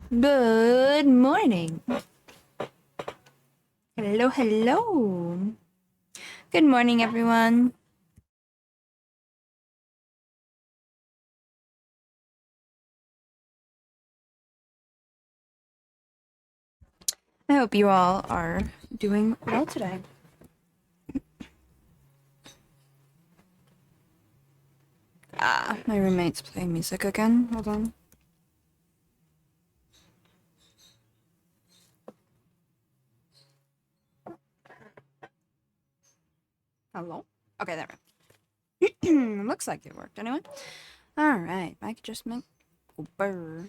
Good morning. Hello, hello. Good morning, everyone. I hope you all are doing well today. My roommate's playing music again. Hold on. Hello? Okay, there we go. Looks like it worked anyway. Alright, I could just make a burr.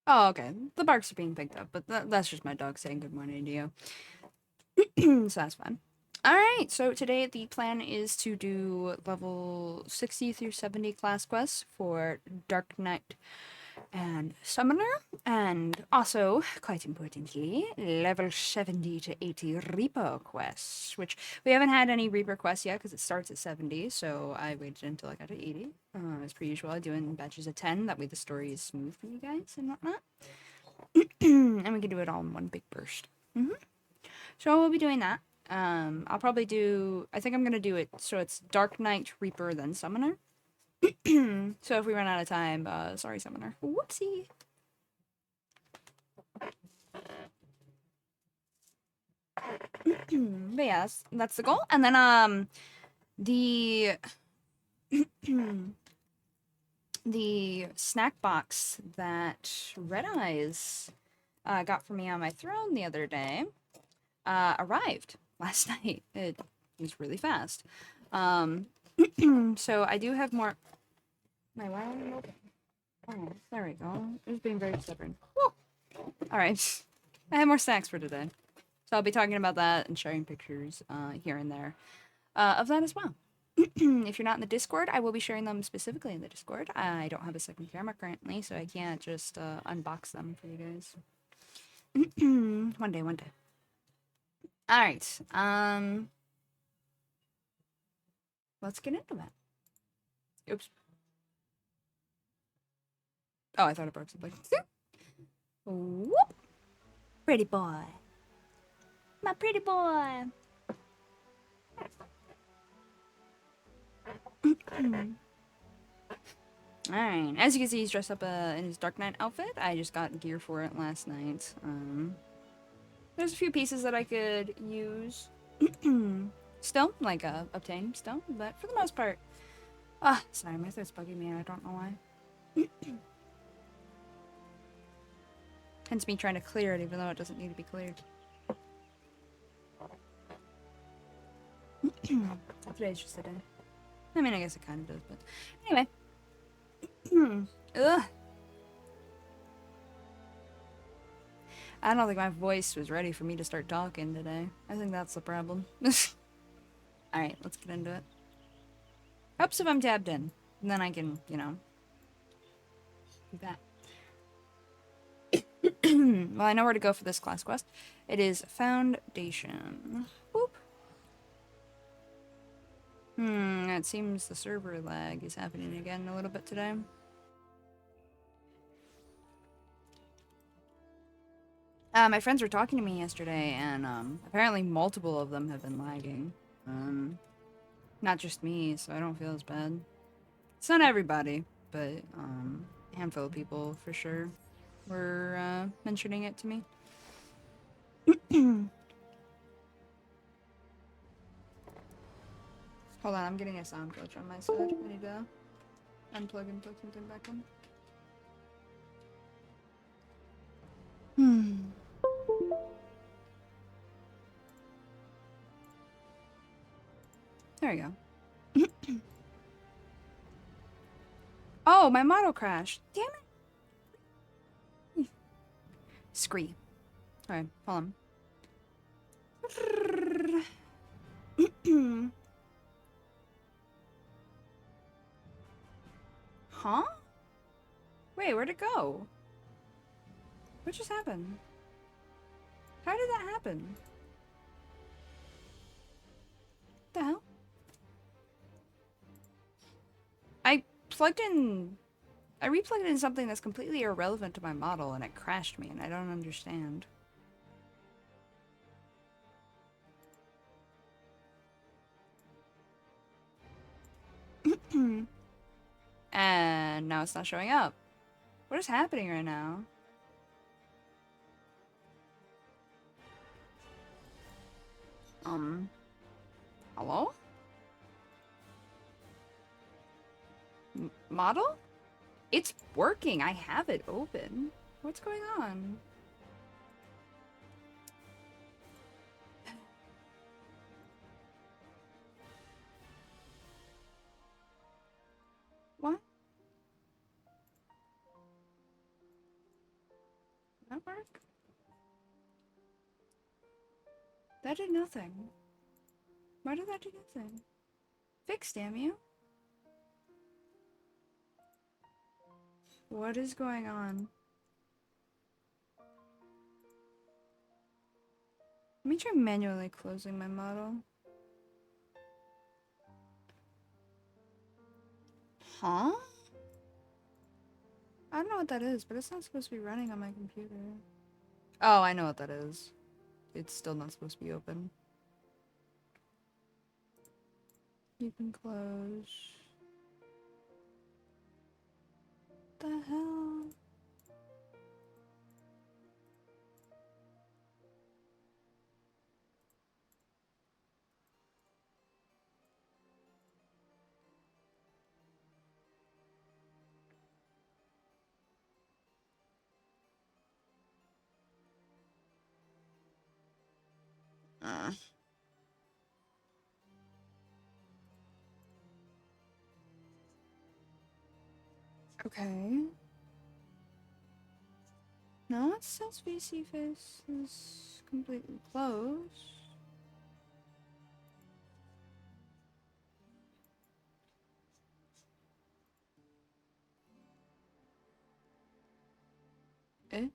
Oh, okay. The barks are being picked up, but that's just my dog saying good morning to you. So that's fine. Alright, so today the plan is to do level 60 through 70 class quests for Dark Knight and Summoner, and also, quite importantly, level 70 to 80 Reaper quests, which we haven't had any Reaper quests yet because it starts at 70, so I waited until I got to 80. As per usual, I do it in batches of 10, that way the story is smooth for you guys and whatnot. And we can do it all in one big burst. So we'll be doing that. I'll probably do, I think I'm going to do it so it's Dark Knight, Reaper, then Summoner. So if we run out of time, sorry, Summoner. Whoopsie. But yeah, that's the goal. And then, the the snack box that Red Eyes got for me on my throne the other day arrived last night. It was really fast. So I do have more. My why won't it open? Oh, there we go. It was being very stubborn. Woo! All right, I have more snacks for today, so I'll be talking about that and sharing pictures here and there of that as well. If you're not in the Discord, I will be sharing them specifically in the Discord. I don't have a second camera currently, so I can't just unbox them for you guys. One day, one day. All right. Let's get into that. Oops. Oh, I thought it broke something. Whoop! Pretty boy. My pretty boy. Alright, as you can see, he's dressed up in his Dark Knight outfit. I just got gear for it last night. There's a few pieces that I could use still, like obtain still, but for the most part... sorry, my throat's bugging me and I don't know why. Hence me trying to clear it even though it doesn't need to be cleared. Today's just a day. I mean, I guess it kind of does, but... Anyway. Ugh. I don't think my voice was ready for me to start talking today. I think that's the problem. Alright, let's get into it. Helps if I'm tabbed in. And then I can, you know, do that. Well, I know where to go for this class quest. It is Foundation. Whoop. It seems the server lag is happening again a little bit today. My friends were talking to me yesterday, and apparently multiple of them have been lagging. Not just me, so I don't feel as bad. It's not everybody, but a handful of people for sure were mentioning it to me. Hold on, I'm getting a sound glitch on my side. I need to unplug and plug something back in. There we go. Oh, my model crashed. Damn it. Scree. Alright, hold on. Huh? Wait, where'd it go? What just happened? How did that happen? What the hell? I replugged in something that's completely irrelevant to my model and it crashed me and I don't understand. And now it's not showing up. What is happening right now? Hello? Model? It's working. I have it open. What's going on? What? That work? That did nothing. Why did that do nothing? Fix, damn you. What is going on? Let me try manually closing my model. Huh? I don't know what that is, but it's not supposed to be running on my computer. Oh, I know what that is. It's still not supposed to be open. You can close. What the hell? Okay. No, it says VC face is completely closed. Eh?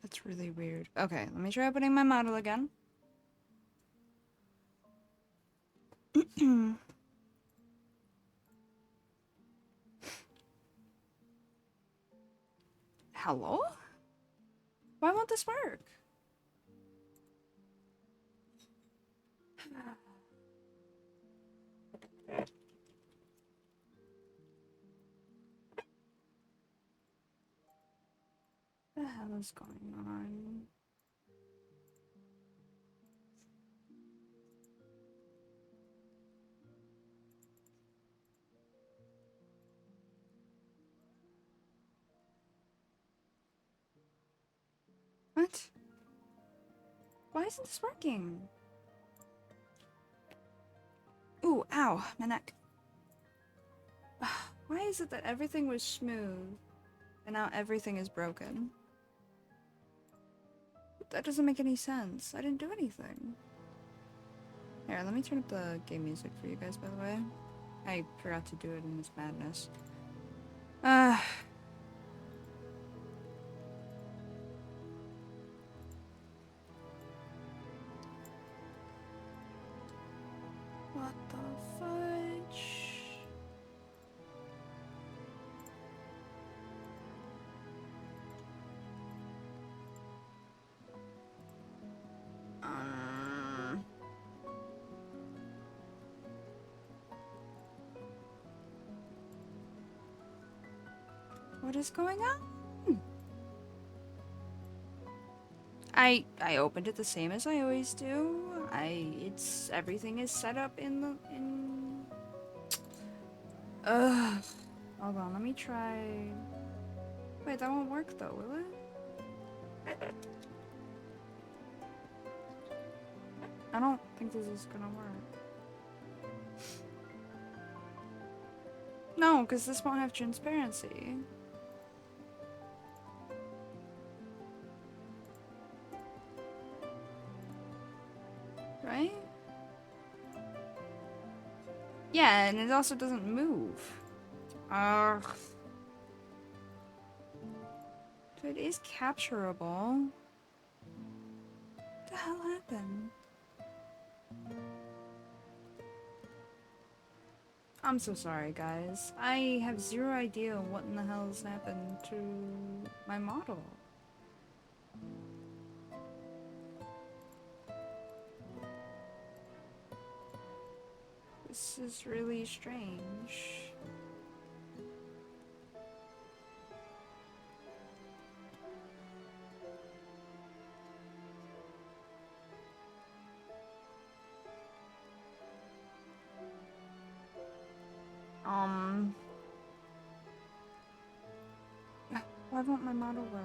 That's really weird. Okay, let me try opening my model again. Hello? Why won't this work? What the hell is going on? What? Why isn't this working? Ooh, ow, my neck. Why is it that everything was smooth and now everything is broken? That doesn't make any sense. I didn't do anything. Here, let me turn up the game music for you guys, by the way. I forgot to do it in this madness. What the fudge? What is going on? I opened it the same as I always do. Everything is set up in. Ugh. Hold on, let me try. Wait, that won't work though, will it? I don't think this is gonna work. No, because this won't have transparency. Right? Yeah, and it also doesn't move. Ugh. So it is capturable. What the hell happened? I'm so sorry, guys. I have zero idea what in the hell has happened to my model. This is really strange. Why won't my model work?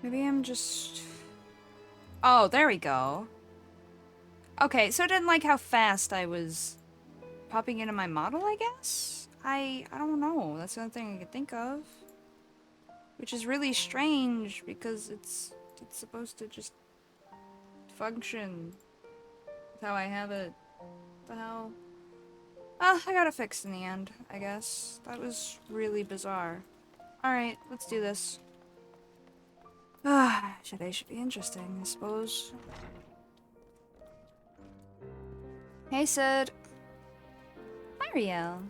Maybe I'm just... Oh, there we go. Okay, so I didn't like how fast I was popping into my model, I guess? I don't know. That's the only thing I could think of. Which is really strange because it's supposed to just function with how I have it. What the hell? Ah, I got it fixed in the end, I guess. That was really bizarre. Alright, let's do this. Ah, today should be interesting, I suppose. Hey, Sid. Mario.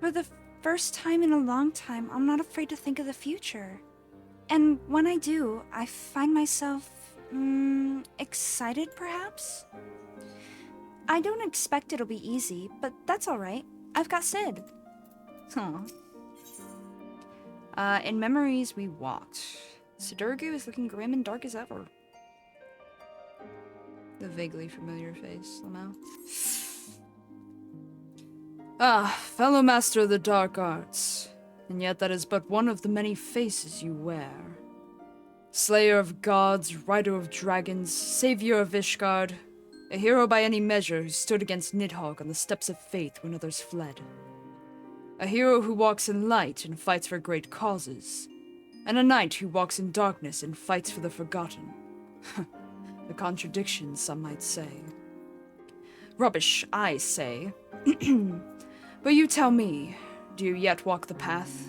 For the first time in a long time, I'm not afraid to think of the future. And when I do, I find myself, excited perhaps? I don't expect it'll be easy, but that's alright. I've got Sid. Huh. In memories we walked. Sidurgu is looking grim and dark as ever. The vaguely familiar face, Lamau. Ah, fellow master of the dark arts. And yet that is but one of the many faces you wear. Slayer of gods, rider of dragons, savior of Ishgard. A hero by any measure who stood against Nidhogg on the steps of faith when others fled. A hero who walks in light and fights for great causes. And a knight who walks in darkness and fights for the forgotten. A contradiction, some might say. Rubbish, I say. But you tell me, do you yet walk the path?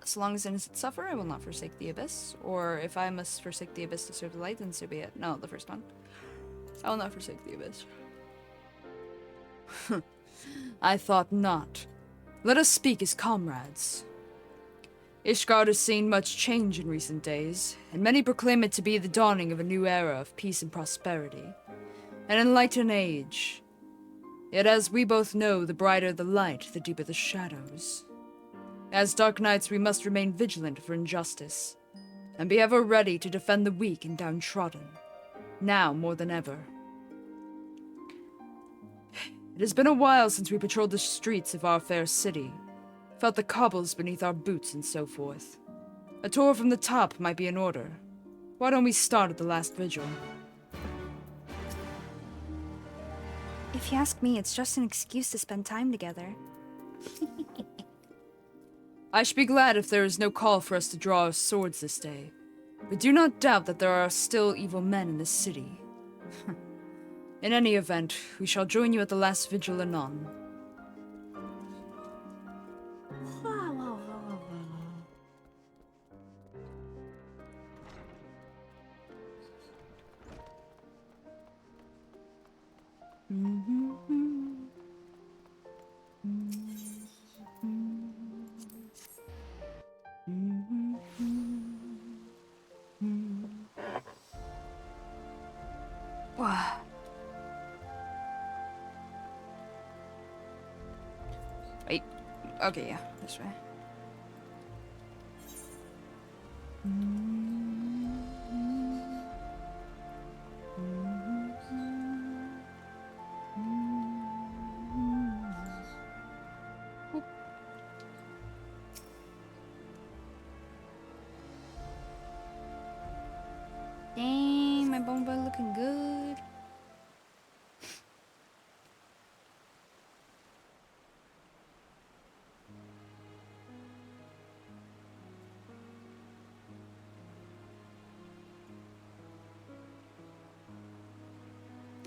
So long as innocent suffer, I will not forsake the abyss. Or if I must forsake the abyss to serve the light, then so be it. No, the first one. I will not forsake the abyss. I thought not. Let us speak as comrades. Ishgard has seen much change in recent days, and many proclaim it to be the dawning of a new era of peace and prosperity. An enlightened age. Yet as we both know, the brighter the light, the deeper the shadows. As Dark Knights, we must remain vigilant for injustice, and be ever ready to defend the weak and downtrodden, now more than ever. It has been a while since we patrolled the streets of our fair city, felt the cobbles beneath our boots and so forth. A tour from the top might be in order. Why don't we start at the last vigil? If you ask me, it's just an excuse to spend time together. I should be glad if there is no call for us to draw our swords this day. But do not doubt that there are still evil men in this city. In any event, we shall join you at the last vigil anon. Wait. Okay, yeah, this way. Dang, my BunBoi looking good.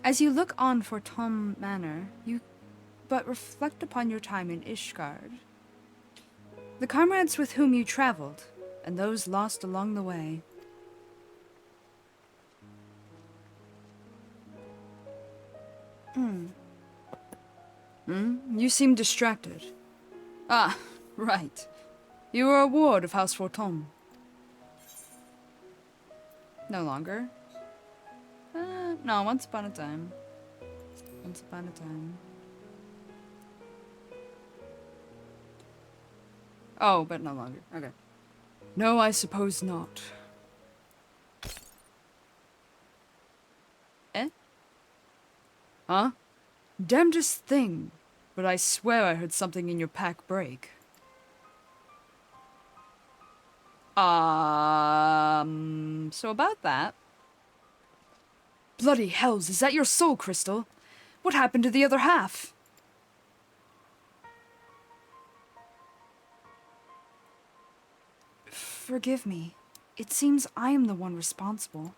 As you look on for Tom Manor, you but reflect upon your time in Ishgard. The comrades with whom you traveled, and those lost along the way. You seem distracted. Ah, right. You were a ward of House Forton. No longer? No, once upon a time. Once upon a time. Oh, but no longer. Okay. No, I suppose not. Eh? Huh? Damnedest thing. But I swear I heard something in your pack break. So about that. Bloody hells, is that your soul crystal? What happened to the other half? Forgive me. It seems I am the one responsible.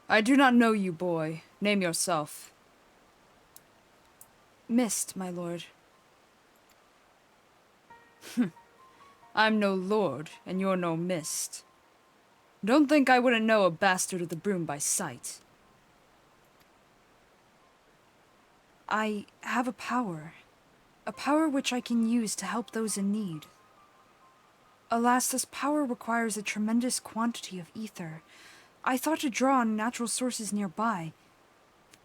I do not know you, boy. Name yourself. Mist, my lord. I'm no lord, and you're no mist. Don't think I wouldn't know a bastard of the broom by sight. I have a power which I can use to help those in need. Alas, this power requires a tremendous quantity of ether. I thought to draw on natural sources nearby,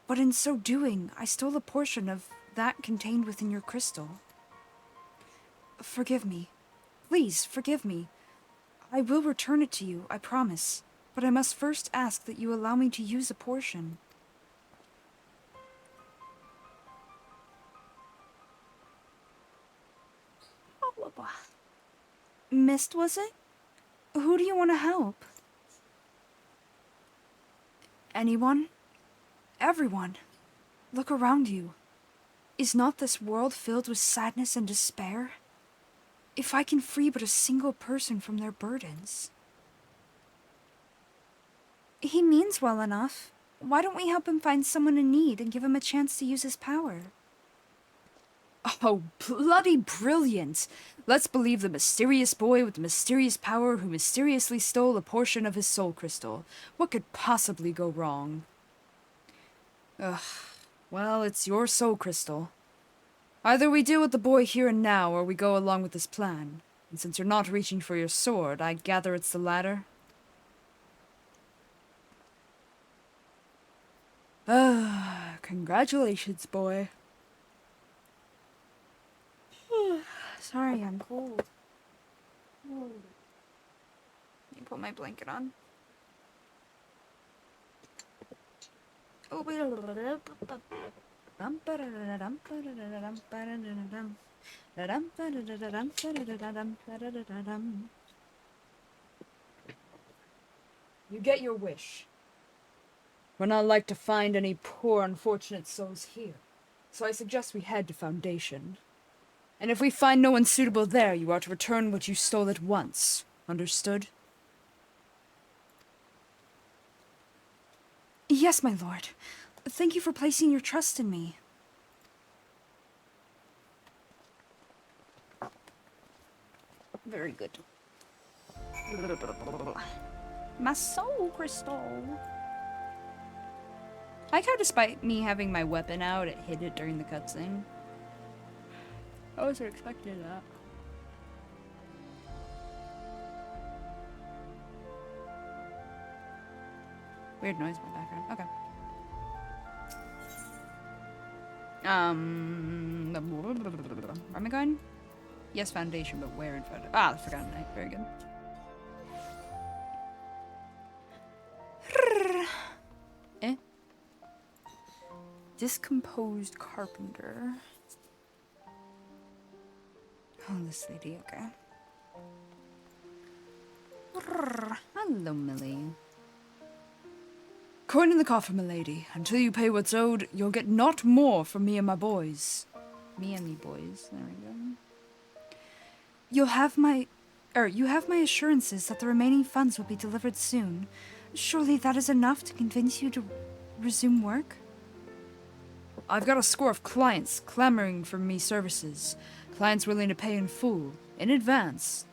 but in so doing, I stole a portion of that contained within your crystal. Forgive me. Please, forgive me. I will return it to you, I promise. But I must first ask that you allow me to use a portion. Mist, was it? Who do you want to help? Anyone? Everyone. Look around you. Is not this world filled with sadness and despair? If I can free but a single person from their burdens. He means well enough. Why don't we help him find someone in need and give him a chance to use his power? Oh, bloody brilliant! Let's believe the mysterious boy with the mysterious power who mysteriously stole a portion of his soul crystal. What could possibly go wrong? Ugh. Well, it's your soul crystal. Either we deal with the boy here and now, or we go along with this plan. And since you're not reaching for your sword, I gather it's the latter? Congratulations, boy. Sorry, I'm cold. Let me put my blanket on. Oh, wait. You get your wish. We're not like to find any poor, unfortunate souls here, so I suggest we head to Foundation. And if we find no one suitable there, you are to return what you stole at once. Understood? Yes, my lord. Thank you for placing your trust in me. Very good. My soul crystal. I like how despite me having my weapon out, it hit it during the cutscene. I wasn't expecting that. Weird noise in my background. Okay. Where am I going? Yes, Foundation, but where in Foundation? Ah, the Forgotten Night. Very good. Eh? Discomposed carpenter. Oh, this lady, okay. Hello, Millie. Coin in the coffin, milady. Until you pay what's owed, you'll get not more from me and my boys. Me and me boys. There we go. You have my assurances that the remaining funds will be delivered soon. Surely that is enough to convince you to resume work? I've got a score of clients clamoring for me services. Clients willing to pay in full, in advance.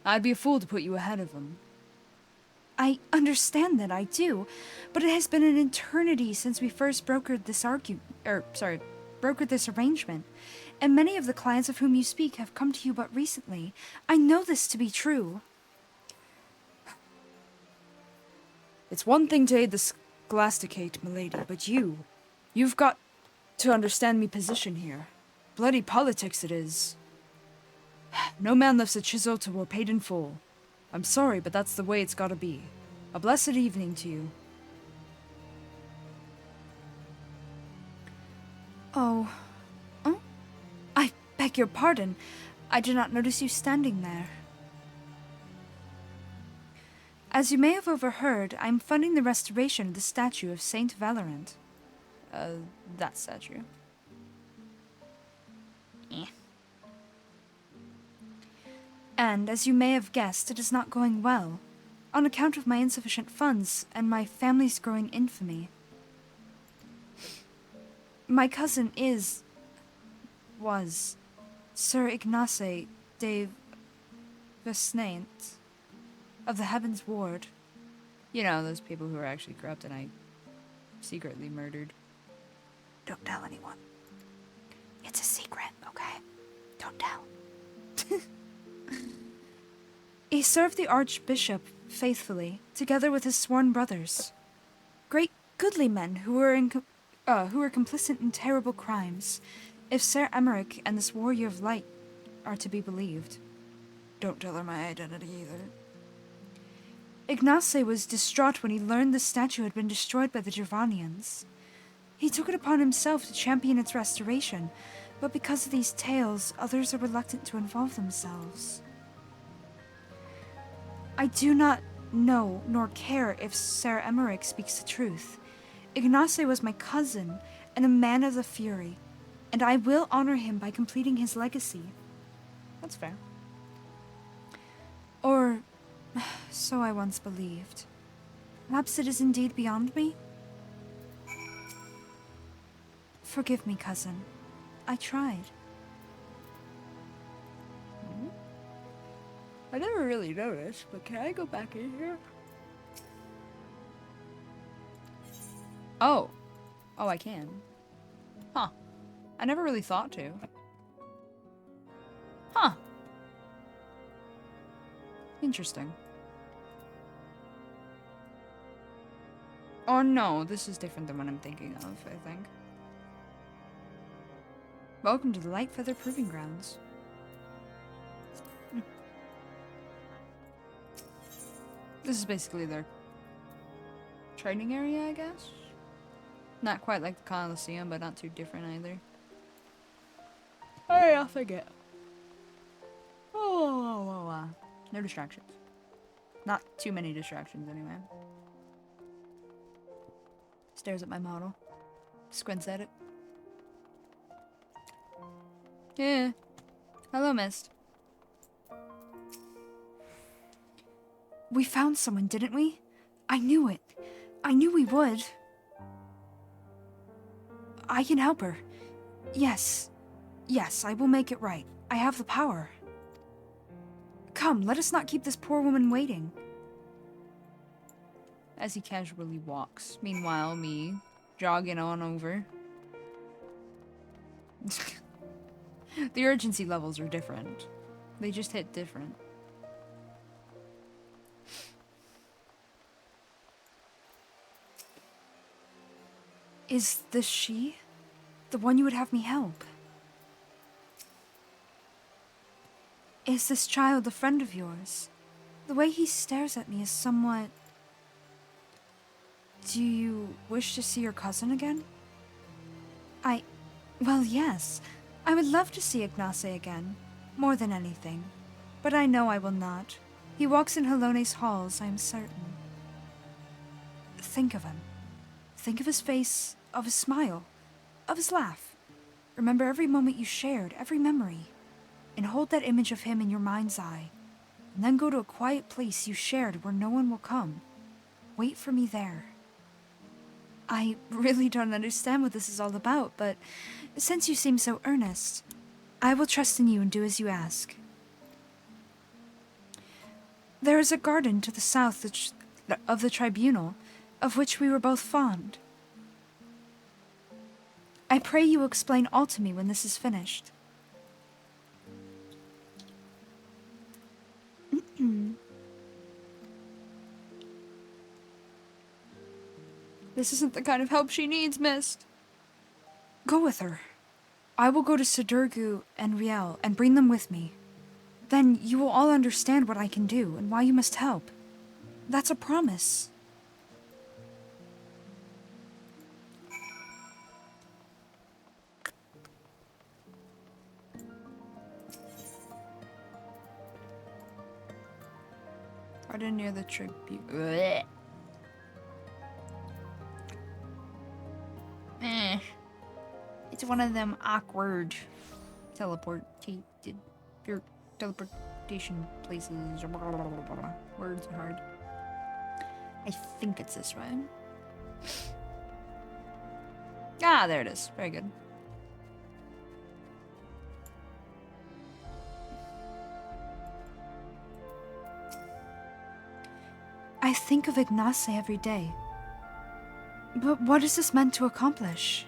I'd be a fool to put you ahead of them. I understand that, I do, but it has been an eternity since we first brokered this arrangement, and many of the clients of whom you speak have come to you but recently. I know this to be true. It's one thing to aid the scholasticate, milady, but you've got to understand me position here. Bloody politics it is. No man lifts a chisel till we're paid in full. I'm sorry, but that's the way it's gotta be. A blessed evening to you. Oh. Oh? I beg your pardon. I did not notice you standing there. As you may have overheard, I'm funding the restoration of the statue of Saint Valorant. That statue. Eh. And, as you may have guessed, it is not going well, on account of my insufficient funds and my family's growing infamy. My cousin was Sir Ignace de Vesnaint of the Heavens Ward. You know, those people who are actually corrupt and I secretly murdered. Don't tell anyone. It's a secret, okay? Don't tell. He served the Archbishop faithfully, together with his sworn brothers. Great goodly men who were complicit in terrible crimes, if Sir Emmerich and this warrior of light are to be believed. Don't tell her my identity either. Ignace was distraught when he learned the statue had been destroyed by the Gervanians. He took it upon himself to champion its restoration, but because of these tales, others are reluctant to involve themselves. I do not know nor care if Sir Emmerich speaks the truth. Ignace was my cousin and a man of the fury, and I will honor him by completing his legacy. That's fair. Or so I once believed. Perhaps it is indeed beyond me? Forgive me, cousin. I tried. I never really noticed, but can I go back in here? Oh. Oh, I can. Huh. I never really thought to. Huh. Interesting. Oh no, this is different than what I'm thinking of, I think. Welcome to the Light Feather Proving Grounds. This is basically their training area, I guess? Not quite like the Coliseum, but not too different either. Alright, off I get. Oh. No distractions. Not too many distractions, anyway. Stares at my model. Squints at it. Yeah. Hello, Mist. We found someone, didn't we? I knew it. I knew we would. I can help her. Yes. Yes, I will make it right. I have the power. Come, let us not keep this poor woman waiting. As he casually walks. Meanwhile, me jogging on over. The urgency levels are different. They just hit different. Is this she? The one you would have me help? Is this child a friend of yours? The way he stares at me is somewhat... Do you wish to see your cousin again? Well, yes. I would love to see Ignace again. More than anything. But I know I will not. He walks in Helone's halls, I am certain. Think of him. Think of his face, of his smile, of his laugh. Remember every moment you shared, every memory. And hold that image of him in your mind's eye. And then go to a quiet place you shared where no one will come. Wait for me there. I really don't understand what this is all about, but since you seem so earnest, I will trust in you and do as you ask. There is a garden to the south of the tribunal, of which we were both fond. I pray you will explain all to me when this is finished. This isn't the kind of help she needs, miss. Go with her. I will go to Sidurgu and Riel and bring them with me. Then you will all understand what I can do and why you must help. That's a promise. Pardon near the tribute. It's one of them awkward teleportation places. Words are hard. I think it's this way. Ah, there it is. Very good. I think of Ignace every day. But what is this meant to accomplish?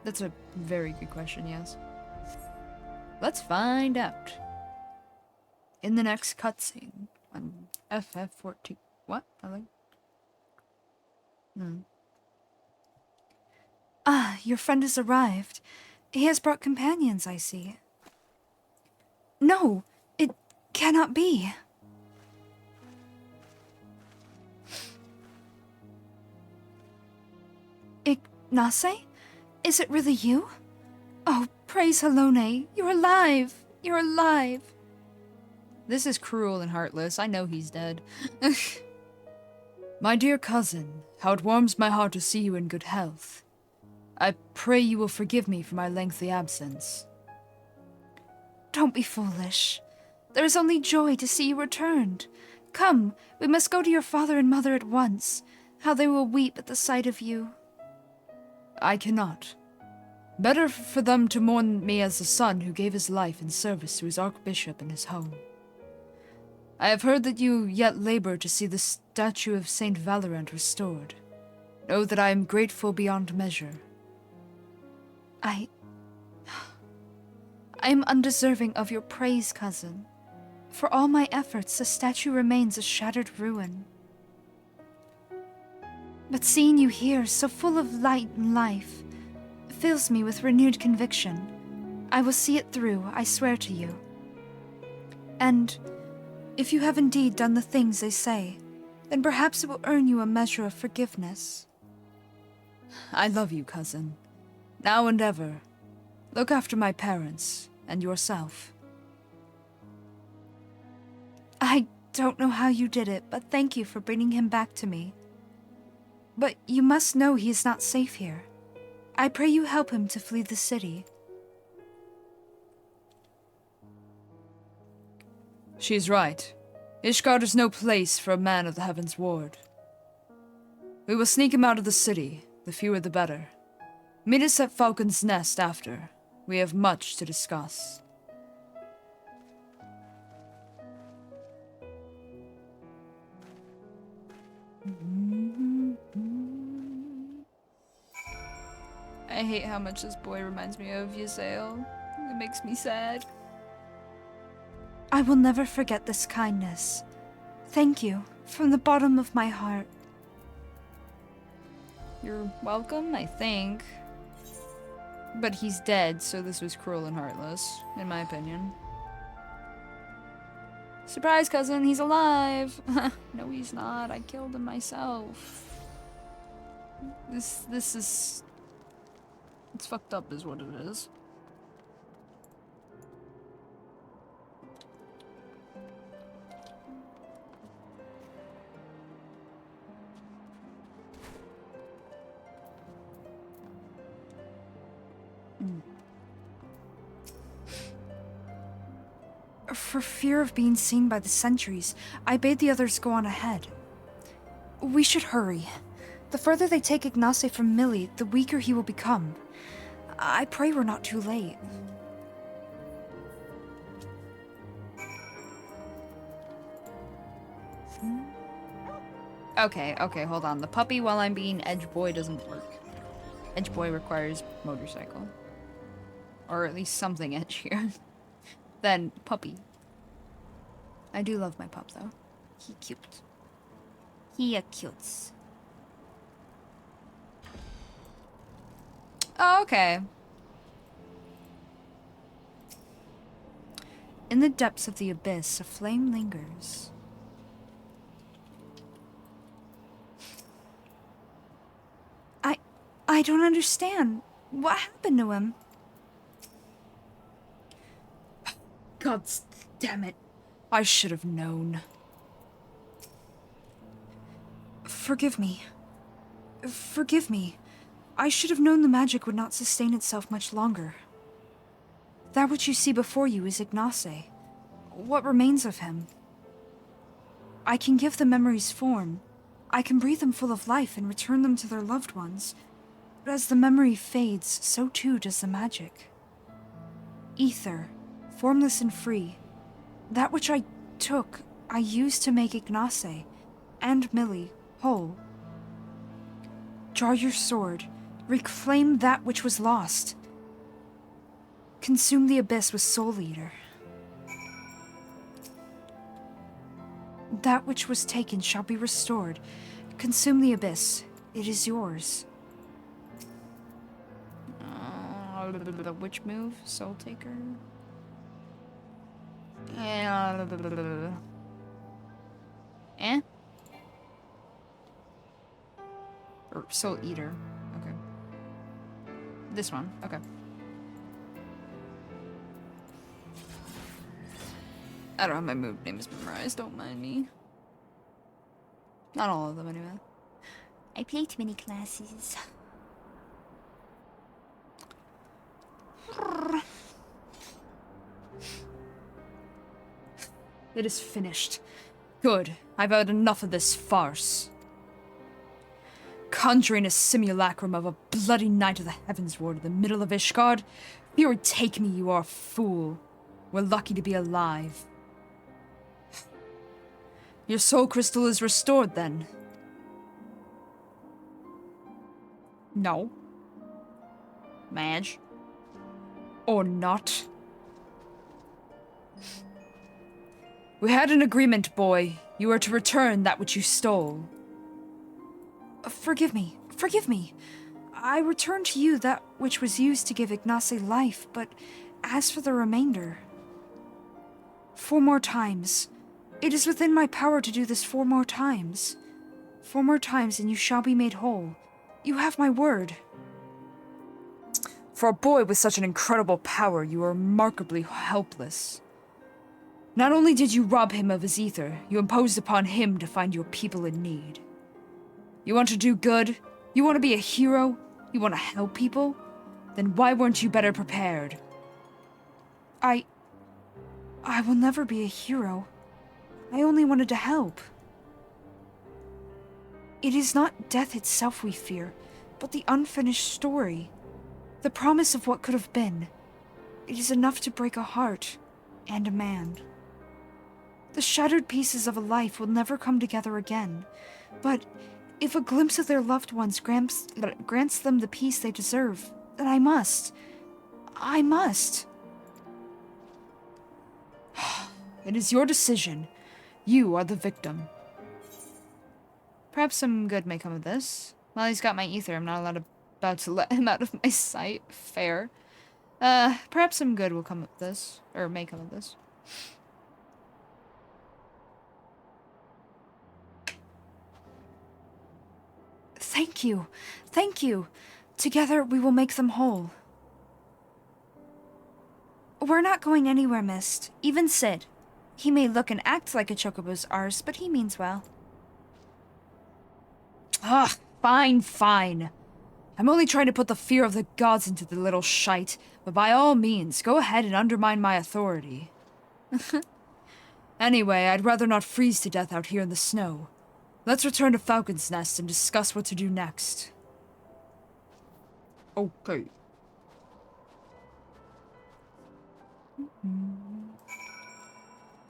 That's a very good question, yes. Let's find out. In the next cutscene on FF14. What? Nothing? Ah, your friend has arrived. He has brought companions, I see. No, it cannot be. Ignace? Is it really you? Oh, praise Halone. You're alive. You're alive. This is cruel and heartless. I know he's dead. My dear cousin, how it warms my heart to see you in good health. I pray you will forgive me for my lengthy absence. Don't be foolish. There is only joy to see you returned. Come, we must go to your father and mother at once. How they will weep at the sight of you. I cannot. Better for them to mourn me as the son who gave his life in service to his archbishop and his home. I have heard that you yet labor to see the statue of Saint Valorant restored. Know that I am grateful beyond measure. I am undeserving of your praise, cousin. For all my efforts, the statue remains a shattered ruin. But seeing you here, so full of light and life, fills me with renewed conviction. I will see it through, I swear to you. And if you have indeed done the things they say, then perhaps it will earn you a measure of forgiveness. I love you, cousin. Now and ever. Look after my parents and yourself. I don't know how you did it, but thank you for bringing him back to me. But you must know he is not safe here. I pray you help him to flee the city. She's right. Ishgard is no place for a man of the Heaven's Ward. We will sneak him out of the city, the fewer the better. Meet us at Falcon's Nest after. We have much to discuss. I hate how much this boy reminds me of Ysael. It makes me sad. I will never forget this kindness. Thank you, from the bottom of my heart. You're welcome, I think. But he's dead, so this was cruel and heartless, in my opinion. Surprise, cousin, he's alive! No, he's not. I killed him myself. This is... It's fucked up is what it is. For fear of being seen by the sentries, I bade the others go on ahead. We should hurry. The further they take Ignace from Millie, the weaker he will become. I pray we're not too late. Okay, hold on. The puppy while I'm being Edge Boy doesn't work. Edge Boy requires motorcycle. Or at least something edgier. Then puppy. I do love my pup though. He cute. He a cutes. Oh, okay. In the depths of the abyss, a flame lingers. I don't understand. What happened to him? God damn it. I should have known. Forgive me. Forgive me. I should have known the magic would not sustain itself much longer. That which you see before you is Ignace. What remains of him? I can give the memories form. I can breathe them full of life and return them to their loved ones. But as the memory fades, so too does the magic. Ether, formless and free. That which I took, I used to make Ignace and Millie whole. Draw your sword. Reclaim that which was lost. Consume the abyss with Soul Eater. That which was taken shall be restored. Consume the abyss. It is yours. Which move? Soul Taker? Eh? Or Soul Eater. Okay. This one. Okay. I don't have my move names memorized, don't mind me. Not all of them, anyway. I play too many classes. It is finished. Good. I've had enough of this farce. Conjuring a simulacrum of a bloody night of the Heavensward in the middle of Ishgard? If you would take me, you are a fool. We're lucky to be alive. Your soul crystal is restored, then? No. Madge? Or not? We had an agreement, boy. You are to return that which you stole. Forgive me. Forgive me. I returned to you that which was used to give Ignace life, but as for the remainder... 4 more times. It is within my power to do this 4 more times. 4 more times and you shall be made whole. You have my word. For a boy with such an incredible power, you are remarkably helpless. Not only did you rob him of his ether, you imposed upon him to find your people in need. You want to do good? You want to be a hero? You want to help people? Then why weren't you better prepared? I will never be a hero. I only wanted to help. It is not death itself we fear, but the unfinished story. The promise of what could have been. It is enough to break a heart and a man. The shattered pieces of a life will never come together again, but if a glimpse of their loved ones grants them the peace they deserve, then I must. I must. It is your decision. You are the victim. Perhaps some good may come of this. While he's got my ether, I'm not about to let him out of my sight. Fair. Perhaps some good will come of this. Or may come of this. Thank you. Thank you. Together we will make them whole. We're not going anywhere, Mist. Even Sid. He may look and act like a chocobo's ours, but he means well. Ugh, fine. I'm only trying to put the fear of the gods into the little shite, but by all means, go ahead and undermine my authority. Anyway, I'd rather not freeze to death out here in the snow. Let's return to Falcon's Nest and discuss what to do next. Okay.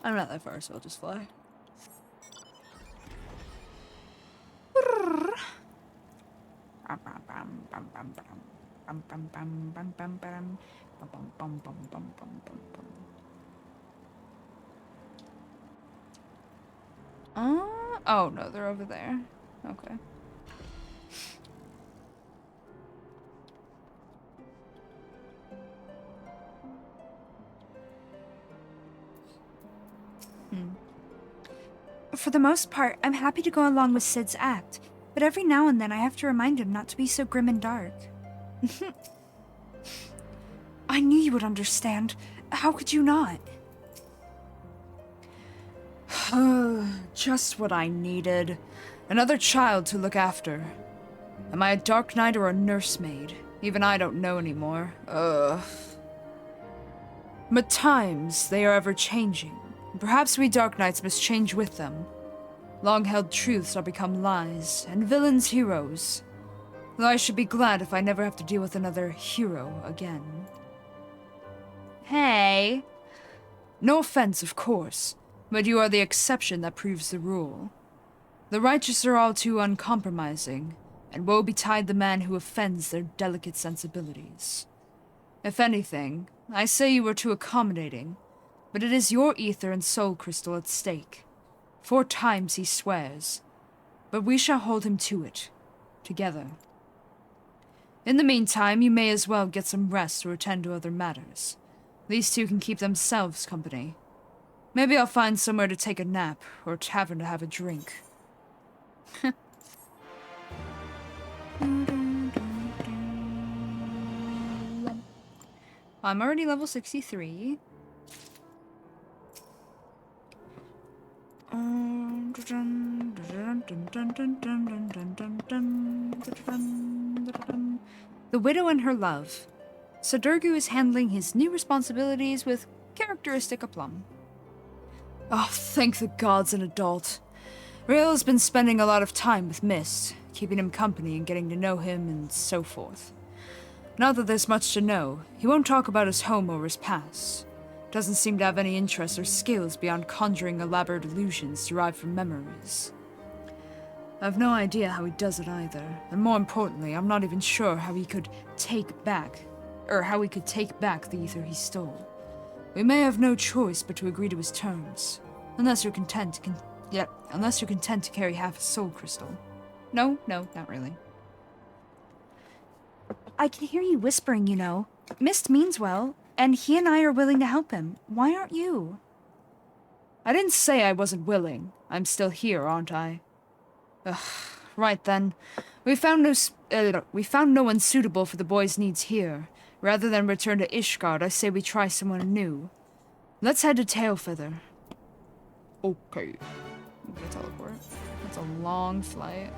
I'm not that far, so I'll just fly. Oh, no, they're over there. Okay. For the most part, I'm happy to go along with Sid's act, but every now and then I have to remind him not to be so grim and dark. I knew you would understand. How could you not? Just what I needed. Another child to look after. Am I a dark knight or a nursemaid? Even I don't know anymore. But times, they are ever changing. Perhaps we dark knights must change with them. Long-held truths are become lies, and villains heroes. Though I should be glad if I never have to deal with another hero again. Hey. No offense, of course, but you are the exception that proves the rule. The righteous are all too uncompromising, and woe betide the man who offends their delicate sensibilities. If anything, I say you are too accommodating, but it is your ether and soul crystal at stake. 4 times he swears, but we shall hold him to it, together. In the meantime, you may as well get some rest or attend to other matters. These two can keep themselves company. Maybe I'll find somewhere to take a nap, or a tavern to have a drink. I'm already level 63. The Widow and Her Love. Sadurgu is handling his new responsibilities with characteristic aplomb. Oh, thank the gods, an adult. Rael has been spending a lot of time with Mist, keeping him company and getting to know him and so forth. Not that there's much to know, he won't talk about his home or his past. Doesn't seem to have any interest or skills beyond conjuring elaborate illusions derived from memories. I've no idea how he does it either, and more importantly, I'm not even sure how he could take back the ether he stole. We may have no choice but to agree to his terms, unless you're content to carry half a soul crystal. No, not really. I can hear you whispering, you know. Mist means well, and he and I are willing to help him. Why aren't you? I didn't say I wasn't willing. I'm still here, aren't I? Ugh, right then. We found no one suitable for the boy's needs here. Rather than return to Ishgard, I say we try someone new. Let's head to Tailfeather. Okay. I'm gonna teleport. That's a long flight.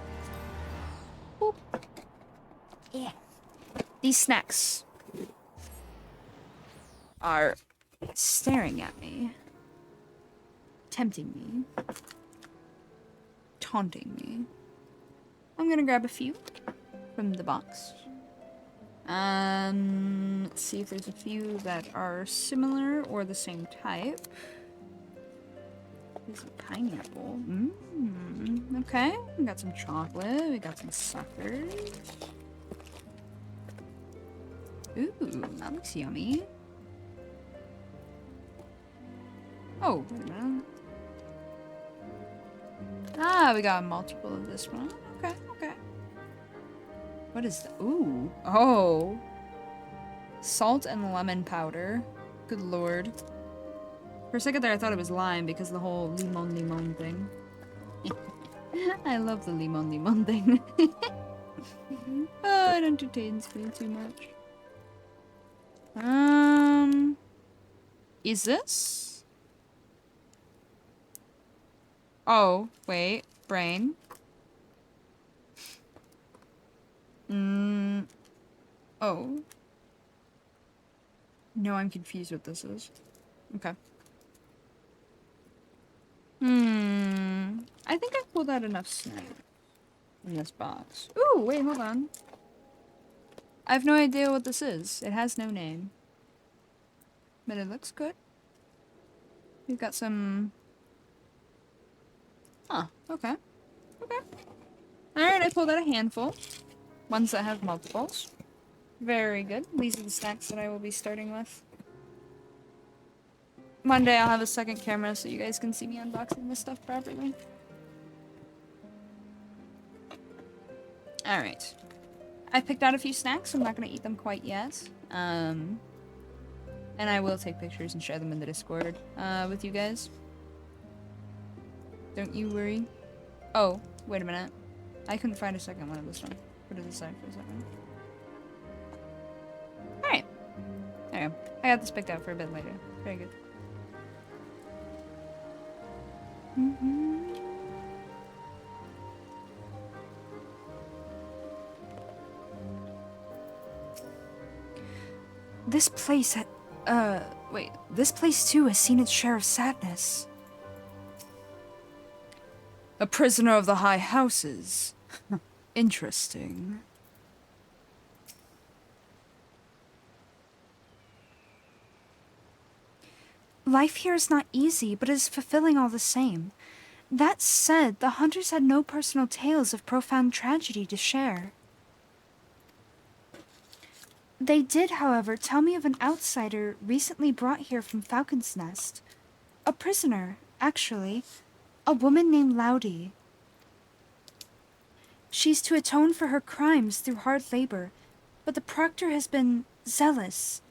Boop. Yeah. These snacks are staring at me, tempting me, taunting me. I'm gonna grab a few from the box. Let's see if there's a few that are similar or the same type. There's a pineapple. Okay. We got some chocolate. We got some suckers. Ooh, that looks yummy. Oh, wait a minute. Ah, we got multiple of this one. Okay. What is that? Ooh. Oh. Salt and lemon powder. Good lord. For a second there I thought it was lime because of the whole limon thing. I love the limon thing. Oh, it entertains me too much. Is this? Oh, wait. Brain. Oh. No, I'm confused what this is. Okay. I think I pulled out enough snacks in this box. Ooh, wait, hold on. I have no idea what this is. It has no name. But it looks good. We've got some... Huh, okay. Alright, I pulled out a handful. Ones that have multiples. Very good. These are the snacks that I will be starting with. One day I'll have a second camera so you guys can see me unboxing this stuff properly. Alright. I picked out a few snacks. I'm not going to eat them quite yet. And I will take pictures and share them in the Discord with you guys. Don't you worry. Oh, wait a minute. I couldn't find a second one of this one. Put it aside for a second. Alright. There you go. I got this picked out for a bit later. Very good. This place wait, this place too has seen its share of sadness. A prisoner of the high houses. Interesting. Life here is not easy, but it is fulfilling all the same. That said, the hunters had no personal tales of profound tragedy to share. They did, however, tell me of an outsider recently brought here from Falcon's Nest. A prisoner, actually. A woman named Laudy. She's to atone for her crimes through hard labor, but the proctor has been zealous.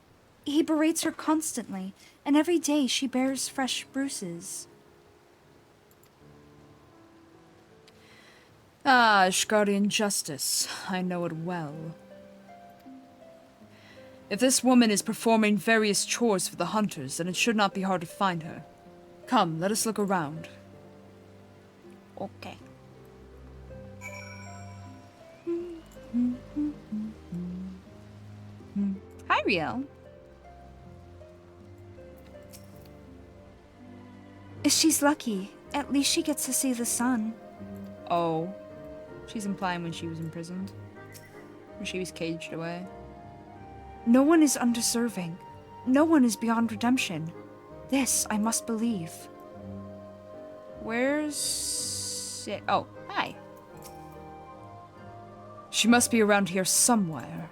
He berates her constantly, and every day she bears fresh bruises. Ah, Ashgardian justice. I know it well. If this woman is performing various chores for the hunters, then it should not be hard to find her. Come, let us look around. Okay. Hi, Riel. She's lucky. At least she gets to see the sun. Oh. She's implying when she was imprisoned. When she was caged away. No one is undeserving. No one is beyond redemption. This I must believe. Where's it? Oh, hi. She must be around here somewhere.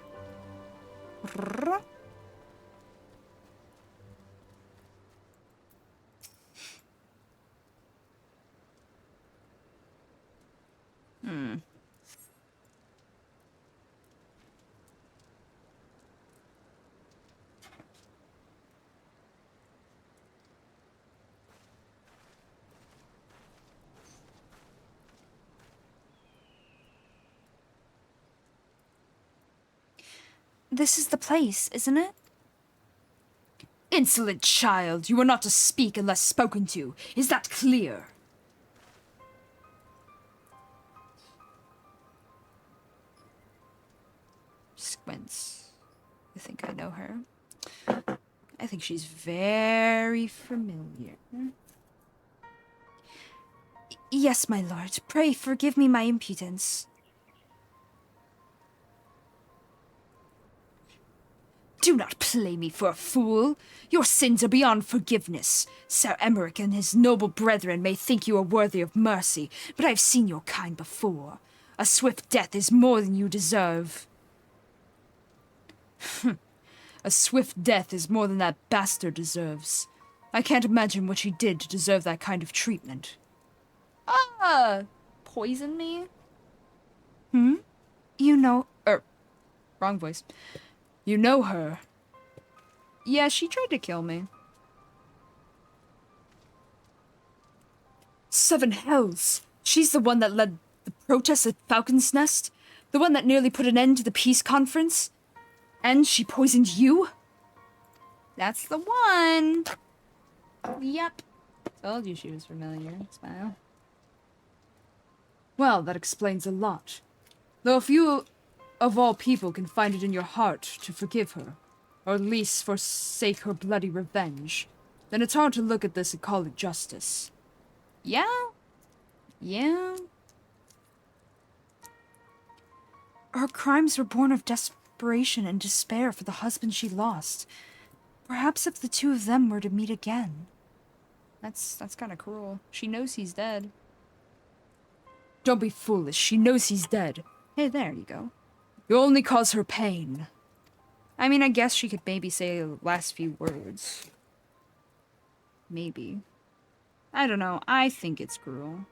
This is the place, isn't it? Insolent child, you are not to speak unless spoken to. Is that clear? Squints. I think I know her. I think she's very familiar. Yes, my lord. Pray forgive me my impudence. Do not play me for a fool. Your sins are beyond forgiveness. Sir Emmerich and his noble brethren may think you are worthy of mercy, but I've seen your kind before. A swift death is more than you deserve. A swift death is more than that bastard deserves. I can't imagine what she did to deserve that kind of treatment. Poison me? You know... Wrong voice. You know her. Yeah, she tried to kill me. Seven hells! She's the one that led the protests at Falcon's Nest? The one that nearly put an end to the peace conference? And she poisoned you? That's the one! Yep. Told you she was familiar. Smile. Well, that explains a lot. Though if you, of all people, can find it in your heart to forgive her, or at least forsake her bloody revenge, then it's hard to look at this and call it justice. Yeah? Yeah? Her crimes were born of desperation and despair for the husband she lost. Perhaps if the two of them were to meet again. That's kind of cruel. She knows he's dead. Don't be foolish. She knows he's dead. Hey, there you go. You only cause her pain. I mean, I guess she could maybe say the last few words. Maybe. I don't know. I think it's cruel.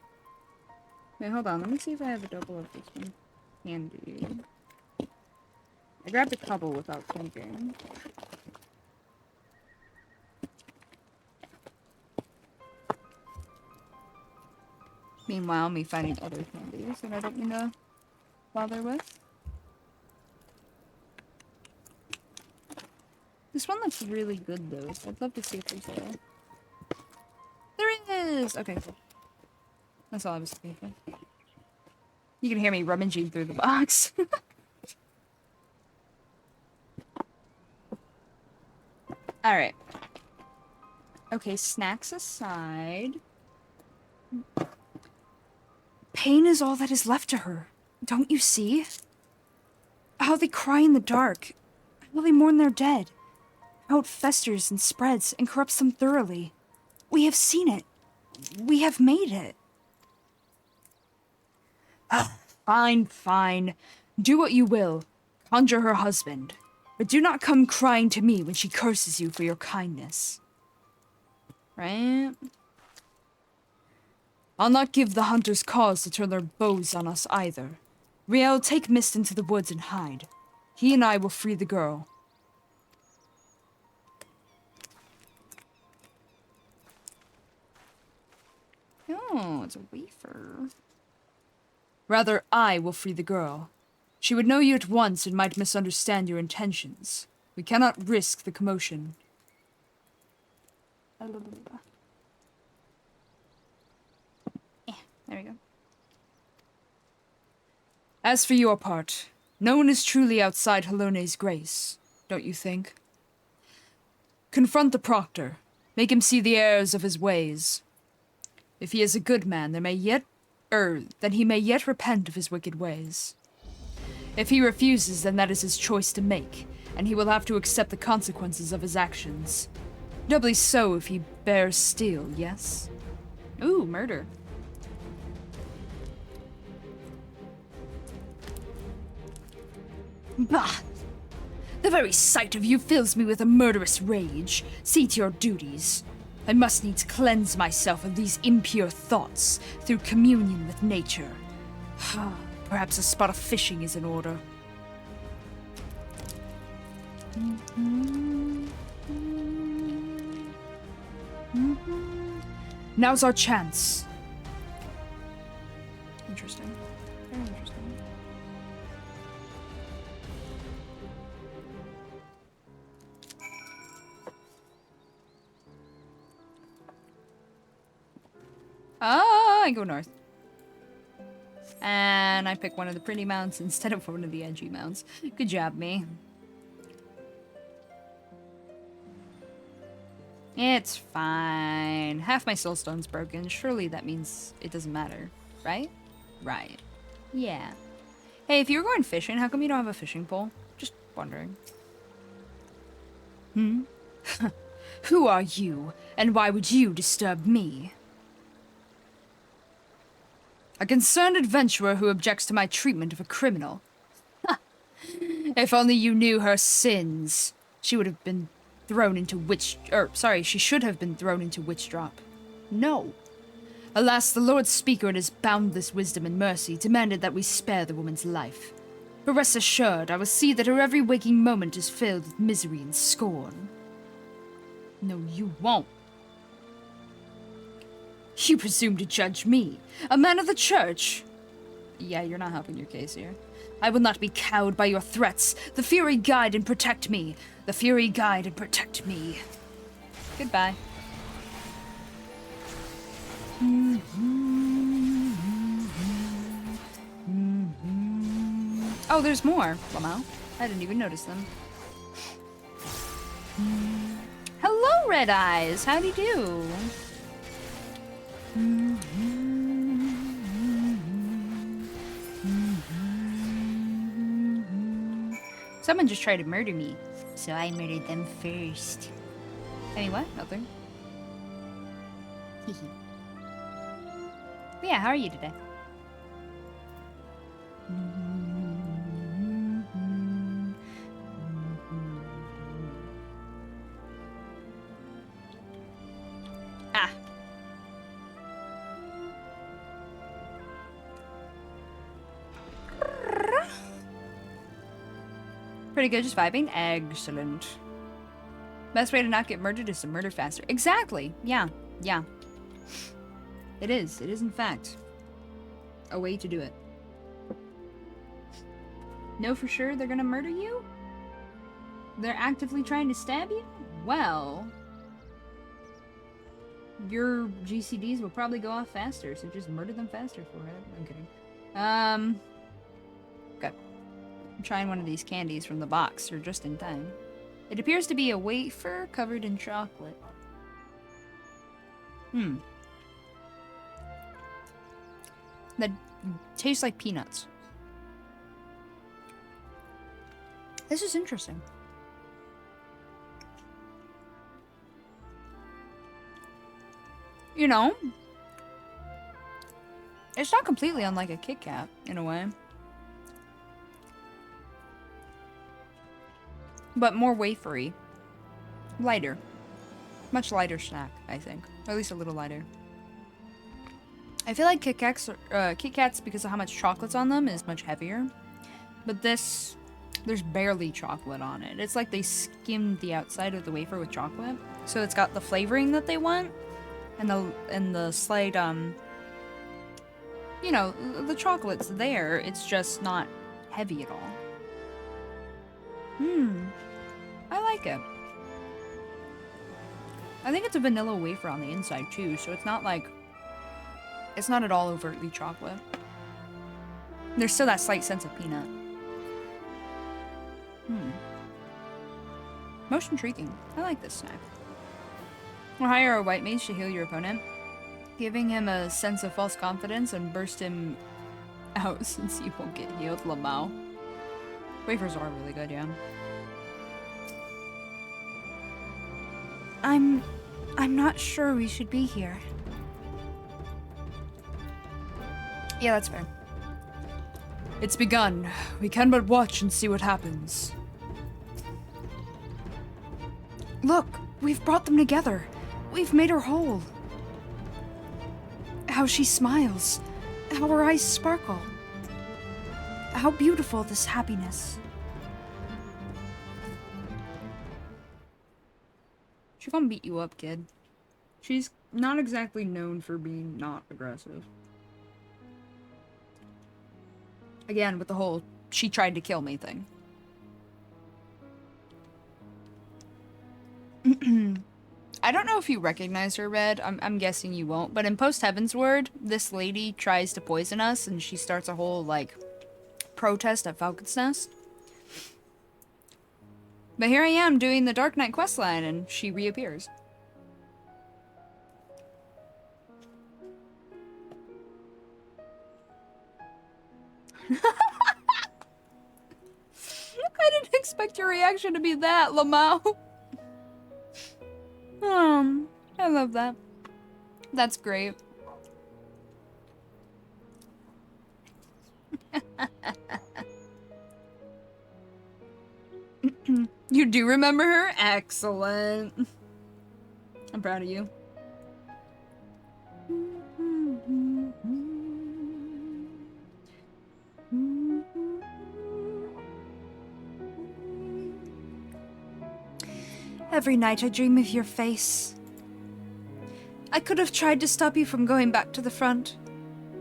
Wait, hold on. Let me see if I have a double of this one. candy. I grabbed a couple without thinking. Meanwhile, me finding other candies that I don't need to bother with. This one looks really good though, so I'd love to see if there's a... There is! Okay, cool. That's all I was looking for. You can hear me rummaging through the box. Alright. Okay, snacks aside. Pain is all that is left to her. Don't you see? How they cry in the dark. How they mourn their dead. How it festers and spreads and corrupts them thoroughly. We have seen it. We have made it. Fine, fine. Do what you will. Conjure her husband. But do not come crying to me when she curses you for your kindness. Right? I'll not give the hunters cause to turn their bows on us either. Riel, take Mist into the woods and hide. He and I will free the girl. Oh, it's a wafer. Rather, I will free the girl. She would know you at once and might misunderstand your intentions. We cannot risk the commotion. There we go. As for your part, no one is truly outside Halone's grace, don't you think? Confront the proctor. Make him see the errors of his ways. If he is a good man, then he may yet repent of his wicked ways. If he refuses, then that is his choice to make, and he will have to accept the consequences of his actions. Doubly so if he bears steel, yes? Ooh, murder. Bah! The very sight of you fills me with a murderous rage. See to your duties. I must needs cleanse myself of these impure thoughts through communion with nature. Perhaps a spot of fishing is in order. Now's our chance. Interesting. Very interesting. Oh, I go north. And I pick one of the pretty mounts instead of one of the edgy mounts. Good job, me. It's fine. Half my soulstone's broken. Surely that means it doesn't matter, right? Right. Yeah. Hey, if you were going fishing, how come you don't have a fishing pole? Just wondering. Who are you, and why would you disturb me? A concerned adventurer who objects to my treatment of a criminal. If only you knew her sins. She would have been thrown into she should have been thrown into witch drop. No. Alas, the Lord Speaker in his boundless wisdom and mercy demanded that we spare the woman's life. But rest assured, I will see that her every waking moment is filled with misery and scorn. No, you won't. You presume to judge me, a man of the church? Yeah, you're not helping your case here. I will not be cowed by your threats. The Fury guide and protect me. The Fury guide and protect me. Goodbye. Oh, there's more. Lamau. I didn't even notice them. Hello, Red Eyes. How'd you do? Someone just tried to murder me, so I murdered them first. I mean, what? Nothing. Yeah, how are you today? Ah. Pretty good, just vibing. Excellent. Best way to not get murdered is to murder faster. Exactly. Yeah. Yeah. It is. It is, in fact, a way to do it. Know for sure they're gonna murder you? They're actively trying to stab you? Well, your GCDs will probably go off faster, so just murder them faster for it. I'm kidding. Okay. I'm trying one of these candies from the box, or just in time. It appears to be a wafer covered in chocolate. That tastes like peanuts. This is interesting. You know, it's not completely unlike a Kit Kat, in a way. But more wafery. Lighter. Much lighter snack, I think. Or at least a little lighter. I feel like Kit Kats, because of how much chocolate's on them, is much heavier. But this, there's barely chocolate on it. It's like they skimmed the outside of the wafer with chocolate. So it's got the flavoring that they want. And the slight, you know, the chocolate's there. It's just not heavy at all. I like it. I think it's a vanilla wafer on the inside too, so it's not like, it's not at all overtly chocolate. There's still that slight sense of peanut. Most intriguing. I like this snack. Or hire a white mage to heal your opponent, giving him a sense of false confidence and burst him out since he won't get healed. Lamau. Wafers are really good, yeah. I'm not sure we should be here. Yeah, that's fair. It's begun. We can but watch and see what happens. Look, we've brought them together. We've made her whole. How she smiles. How her eyes sparkle. How beautiful this happiness. She's gonna beat you up, kid. She's not exactly known for being not aggressive. Again, with the whole she tried to kill me thing. I don't know if you recognize her, Red. I'm guessing you won't. But in Post Heaven's Word, this lady tries to poison us, and she starts a whole, like, protest at Falcon's Nest. But here I am doing the Dark Knight questline, and she reappears. I didn't expect your reaction to be that, Lamau. I love that. That's great. You do remember her? Excellent. I'm proud of you. Every night I dream of your face. I could have tried to stop you from going back to the front.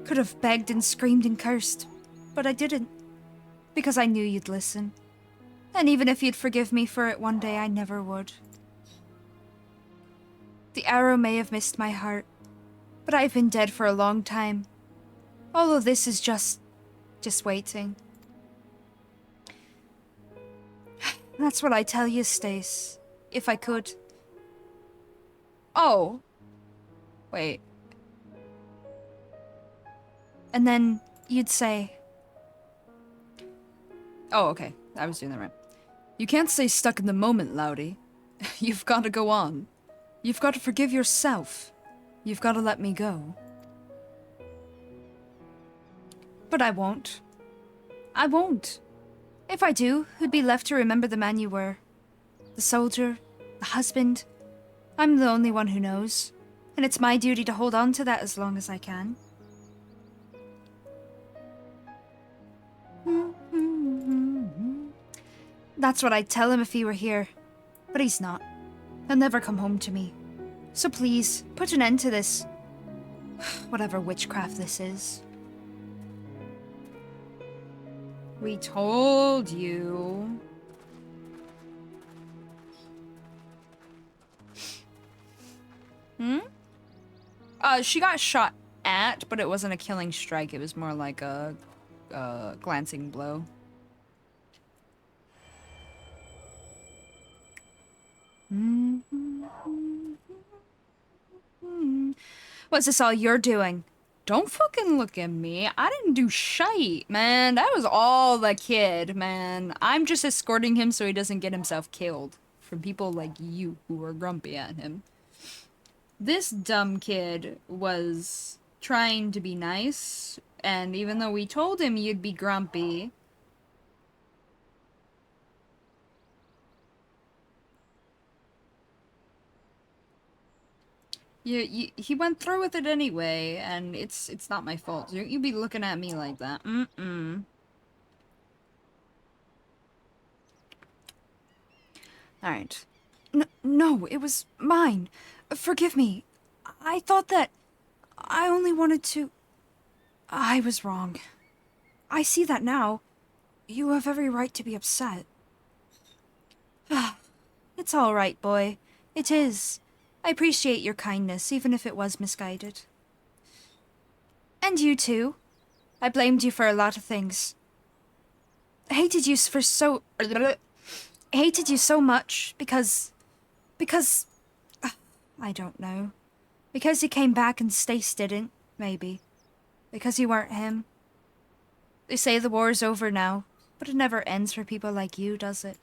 Could have begged and screamed and cursed. But I didn't. Because I knew you'd listen. And even if you'd forgive me for it one day, I never would. The arrow may have missed my heart, but I've been dead for a long time. All of this is just waiting. That's what I tell you, Stace. If I could. Oh. Wait. And then you'd say... Oh, okay. I was doing that right. You can't stay stuck in the moment, Loudy. You've got to go on. You've got to forgive yourself. You've got to let me go. But I won't. I won't. If I do, who'd be left to remember the man you were? The soldier? The husband? I'm the only one who knows. And it's my duty to hold on to that as long as I can. That's what I'd tell him if he were here. But he's not. He'll never come home to me. So please, put an end to this. Whatever witchcraft this is. We told you. She got shot at, but it wasn't a killing strike. It was more like a glancing blow. What's this all you're doing? Don't fucking look at me. I didn't do shite, man. That was all the kid, man. I'm just escorting him so he doesn't get himself killed from people like you who are grumpy at him. This dumb kid was trying to be nice, and even though we told him you'd be grumpy, he went through with it anyway, and it's not my fault. You be looking at me like that. Alright. No, it was mine. Forgive me. I thought that I only wanted to... I was wrong. I see that now. You have every right to be upset. It's all right, boy. It is. I appreciate your kindness, even if it was misguided. And you too. I blamed you for a lot of things. Hated you so much because... I don't know. Because you came back and Stace didn't, maybe. Because you weren't him. They say the war's over now, but it never ends for people like you, does it?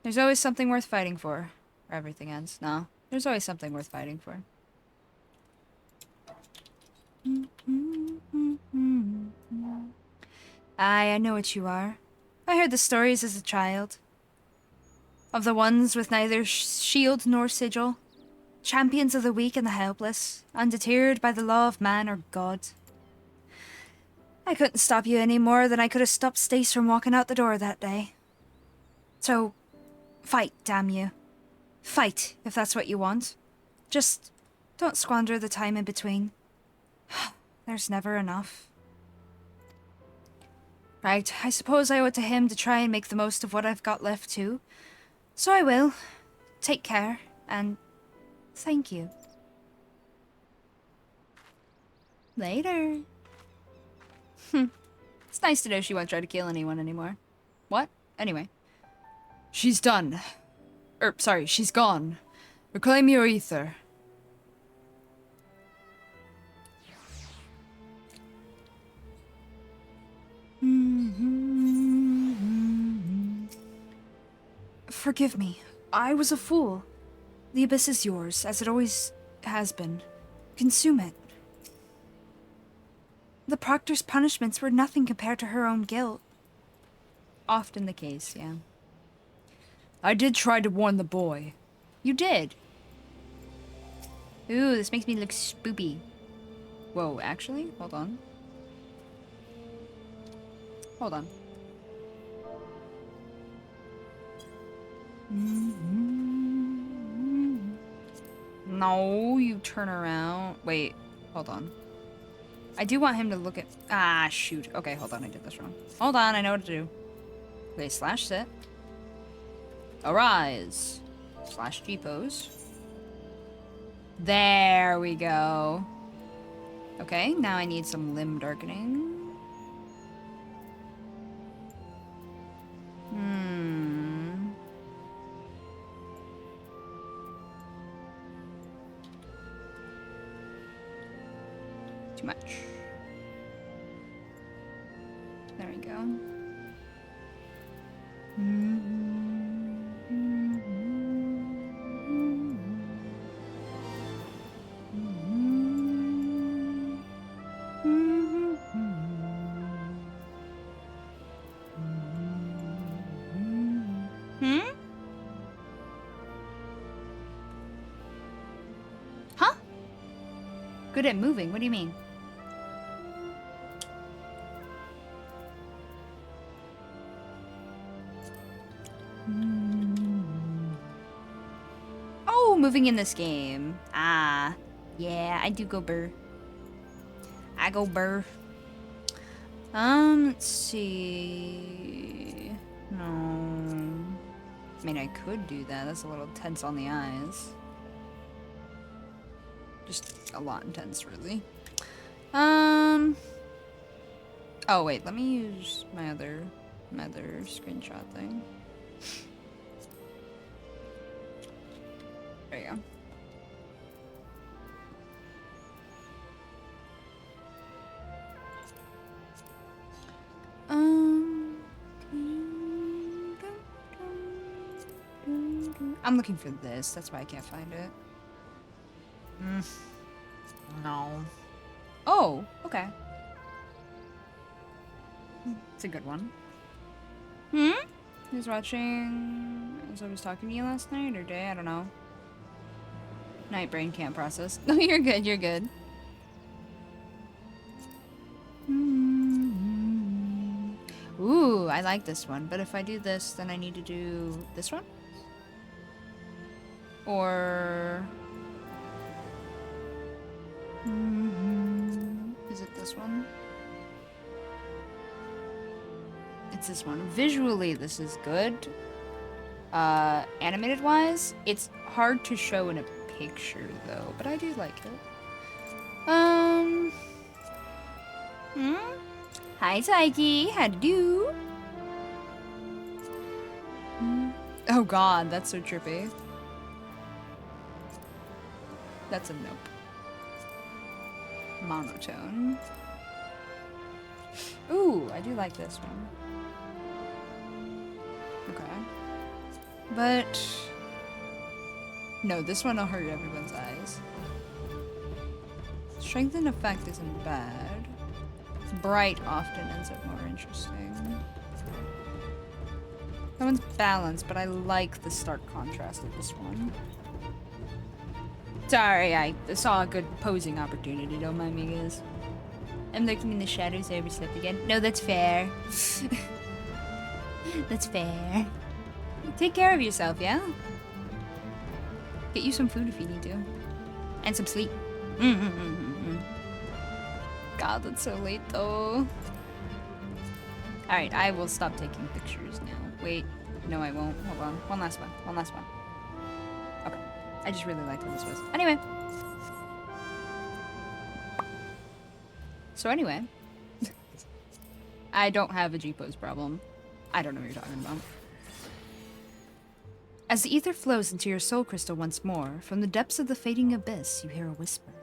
There's always something worth fighting for. Or everything ends. No. There's always something worth fighting for. Aye, I know what you are. I heard the stories as a child. Of the ones with neither shield nor sigil. Champions of the weak and the helpless, undeterred by the law of man or God. I couldn't stop you any more than I could have stopped Stace from walking out the door that day. So, fight, damn you. Fight, if that's what you want. Just don't squander the time in between. There's never enough. Right, I suppose I owe it to him to try and make the most of what I've got left too. So I will. Take care, and thank you. Later. It's nice to know she won't try to kill anyone anymore. What? Anyway. She's done. Sorry, she's gone. Reclaim your ether. Forgive me. I was a fool. The abyss is yours, as it always has been. Consume it. The proctor's punishments were nothing compared to her own guilt. Often the case, yeah. I did try to warn the boy. You did. Ooh, this makes me look spoopy. Whoa, actually? Hold on. Hold on. No, you turn around. Wait, hold on. I do want him to look at... Ah, shoot. Okay, hold on, I did this wrong. Hold on, I know what to do. Okay, slash sit. Arise. Slash G-pose. There we go. Okay, now I need some limb darkening. Too much. There we go. Huh? Good at moving, what do you mean? moving in this game. Ah, yeah, I do go burr. I go burr. Let's see. No. I mean, I could do that. That's a little tense on the eyes. Just a lot intense, really. Oh, wait, let me use my other screenshot thing. There you go. I'm looking for this. That's why I can't find it. No. Oh, okay. It's a good one. Who's watching? As I was talking to you last night or day? I don't know. Night brain can't process. No, you're good. You're good. Ooh, I like this one. But if I do this, then I need to do this one? Or... Is it this one? It's this one. Visually, this is good. Animated-wise, it's hard to show in a picture, though. But I do like it. Hi, Taiki. How do you? Oh god, that's so trippy. That's a nope. Monotone. Ooh, I do like this one. Okay. But... No, this one will hurt everyone's eyes. Strength and effect isn't bad. Bright often ends up more interesting. That one's balanced, but I like the stark contrast of this one. Sorry, I saw a good posing opportunity, don't mind me, guys. I'm lurking in the shadows, I overslept again. No, that's fair. That's fair. Take care of yourself, yeah? Get you some food if you need to. And some sleep. God, that's so late, though. Alright, I will stop taking pictures now. Wait, no I won't. Hold on. One last one. One last one. Okay. I just really liked what this was. Anyway. So anyway. I don't have a G-pose problem. I don't know what you're talking about. As the ether flows into your soul crystal once more, from the depths of the fading abyss, you hear a whisper.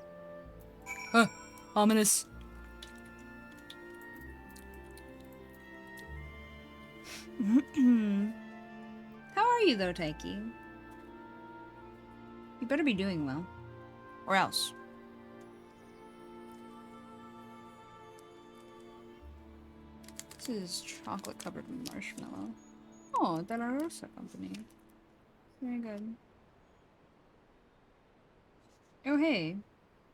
Ominous. How are you, though, Taiki? You better be doing well. Or else. This is chocolate covered marshmallow. Oh, De La Rosa Company. Very good. Oh, hey.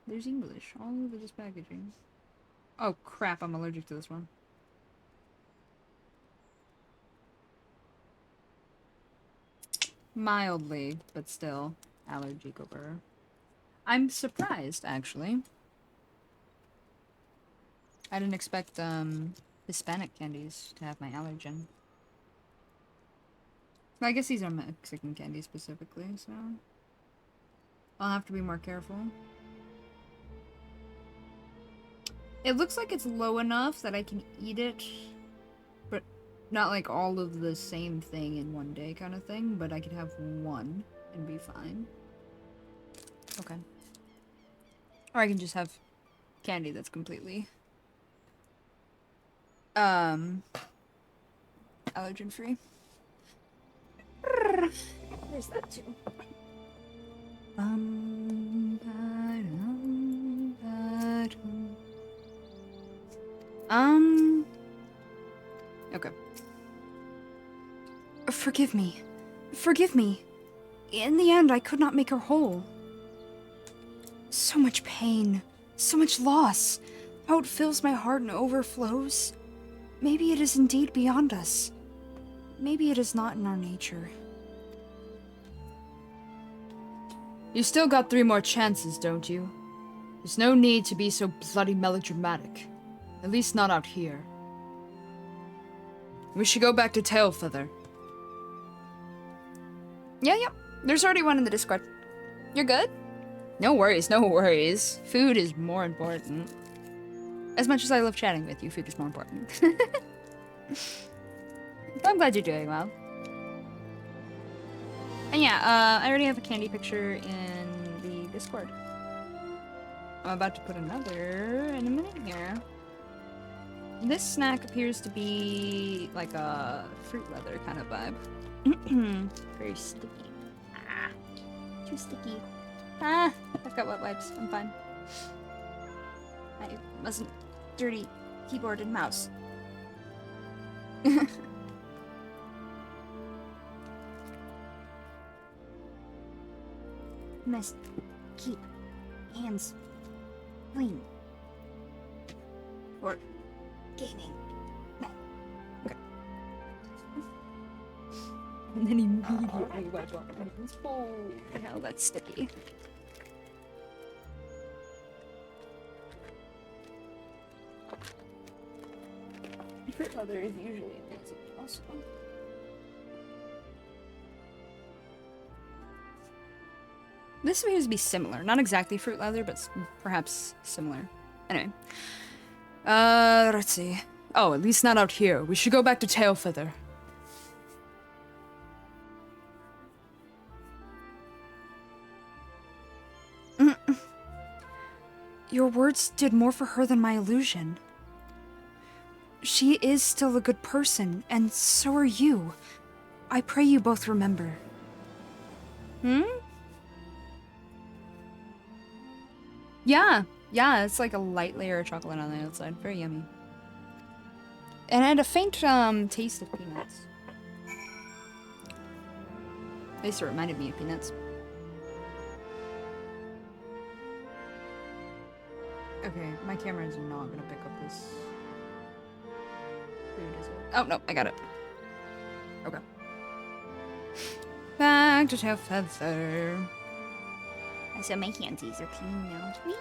There's English all over this packaging. Oh, crap. I'm allergic to this one. Mildly, but still. Allergic over. I'm surprised, actually. I didn't expect, Hispanic candies to have my allergen. I guess these are Mexican candies specifically, so... I'll have to be more careful. It looks like it's low enough that I can eat it, but not like all of the same thing in one day kind of thing, but I could have one and be fine. Okay. Or I can just have candy that's completely allergen free. There's that too. Okay. Forgive me. Forgive me. In the end, I could not make her whole. So much pain. So much loss. How it fills my heart and overflows. Maybe it is indeed beyond us. Maybe it is not in our nature. You still got 3 more chances, don't you? There's no need to be so bloody melodramatic. At least not out here. We should go back to Tailfeather. Yeah. There's already one in the Discord. You're good? No worries, no worries. Food is more important. As much as I love chatting with you, food is more important. I'm glad you're doing well. And yeah, I already have a candy picture in the Discord. I'm about to put another in a minute here. This snack appears to be like a fruit leather kind of vibe. Very sticky. Ah, too sticky. Ah, I've got wet wipes. I'm fine. I mustn't dirty keyboard and mouse. Must keep hands clean. Or gaming. Okay. And then immediately wipe off my hands. Oh, hell, that's sticky. Fruit leather is usually amazing also. This appears to be similar. Not exactly fruit leather, but perhaps similar. Anyway. Let's see. Oh, at least not out here. We should go back to Tailfeather. Your words did more for her than my illusion. She is still a good person, and so are you. I pray you both remember. Yeah, it's like a light layer of chocolate on the outside. Very yummy. And it had a faint taste of peanuts. At least it reminded me of peanuts. Okay, my camera is not gonna pick up this food, is it? Oh, no, I got it. Okay. Back to Tailfeather. So my handsies are clean now. Whee!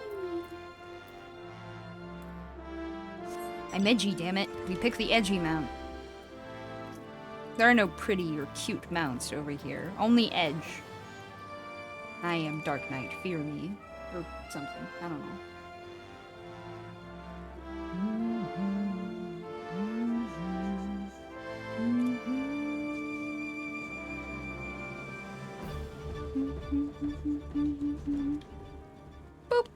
I'm edgy, damn it. We picked the edgy mount. There are no pretty or cute mounts over here. Only edge. I am Dark Knight, fear me. Or something. I don't know. Boop.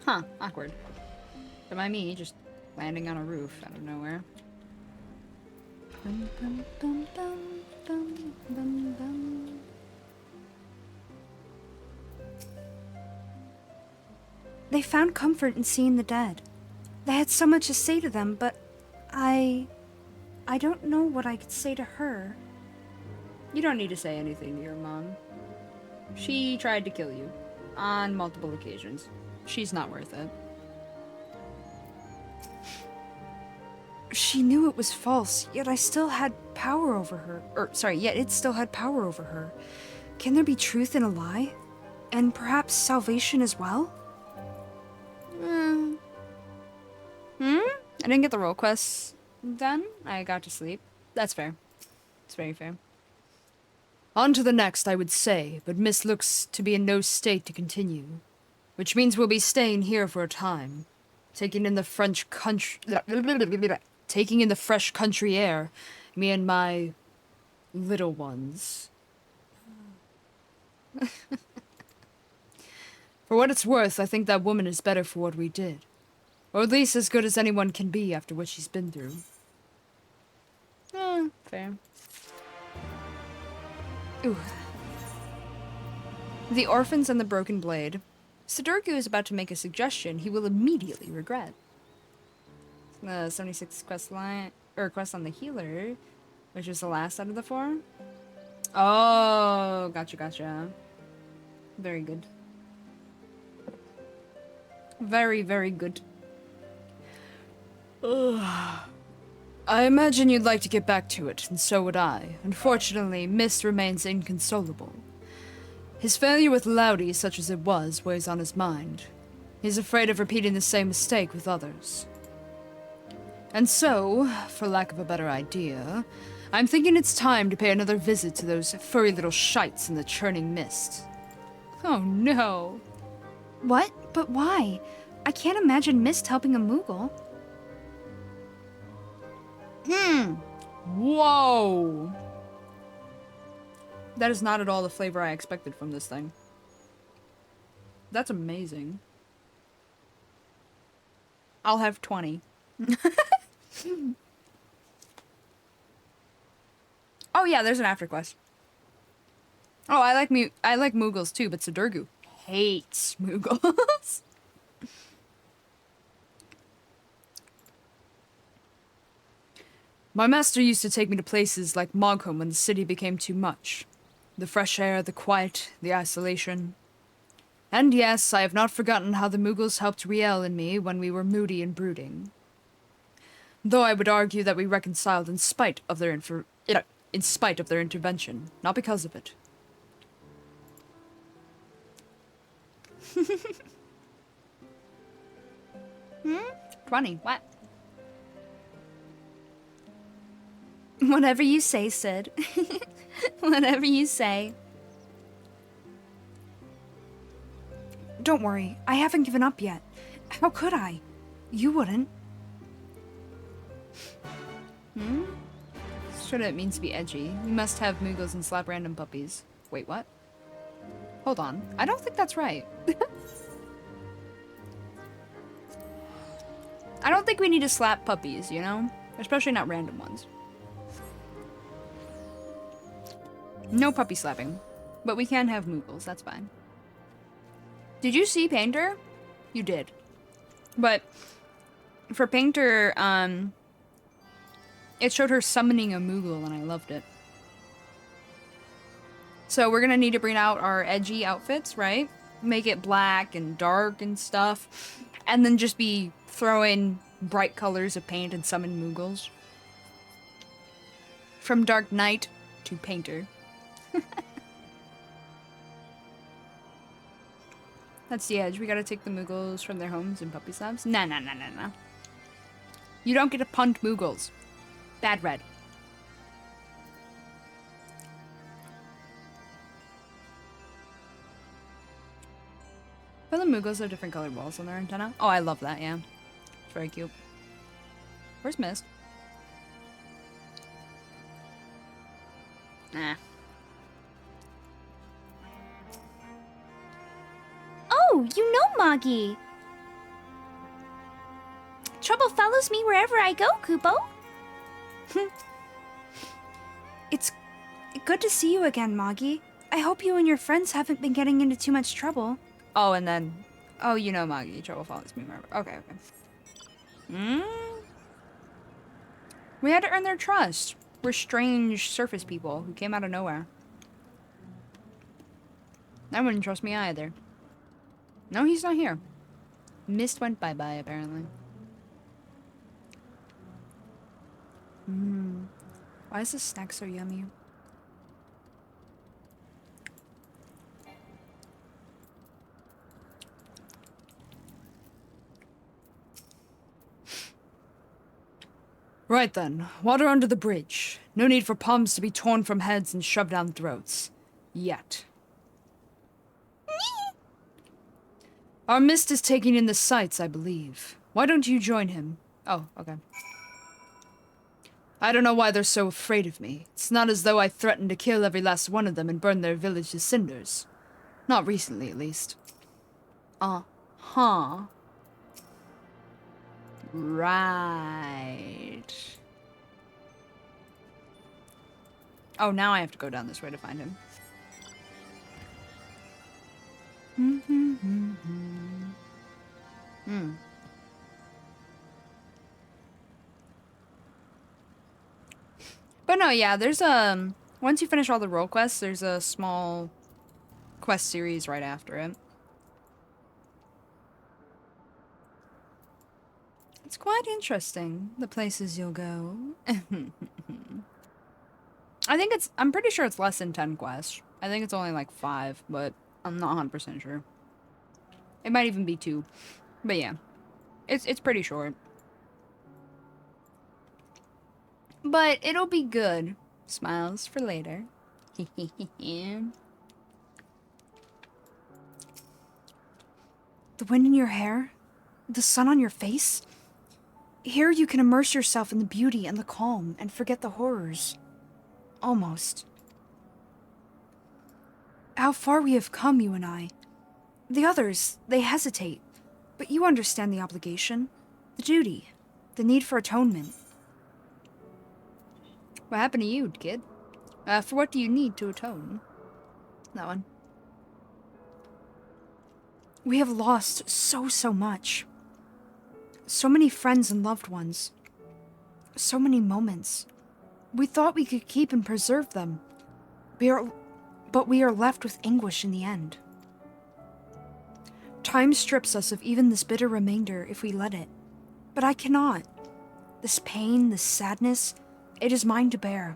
Huh, awkward. Don't mind me, just landing on a roof out of nowhere. Bum, bum, bum, bum, bum, bum, bum. They found comfort in seeing the dead. They had so much to say to them, but I don't know what I could say to her. You don't need to say anything to your mom. She tried to kill you. On multiple occasions. She's not worth it. She knew it was false, yet I still had power over her. Yet it still had power over her. Can there be truth in a lie? And perhaps salvation as well? I didn't get the role quests done. I got to sleep. That's fair. It's very fair. On to the next, I would say, but Miss looks to be in no state to continue. Which means we'll be staying here for a time. Taking in the fresh country air. Me and my little ones. For what it's worth, I think that woman is better for what we did. Or at least as good as anyone can be after what she's been through. Fair. Ooh. The Orphans and the Broken Blade. Sidorgu is about to make a suggestion he will immediately regret. The 76 quest line, or quest on the healer, which is the last out of the 4. Oh, gotcha. Very good. Very, very good. Ugh. I imagine you'd like to get back to it, and so would I. Unfortunately, Mist remains inconsolable. His failure with Loudy, such as it was, weighs on his mind. He's afraid of repeating the same mistake with others. And so, for lack of a better idea, I'm thinking it's time to pay another visit to those furry little shites in the churning mist. Oh no. What? But why? I can't imagine Mist helping a Moogle. Whoa! That is not at all the flavor I expected from this thing. That's amazing. I'll have 20. Oh yeah, there's an after quest. Oh, I like Moogles too, but Sidurgu hates Moogles. My master used to take me to places like Mogholm when the city became too much. The fresh air, the quiet, the isolation. And yes, I have not forgotten how the Moogles helped Riel and me when we were moody and brooding. Though I would argue that we reconciled in spite of their intervention, not because of it. 20, what? Whatever you say, Sid. Whatever you say. Don't worry, I haven't given up yet. How could I? You wouldn't. Sure that it means to be edgy. We must have Moogles and slap random puppies. Wait, what? Hold on. I don't think that's right. I don't think we need to slap puppies, you know? Especially not random ones. No puppy slapping. But we can have Moogles, that's fine. Did you see Painter? You did. But for Painter, it showed her summoning a Moogle and I loved it. So we're gonna need to bring out our edgy outfits, right? Make it black and dark and stuff. And then just be throwing bright colors of paint and summon Moogles. From Dark Knight to Painter. That's the edge. We gotta take the Moogles from their homes and puppy slaps. Nah. You don't get to punt Moogles. Bad red. But the Moogles have different colored balls on their antenna. Oh, I love that, yeah. It's very cute. Where's Mist? Nah. Oh, you know Moggy. Trouble follows me wherever I go, Kupo. It's good to see you again, Moggy. I hope you and your friends haven't been getting into too much trouble. Oh, and then... Oh, you know Moggy. Trouble follows me wherever. Okay. We had to earn their trust. We're strange surface people who came out of nowhere. They wouldn't trust me either. No, he's not here. Mist went bye-bye, apparently. Why is this snack so yummy? Right then. Water under the bridge. No need for palms to be torn from heads and shoved down throats. Yet. Our Mist is taking in the sights, I believe. Why don't you join him? Oh, okay. I don't know why they're so afraid of me. It's not as though I threatened to kill every last one of them and burn their village to cinders. Not recently, at least. Uh-huh. Right. Oh, now I have to go down this way to find him. But no, yeah, there's once you finish all the role quests, there's a small quest series right after it. It's quite interesting, the places you'll go. I'm pretty sure it's less than 10 quests. I think it's only like 5, but I'm not 100% sure. It might even be 2. But yeah, it's pretty short. But it'll be good. Smiles for later. The wind in your hair? The sun on your face? Here you can immerse yourself in the beauty and the calm and forget the horrors. Almost. How far we have come, you and I. The others, they hesitate. But you understand the obligation, the duty, the need for atonement. What happened to you, kid? For what do you need to atone? That one. We have lost so much. So many friends and loved ones. So many moments. We thought we could keep and preserve them. But we are left with anguish in the end. Time strips us of even this bitter remainder if we let it. But I cannot. This pain, this sadness, it is mine to bear.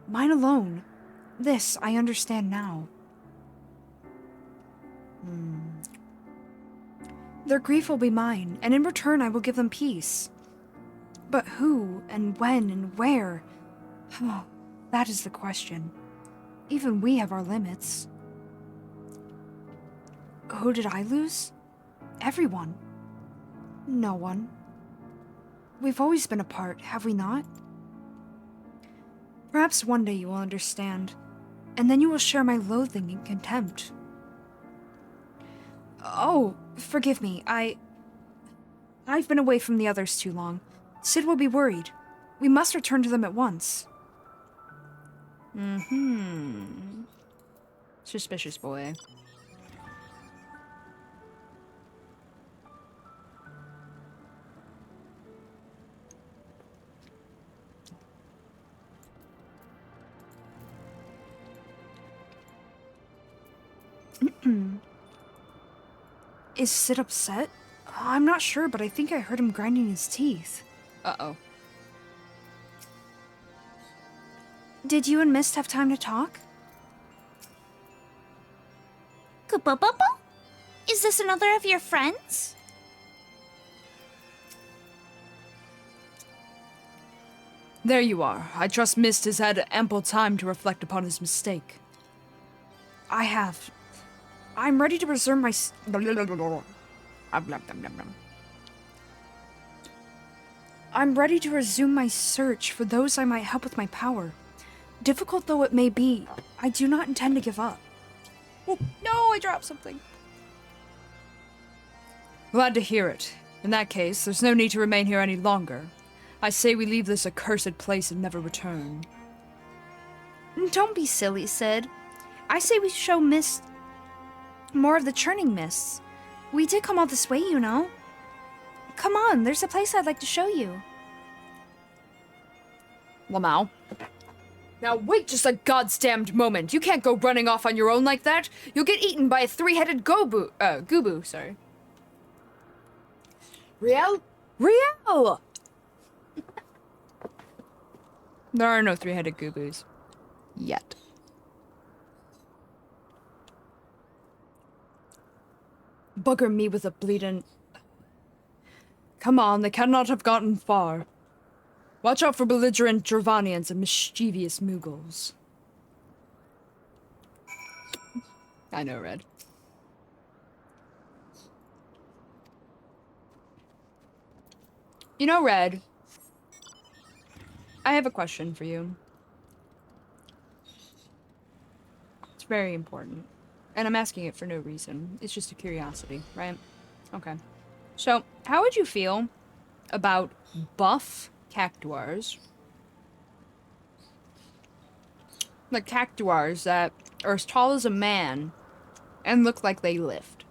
Mine alone. This I understand now. Their grief will be mine, and in return I will give them peace. But who, and when, and where? That is the question. Even we have our limits. Who did I lose? Everyone. No one. We've always been apart, have we not? Perhaps one day you will understand, and then you will share my loathing and contempt. Oh, forgive me, I've been away from the others too long. Sid will be worried. We must return to them at once. Suspicious boy. Is Sid upset? I'm not sure, but I think I heard him grinding his teeth. Uh-oh. Did you and Mist have time to talk? Koopo? Is this another of your friends? There you are. I trust Mist has had ample time to reflect upon his mistake. I have. I'm ready to resume my I'm ready to resume my search for those I might help with my power. Difficult though it may be, I do not intend to give up. Oh, no, I dropped something. Glad to hear it. In that case, there's no need to remain here any longer. I say we leave this accursed place and never return. Don't be silly, Sid. I say we show Mist more of the churning mists. We did come all this way, you know. Come on, there's a place I'd like to show you. Lamau. Now wait just a goddamned moment. You can't go running off on your own like that. You'll get eaten by a three-headed Gubu, sorry. Riel? Riel! There are no three-headed Gubus. Yet. Bugger me with a bleeding... Come on, they cannot have gotten far. Watch out for belligerent Dravanians and mischievous Mughals. I know, Red. You know, Red, I have a question for you. It's very important. And I'm asking it for no reason. It's just a curiosity, right? Okay. So, how would you feel about buff cactuars? Like cactuars that are as tall as a man and look like they lift.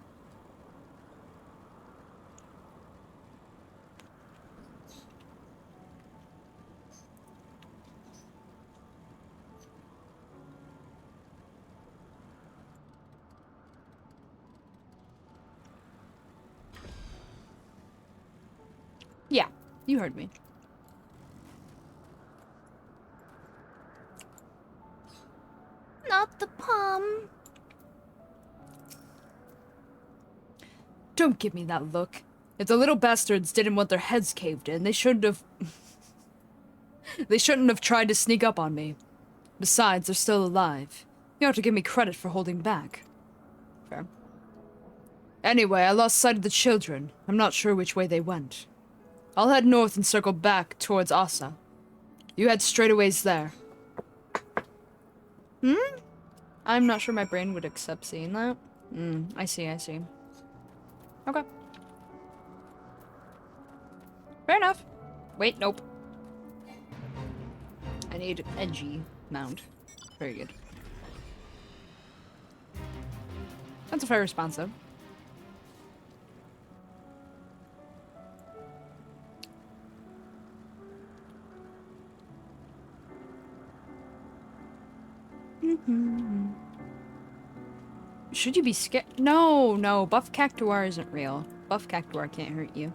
Yeah, You heard me. Not the palm. Don't give me that look. If the little bastards didn't want their heads caved in, they shouldn't have... they shouldn't have tried to sneak up on me. Besides, they're still alive. You ought to give me credit for holding back. Fair. Anyway, I lost sight of the children. I'm not sure which way they went. I'll head north and circle back towards Asa. You head straightaways there. I'm not sure my brain would accept seeing that. I see. Okay. Fair enough. Wait, nope. I need Edgy mount. Very good. That's a fair response, though. Should you be scared? No. Buff Cactuar isn't real. Buff Cactuar can't hurt you.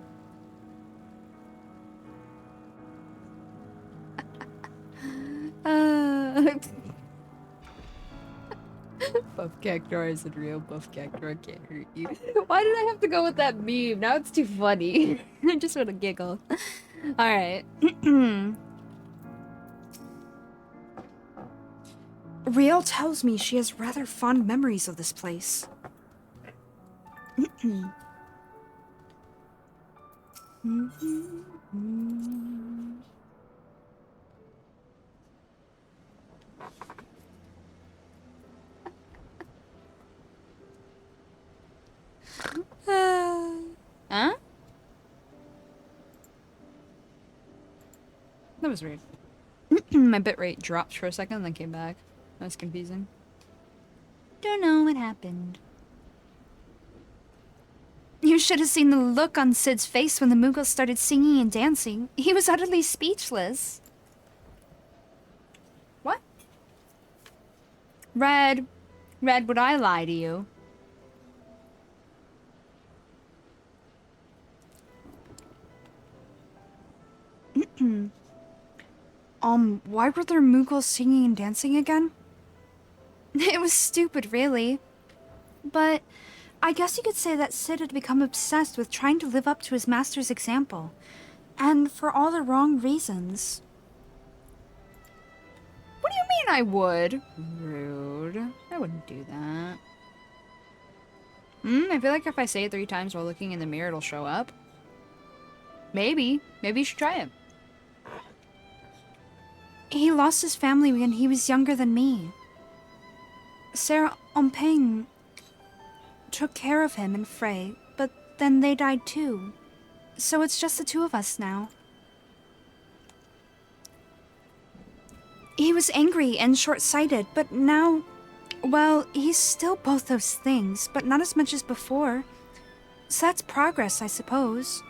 Buff Cactuar isn't real. Buff Cactuar can't hurt you. Why did I have to go with that meme? Now it's too funny. I just want to giggle. Alright. Riel tells me she has rather fond memories of this place. Huh? That was weird. My bitrate dropped for a second, then came back. That's confusing. Don't know what happened. You should have seen the look on Sid's face when the Mughals started singing and dancing. He was utterly speechless. What? Red, would I lie to you? Why were there Mughals singing and dancing again? It was stupid, really. But I guess you could say that Sid had become obsessed with trying to live up to his master's example. And for all the wrong reasons. What do you mean I would? Rude. I wouldn't do that. I feel like if I say it 3 times while looking in the mirror, it'll show up. Maybe. Maybe you should try it. He lost his family when he was younger than me. Sarah Ompeng took care of him and Frey, but then they died too. So it's just the 2 of us now. He was angry and short-sighted, but now... well, he's still both those things, but not as much as before. So that's progress, I suppose.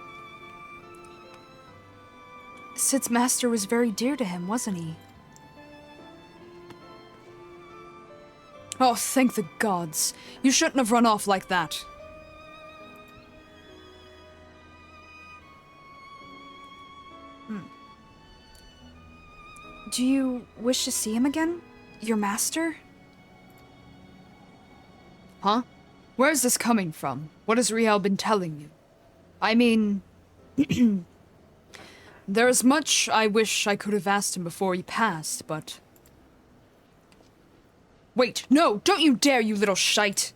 Sid's master was very dear to him, wasn't he? Oh, thank the gods. You shouldn't have run off like that. Do you wish to see him again? Your master? Huh? Where's this coming from? What has Riel been telling you? I mean... there is much I wish I could have asked him before he passed, but... Wait, no! Don't you dare, you little shite!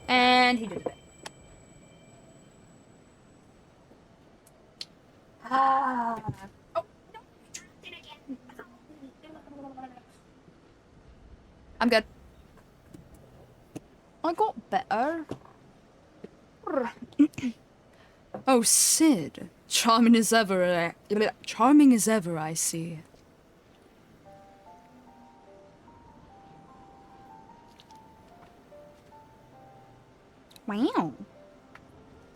And he did it. Oh, no, I dropped it again. I'm good. I got better. Oh, Sid. Charming as ever, I see. Wow.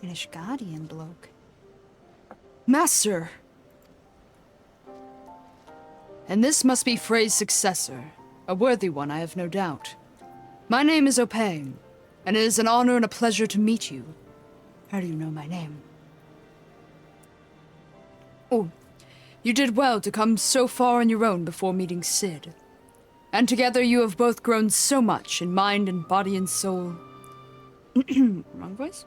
An Ishgadian bloke. Master! And this must be Frey's successor. A worthy one, I have no doubt. My name is Openg, and it is an honor and a pleasure to meet you. How do you know my name? Oh, you did well to come so far on your own before meeting Sid. And together you have both grown so much in mind and body and soul. Wrong voice?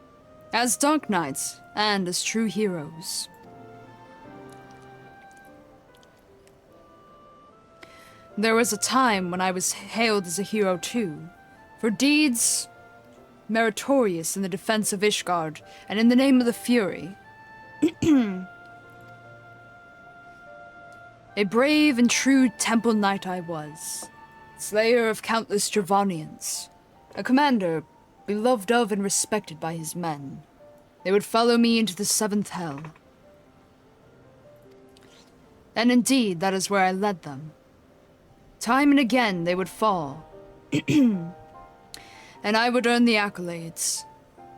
As Dark Knights and as true heroes. There was a time when I was hailed as a hero too, for deeds meritorious in the defense of Ishgard and in the name of the Fury. A brave and true temple knight I was, slayer of countless Dravanians, a commander beloved of and respected by his men. They would follow me into the seventh hell. And indeed, that is where I led them. Time and again they would fall, and I would earn the accolades,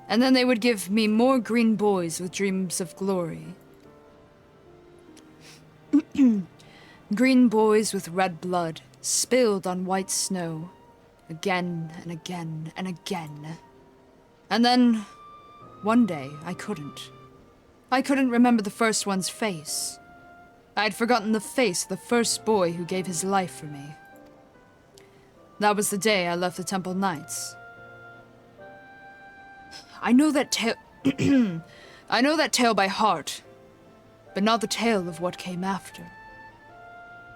and then they would give me more green boys with dreams of glory. Green boys with red blood, spilled on white snow, again and again and again. And then, one day, I couldn't. I couldn't remember the first one's face. I had forgotten the face of the first boy who gave his life for me. That was the day I left the Temple Knights. I know that tale I know that tale by heart, but not the tale of what came after.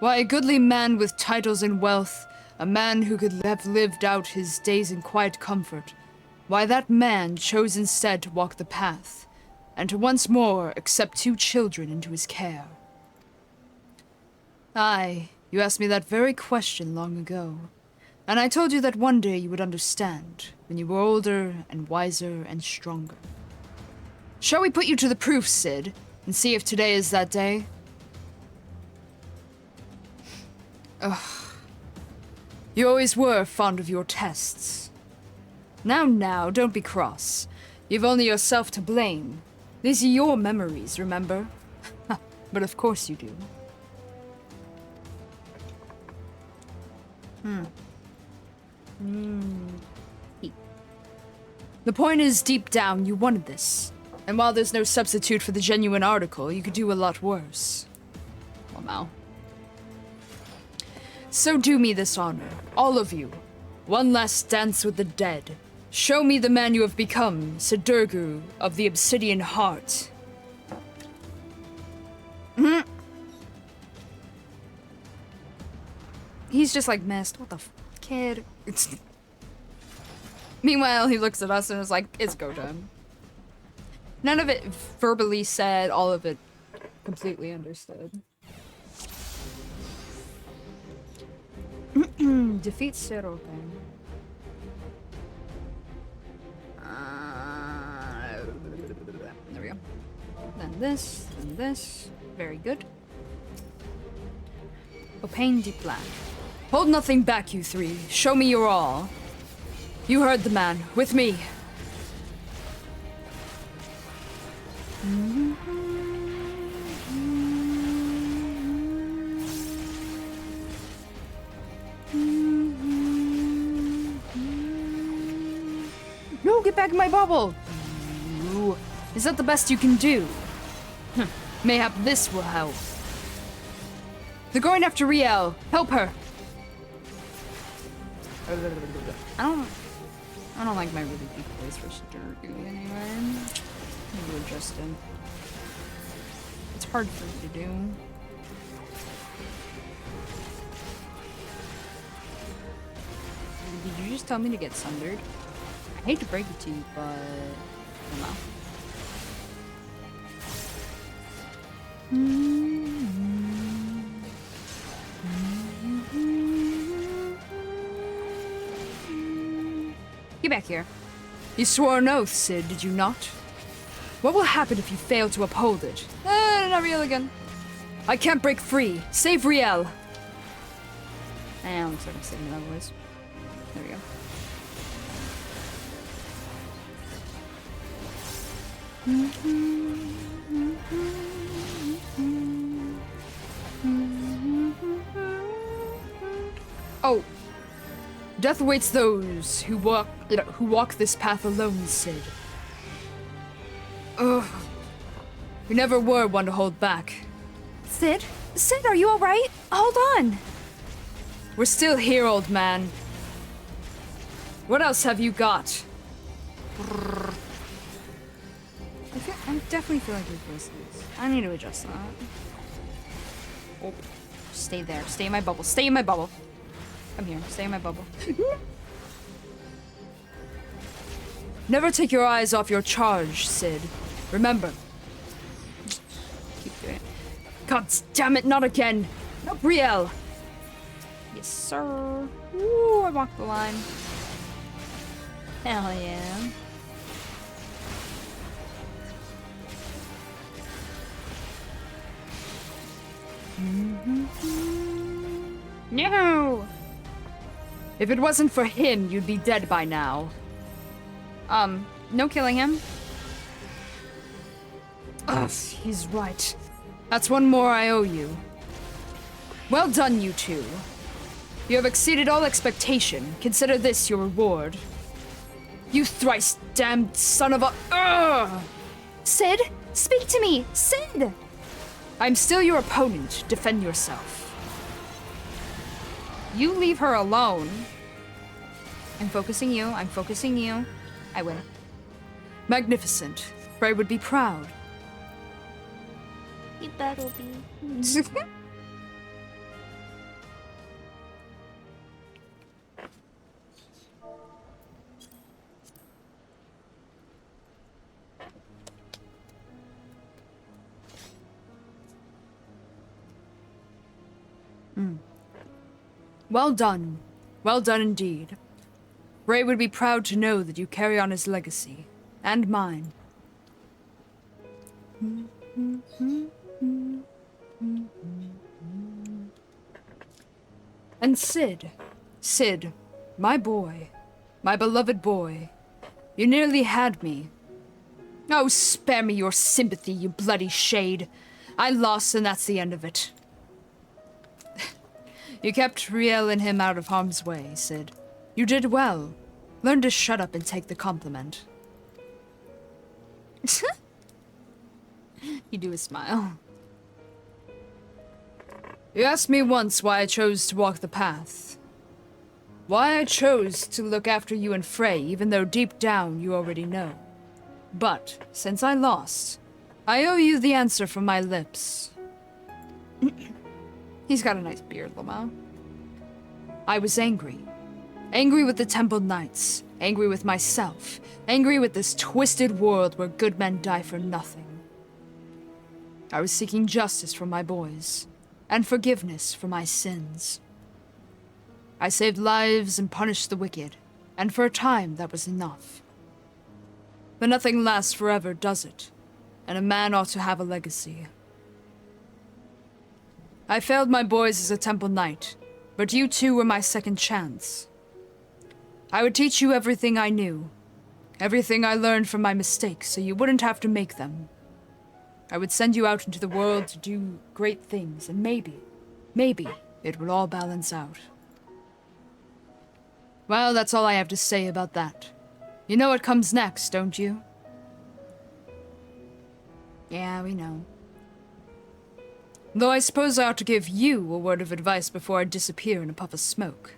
Why, a goodly man with titles and wealth, a man who could have lived out his days in quiet comfort, why that man chose instead to walk the path, and to once more accept 2 children into his care. Aye, you asked me that very question long ago, and I told you that one day you would understand, when you were older and wiser and stronger. Shall we put you to the proof, Sid, and see if today is that day? Ugh. You always were fond of your tests. Now, don't be cross. You've only yourself to blame. These are your memories, remember? But of course you do. The point is, deep down, you wanted this. And while there's no substitute for the genuine article, you could do a lot worse. Well, now. So do me this honor, all of you. One last dance with the dead. Show me the man you have become, Sidurgu of the Obsidian Heart. He's just like missed. What the kid? Meanwhile, he looks at us and is like, it's go time. None of it verbally said, all of it completely understood. Defeat Sirope. There we go. Then this, and this. Very good. Opain de Plan. Hold nothing back, you 3. Show me your all. You heard the man. With me. No, get back in my bubble! Ooh. Is that the best you can do? Mayhap this will help. They're going after Riel. Help her. I don't like my really deep voice for Sidurgu anyway. Maybe adjust it. It's hard for me to do. Did you just tell me to get sundered? I hate to break it to you, but I don't know. Get back here. You swore an oath, Sid, did you not? What will happen if you fail to uphold it? Not real again. I can't break free. Save Riel. Looks like I'm saving that voice. There we go. Oh. Death awaits those who walk this path alone, Sid. Ugh. You never were one to hold back. Sid? Sid, are you alright? Hold on. We're still here, old man. What else have you got? I definitely feel like we've missed this. I need to adjust that. Oh, stay there. Stay in my bubble. Stay in my bubble. Come here. Stay in my bubble. Never take your eyes off your charge, Sid. Remember. Keep doing it. God damn it, not again! Not Brielle! Yes, sir. Ooh, I walked the line. Hell yeah. No! If it wasn't for him, you'd be dead by now. No killing him. Ugh, he's right. That's one more I owe you. Well done, you two. You have exceeded all expectation. Consider this your reward. You thrice damned son of a... Ugh! Sid? Speak to me! Sid! I'm still your opponent. Defend yourself. You leave her alone. I'm focusing you. I'm focusing you. I win. Magnificent. Frey would be proud. You better be. Well done. Well done indeed. Frey would be proud to know that you carry on his legacy. And mine. And Sid. Sid, my boy. My beloved boy. You nearly had me. Oh, spare me your sympathy, you bloody shade. I lost, and that's the end of it. You kept Riel and him out of harm's way, Sid. You did well. Learn to shut up and take the compliment. You do a smile. You asked me once why I chose to walk the path. Why I chose to look after you and Frey, even though deep down you already know. But, since I lost, I owe you the answer from my lips. He's got a nice beard, Lamau. I was angry. Angry with the Temple Knights. Angry with myself. Angry with this twisted world where good men die for nothing. I was seeking justice for my boys, and forgiveness for my sins. I saved lives and punished the wicked, and for a time that was enough. But nothing lasts forever, does it? And a man ought to have a legacy. I failed my boys as a Temple Knight, but you two were my second chance. I would teach you everything I knew, everything I learned from my mistakes, so you wouldn't have to make them. I would send you out into the world to do great things, and maybe it would all balance out. Well, that's all I have to say about that. You know what comes next, don't you? Yeah, we know. Though I suppose I ought to give you a word of advice before I disappear in a puff of smoke.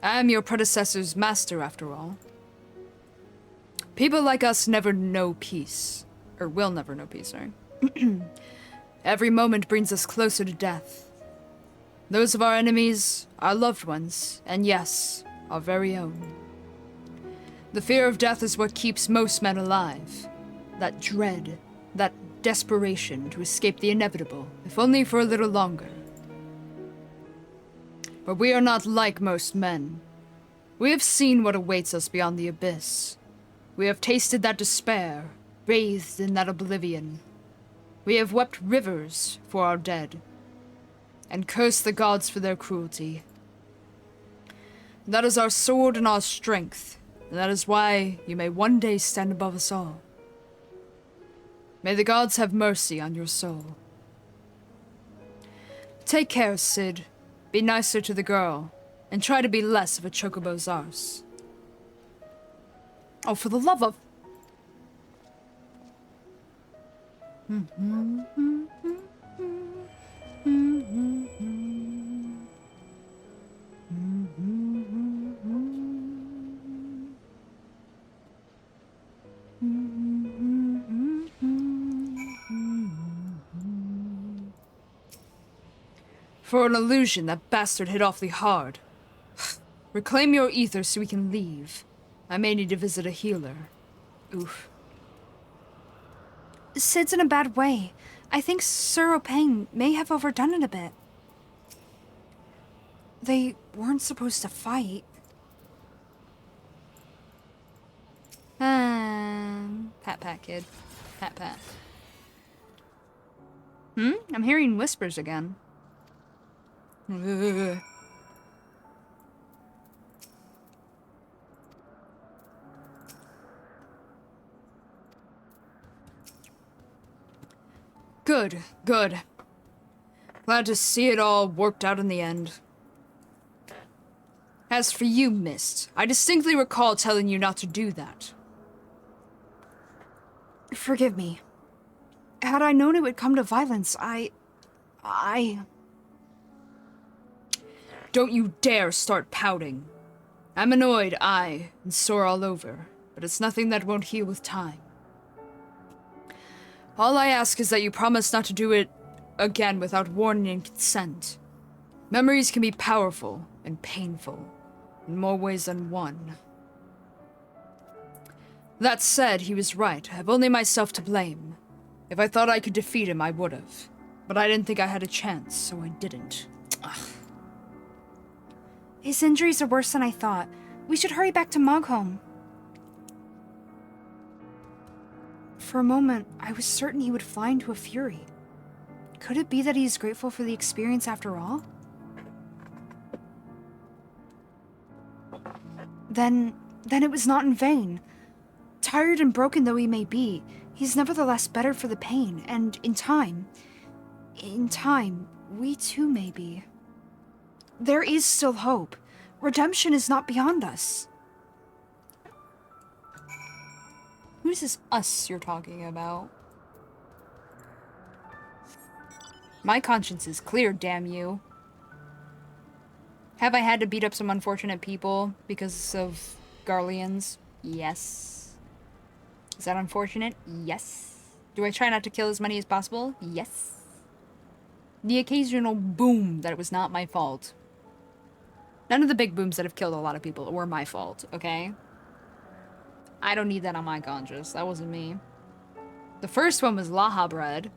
I am your predecessor's master, after all. People like us never know peace. Or will never know peace, sorry. Every moment brings us closer to death. Those of our enemies, our loved ones, and yes, our very own. The fear of death is what keeps most men alive. That dread, that desperation to escape the inevitable, if only for a little longer. But we are not like most men. We have seen what awaits us beyond the abyss. We have tasted that despair, bathed in that oblivion. We have wept rivers for our dead, and cursed the gods for their cruelty. That is our sword and our strength, and that is why you may one day stand above us all. May the gods have mercy on your soul. Take care, Sid. Be nicer to the girl, and try to be less of a chocobo's arse. Oh, for the love of... For an illusion, that bastard hit awfully hard. Reclaim your ether so we can leave. I may need to visit a healer. Oof. Sid's in a bad way. I think Sir Opang may have overdone it a bit. They weren't supposed to fight. Pat, kid. Pat. I'm hearing whispers again. Ugh. Good. Glad to see it all worked out in the end. As for you, Mist, I distinctly recall telling you not to do that. Forgive me. Had I known it would come to violence, I... Don't you dare start pouting. I'm annoyed, and sore all over, but it's nothing that won't heal with time. All I ask is that you promise not to do it again without warning and consent. Memories can be powerful and painful, in more ways than one. That said, he was right. I have only myself to blame. If I thought I could defeat him, I would have. But I didn't think I had a chance, so I didn't. Ugh. His injuries are worse than I thought. We should hurry back to Mogholm. For a moment, I was certain he would fly into a fury. Could it be that he is grateful for the experience after all? Then it was not in vain. Tired and broken though he may be, he's nevertheless better for the pain, and in time, we too may be. There is still hope. Redemption is not beyond us. Who's this us you're talking about? My conscience is clear, damn you. Have I had to beat up some unfortunate people because of Garleans? Yes. Is that unfortunate? Yes. Do I try not to kill as many as possible? Yes. The occasional boom that it was not my fault. None of the big booms that have killed a lot of people were my fault, okay? I don't need that on my conscience. That wasn't me. The first one was Laha bread.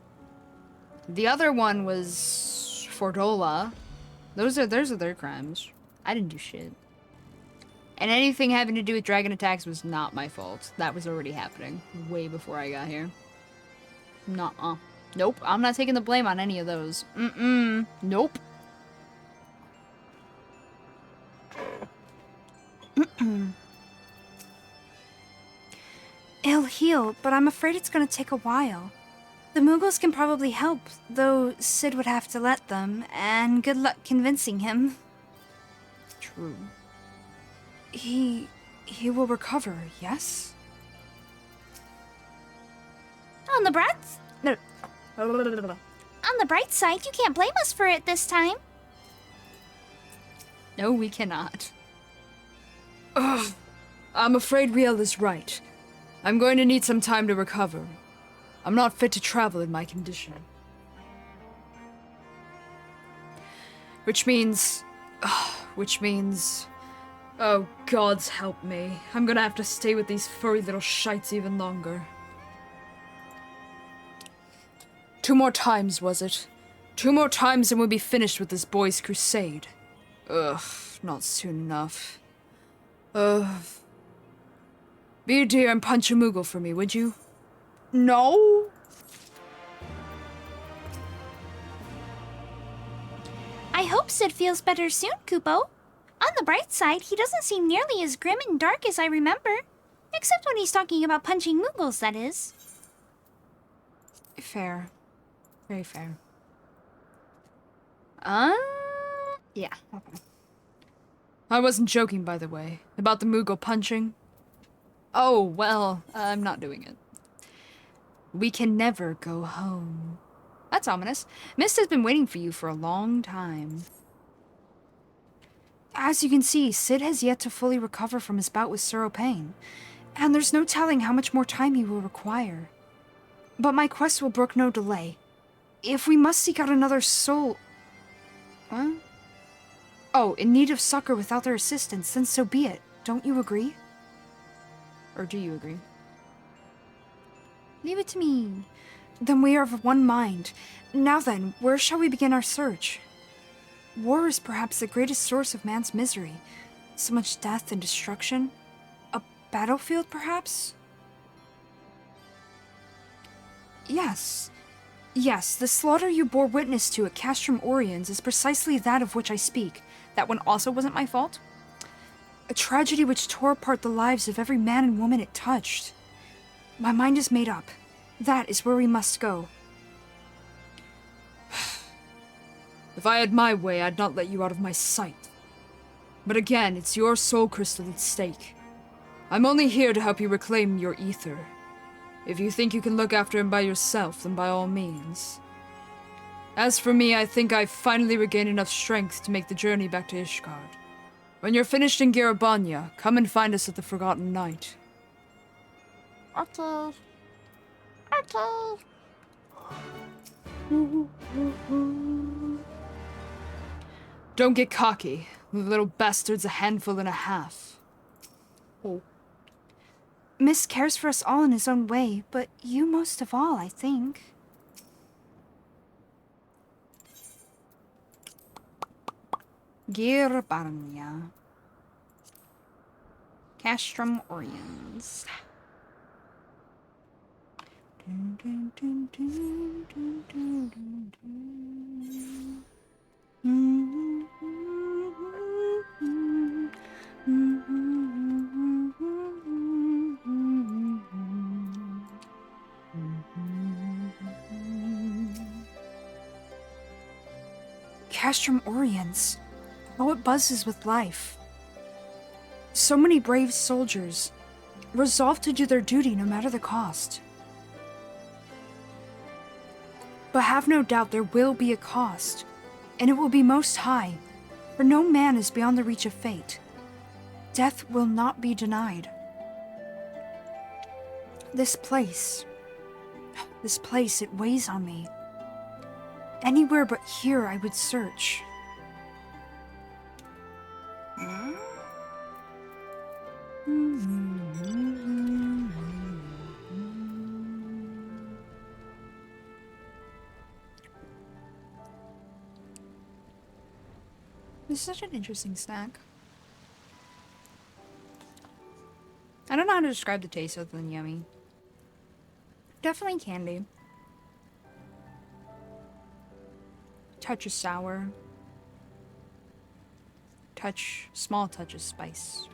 The other one was Fordola. Those are their crimes. I didn't do shit. And anything having to do with dragon attacks was not my fault. That was already happening way before I got here. Nuh-uh. Nope, I'm not taking the blame on any of those. Nope. It'll heal, but I'm afraid it's gonna take a while. The Mughals can probably help, though Sid would have to let them, and good luck convincing him. True. He will recover, yes? On the bright side, you can't blame us for it this time. No, we cannot. Ugh. I'm afraid Riel is right. I'm going to need some time to recover. I'm not fit to travel in my condition. Which means... Oh, gods help me. I'm gonna have to stay with these furry little shites even longer. 2 more times, was it? 2 more times and we'll be finished with this boy's crusade. Ugh, not soon enough. Be a dear and punch a Moogle for me, would you? No! I hope Sid feels better soon, Kupo. On the bright side, he doesn't seem nearly as grim and dark as I remember. Except when he's talking about punching Mughals, that is. Fair. Very fair. Yeah. Okay. I wasn't joking, by the way, about the Moogle punching. Oh, well, I'm not doing it. We can never go home. That's ominous. Mist has been waiting for you for a long time. As you can see, Sid has yet to fully recover from his bout with Sir Opang, and there's no telling how much more time he will require. But my quest will brook no delay. If we must seek out another soul... Huh? Oh, in need of succor without their assistance, then so be it. Don't you agree? Or do you agree? Leave it to me. Then we are of one mind. Now then, where shall we begin our search? War is perhaps the greatest source of man's misery. So much death and destruction. A battlefield, perhaps? Yes. Yes, the slaughter you bore witness to at Castrum Oriens is precisely that of which I speak. That one also wasn't my fault? A tragedy which tore apart the lives of every man and woman it touched. My mind is made up. That is where we must go. If I had my way, I'd not let you out of my sight. But again, it's your soul crystal at stake. I'm only here to help you reclaim your ether. If you think you can look after him by yourself, then by all means. As for me, I think I've finally regained enough strength to make the journey back to Ishgard. When you're finished in Garabanya, come and find us at the Forgotten Night. Okay. Okay. Don't get cocky. The little bastard's a handful and a half. Oh. Miss cares for us all in his own way, but you most of all, I think. Girbarnia. Castrum Oriens. Dun, dun, dun, dun, dun, dun, dun, dun. Castrum Oriens. How it buzzes with life. So many brave soldiers, resolved to do their duty no matter the cost. But have no doubt there will be a cost, and it will be most high, for no man is beyond the reach of fate. Death will not be denied. This place, it weighs on me. Anywhere but here I would search. This is such an interesting snack. I don't know how to describe the taste other than yummy. Definitely candy. Touch of sour. Small touch of spice.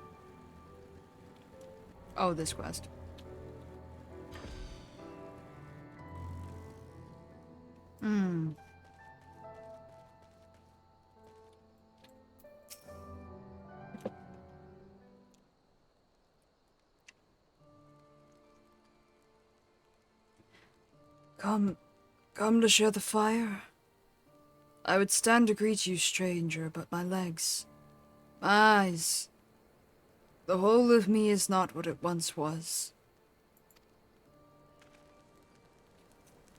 Oh, this quest. Mmm. Come to share the fire? I would stand to greet you, stranger, but my legs, my eyes, the whole of me is not what it once was.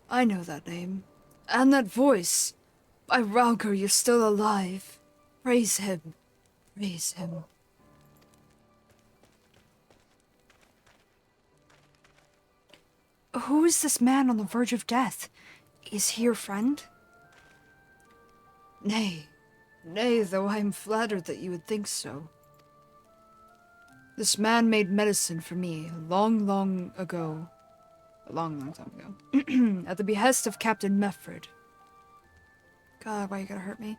I know that name, and that voice. By Rauger, you're still alive. Praise him, praise him. Who is this man on the verge of death? Is he your friend? Nay, though I am flattered that you would think so. This man made medicine for me a long time ago, at the behest of Captain Meffred. God, why you gotta hurt me?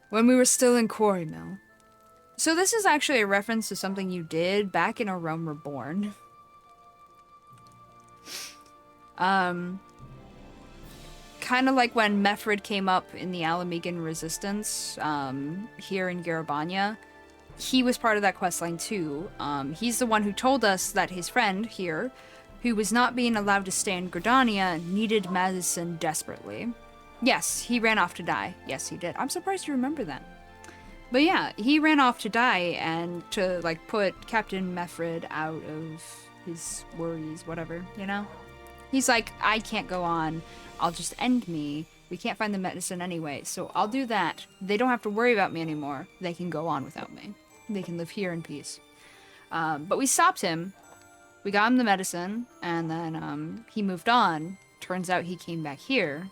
When we were still in Quarry Mill. So this is actually a reference to something you did back in A Realm Reborn. Kind of like when Meffred came up in the Alamegan Resistance, here in Garabanya. He was part of that questline too. He's the one who told us that his friend here, who was not being allowed to stay in Gridania, needed medicine desperately. Yes, he ran off to die. Yes, he did. I'm surprised you remember that. But yeah, he ran off to die and to, like, put Captain Meffred out of his worries, whatever, you know? He's like, I can't go on. I'll just end me We can't find the medicine anyway, so I'll do that. They don't have to worry about me anymore. They can go on without me. They can live here in peace. But we stopped him. We got him the medicine, and then he moved on. Turns out he came back here.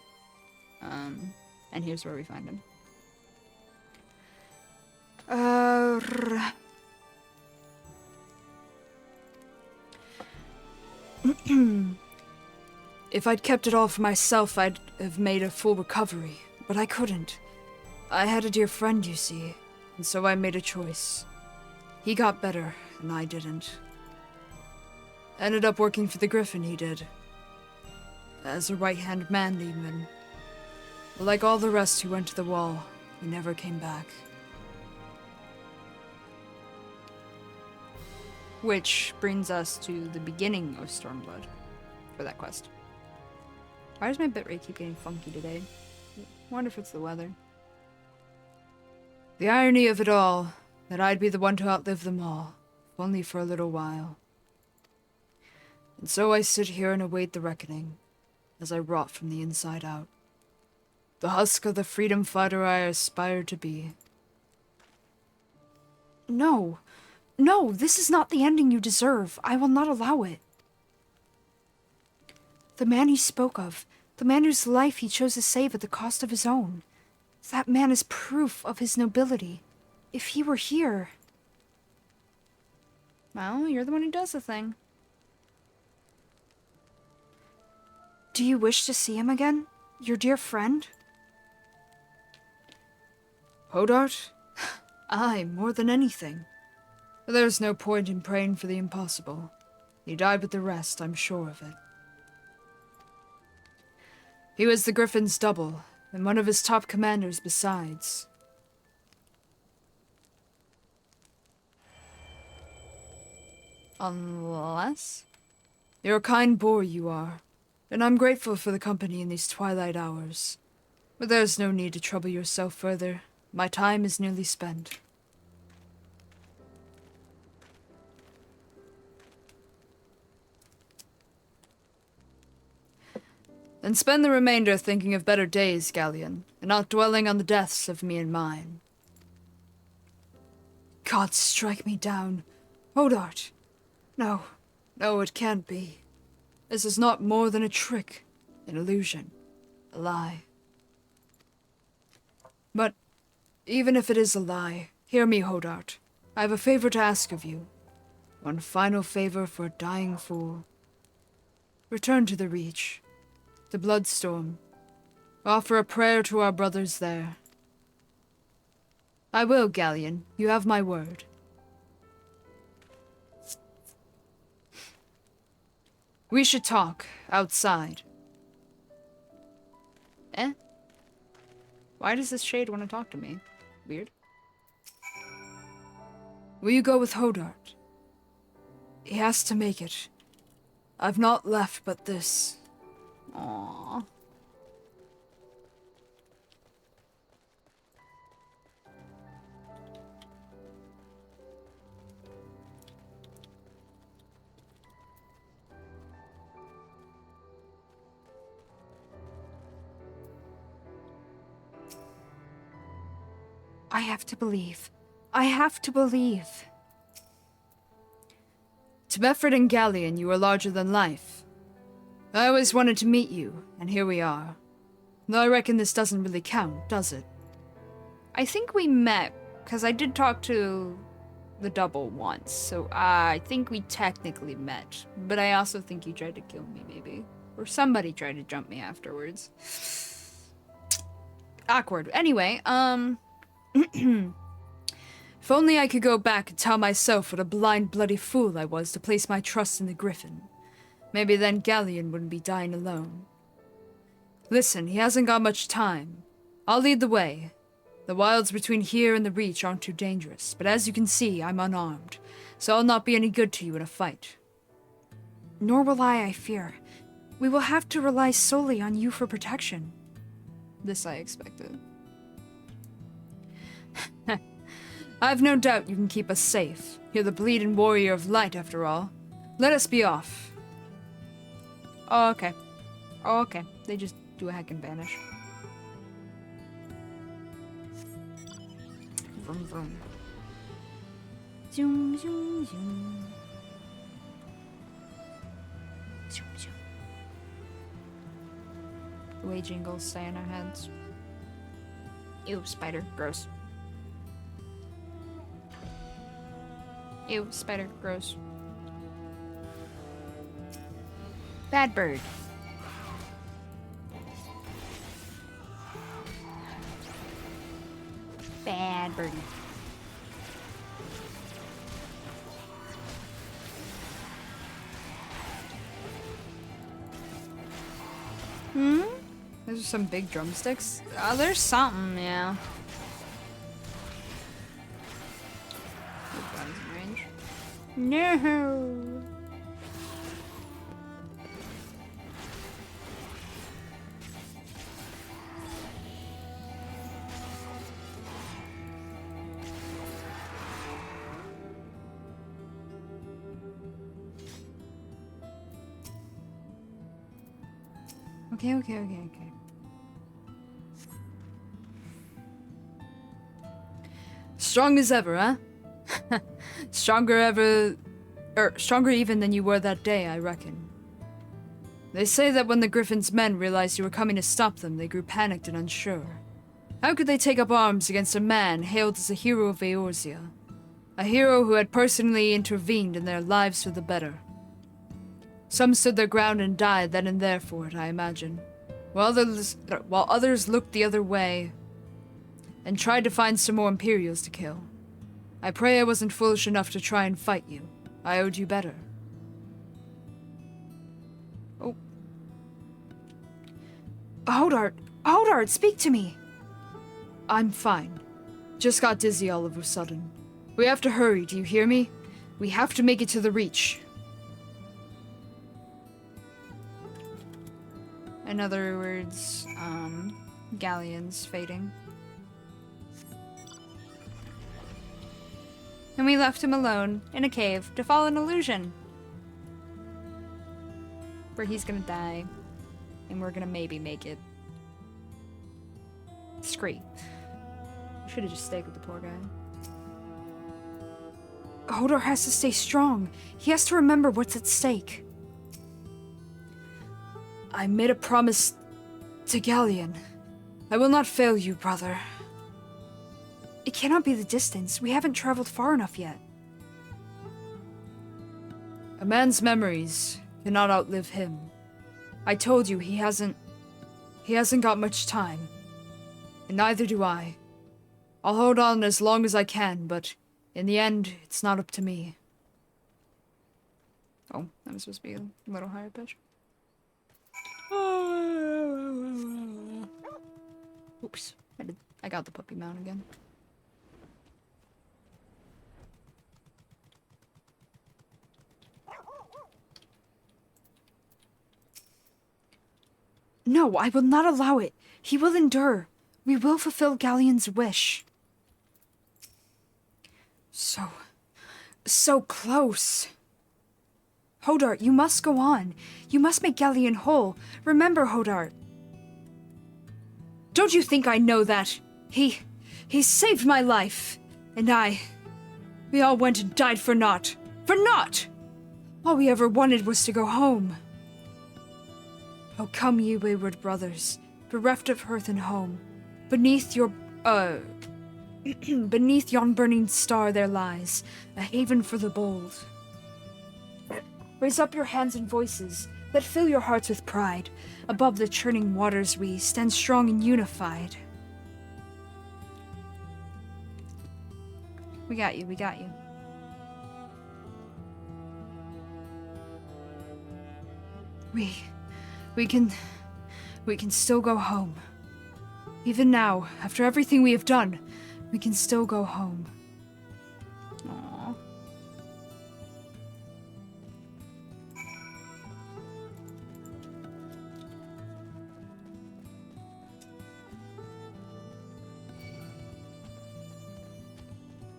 And here's where we find him. If I'd kept it all for myself, I'd have made a full recovery. But I couldn't. I had a dear friend, you see, and so I made a choice. He got better, and I didn't. Ended up working for the Griffin, he did. As a right-hand man, even. But like all the rest who went to the wall, he never came back. Which brings us to the beginning of Stormblood for that quest. Why does my bitrate keep getting funky today? I wonder if it's the weather. The irony of it all, that I'd be the one to outlive them all, if only for a little while. And so I sit here and await the reckoning, as I rot from the inside out. The husk of the freedom fighter I aspired to be. No. No, this is not the ending you deserve. I will not allow it. The man he spoke of, the man whose life he chose to save at the cost of his own. That man is proof of his nobility. If he were here... Well, you're the one who does the thing. Do you wish to see him again? Your dear friend? Hodart? Aye, more than anything. But there's no point in praying for the impossible. He died with the rest, I'm sure of it. He was the Griffin's double, and one of his top commanders besides. Unless? You're a kind boy, you are, and I'm grateful for the company in these twilight hours. But there's no need to trouble yourself further. My time is nearly spent. Then spend the remainder thinking of better days, Galleon, and not dwelling on the deaths of me and mine. God, strike me down. Hodart! No, no, it can't be. This is not more than a trick, an illusion, a lie. But even if it is a lie, hear me, Hodart. I have a favor to ask of you. One final favor for a dying fool. Return to the Reach. The Bloodstorm. Offer a prayer to our brothers there. I will, Galleon. You have my word. We should talk, outside. Eh? Why does this shade want to talk to me? Weird. Will you go with Hodart? He has to make it. I've not left but this. Aww. I have to believe. I have to believe. To Mefford and Galleon, you are larger than life. I always wanted to meet you, and here we are. Though I reckon this doesn't really count, does it? I think we met, because I did talk to the double once, so I think we technically met. But I also think you tried to kill me, maybe. Or somebody tried to jump me afterwards. Awkward. Anyway, If only I could go back and tell myself what a blind, bloody fool I was to place my trust in the Griffin. Maybe then Galleon wouldn't be dying alone. Listen, he hasn't got much time. I'll lead the way. The wilds between here and the Reach aren't too dangerous, but as you can see, I'm unarmed, so I'll not be any good to you in a fight. Nor will I fear. We will have to rely solely on you for protection. this I expected. I've no doubt you can keep us safe. You're the bleeding warrior of light, after all. Let us be off. Oh, okay. Oh, okay. They just do a heck and vanish. vroom, vroom. Zoom, zoom, zoom. Zoom, zoom. The way jingles stay in our heads. Ew, spider. Gross. Ew, spider. Gross. Bad bird. Bad birdie. Those are some big drumsticks. There's something, yeah. Range. No. Okay. Strong as ever, huh? Stronger even than you were that day, I reckon. They say that when the Griffin's men realized you were coming to stop them, they grew panicked and unsure. How could they take up arms against a man hailed as a hero of Eorzea? A hero who had personally intervened in their lives for the better. Some stood their ground and died then and there for it, I imagine, while others looked the other way and tried to find some more Imperials to kill. I pray I wasn't foolish enough to try and fight you. I owed you better. Oh. Hodart, speak to me. I'm fine. Just got dizzy all of a sudden. We have to hurry, do you hear me? We have to make it to the Reach. In other words, galleons fading. And we left him alone in a cave to follow an illusion. Where he's gonna die. And we're gonna maybe make it. Scree. We should have just stayed with the poor guy. Hodor has to stay strong. He has to remember what's at stake. I made a promise to Galleon. I will not fail you, brother. It cannot be the distance. We haven't traveled far enough yet. A man's memories cannot outlive him. I told you he hasn't got much time. And neither do I. I'll hold on as long as I can, but in the end, it's not up to me. Oh, that was supposed to be a little higher pitch. Oops. I got the puppy mount again. No, I will not allow it. He will endure. We will fulfill Galleon's wish. So close. Hodart, you must go on. You must make Galleon whole. Remember, Hodart. Don't you think I know that? He saved my life. And we all went and died for naught. For naught! All we ever wanted was to go home. Oh, come, ye wayward brothers, bereft of hearth and home. Beneath yon burning star there lies a haven for the bold. Raise up your hands and voices that fill your hearts with pride. Above the churning waters we stand strong and unified. We got you, we got you. We can still go home. Even now, after everything we have done, we can still go home. Aww.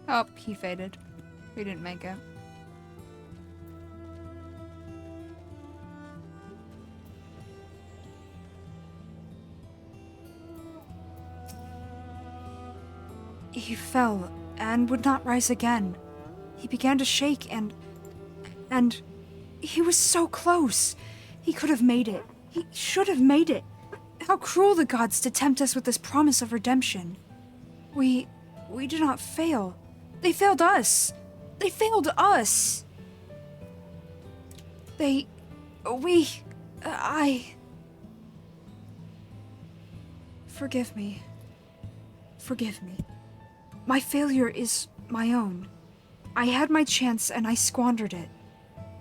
Oh, he faded. We didn't make it. He fell and would not rise again. He began to shake and he was so close. He could have made it. He should have made it. How cruel the gods to tempt us with this promise of redemption. We did not fail. They failed us. They failed us. Forgive me. Forgive me. My failure is my own. I had my chance and I squandered it.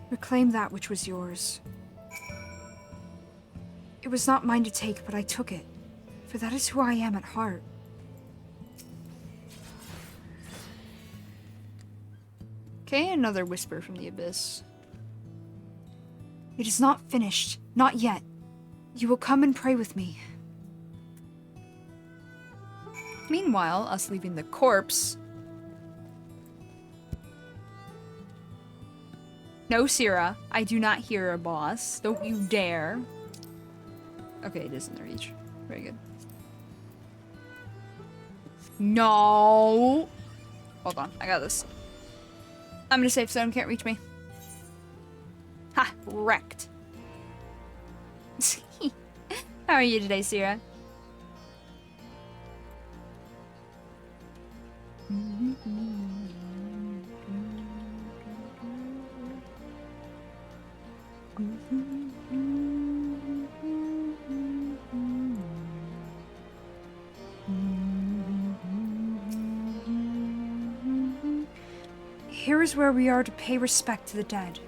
Reclaim that which was yours. It was not mine to take, but I took it, for that is who I am at heart. Okay, another whisper from the abyss. It is not finished, not yet. You will come and pray with me. Meanwhile, us leaving the corpse. No, Syrah, I do not hear a boss. Don't you dare. Okay, it is in the reach. Very good. No! Hold on, I got this. I'm in a safe zone, can't reach me. Ha! Wrecked. How are you today, Syrah? Here is where we are to pay respect to the dead.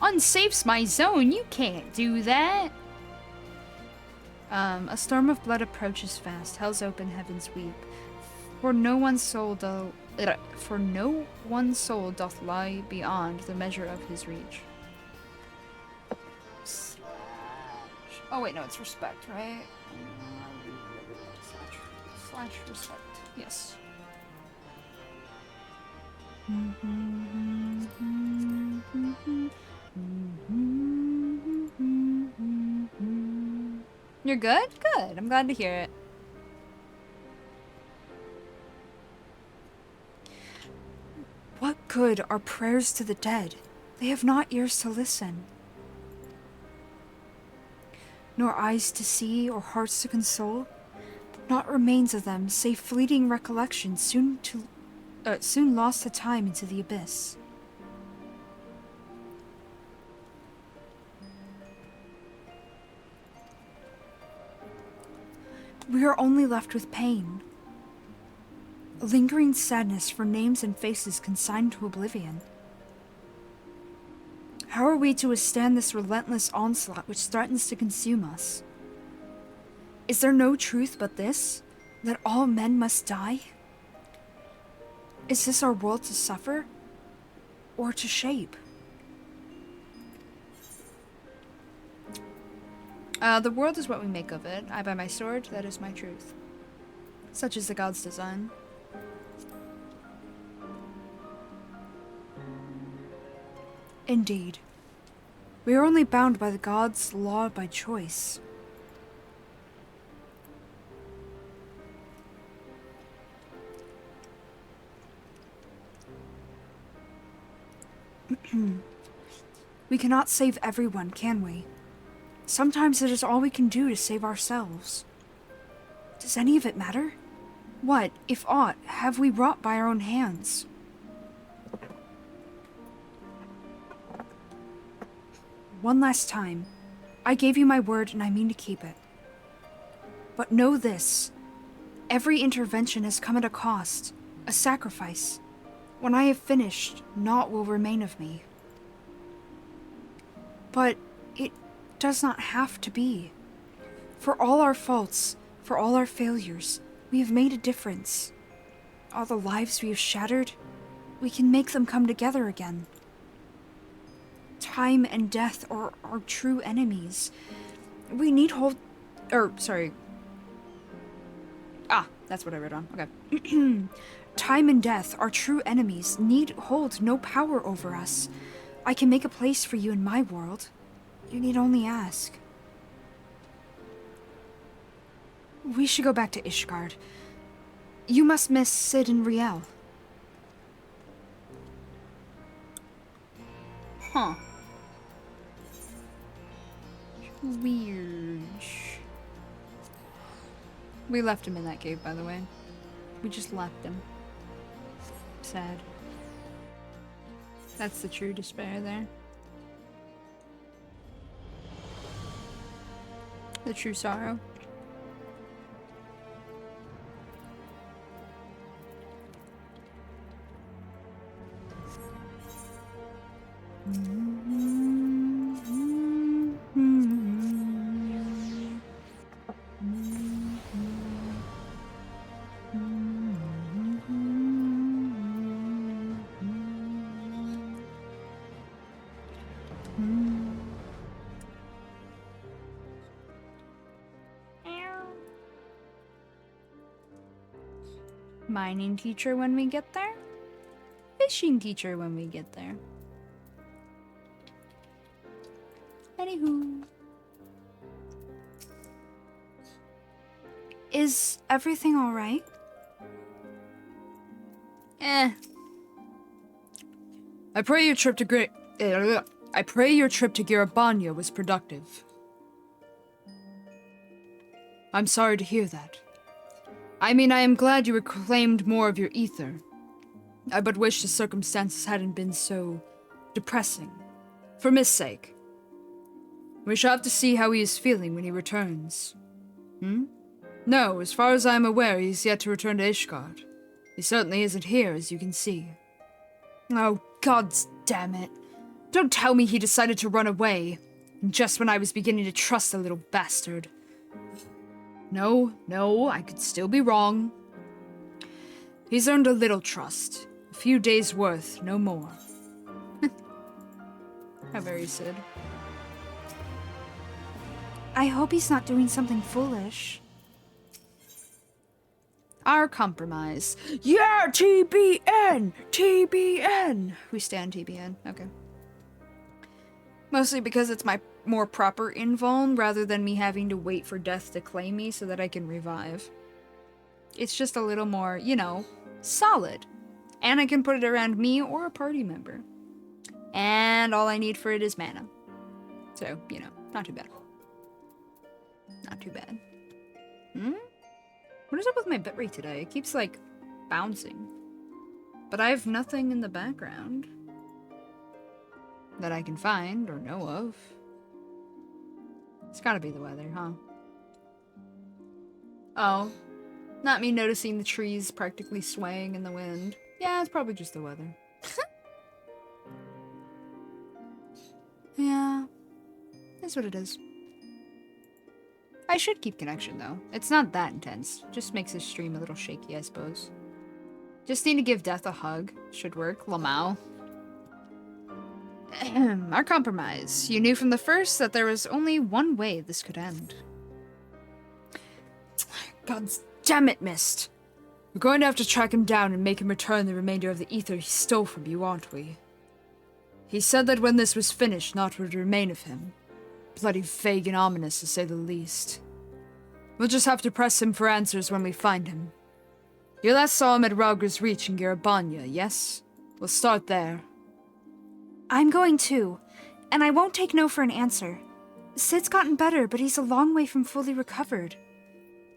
Unsafe's my zone, you can't do that! A storm of blood approaches fast. Hell's open, heavens weep. For no one's soul doth lie beyond the measure of his reach. Oh wait, no, it's respect, right? Slash respect. Yes. You're good? Good. I'm glad to hear it. What good are prayers to the dead? They have not ears to listen, nor eyes to see or hearts to console. Not remains of them, save fleeting recollections, soon lost to time into the abyss. We are only left with pain. A lingering sadness for names and faces consigned to oblivion. How are we to withstand this relentless onslaught which threatens to consume us? Is there no truth but this, that all men must die? Is this our world to suffer, or to shape? The world is what we make of it. I by my sword, that is my truth. Such is the god's design. Indeed. We are only bound by the god's law by choice. We cannot save everyone, can we? Sometimes it is all we can do to save ourselves. Does any of it matter? What, if aught, have we wrought by our own hands? One last time. I gave you my word and I mean to keep it. But know this. Every intervention has come at a cost, a sacrifice. When I have finished, naught will remain of me. But it does not have to be. For all our faults, for all our failures, we have made a difference. All the lives we have shattered, we can make them come together again. Time and death are our true enemies. We need That's what I wrote on. Okay. Time and death, our true enemies, need hold no power over us. I can make a place for you in my world. You need only ask. We should go back to Ishgard. You must miss Sid and Riel. Huh. Weird. We left him in that cave, by the way. We just left him. Sad. That's the true despair there. The true sorrow. Mining teacher when we get there. Fishing teacher when we get there. Anywho. Is everything alright? Eh. I pray your trip to Girabanya was productive. I'm sorry to hear that. I mean, I am glad you reclaimed more of your ether. I but wish the circumstances hadn't been so depressing. For Miss' sake. We shall have to see how he is feeling when he returns. No, as far as I am aware, he is yet to return to Ishgard. He certainly isn't here, as you can see. Oh, gods damn it. Don't tell me he decided to run away, just when I was beginning to trust the little bastard. No, I could still be wrong. He's earned a little trust. A few days' worth, no more. How very Sid. I hope he's not doing something foolish. Our compromise. Yeah, TBN! TBN! We stand TBN. Okay. Mostly because it's my more proper invuln rather than me having to wait for death to claim me so that I can revive. It's just a little more, you know, solid. And I can put it around me or a party member. And all I need for it is mana. So, you know, not too bad. Not too bad. What is up with my bitrate today? It keeps, like, bouncing. But I have nothing in the background that I can find or know of. It's gotta be the weather, huh? Oh. Not me noticing the trees practically swaying in the wind. Yeah, it's probably just the weather. Yeah. That's what it is. I should keep connection, though. It's not that intense. Just makes the stream a little shaky, I suppose. Just need to give Death a hug. Should work. Lamau. Our compromise. You knew from the first that there was only one way this could end. God damn it, Mist. We're going to have to track him down and make him return the remainder of the ether he stole from you, aren't we? He said that when this was finished, naught would remain of him. Bloody vague and ominous, to say the least. We'll just have to press him for answers when we find him. You last saw him at Rauger's Reach in Girabanya, yes? We'll start there. I'm going too, and I won't take no for an answer. Sid's gotten better, but he's a long way from fully recovered.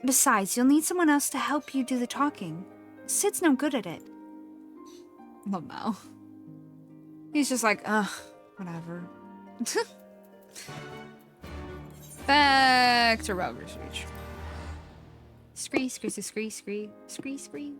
Besides, you'll need someone else to help you do the talking. Sid's no good at it. Lamau. He's just like, ugh, whatever. Back to Rauger's Reach. Scree, scree, scree, scree, scree, scree.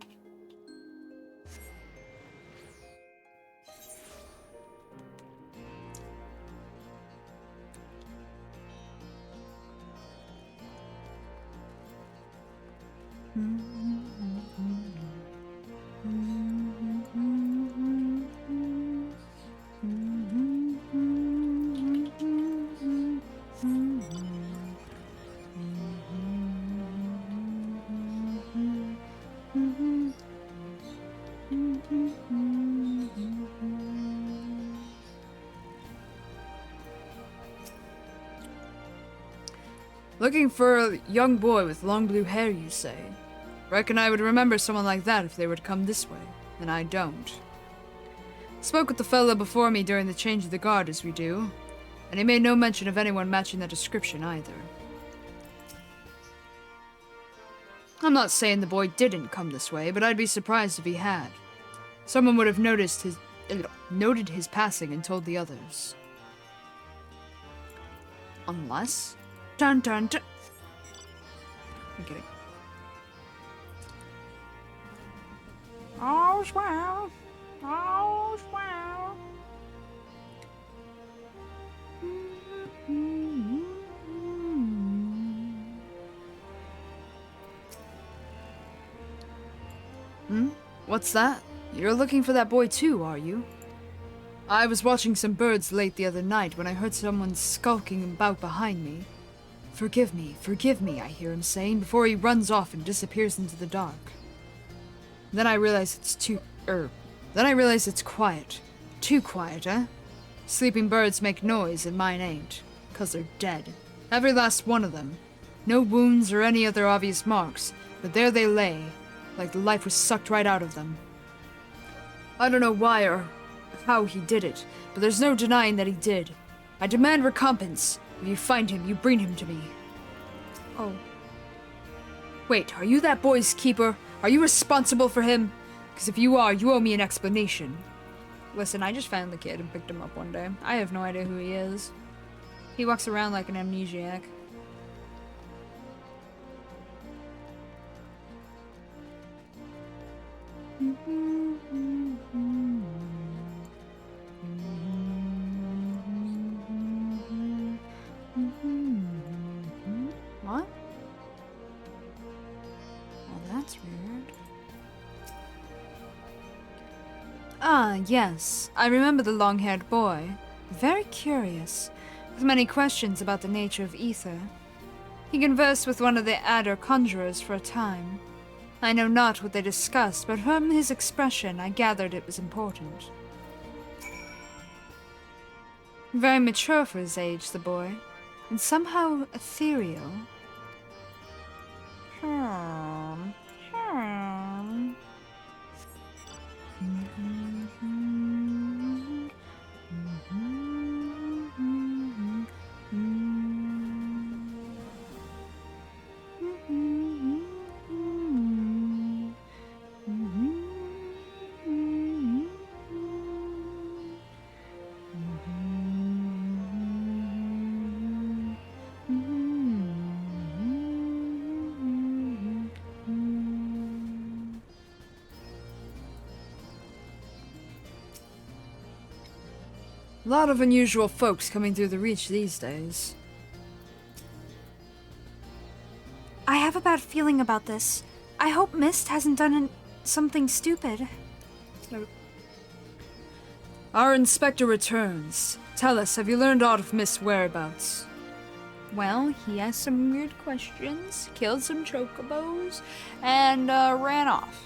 Looking for a young boy with long blue hair, you say? Reckon I would remember someone like that if they were to come this way, and I don't. Spoke with the fella before me during the change of the guard as we do, and he made no mention of anyone matching that description either. I'm not saying the boy didn't come this way, but I'd be surprised if he had. Someone would have noted his passing and told the others. Unless... Dun dun dun. I'm kidding. All's well. All's well. What's that? You're looking for that boy too, are you? I was watching some birds late the other night when I heard someone skulking about behind me. Forgive me, I hear him saying before he runs off and disappears into the dark. Then I realize it's quiet. Too quiet, eh? Sleeping birds make noise and mine ain't, 'cause they're dead. Every last one of them. No wounds or any other obvious marks, but there they lay, like the life was sucked right out of them. I don't know why or how he did it, but there's no denying that he did. I demand recompense. If you find him, you bring him to me. Oh. Wait, are you that boy's keeper? Are you responsible for him? Because if you are, you owe me an explanation. Listen, I just found the kid and picked him up one day. I have no idea who he is. He walks around like an amnesiac. What? Well, that's weird. Ah, yes. I remember the long-haired boy. Very curious, with many questions about the nature of ether. He conversed with one of the adder conjurers for a time. I know not what they discussed, but from his expression I gathered it was important. Very mature for his age, the boy, and somehow ethereal. A lot of unusual folks coming through the Reach these days. I have a bad feeling about this. I hope Mist hasn't done something stupid. Our inspector returns. Tell us, have you learned aught of Mist's whereabouts? Well, he asked some weird questions, killed some chocobos, and ran off.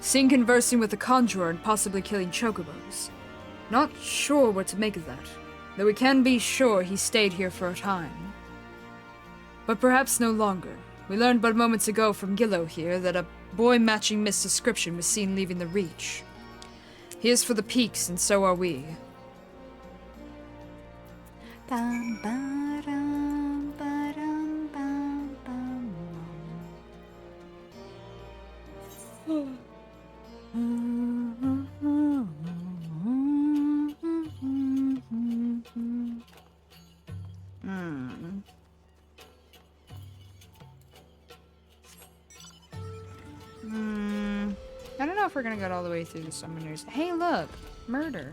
Seen conversing with the conjurer and possibly killing chocobos. Not sure what to make of that, though we can be sure he stayed here for a time. But perhaps no longer. We learned but moments ago from Gillo here that a boy matching Mist's description was seen leaving the Reach. He is for the peaks, and so are we. Bum, ba-dum, ba-dum, bum, bum. I don't know if we're gonna get all the way through the summoners. Hey, look! Murder.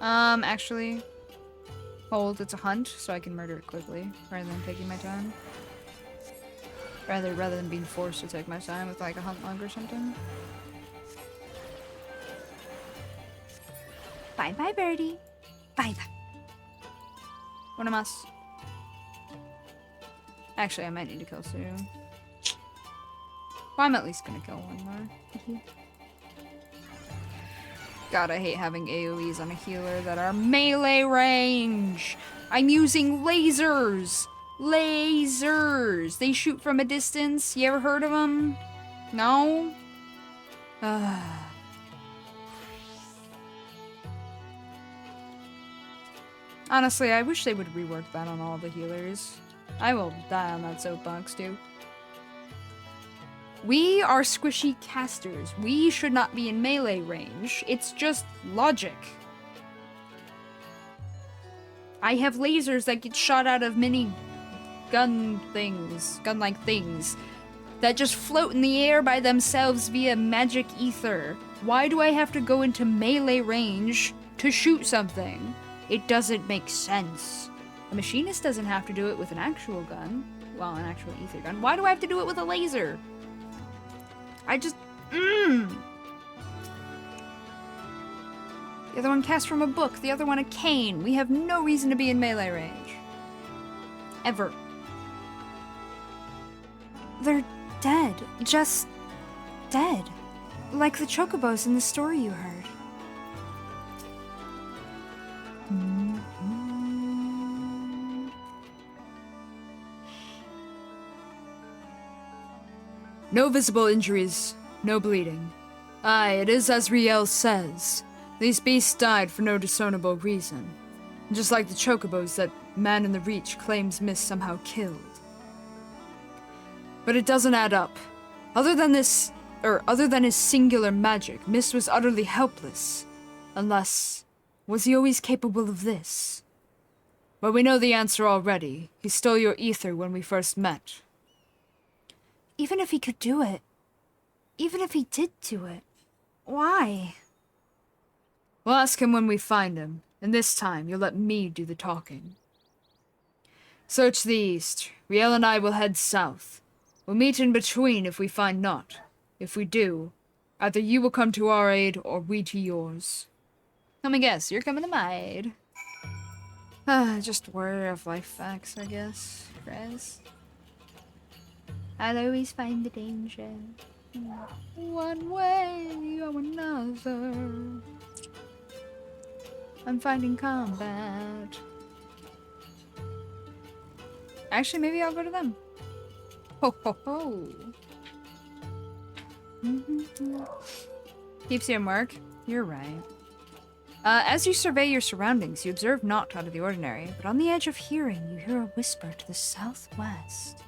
Actually, hold, it's a hunt, so I can murder it quickly, rather than taking my time. Rather than being forced to take my time with, like, a hunt log or something. Bye-bye, birdie. Bye-bye. One of us. Actually, I might need to kill Sue. Well, I'm at least gonna kill one more. God, I hate having AoEs on a healer that are melee range! I'm using lasers! Lasers! They shoot from a distance. You ever heard of them? No? Honestly, I wish they would rework that on all the healers. I will die on that soapbox, too. We are squishy casters. We should not be in melee range. It's just logic. I have lasers that get shot out of mini gun-like things, that just float in the air by themselves via magic ether. Why do I have to go into melee range to shoot something? It doesn't make sense. A machinist doesn't have to do it with an actual gun. Well, an actual ether gun. Why do I have to do it with a laser? I just... The other one cast from a book, the other one a cane. We have no reason to be in melee range. Ever. They're dead. Just dead. Like the chocobos in the story you heard. No visible injuries, no bleeding. Aye, it is as Riel says. These beasts died for no discernible reason. Just like the chocobos that Man in the Reach claims Mist somehow killed. But it doesn't add up. Other than his singular magic, Mist was utterly helpless. Unless, was he always capable of this? Well, we know the answer already. He stole your ether when we first met. Even if he could do it, even if he did do it, why? We'll ask him when we find him, and this time you'll let me do the talking. Search the east. Riel and I will head south. We'll meet in between if we find naught. If we do, either you will come to our aid or we to yours. Let me guess, you're coming to my aid. Just word of life facts, I guess. Chris. I'll always find the danger. One way or another. I'm finding combat. Actually, maybe I'll go to them. Ho ho ho. Keeps your mark. You're right. As you survey your surroundings, you observe naught out of the ordinary, but on the edge of hearing, you hear a whisper to the southwest.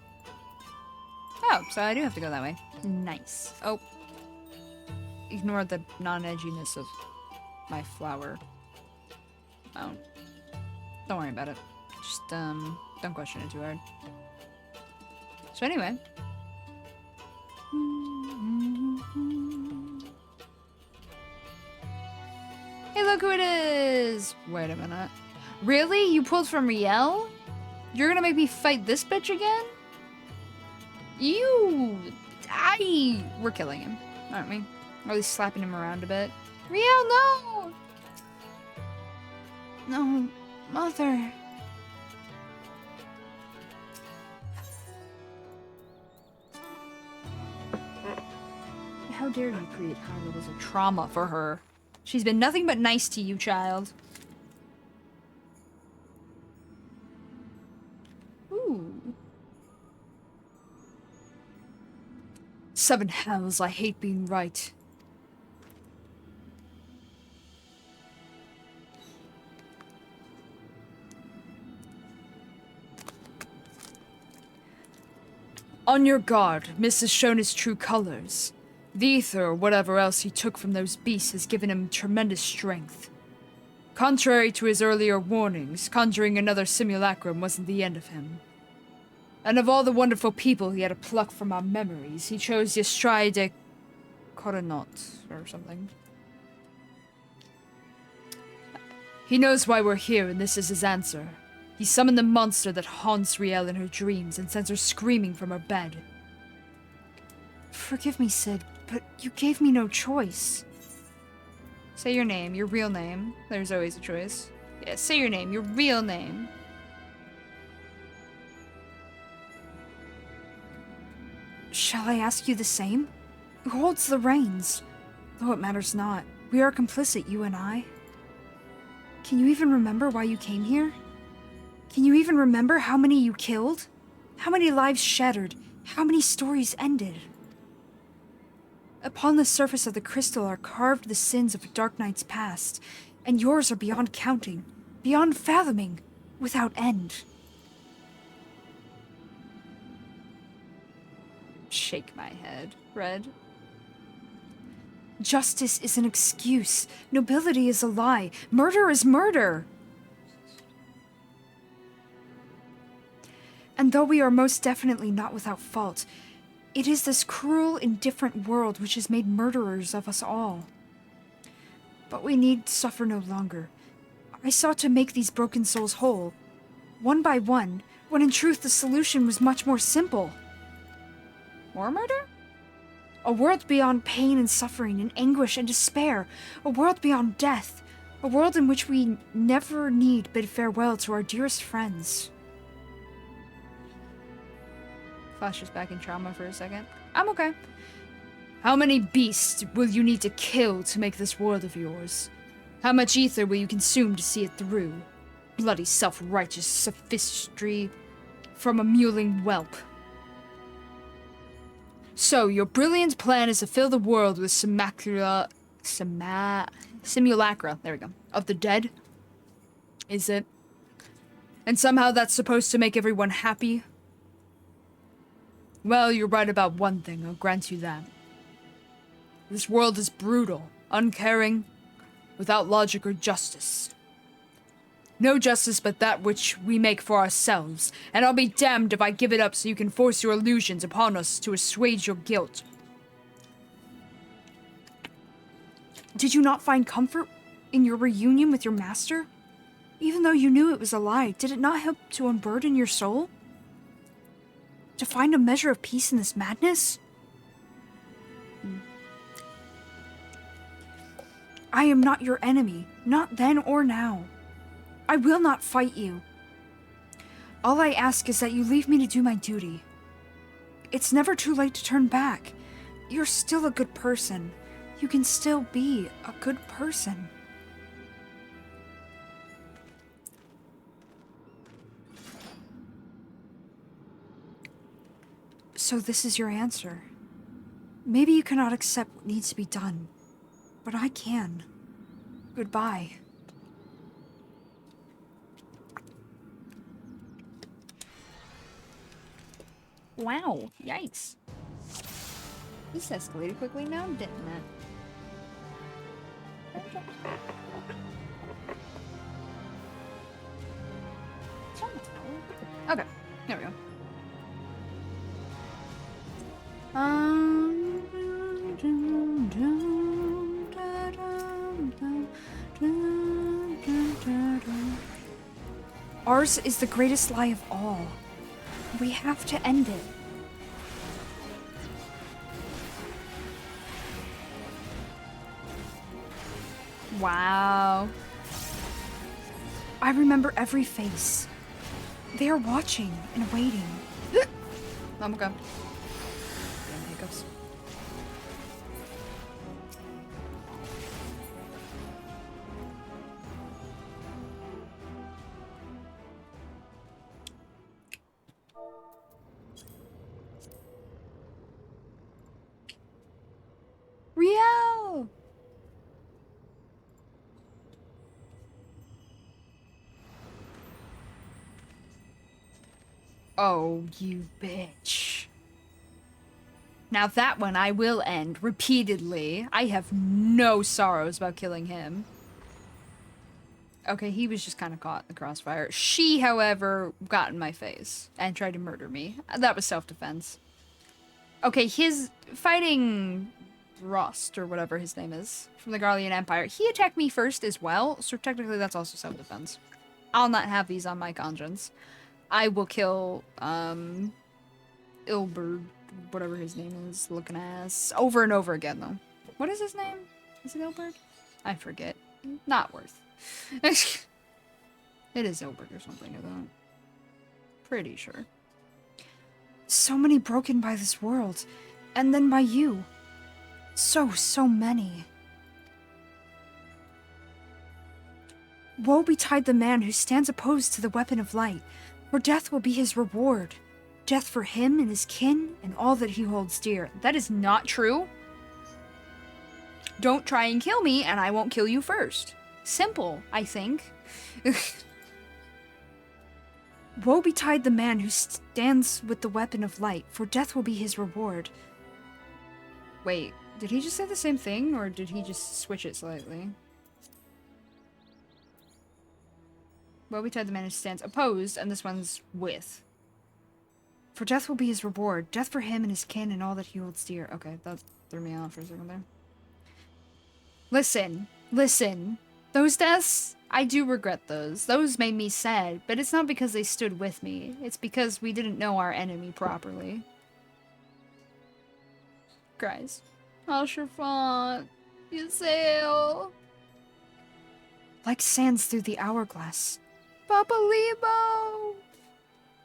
Oh, so I do have to go that way. Nice. Oh. Ignore the non-edginess of my flower. Oh. Don't worry about it. Just, don't question it too hard. So anyway. Hey, look who it is! Wait a minute. Really? You pulled from Riel? You're gonna make me fight this bitch again? We're killing him, aren't we? Or at least slapping him around a bit. Riel, no! No, Mother. How dare you create high levels of trauma for her? She's been nothing but nice to you, child. Ooh. 7 hells, I hate being right. On your guard, Mist has shown his true colors. The ether, or whatever else he took from those beasts, has given him tremendous strength. Contrary to his earlier warnings, conjuring another simulacrum wasn't the end of him. And of all the wonderful people he had to pluck from our memories, he chose Yestrai de Coronot, or something. He knows why we're here, and this is his answer. He summoned the monster that haunts Riel in her dreams and sends her screaming from her bed. Forgive me, Sid, but you gave me no choice. Say your name, your real name. There's always a choice. Yeah, say your name, your real name. Shall I ask you the same? Who holds the reins? Though it matters not. We are complicit, you and I. Can you even remember why you came here? Can you even remember how many you killed? How many lives shattered? How many stories ended? Upon the surface of the crystal are carved the sins of a Dark Knight's past, and yours are beyond counting, beyond fathoming, without end. Shake my head. Red. Justice is an excuse. Nobility is a lie. Murder is murder. And though we are most definitely not without fault, it is this cruel, indifferent world which has made murderers of us all. But we need suffer no longer. I sought to make these broken souls whole, one by one, when in truth the solution was much more simple. More murder? A world beyond pain and suffering and anguish and despair. A world beyond death. A world in which we never need bid farewell to our dearest friends. Flashes back in trauma for a second. I'm okay. How many beasts will you need to kill to make this world of yours? How much ether will you consume to see it through? Bloody self-righteous sophistry from a mewling whelp. So, your brilliant plan is to fill the world with simulacra, there we go, of the dead? Is it? And somehow that's supposed to make everyone happy? Well, you're right about one thing, I'll grant you that. This world is brutal, uncaring, without logic or justice. No justice but that which we make for ourselves, and I'll be damned if I give it up so you can force your illusions upon us to assuage your guilt. Did you not find comfort in your reunion with your master? Even though you knew it was a lie, did it not help to unburden your soul? To find a measure of peace in this madness? I am not your enemy, not then or now. I will not fight you. All I ask is that you leave me to do my duty. It's never too late to turn back. You're still a good person. You can still be a good person. So this is your answer. Maybe you cannot accept what needs to be done, but I can. Goodbye. Wow. Yikes. This escalated quickly now, didn't it? Okay, there we go. Ours is the greatest lie of all. We have to end it. Wow. I remember every face. They are watching and waiting. I'm okay. Damn hiccups. Riel! Oh, you bitch. Now that one I will end repeatedly. I have no sorrows about killing him. Okay, he was just kind of caught in the crossfire. She, however, got in my face and tried to murder me. That was self-defense. Okay, his fighting Rost, or whatever his name is, from the Garlean Empire, he attacked me first as well, so technically that's also self-defense. I'll not have these on my conscience. I will kill, Ilberd, whatever his name is, looking ass, over and over again, though. What is his name? Is it Ilberd? I forget. Not worth. It is Ilberd or something, I thought. Pretty sure. So many broken by this world, and then by you. So many. Woe betide the man who stands opposed to the weapon of light, for death will be his reward. Death for him and his kin and all that he holds dear. That is not true. Don't try and kill me, and I won't kill you first. Simple, I think. Woe betide the man who stands with the weapon of light, for death will be his reward. Wait, did he just say the same thing, or did he just switch it slightly? Woe betide the man who stands opposed, and this one's with. For death will be his reward. Death for him and his kin and all that he holds dear. Okay, that threw me off for a second there. Listen. Those deaths, I do regret those. Those made me sad, but it's not because they stood with me. It's because we didn't know our enemy properly. Cries. Oh, Chiffon, you sail. Like sands through the hourglass. Papa Lebo!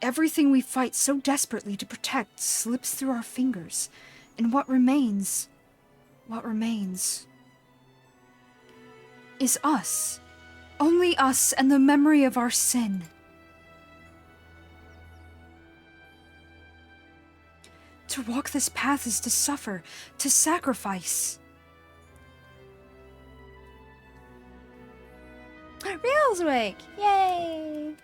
Everything we fight so desperately to protect slips through our fingers. And what remains is us. Only us and the memory of our sin. To walk this path is to suffer, to sacrifice. Real's awake! Yay!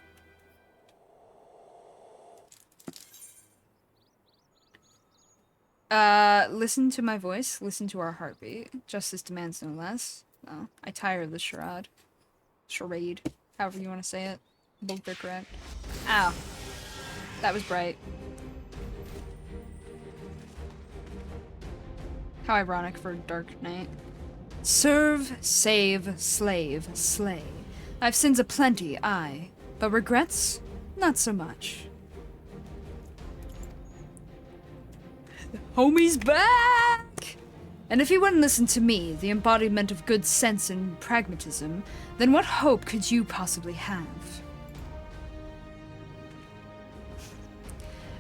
Listen to my voice, listen to our heartbeat. Justice demands no less. No, I tire of this charade. Charade. However you want to say it. Both are correct. Ow. That was bright. How ironic for Dark Knight. Serve, save, slave, slay. I've sins aplenty, aye, but regrets? Not so much. Homie's back! And if he wouldn't listen to me, the embodiment of good sense and pragmatism, then what hope could you possibly have?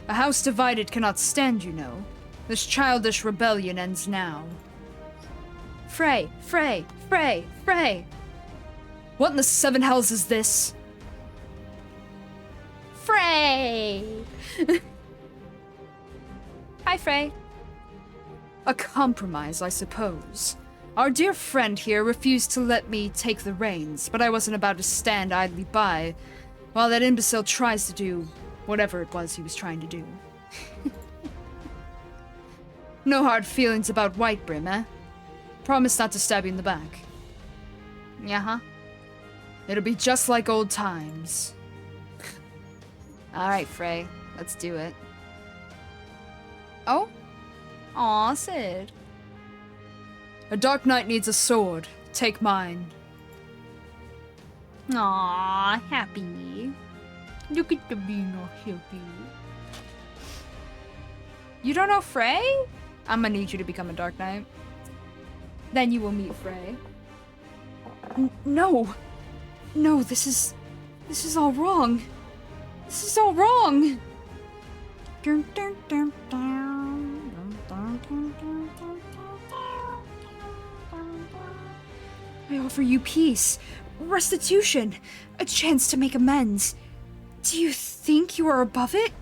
A house divided cannot stand, you know. This childish rebellion ends now. Frey! Frey! Frey! Frey! What in the seven hells is this? Frey! Hi, Frey. A compromise, I suppose. Our dear friend here refused to let me take the reins, but I wasn't about to stand idly by while that imbecile tries to do whatever it was he was trying to do. No hard feelings about Whitebrim, eh? Promise not to stab you in the back. Yeah-huh. It'll be just like old times. Alright, Frey. Let's do it. Oh? Aw, Sid. A Dark Knight needs a sword. Take mine. Aw, happy. Look at the being all happy. You don't know Frey? I'm gonna need you to become a Dark Knight. Then you will meet Frey. No, this is all wrong. This is all wrong. I offer you peace, restitution, a chance to make amends. Do you think you are above it?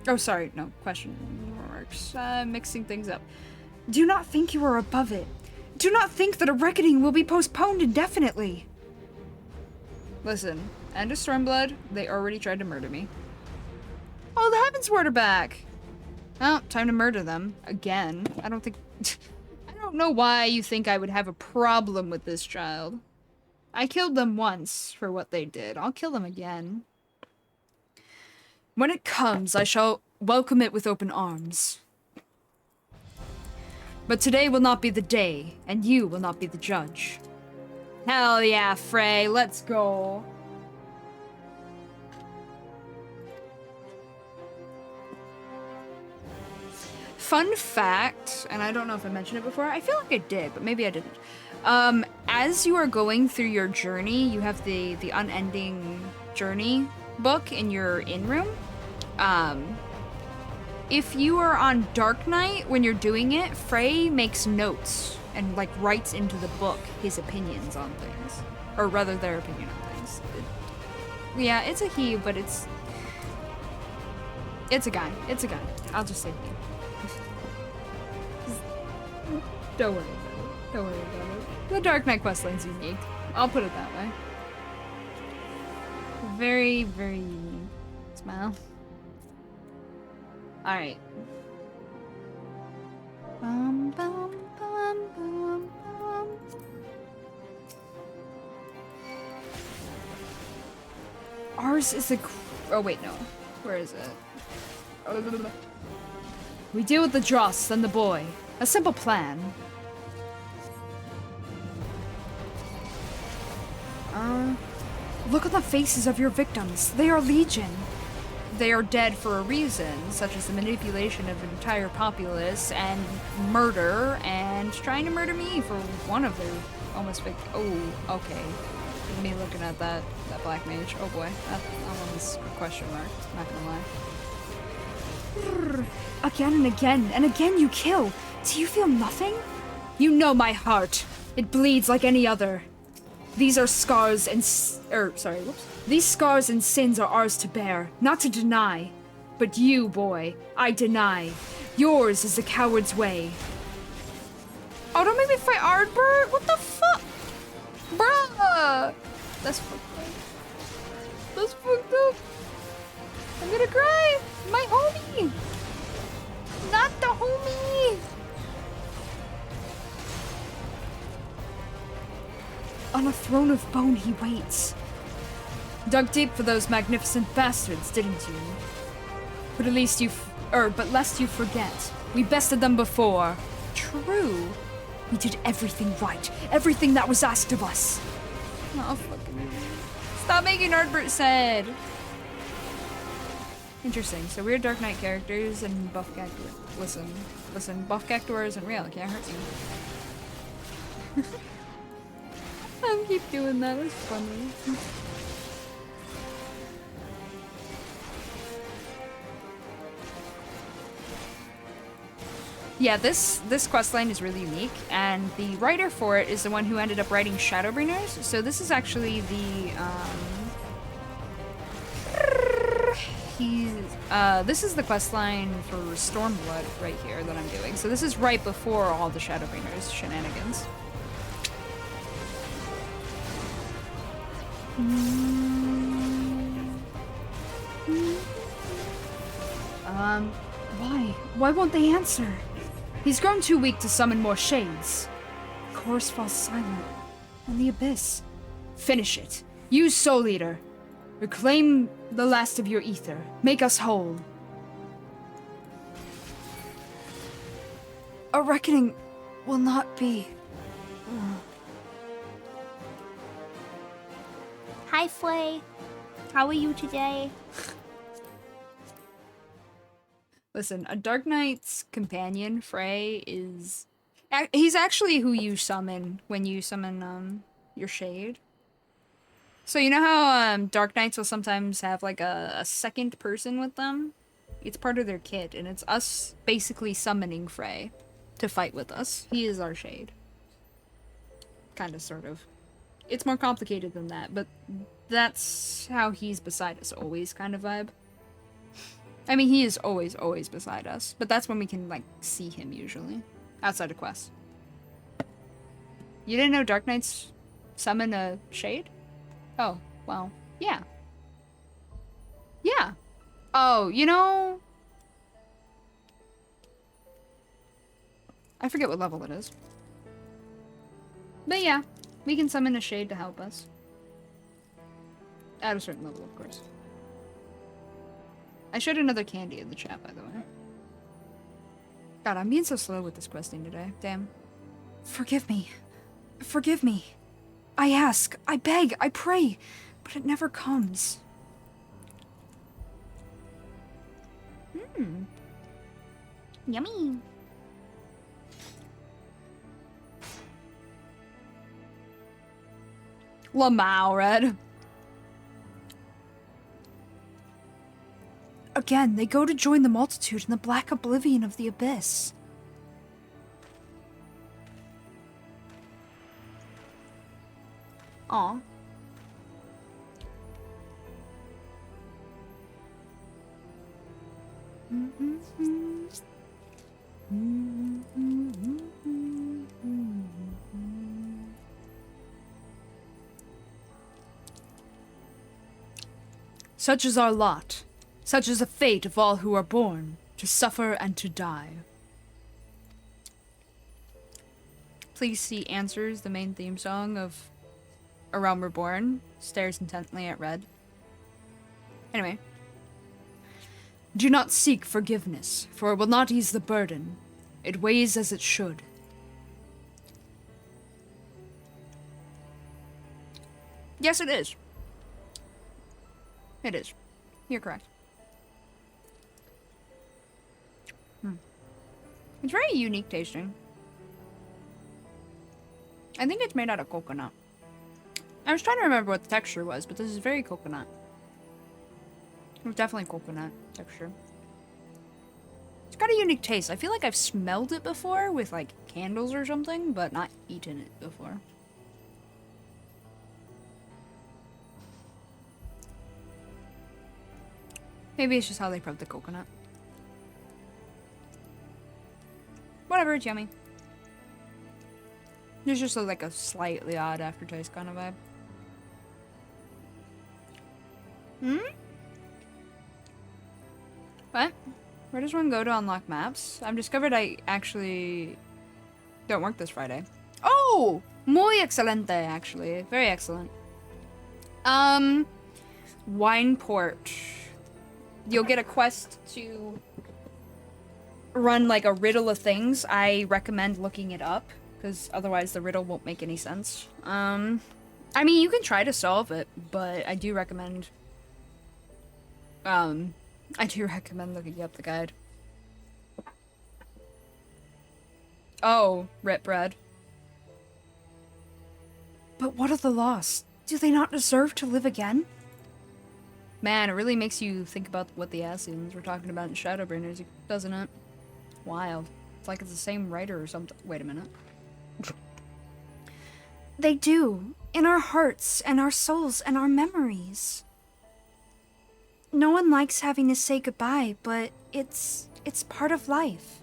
Oh, sorry. No, question marks. Mixing things up. Do not think you are above it. Do not think that a reckoning will be postponed indefinitely. Listen, End of Stormblood, they already tried to murder me. Oh, the Heavensward are back! Oh, time to murder them. Again. I don't know why you think I would have a problem with this child. I killed them once for what they did. I'll kill them again. When it comes, I shall welcome it with open arms. But today will not be the day, and you will not be the judge. Hell yeah, Frey, let's go. Fun fact, and I don't know if I mentioned it before, I feel like I did, but maybe I didn't. As you are going through your journey, you have the Unending Journey book in your in-room. If you are on Dark Knight when you're doing it, Frey makes notes and like writes into the book his opinions on things. Or rather, their opinion on things. Yeah, it's a he, but it's a guy. It's a guy. I'll just say he. Don't worry about it. Don't worry about it. The Dark Knight questline's unique. I'll put it that way. Very, very unique. Smile. Alright. Bum, bum, bum, bum, bum. Ours is a... Oh, wait, no. Where is it? We deal with the dross, then the boy. A simple plan. Look at the faces of your victims. They are legion. They are dead for a reason, such as the manipulation of an entire populace and murder, and trying to murder me for one of their almost victims. Oh, okay. Me looking at that black mage. Oh boy, that one was a question mark. Not gonna lie. Again and again and again you kill. Do you feel nothing? You know my heart. It bleeds like any other. These are scars and These scars and sins are ours to bear, not to deny. But you, boy, I deny. Yours is the coward's way. Oh, don't make me fight Ardbert! What the fuck? Bruh! That's fucked up. That's fucked up. I'm gonna cry! My homie! Not the homie! On a throne of bone he waits. Dug deep for those magnificent bastards, didn't you? But at least but lest you forget, we bested them before. True. We did everything right. Everything that was asked of us. Oh, fucking... Stop making Ardbert sad! Interesting. So we're Dark Knight characters and buff Cactuar. Listen, buff Cactuar isn't real. It can't hurt you. I keep doing that. It's funny. Yeah, this questline is really unique, and the writer for it is the one who ended up writing Shadowbringers. So this is actually the this is the questline for Stormblood right here that I'm doing. So this is right before all the Shadowbringers shenanigans. Why? Why won't they answer? He's grown too weak to summon more shades. The chorus falls silent. And the abyss. Finish it. Use Soul Eater. Reclaim the last of your ether. Make us whole. A reckoning will not be. Hi, Flay. How are you today? Listen, a Dark Knight's companion, Frey, is... He's actually who you summon when you summon, your Shade. So you know how, Dark Knights will sometimes have, like, a second person with them? It's part of their kit, and it's us basically summoning Frey to fight with us. He is our Shade. Kinda, sort of. It's more complicated than that, but that's how he's beside us always kind of vibe. I mean, he is always, always beside us, but that's when we can, like, see him usually. Outside of quests. You didn't know Dark Knights summon a Shade? Oh, well, yeah. Yeah. Oh, you know... I forget what level it is. But yeah, we can summon a Shade to help us. At a certain level, of course. I showed another candy in the chat, by the way. God, I'm being so slow with this questing today. Damn. Forgive me. Forgive me. I ask, I beg, I pray, but it never comes. Yummy. Lamau, Red. Again, they go to join the multitude in the black oblivion of the abyss. Aw. Such is our lot. Such is the fate of all who are born, to suffer and to die. Please see Answers, the main theme song of A Realm Reborn. Stares intently at Red. Anyway. Do not seek forgiveness, for it will not ease the burden. It weighs as it should. Yes, it is. It is. You're correct. It's very unique tasting. I think it's made out of coconut. I was trying to remember what the texture was, but this is very coconut. It's definitely coconut texture. It's got a unique taste. I feel like I've smelled it before with like candles or something, but not eaten it before. Maybe it's just how they prep the coconut. Whatever, it's yummy. There's just like a slightly odd aftertaste kind of vibe. What? Where does one go to unlock maps? I've discovered I actually don't work this Friday. Oh! Muy excelente, actually. Very excellent. Wineport. You'll get a quest to run like a riddle of things. I recommend looking it up, because otherwise the riddle won't make any sense. I mean, you can try to solve it, but I do recommend looking up the guide. Oh, rip bread. But what of the lost? Do they not deserve to live again? Man, it really makes you think about what the Asians were talking about in Shadowbringers, doesn't it? Wild. It's like it's the same writer or something. Wait a minute. They do. In our hearts and our souls and our memories. No one likes having to say goodbye, but it's part of life.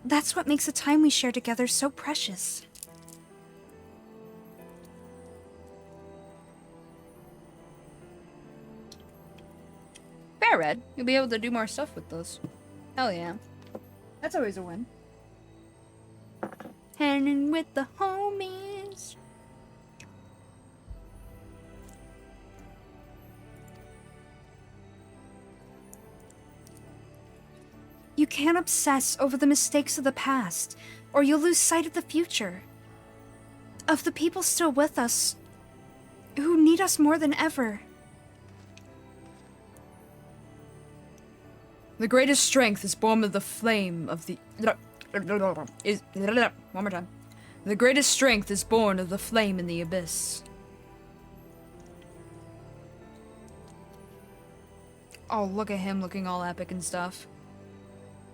That's what makes the time we share together so precious. Fair, Red. You'll be able to do more stuff with those. Hell yeah. That's always a win. Hanging with the homies. You can't obsess over the mistakes of the past, or you'll lose sight of the future. Of the people still with us, who need us more than ever. The greatest strength is born of the flame of the... One more time. The greatest strength is born of the flame in the abyss. Oh, look at him looking all epic and stuff.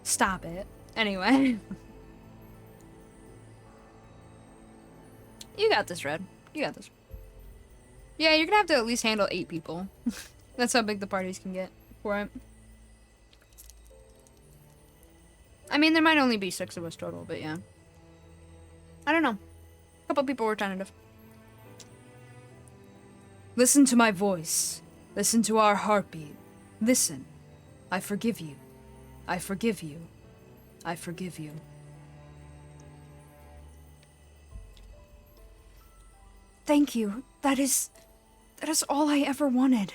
Stop it. Anyway. You got this, Red. You got this. Yeah, you're gonna have to at least handle 8 people. That's how big the parties can get for it. I mean, there might only be 6 of us total, but yeah. I don't know. A couple people were tentative. Listen to my voice. Listen to our heartbeat. Listen. I forgive you. I forgive you. I forgive you. Thank you. That is all I ever wanted.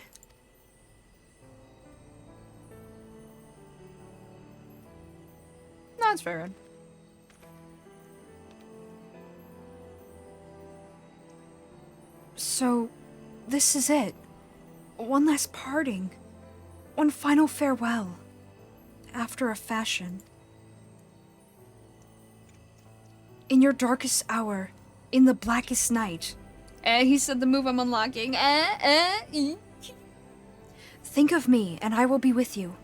No, it's fair, Red. So, this is it. One last parting. One final farewell. After a fashion. In your darkest hour, in the blackest night. He said the move I'm unlocking. Think of me, and I will be with you.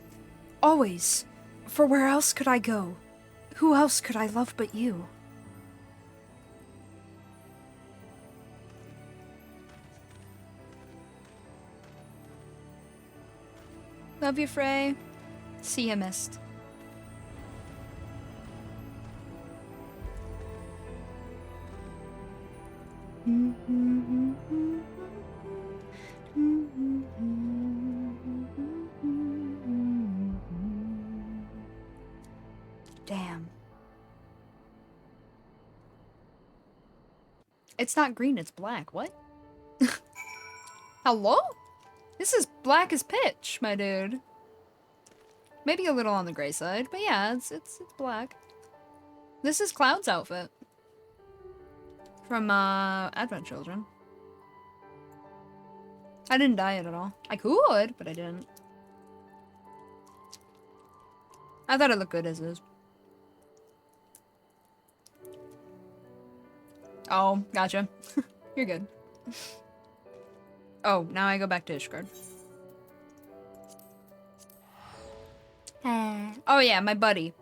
Always. For where else could I go? Who else could I love but you? Love you, Frey. See ya, Mist. Damn. It's not green, it's black. What? Hello? This is black as pitch, my dude. Maybe a little on the gray side, but yeah, it's black. This is Cloud's outfit. From, Advent Children. I didn't dye it at all. I could, but I didn't. I thought it looked good as is. Oh, gotcha. You're good. Oh, now I go back to Ishgard. Oh yeah, my buddy.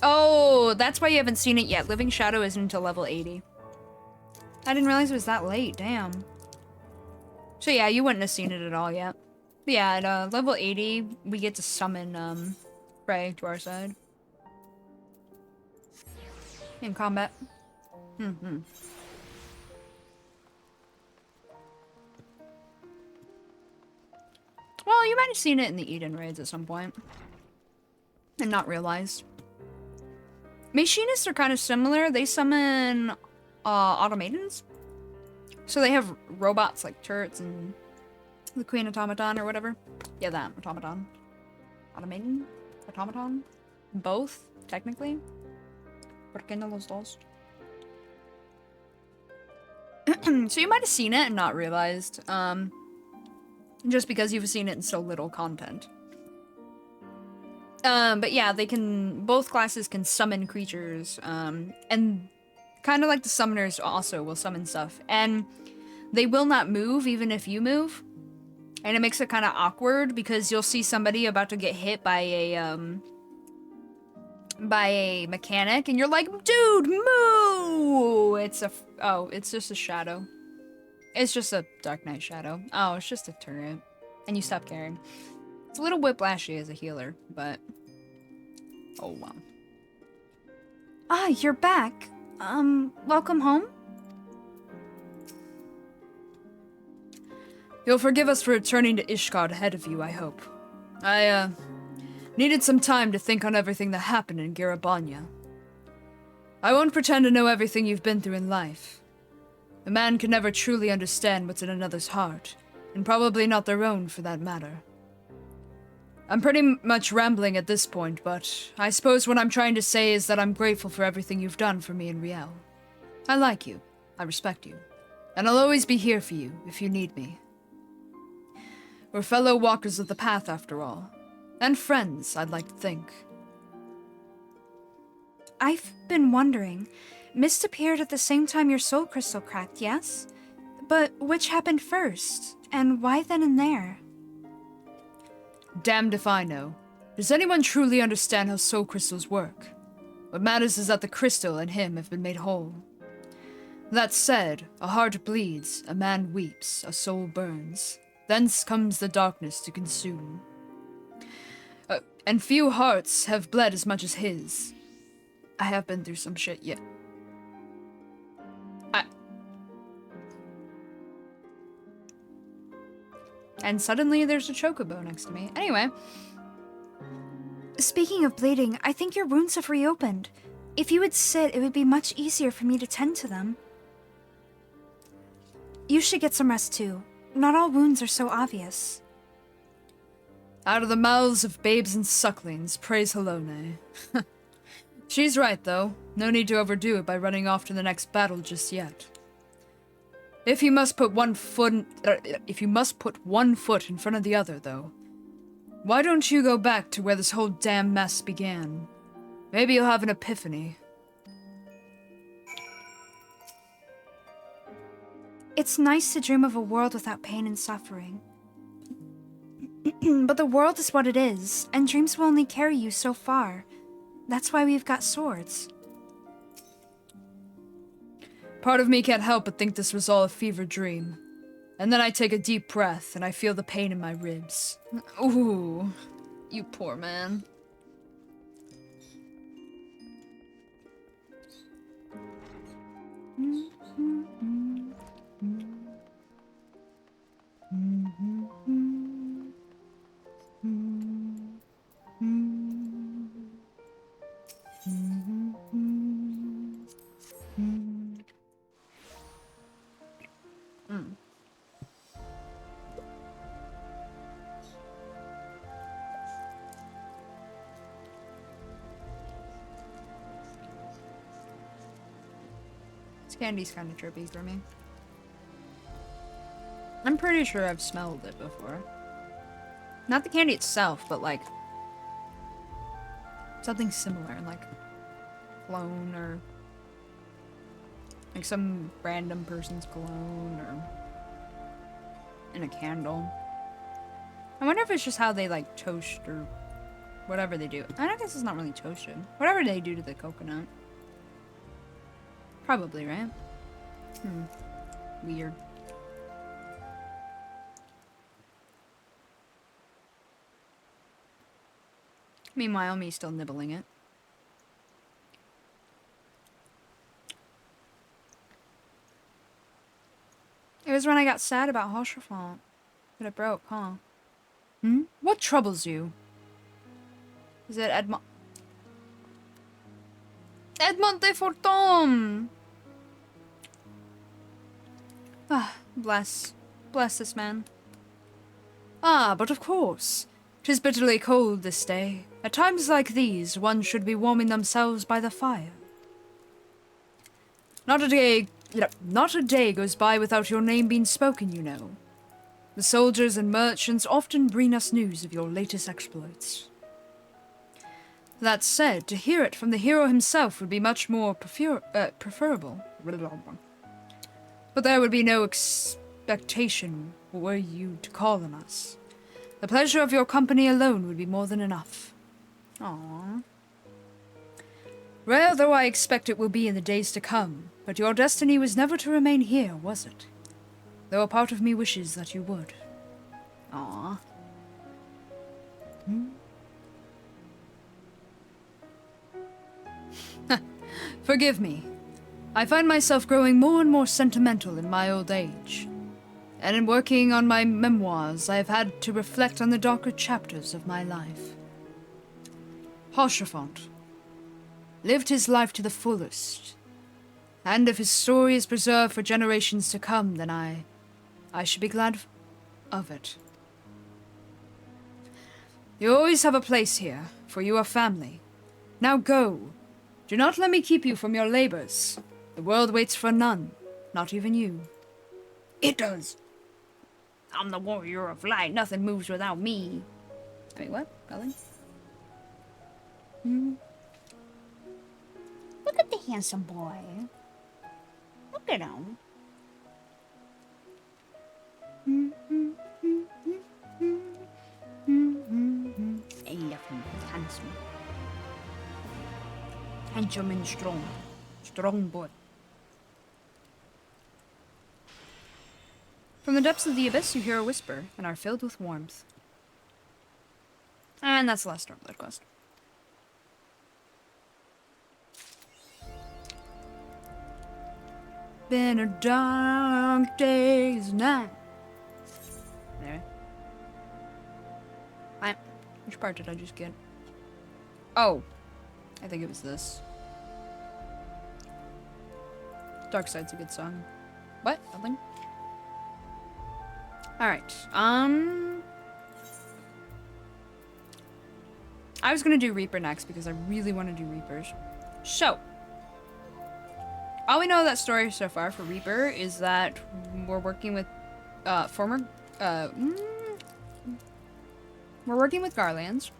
Oh, that's why you haven't seen it yet. Living Shadow isn't until level 80. I didn't realize it was that late, damn. So yeah, you wouldn't have seen it at all yet. But yeah, at level 80, we get to summon Frey to our side. In combat. Well, you might have seen it in the Eden raids at some point. And not realized. Machinists are kind of similar. They summon automatons. So they have robots like turrets and the Queen Automaton or whatever. Yeah, that automaton. Automaton? Automaton? Both, technically. ¿Por qué no los dos? So you might have seen it and not realized. Just because you've seen it in so little content. But yeah, they can, both classes can summon creatures, and kind of like the summoners also will summon stuff. And they will not move even if you move. And it makes it kind of awkward because you'll see somebody about to get hit by a mechanic and you're like, dude, move! It's just a shadow. It's just a Dark Knight shadow. Oh, it's just a turret. And you stop caring. It's a little whiplashy as a healer, but... Oh, wow. Ah, you're back. Welcome home? You'll forgive us for returning to Ishgard ahead of you, I hope. I, needed some time to think on everything that happened in Garabanya. I won't pretend to know everything you've been through in life. A man can never truly understand what's in another's heart, and probably not their own for that matter. I'm pretty much rambling at this point, but I suppose what I'm trying to say is that I'm grateful for everything you've done for me and Riel. I like you, I respect you, and I'll always be here for you if you need me. We're fellow walkers of the path, after all. And friends, I'd like to think. I've been wondering. Mist appeared at the same time your soul crystal cracked, yes? But which happened first? And why then and there? Damned if I know. Does anyone truly understand how soul crystals work? What matters is that the crystal and him have been made whole. That said, a heart bleeds, a man weeps, a soul burns. Thence comes the darkness to consume. And few hearts have bled as much as his. I have been through some shit yet. And suddenly there's a chocobo next to me. Anyway. Speaking of bleeding, I think your wounds have reopened. If you would sit, it would be much easier for me to tend to them. You should get some rest too. Not all wounds are so obvious. Out of the mouths of babes and sucklings, praise Helone. She's right, though. No need to overdo it by running off to the next battle just yet. If you must put one foot in front of the other, though, why don't you go back to where this whole damn mess began? Maybe you'll have an epiphany. It's nice to dream of a world without pain and suffering. But the world is what it is, and dreams will only carry you so far. That's why we've got swords. Part of me can't help but think this was all a fever dream. And then I take a deep breath, and I feel the pain in my ribs. Ooh. You poor man. This candy's kind of trippy for me. I'm pretty sure I've smelled it before. Not the candy itself, but like something similar, like cologne or like some random person's cologne or in a candle. I wonder if it's just how they like toast or whatever they do. I guess it's not really toasted. Whatever they do to the coconut. Probably, right? Weird. Meanwhile, me still nibbling it. It was when I got sad about Hoshafont that it broke, huh? What troubles you? Is it Edmond de Forton? Ah, bless this man. Ah, but of course. 'Tis bitterly cold this day. At times like these, one should be warming themselves by the fire. Not a day goes by without your name being spoken, you know. The soldiers and merchants often bring us news of your latest exploits. That said, to hear it from the hero himself would be much more preferable. But there would be no expectation were you to call on us. The pleasure of your company alone would be more than enough. Aww. Rare though I expect it will be in the days to come, but your destiny was never to remain here, was it? Though a part of me wishes that you would. Aww. Forgive me. I find myself growing more and more sentimental in my old age. And in working on my memoirs, I have had to reflect on the darker chapters of my life. Hoshafont lived his life to the fullest, and if his story is preserved for generations to come, then I should be glad of it. You always have a place here, for you are family. Now go. Do not let me keep you from your labors. The world waits for none, not even you. It does. I'm the warrior of light. Nothing moves without me. I mean, what? Really? Look at the handsome boy. Look at him. I love him. Handsome. Handsome and strong. Strong boy. From the depths of the abyss you hear a whisper and are filled with warmth. And that's the last Stormblood quest. Been a dark day's night. There. Which part did I just get? Oh. I think it was this. Dark Side's a good song. What? Nothing? Alright, I was gonna do Reaper next because I really want to do Reapers. So, all we know of that story so far for Reaper is that we're working with, we're working with Garlands.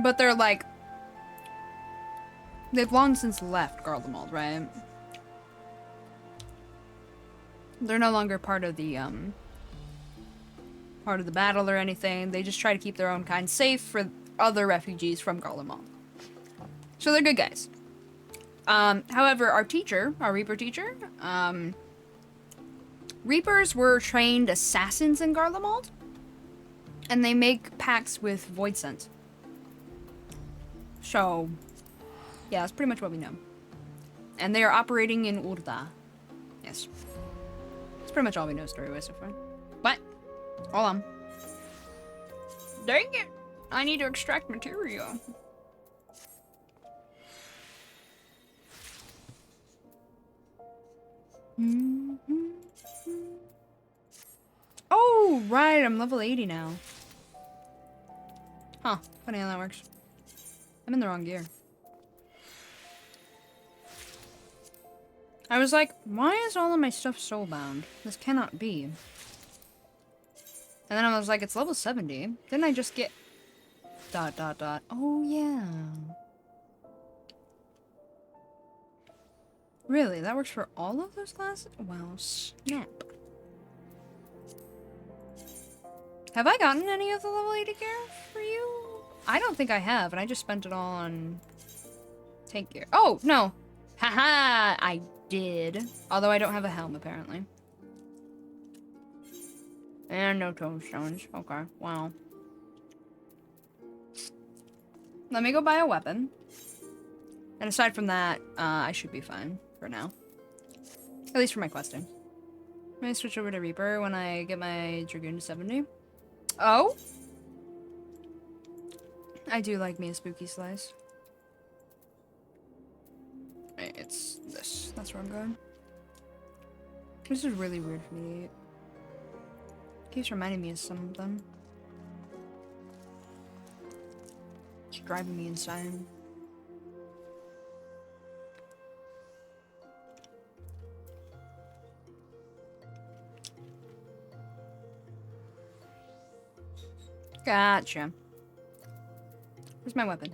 But they're like, they've long since left Garlemald, right? They're no longer part of the battle or anything. They just try to keep their own kind safe for other refugees from Garlemald. So they're good guys. However, our teacher, our Reaper teacher, Reapers were trained assassins in Garlemald, and they make pacts with Void Scent. So, yeah, that's pretty much what we know. And they are operating in Urda. Yes. That's pretty much all we know story-wise so far. What? Hold on. Dang it! I need to extract material. Oh, right, I'm level 80 now. Huh, funny how that works. I'm in the wrong gear. I was like, why is all of my stuff soulbound? This cannot be. And then I was like, it's level 70. Didn't I just get... ... Oh, yeah. Really? That works for all of those classes? Well, snap. Have I gotten any of the level 80 gear for you? I don't think I have, and I just spent it all on tank gear. Oh, no. Haha, I did. Although I don't have a helm, apparently. And no tombstones. Okay, wow. Let me go buy a weapon. And aside from that, I should be fine for now. At least for my questing. Let me switch over to Reaper when I get my Dragoon to 70. Oh? I do like me a spooky slice. It's this. That's where I'm going. This is really weird for me to eat. Keeps reminding me of something. It's driving me insane. Gotcha. Where's my weapon?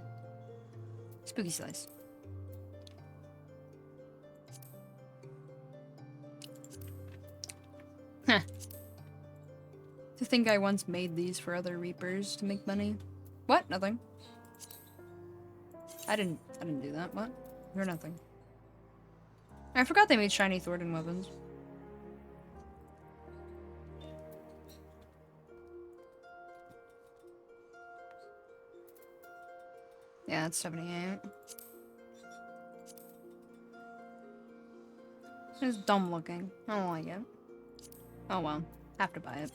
Spooky slice. Huh. To think I once made these for other Reapers to make money. What? Nothing. I didn't do that. What? You're nothing. I forgot they made shiny Thornton weapons. Yeah, it's 78. It's dumb looking. I don't like it. Oh well. Have to buy it.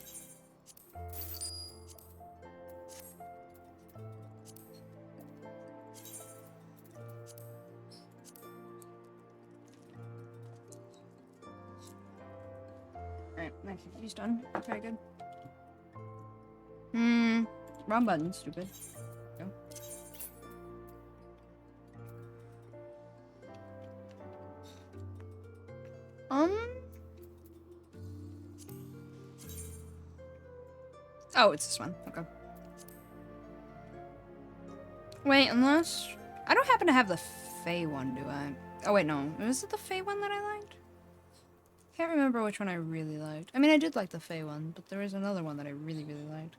Alright, my CPU's done. Very good. Wrong button, stupid. Go. Oh, it's this one. Okay. Wait, unless... I don't happen to have the Fey one, do I? Oh, wait, no. Was it the Fey one that I liked? Can't remember which one I really liked. I mean, I did like the Fey one, but there was another one that I really, really liked.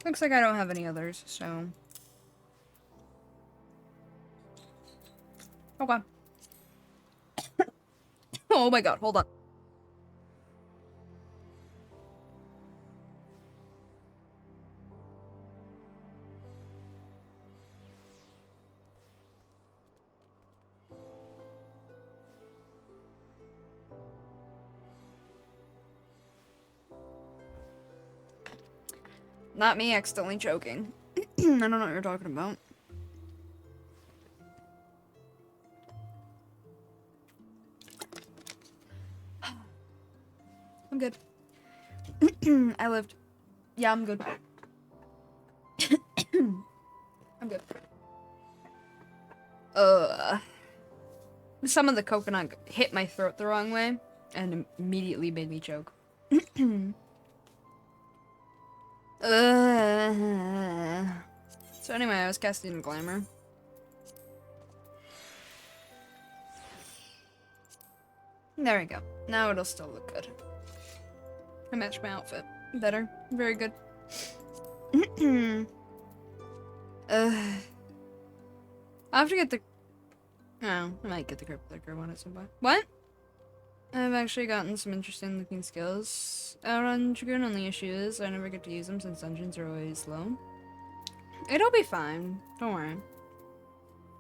Looks like I don't have any others, so... Okay. Oh my god, hold on. Not me accidentally choking. I don't know what you're talking about. I'm good. I lived. Yeah, I'm good. I'm good. Some of the coconut hit my throat the wrong way and immediately made me choke. So anyway, I was casting Glamour. There we go. Now it'll still look good. I matched my outfit better. Very good. I'll have to get the... Oh, I might get the Crypt Liquor one at some point. What? I've actually gotten some interesting looking skills out on Dragoon. Only issue is I never get to use them since dungeons are always low. It'll be fine. Don't worry.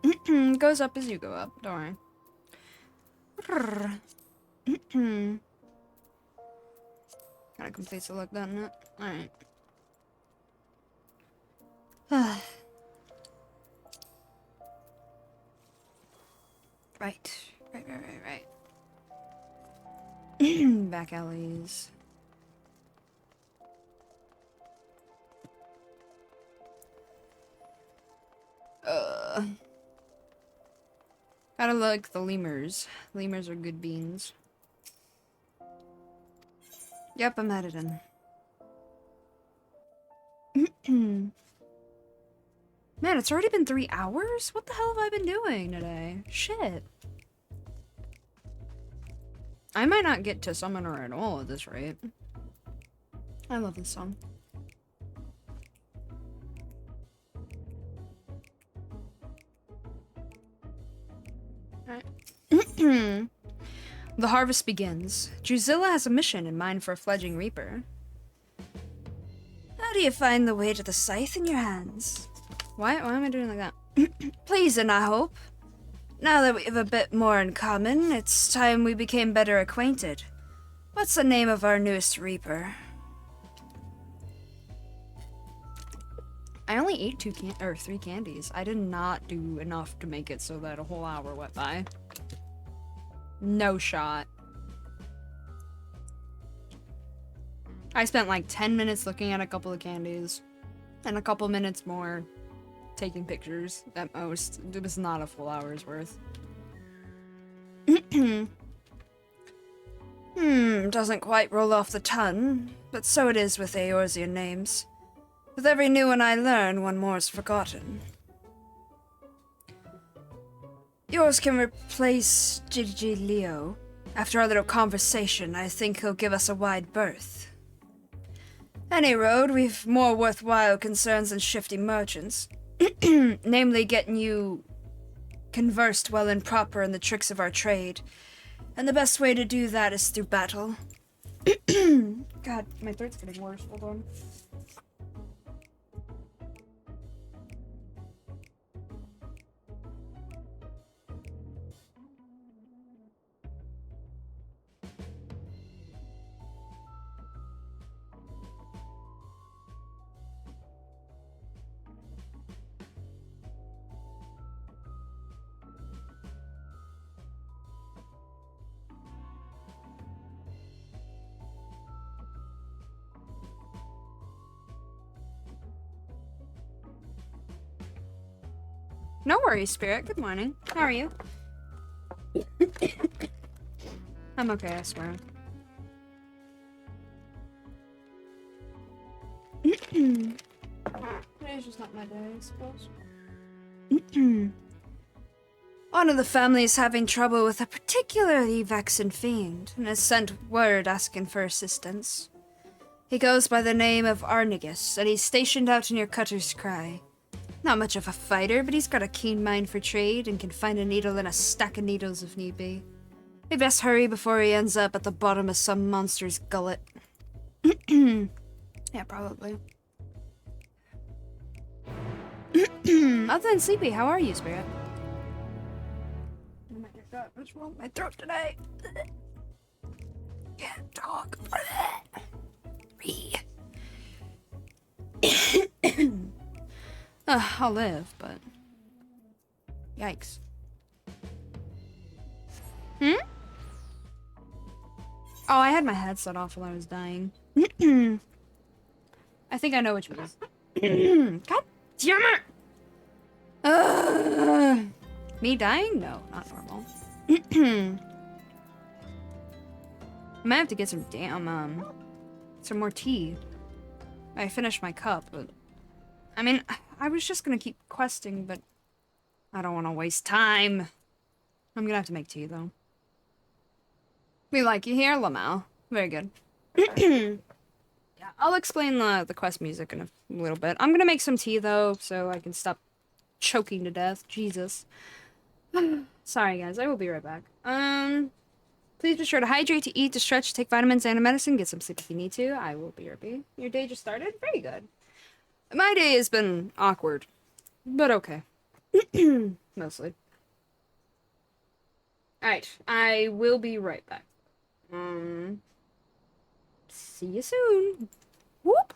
It goes up as you go up. Don't worry. Gotta complete select that in it. Alright. Right. Right. Back alleys. Gotta like the lemurs. Lemurs are good beans. Yep, I'm at it in. Man, it's already been 3 hours? What the hell have I been doing today? Shit. I might not get to Summoner at all at this rate. I love this song. Alright. The harvest begins. Drusilla has a mission in mind for a fledgling reaper. How do you find the way to the scythe in your hands? Why am I doing like that? Pleasing, I hope. Now that we have a bit more in common, it's time we became better acquainted. What's the name of our newest reaper? I only ate 3 candies. I did not do enough to make it so that a whole hour went by. No shot. I spent like 10 minutes looking at a couple of candies, and a couple minutes more taking pictures at most. It was not a full hour's worth. Doesn't quite roll off the tongue, but so it is with Eorzean names. With every new one I learn, one more is forgotten. Yours can replace Gigi Leo. After our little conversation, I think he'll give us a wide berth. Any road, we've more worthwhile concerns than shifty merchants. Namely, getting you conversed well and proper in the tricks of our trade. And the best way to do that is through battle. God, my throat's getting worse. Hold on. No worries, Spirit. Good morning. How are you? I'm okay, I swear. Today's just not my day, I suppose. One of the families having trouble with a particularly vexing fiend, and has sent word asking for assistance. He goes by the name of Arnigus, and he's stationed out near Cutter's Cry. Not much of a fighter, but he's got a keen mind for trade and can find a needle in a stack of needles if need be. We best hurry before he ends up at the bottom of some monster's gullet. Yeah, probably. Other than sleepy, how are you, Spirit? Oh my god, what's wrong with my throat today? Can't talk. I'll live, but... Yikes. Oh, I had my headset off while I was dying. I think I know which one it is. God damn it! Me dying? No, not normal. I might have to get some some more tea. I finished my cup, but... I mean, I was just gonna keep questing, but... I don't want to waste time. I'm gonna have to make tea, though. We like you here, Lamau. Very good. Yeah, I'll explain the quest music in a little bit. I'm gonna make some tea, though, so I can stop choking to death. Jesus. Sorry, guys. I will be right back. Please be sure to hydrate, to eat, to stretch, take vitamins and a medicine. Get some sleep if you need to. I will be RP. Your day just started? Very good. My day has been awkward, but okay. Mostly. Alright, I will be right back. See you soon. Whoop!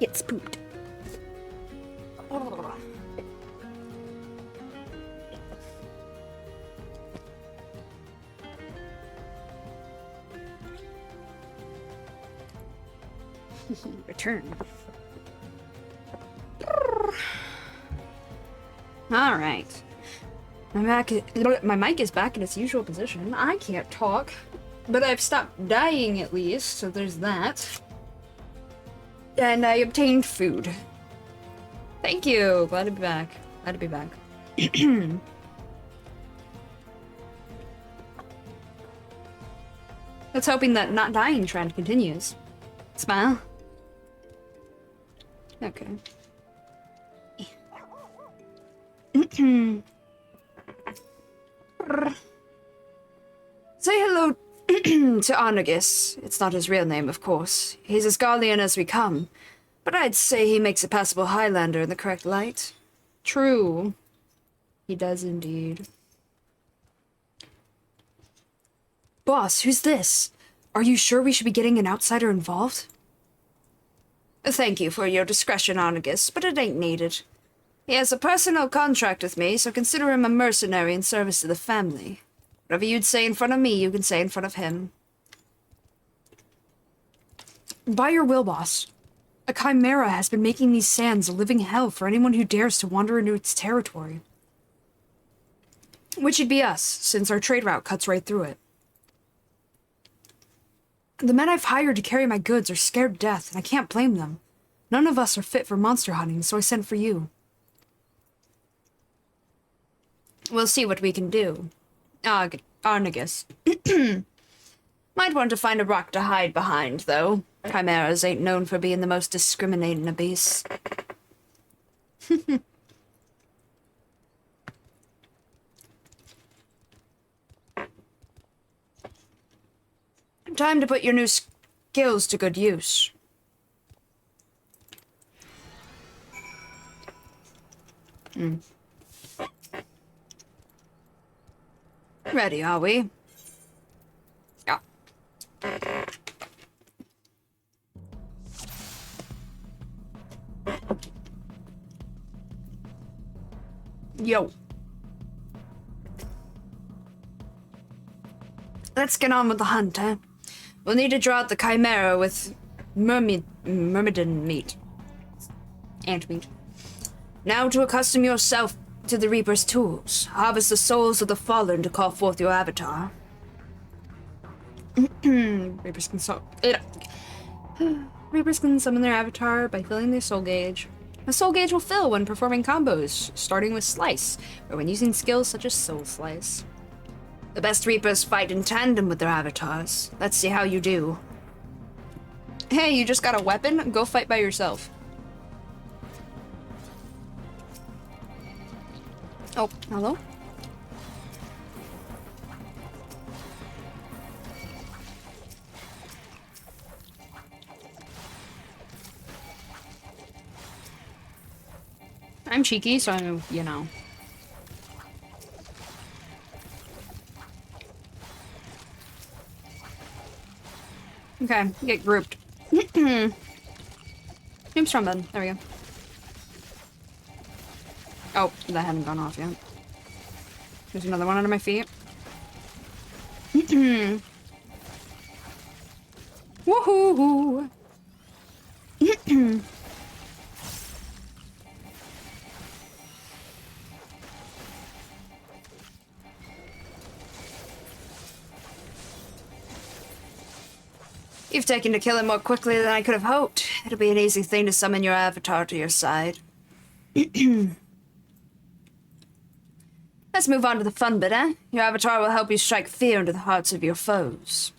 Gets pooped. Return. All right. My mic is back in its usual position. I can't talk, but I've stopped dying at least, so there's that. And I obtained food. Thank you. Glad to be back. Glad to be back. Let's hoping that not dying trend continues. Smile. Okay. Say hello to Arnagus. It's not his real name, of course. He's as Garlean as we come. But I'd say he makes a passable Highlander in the correct light. True. He does indeed. Boss, who's this? Are you sure we should be getting an outsider involved? Thank you for your discretion, Arnagus, but it ain't needed. He has a personal contract with me, so consider him a mercenary in service to the family. Whatever you'd say in front of me, you can say in front of him. By your will, boss. A chimera has been making these sands a living hell for anyone who dares to wander into its territory. Which would be us, since our trade route cuts right through it. The men I've hired to carry my goods are scared to death, and I can't blame them. None of us are fit for monster hunting, so I sent for you. We'll see what we can do. Arnagus. Might want to find a rock to hide behind, though. Chimeras ain't known for being the most discriminating of beasts. Time to put your new skills to good use. Ready, are we? Yeah. Yo. Let's get on with the hunt, eh? We'll need to draw out the chimera with myrmidon meat. Ant meat. Now to accustom yourself to the Reaper's tools. Harvest the souls of the fallen to call forth your avatar. Reapers can summon their avatar by filling their soul gauge. The soul gauge will fill when performing combos, starting with Slice, or when using skills such as Soul Slice. The best Reapers fight in tandem with their avatars. Let's see how you do. Hey, you just got a weapon? Go fight by yourself. Oh, hello? I'm cheeky, so I'm, you know. Okay, get grouped. Oops, wrong button. There we go. Oh, that hadn't gone off yet. There's another one under my feet. Woohoo! You've taken to killing more quickly than I could have hoped. It'll be an easy thing to summon your avatar to your side. Let's move on to the fun bit, eh? Your avatar will help you strike fear into the hearts of your foes.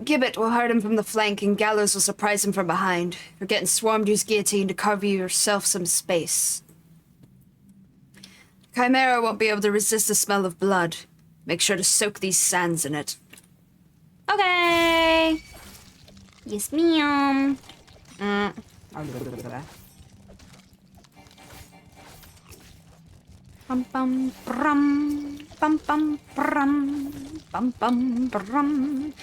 Gibbet will hurt him from the flank, and Gallows will surprise him from behind. If you're getting swarmed, use Guillotine to carve yourself some space. Chimera won't be able to resist the smell of blood. Make sure to soak these sands in it. Okay. Yes, ma'am. Bum bum brum. Bum bum brum. Bum bum brum.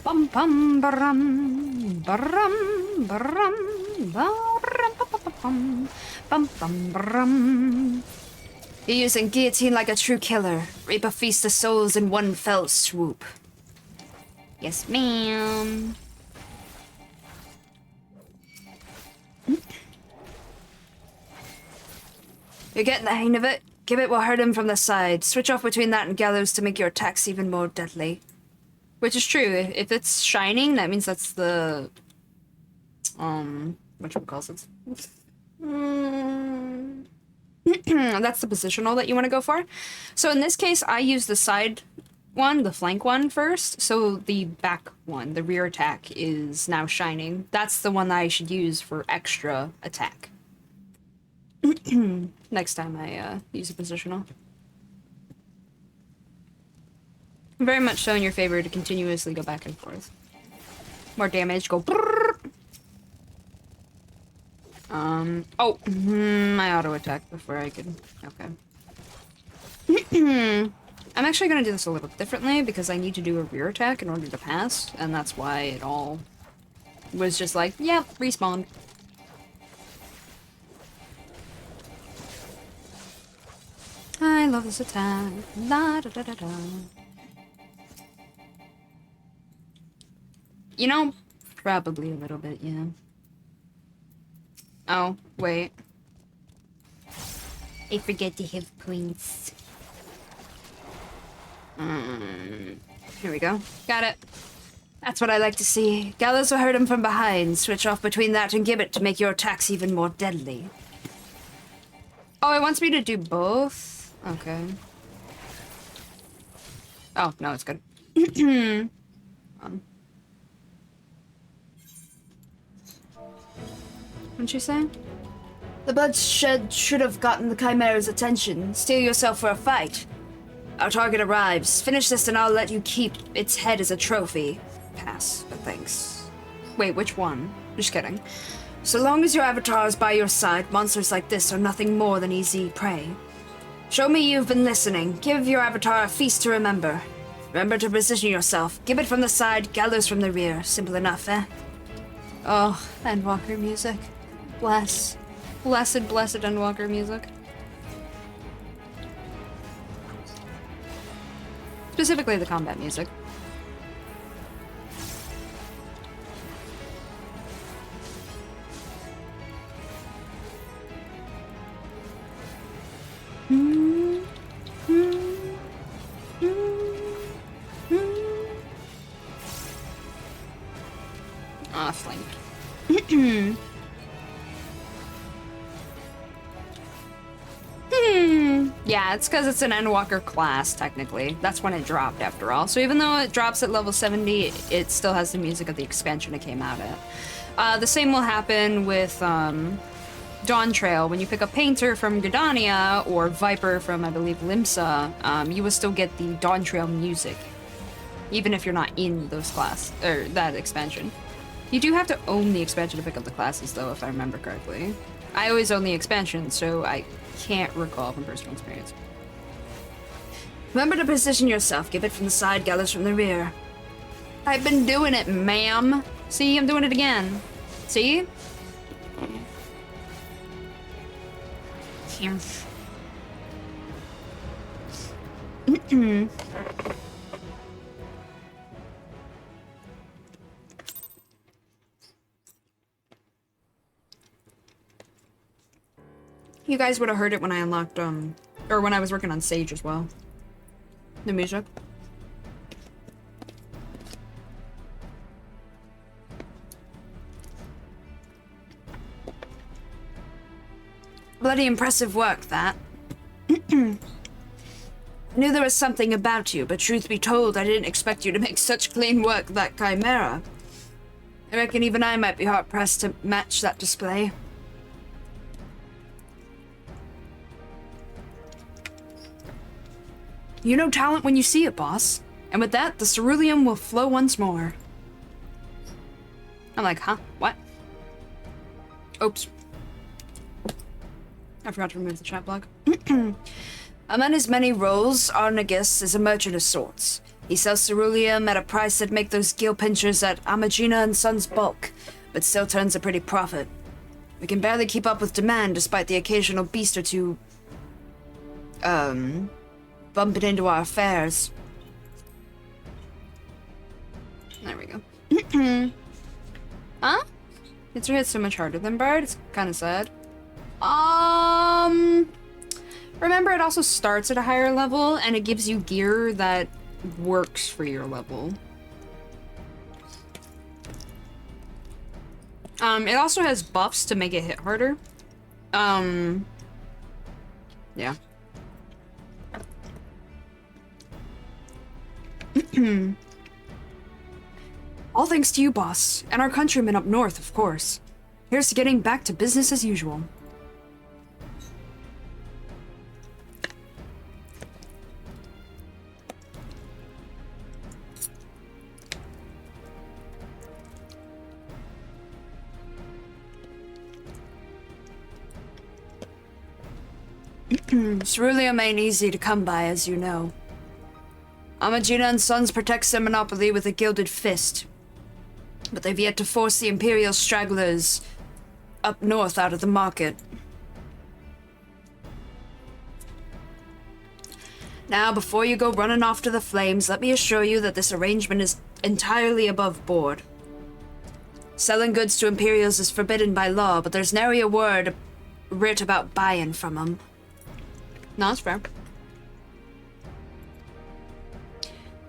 Bum bum brum. Brum brum. Brum bum bum bum brum. You're using guillotine like a true killer. Reap a feast of souls in one fell swoop. Yes, ma'am. You're getting the hang of it. Gibbet will hurt him from the side. Switch off between that and gallows to make your attacks even more deadly. Which is true. If it's shining, that means that's the whatchamacallit? That's the positional that you want to go for. So in this case, I use the side one, the flank one first. So the back one, the rear attack, is now shining. That's the one that I should use for extra attack. Next time I use a positional. Very much so in your favor to continuously go back and forth. More damage, go brrrr. I auto attack before I could, okay. I'm actually gonna do this a little differently because I need to do a rear attack in order to pass, and that's why it all was just like, yep, respawn. I love this attack. La da da da da. You know, probably a little bit, yeah. Oh, wait. I forget to have points. Here we go. Got it. That's what I like to see. Gallows will hurt him from behind. Switch off between that and Gibbet to make your attacks even more deadly. Oh, it wants me to do both? Okay. Oh, no, it's good. What'd you say? The bloodshed should have gotten the Chimera's attention. Steel yourself for a fight. Our target arrives. Finish this and I'll let you keep its head as a trophy. Pass, but thanks. Wait, which one? Just kidding. So long as your avatar is by your side, monsters like this are nothing more than easy prey. Show me you've been listening. Give your avatar a feast to remember. Remember to position yourself. Gibbet from the side, gallows from the rear. Simple enough, eh? Oh, Endwalker music. Bless. Blessed, blessed Endwalker music. Specifically the combat music. Ah, flanked. Yeah, it's because it's an Endwalker class, technically. That's when it dropped, after all. So even though it drops at level 70, it still has the music of the expansion it came out at. The same will happen with Dawn Trail. When you pick up Painter from Gridania, or Viper from, I believe, Limsa, you will still get the Dawn Trail music. Even if you're not in those class, or that expansion. You do have to own the expansion to pick up the classes, though, if I remember correctly. I always own the expansion, so I can't recall from personal experience. Remember to position yourself. Gibbet from the side, gallows from the rear. I've been doing it, ma'am. See, I'm doing it again. See? Yes. You guys would have heard it when I unlocked, or when I was working on Sage as well. The music. Bloody impressive work, that. I knew there was something about you, but truth be told, I didn't expect you to make such clean work of that Chimera. I reckon even I might be hard-pressed to match that display. You know talent when you see it, boss. And with that, the ceruleum will flow once more. I'm like, huh? What? Oops. I forgot to remove the chat block. Among his many roles, Arnagus is a merchant of sorts. He sells ceruleum at a price that'd make those gill pinchers at Amagina and Sons bulk, but still turns a pretty profit. We can barely keep up with demand despite the occasional beast or two, bumping into our affairs. There we go. Huh? It's hit so much harder than Bard. It's kind of sad. Remember, it also starts at a higher level, and it gives you gear that works for your level. It also has buffs to make it hit harder. Yeah. All thanks to you, boss, and our countrymen up north, of course. Here's to getting back to business as usual. Ceruleum ain't easy to come by, as you know. Amagina and Sons protects their monopoly with a gilded fist, but they've yet to force the Imperial stragglers up north out of the market. Now, before you go running off to the flames, let me assure you that this arrangement is entirely above board. Selling goods to Imperials is forbidden by law, but there's nary a word writ about buying from them. No, that's fair.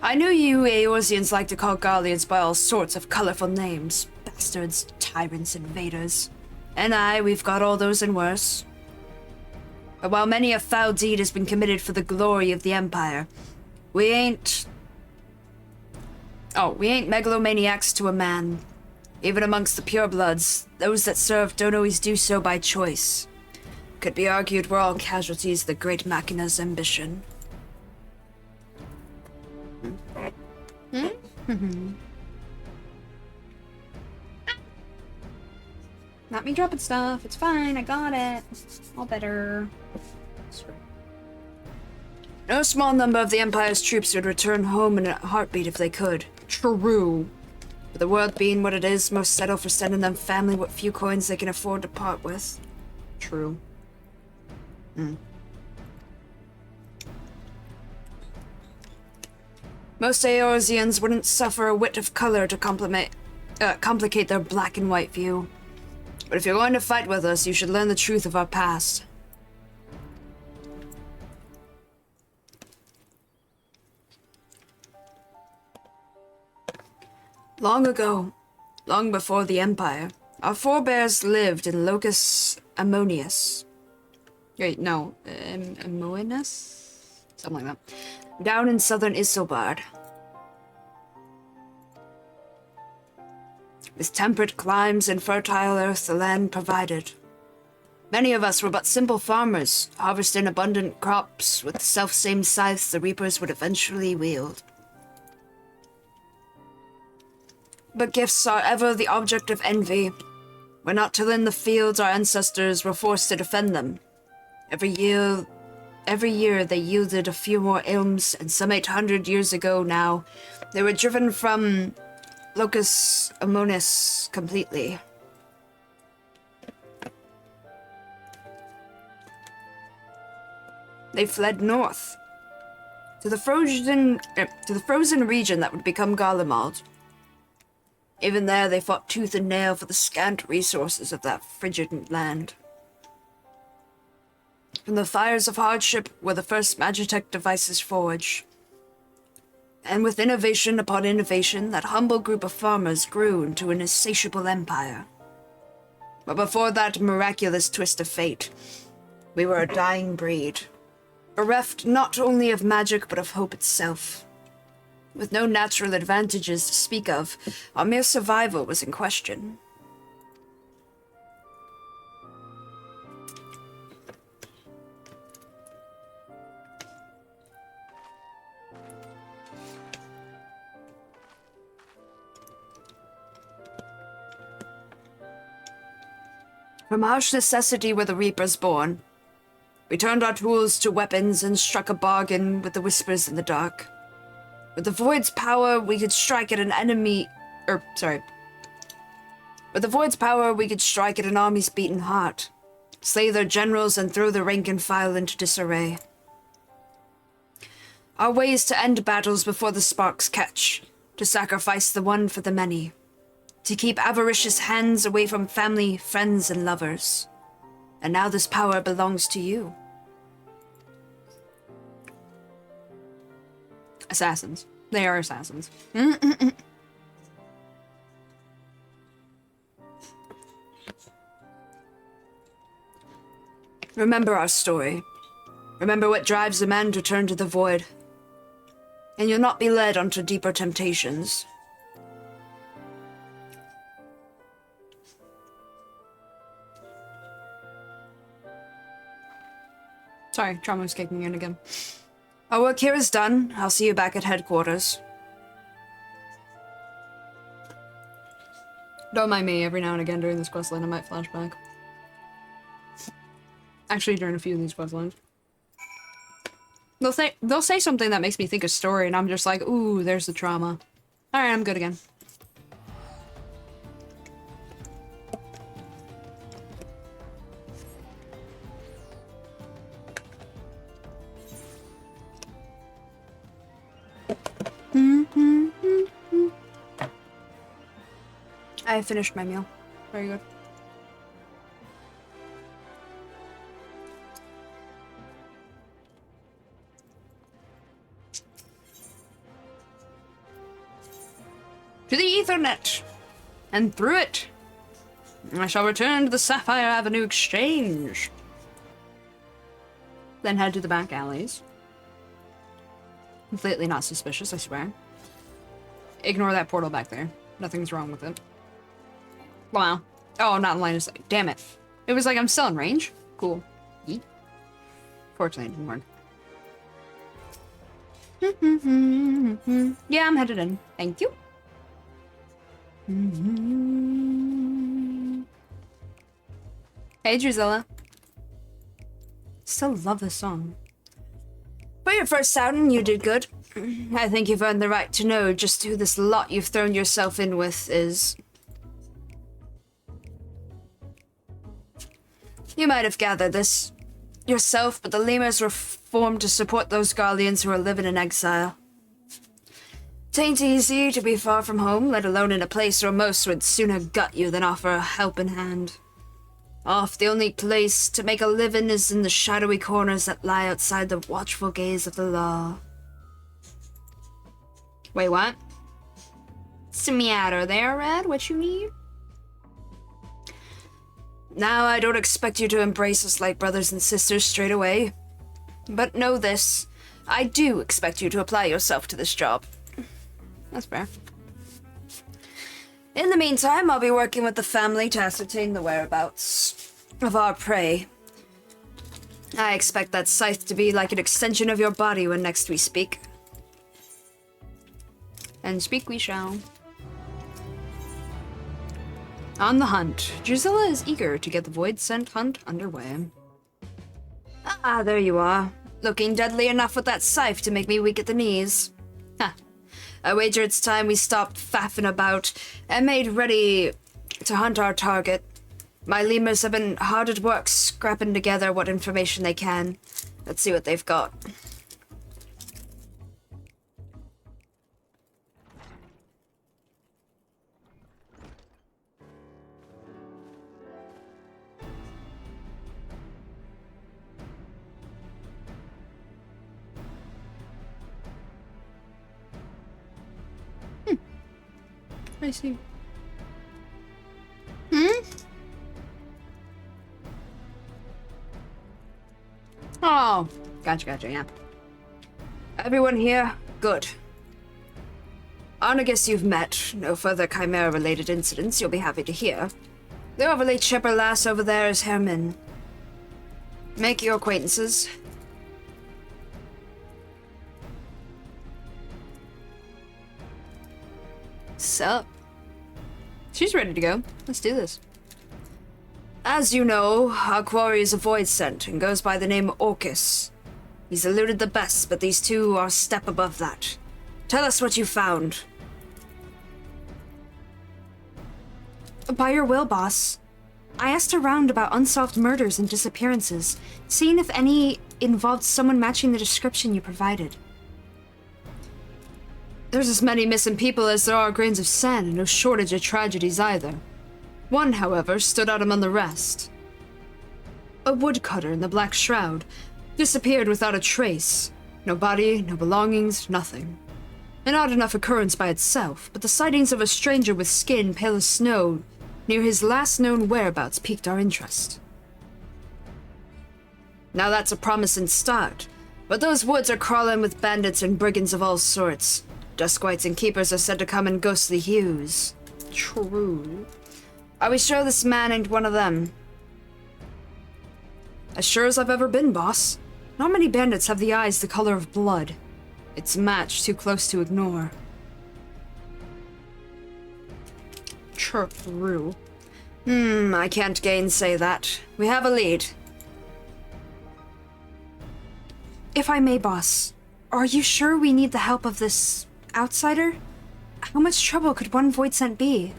I knew you Eorzeans like to call Garleans by all sorts of colorful names. Bastards, tyrants, invaders. And we've got all those and worse. But while many a foul deed has been committed for the glory of the Empire, we ain't megalomaniacs to a man. Even amongst the purebloods, those that serve don't always do so by choice. Could be argued we're all casualties of the great Machina's ambition. Not me dropping stuff. It's fine. I got it. All better. No small number of the Empire's troops would return home in a heartbeat if they could. True. But the world being what it is, most settle for sending them family what few coins they can afford to part with. True. Most Eorzeans wouldn't suffer a whit of color to complicate their black and white view. But if you're going to fight with us, you should learn the truth of our past. Long ago, long before the Empire, our forebears lived in Locus Ammonius. Wait, no. Amoenus? Something like that. Down in southern Isilbard. With temperate climes and fertile earth the land provided. Many of us were but simple farmers, harvesting abundant crops with the self-same scythes the reapers would eventually wield. But gifts are ever the object of envy. When not tilling the fields, our ancestors were forced to defend them. Every year they yielded a few more ilms, and some 800 years ago now, they were driven from Locus Ammonius completely. They fled north to the frozen region that would become Garlemald. Even there, they fought tooth and nail for the scant resources of that frigid land. From the fires of hardship were the first Magitech devices forged. And with innovation upon innovation, that humble group of farmers grew into an insatiable empire. But before that miraculous twist of fate, we were a dying breed, bereft not only of magic but of hope itself. With no natural advantages to speak of, our mere survival was in question. From harsh necessity were the reapers born. We turned our tools to weapons and struck a bargain with the whispers in the dark. With the Void's power, we could strike at an enemy... With the Void's power, we could strike at an army's beaten heart, slay their generals, and throw the rank and file into disarray. Our way is to end battles before the sparks catch, to sacrifice the one for the many, to keep avaricious hands away from family, friends, and lovers. And now this power belongs to you. Assassins. They are assassins. Remember our story. Remember what drives a man to turn to the void. And you'll not be led onto deeper temptations. Sorry, trauma's kicking in again. Our work here is done. I'll see you back at headquarters. Don't mind me, every now and again during this questline I might flash back. Actually, during a few of these questlines. They'll say something that makes me think of story, and I'm just like, ooh, there's the trauma. Alright, I'm good again. I finished my meal. Very good. To the Ethernet, and through it, I shall return to the Sapphire Avenue Exchange. Then head to the back alleys. Completely not suspicious, I swear. Ignore that portal back there. Nothing's wrong with it. Wow. Oh, not in line of sight. Damn it. It was like I'm still in range. Cool. Yeet. Fortunately, it didn't work. Yeah, I'm headed in. Thank you. Hey, Drusilla. Still love this song. For your first outing, you did good. I think you've earned the right to know just who this lot you've thrown yourself in with is. You might have gathered this yourself, but the lemurs were formed to support those guardians who are living in exile. Tain't easy to be far from home, let alone in a place where most would sooner gut you than offer a helping hand. Oft the only place to make a living is in the shadowy corners that lie outside the watchful gaze of the law. Wait, what? What's the matter there, Red? What you need? Now, I don't expect you to embrace us like brothers and sisters straight away. But know this, I do expect you to apply yourself to this job. That's fair. In the meantime, I'll be working with the family to ascertain the whereabouts of our prey. I expect that scythe to be like an extension of your body when next we speak. And speak we shall. On the hunt, Drusilla is eager to get the Void Scent hunt underway. Ah, there you are. Looking deadly enough with that scythe to make me weak at the knees. Ha. I wager it's time we stopped faffing about and made ready to hunt our target. My lemurs have been hard at work scrapping together what information they can. Let's see what they've got. I see. Oh, gotcha, yeah. Everyone here? Good. Arnagus you've met. No further Chimera-related incidents you'll be happy to hear. The overlay chipper lass over there is Herman. Make your acquaintances. Sup? She's ready to go. Let's do this. As you know, our quarry is a void scent and goes by the name Orcus. He's eluded the best, but these two are a step above that. Tell us what you found. By your will, boss. I asked around about unsolved murders and disappearances, seeing if any involved someone matching the description you provided. There's as many missing people as there are grains of sand, and no shortage of tragedies either. One, however, stood out among the rest. A woodcutter in the Black Shroud disappeared without a trace. No body, no belongings, nothing. An odd enough occurrence by itself, but the sightings of a stranger with skin pale as snow near his last known whereabouts piqued our interest. Now that's a promising start, but those woods are crawling with bandits and brigands of all sorts. Duskwights and keepers are said to come in ghostly hues. True. Are we sure this man ain't one of them? As sure as I've ever been, boss. Not many bandits have the eyes the color of blood. It's a match too close to ignore. True. I can't gainsay that. We have a lead. If I may, boss, are you sure we need the help of this outsider? How much trouble could one void scent be?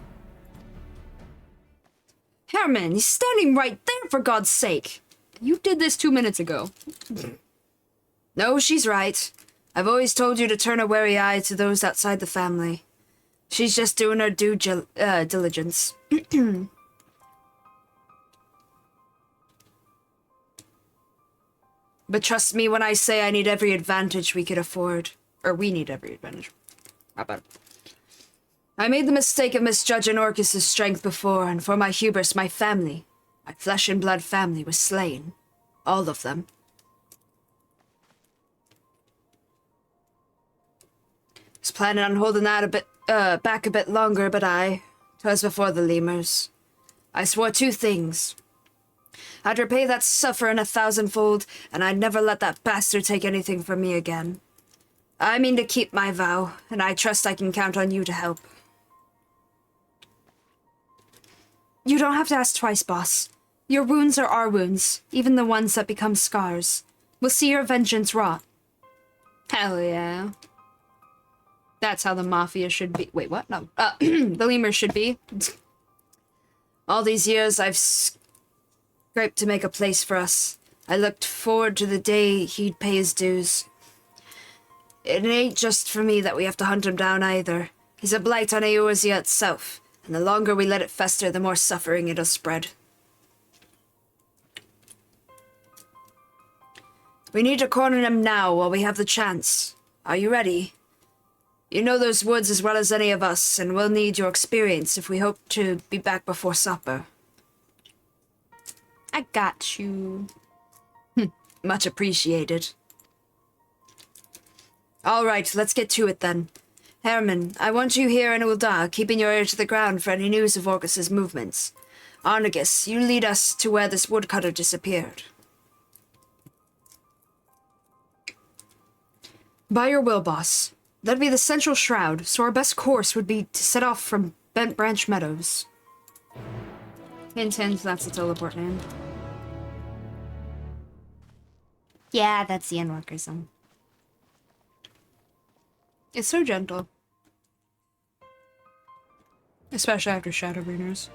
Herman, he's standing right there, for God's sake! You did this 2 minutes ago. No, she's right. I've always told you to turn a wary eye to those outside the family. She's just doing her due diligence. But trust me when I say I need every advantage we could afford. Or we need every advantage. How about it? I made the mistake of misjudging Orcus's strength before, and for my hubris, my family, my flesh and blood family, was slain. All of them. Was planning on holding that back a bit longer, but 'twas before the lemurs. I swore two things. I'd repay that suffering 1,000-fold, and I'd never let that bastard take anything from me again. I mean to keep my vow, and I trust I can count on you to help. You don't have to ask twice, boss. Your wounds are our wounds, even the ones that become scars. We'll see your vengeance wrought. Hell yeah. That's how the mafia should be. Wait, what? No. The lemurs should be. All these years I've scraped to make a place for us. I looked forward to the day he'd pay his dues. It ain't just for me that we have to hunt him down either. He's a blight on Eorzea itself, and the longer we let it fester, the more suffering it'll spread. We need to corner him now while we have the chance. Are you ready? You know those woods as well as any of us, and we'll need your experience if we hope to be back before supper. I got you. Much appreciated. All right, let's get to it then. Herman, I want you here in Ul'dah, keeping your ear to the ground for any news of Orcus's movements. Arnegus, you lead us to where this woodcutter disappeared. By your will, boss. That'd be the central shroud, so our best course would be to set off from Bent Branch Meadows. Hint, hint, that's the teleport hand. Yeah, that's the Endwalker zone. It's so gentle. Especially after Shadowbringers.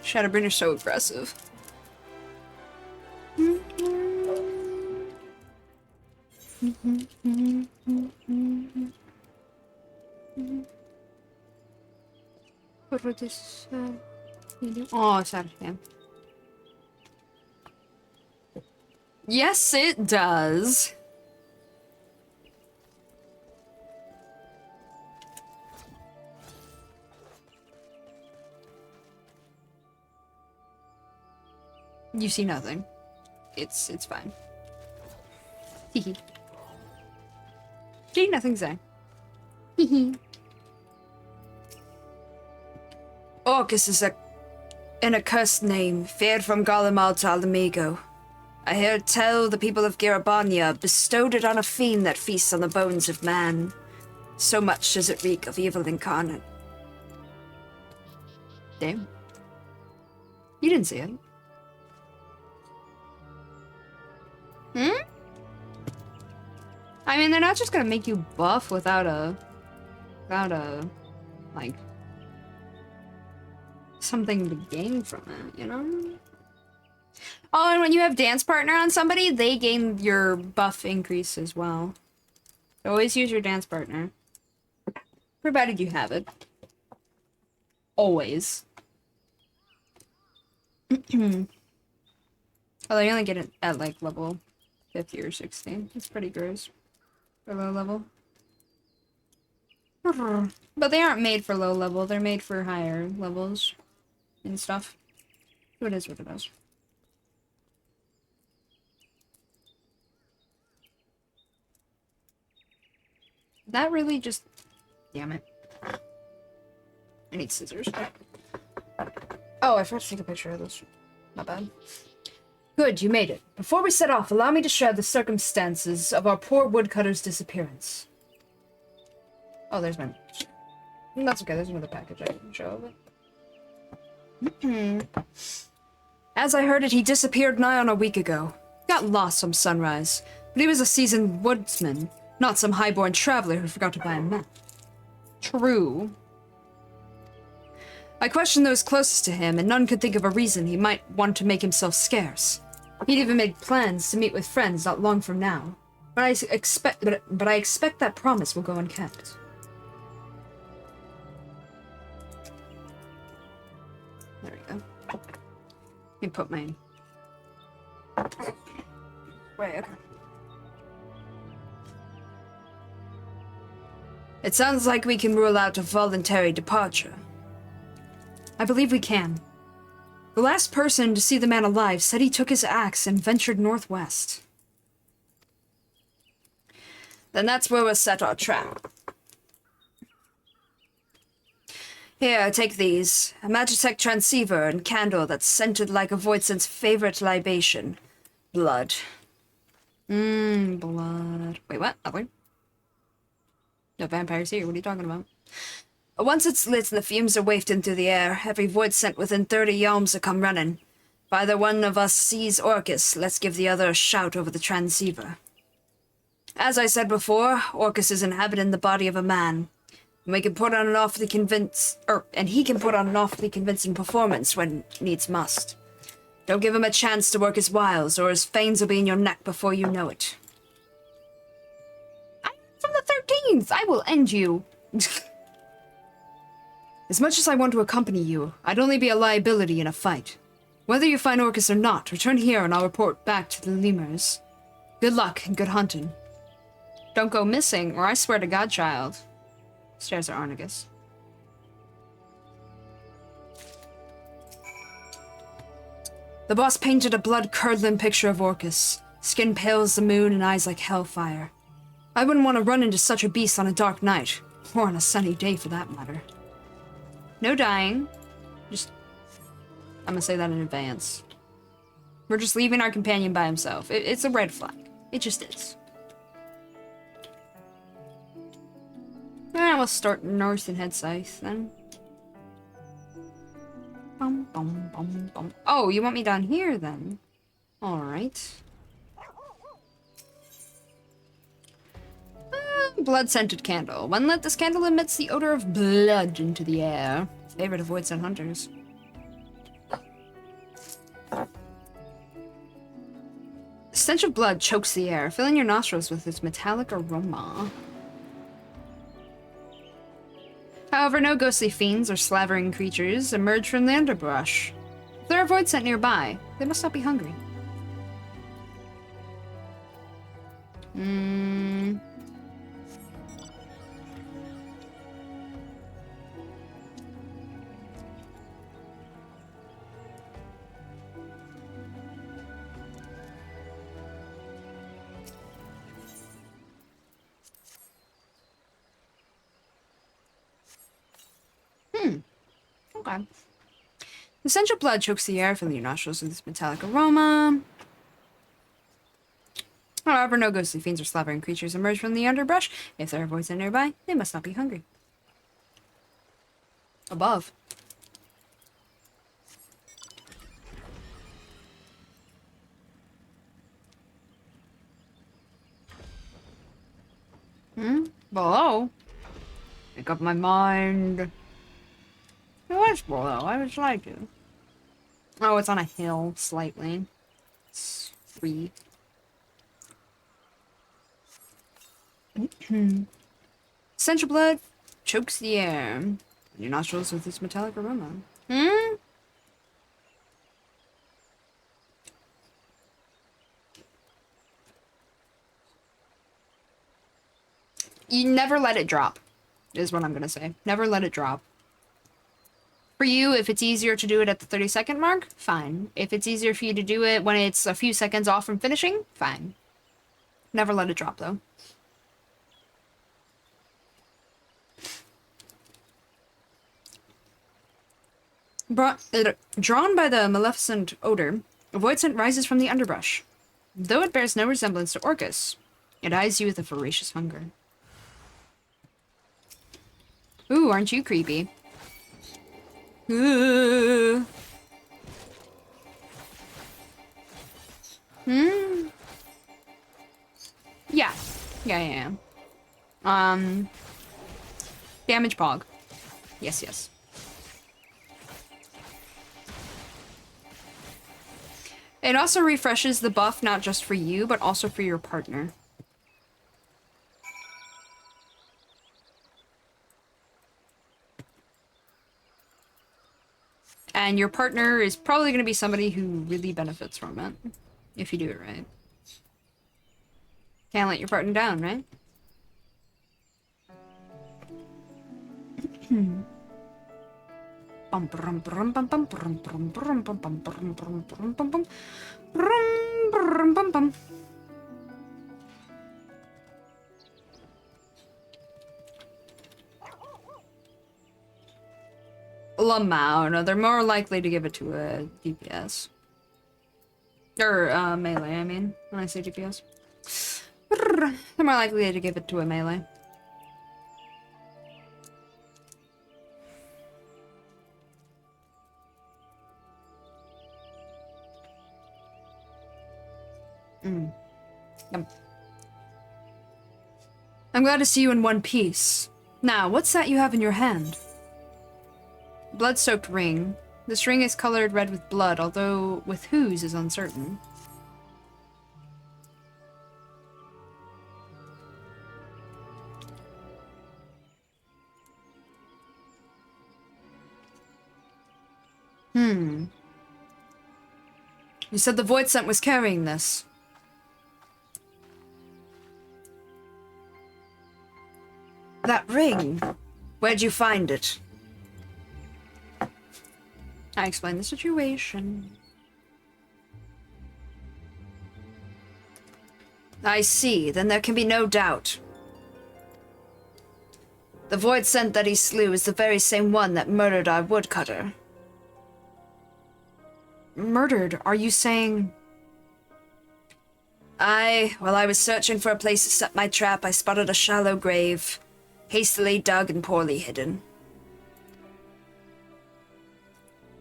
Shadowbringer's so aggressive. What would this oh, it's out of him. Yes, it does. You see nothing. It's fine. Hehe. See, nothing's there. Hehe. Orcus is an accursed name, feared from Garlemald to Alamigo. I hear tell the people of Garabania bestowed it on a fiend that feasts on the bones of man. So much does it reek of evil incarnate. Damn. You didn't see it. Hmm? I mean, they're not just gonna make you buff without a, like, something to gain from it, you know? Oh, and when you have dance partner on somebody, they gain your buff increase as well. So always use your dance partner. Provided you have it. Always. Although you only get it at, like, level 50 or 60. It's pretty gross. For low level. But they aren't made for low level. They're made for higher levels and stuff. So it is what it is. That really just... Damn it. I need scissors. Oh, I forgot to take a picture of this. Not bad. Good, you made it. Before we set off, allow me to share the circumstances of our poor woodcutter's disappearance. Oh, there's my... That's okay, there's another package I can show of it. As I heard it, he disappeared nigh on a week ago. Got lost some sunrise, but he was a seasoned woodsman, not some highborn traveler who forgot to buy a map. True. I questioned those closest to him, and none could think of a reason he might want to make himself scarce. He'd even made plans to meet with friends not long from now. But I expect that promise will go unkept. There we go. Let me put my... Wait, okay. It sounds like we can rule out a voluntary departure. I believe we can. The last person to see the man alive said he took his axe and ventured northwest. Then that's where we'll set our trap. Here, take these. A Magitech transceiver and candle that's scented like a Voidsent's favorite libation. Blood. Blood. Wait, what? Nothing. No vampires here, what are you talking about? Once it's lit and the fumes are wafted into the air, every Voidsent within 30 yalms will come running. If either one of us sees Orcus, let's give the other a shout over the transceiver. As I said before, Orcus is inhabiting the body of a man. And we can put on an awfully he can put on an awfully convincing performance when needs must. Don't give him a chance to work his wiles, or his fangs will be in your neck before you know it. I'm from the 13th! I will end you! As much as I want to accompany you, I'd only be a liability in a fight. Whether you find Orcus or not, return here and I'll report back to the lemurs. Good luck and good hunting. Don't go missing, or I swear to Godchild. Stares at Arnegus. The boss painted a blood-curdling picture of Orcus. Skin pale as the moon and eyes like hellfire. I wouldn't want to run into such a beast on a dark night, or on a sunny day for that matter. No dying. I'm gonna say that in advance. We're just leaving our companion by himself. It's a red flag. It just is. We'll start north and head south then. Bum, bum, bum, bum. Oh, you want me down here then? Alright. Blood-scented candle. When lit, this candle emits the odor of blood into the air. Favorite of Voidsent hunters. The stench of blood chokes the air, filling your nostrils with its metallic aroma. However, no ghostly fiends or slavering creatures emerge from the underbrush. If there are Voidsent nearby, they must not be hungry. Okay. The stench of blood chokes the air, filling your nostrils with this metallic aroma. However, no ghostly fiends or slavering creatures emerge from the underbrush. If there are Voidsent nearby, they must not be hungry. Above. Hmm? Below? Make up my mind. It was below. I was lied to. Oh, it's on a hill, slightly. It's 3. Essential blood chokes the air. In your nostrils with its metallic aroma. Hmm? You never let it drop, is what I'm gonna say. Never let it drop. For you, if it's easier to do it at the 30-second mark, fine. If it's easier for you to do it when it's a few seconds off from finishing, fine. Never let it drop, though. Drawn by the maleficent odor, a void scent rises from the underbrush. Though it bears no resemblance to Orcus, it eyes you with a voracious hunger. Ooh, aren't you creepy? Hmm? Yeah. Yeah. Damage pog. Yes, yes. It also refreshes the buff not just for you, but also for your partner. And your partner is probably going to be somebody who really benefits from it, if you do it right. Can't let your partner down, right? Lamau, no, they're more likely to give it to a DPS. Or, melee, I mean, when I say DPS. They're more likely to give it to a melee. Yum. I'm glad to see you in one piece. Now, what's that you have in your hand? Blood-soaked ring. This ring is colored red with blood, although with whose is uncertain. You said the Void Scent was carrying this. That ring. Where'd you find it? I explained the situation. I see, then there can be no doubt. The Void Scent that he slew is the very same one that murdered our woodcutter. Murdered? Are you saying... Aye, while I was searching for a place to set my trap, I spotted a shallow grave. Hastily dug and poorly hidden.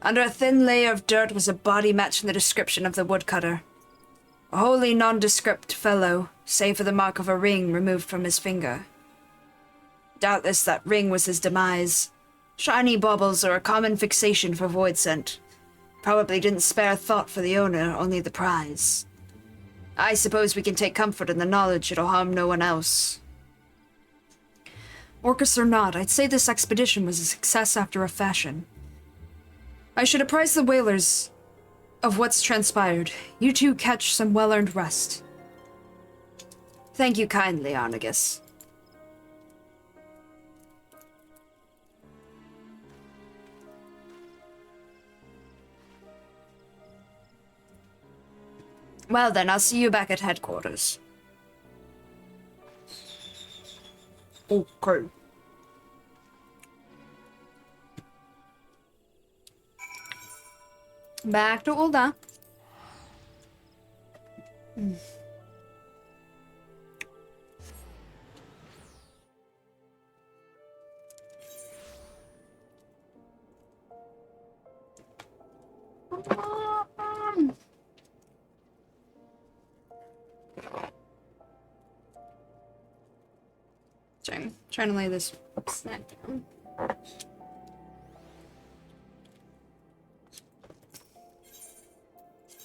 Under a thin layer of dirt was a body matching the description of the woodcutter. A wholly nondescript fellow, save for the mark of a ring removed from his finger. Doubtless that ring was his demise. Shiny baubles are a common fixation for Void Scent. Probably didn't spare thought for the owner, only the prize. I suppose we can take comfort in the knowledge it'll harm no one else. Orcus or not, I'd say this expedition was a success after a fashion. I should apprise the whalers of what's transpired. You two catch some well-earned rest. Thank you kindly, Arnegus. Well then, I'll see you back at headquarters. Okay. Back to Ulda. Sorry, I'm trying to lay this snack down.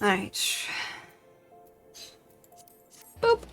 Alright. Boop.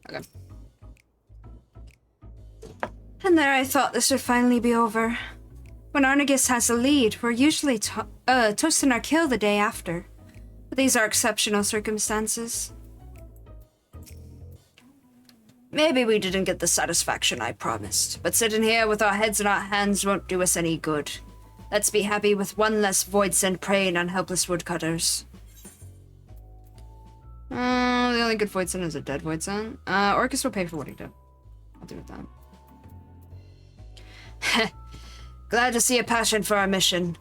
Okay. And there I thought this would finally be over. When Arnegus has a lead, we're usually toasting our kill the day after. But these are exceptional circumstances. Maybe we didn't get the satisfaction I promised, but sitting here with our heads in our hands won't do us any good. Let's be happy with one less void sent preying on helpless woodcutters. The only good void sent is a dead void sent. Orcus will pay for what he did. I'll do with that. Glad to see a passion for our mission.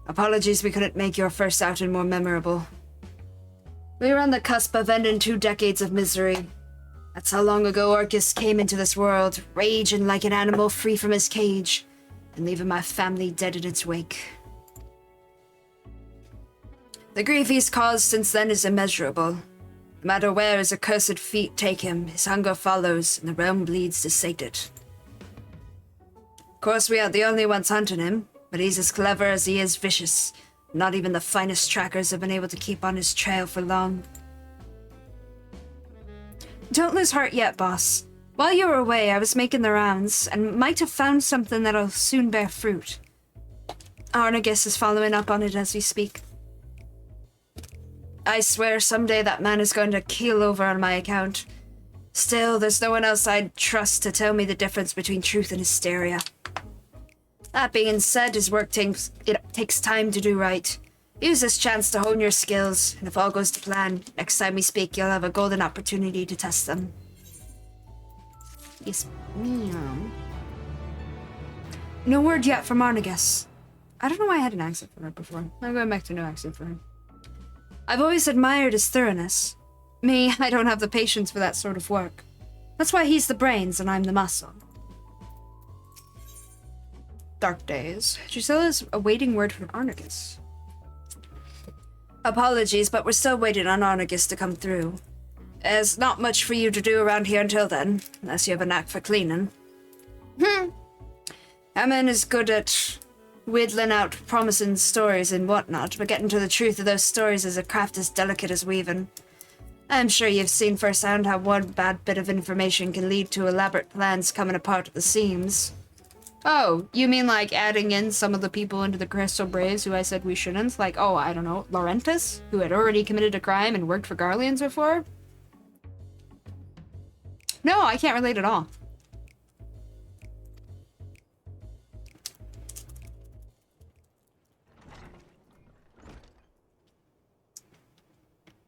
Apologies we couldn't make your first outing more memorable. We were on the cusp of ending 2 decades of misery. That's how long ago Orcus came into this world, raging like an animal free from his cage, and leaving my family dead in its wake. The grief he's caused since then is immeasurable. No matter where his accursed feet take him, his hunger follows, and the realm bleeds to sate it. Of course, we aren't the only ones hunting him, but he's as clever as he is vicious. Not even the finest trackers have been able to keep on his trail for long. Don't lose heart yet, boss. While you were away, I was making the rounds, and might have found something that'll soon bear fruit. Arnegus is following up on it as we speak. I swear someday that man is going to keel over on my account. Still, there's no one else I'd trust to tell me the difference between truth and hysteria. That being said, his work takes time to do right. Use this chance to hone your skills, and if all goes to plan, next time we speak, you'll have a golden opportunity to test them. Yes, ma'am. No word yet from Arnegus. I don't know why I had an accent for her before. I'm going back to no accent for her. I've always admired his thoroughness. Me, I don't have the patience for that sort of work. That's why he's the brains and I'm the muscle. Dark days. Drusilla's awaiting word from Arnegus. Apologies, but we're still waiting on Arnegus to come through. There's not much for you to do around here until then, unless you have a knack for cleaning. Hammond is good at whittling out promising stories and whatnot, but getting to the truth of those stories is a craft as delicate as weaving. I'm sure you've seen firsthand how one bad bit of information can lead to elaborate plans coming apart at the seams. Oh, you mean like adding in some of the people into the Crystal Braves who I said we shouldn't? Like, oh, I don't know, Laurentus, who had already committed a crime and worked for Garleans before? No, I can't relate at all.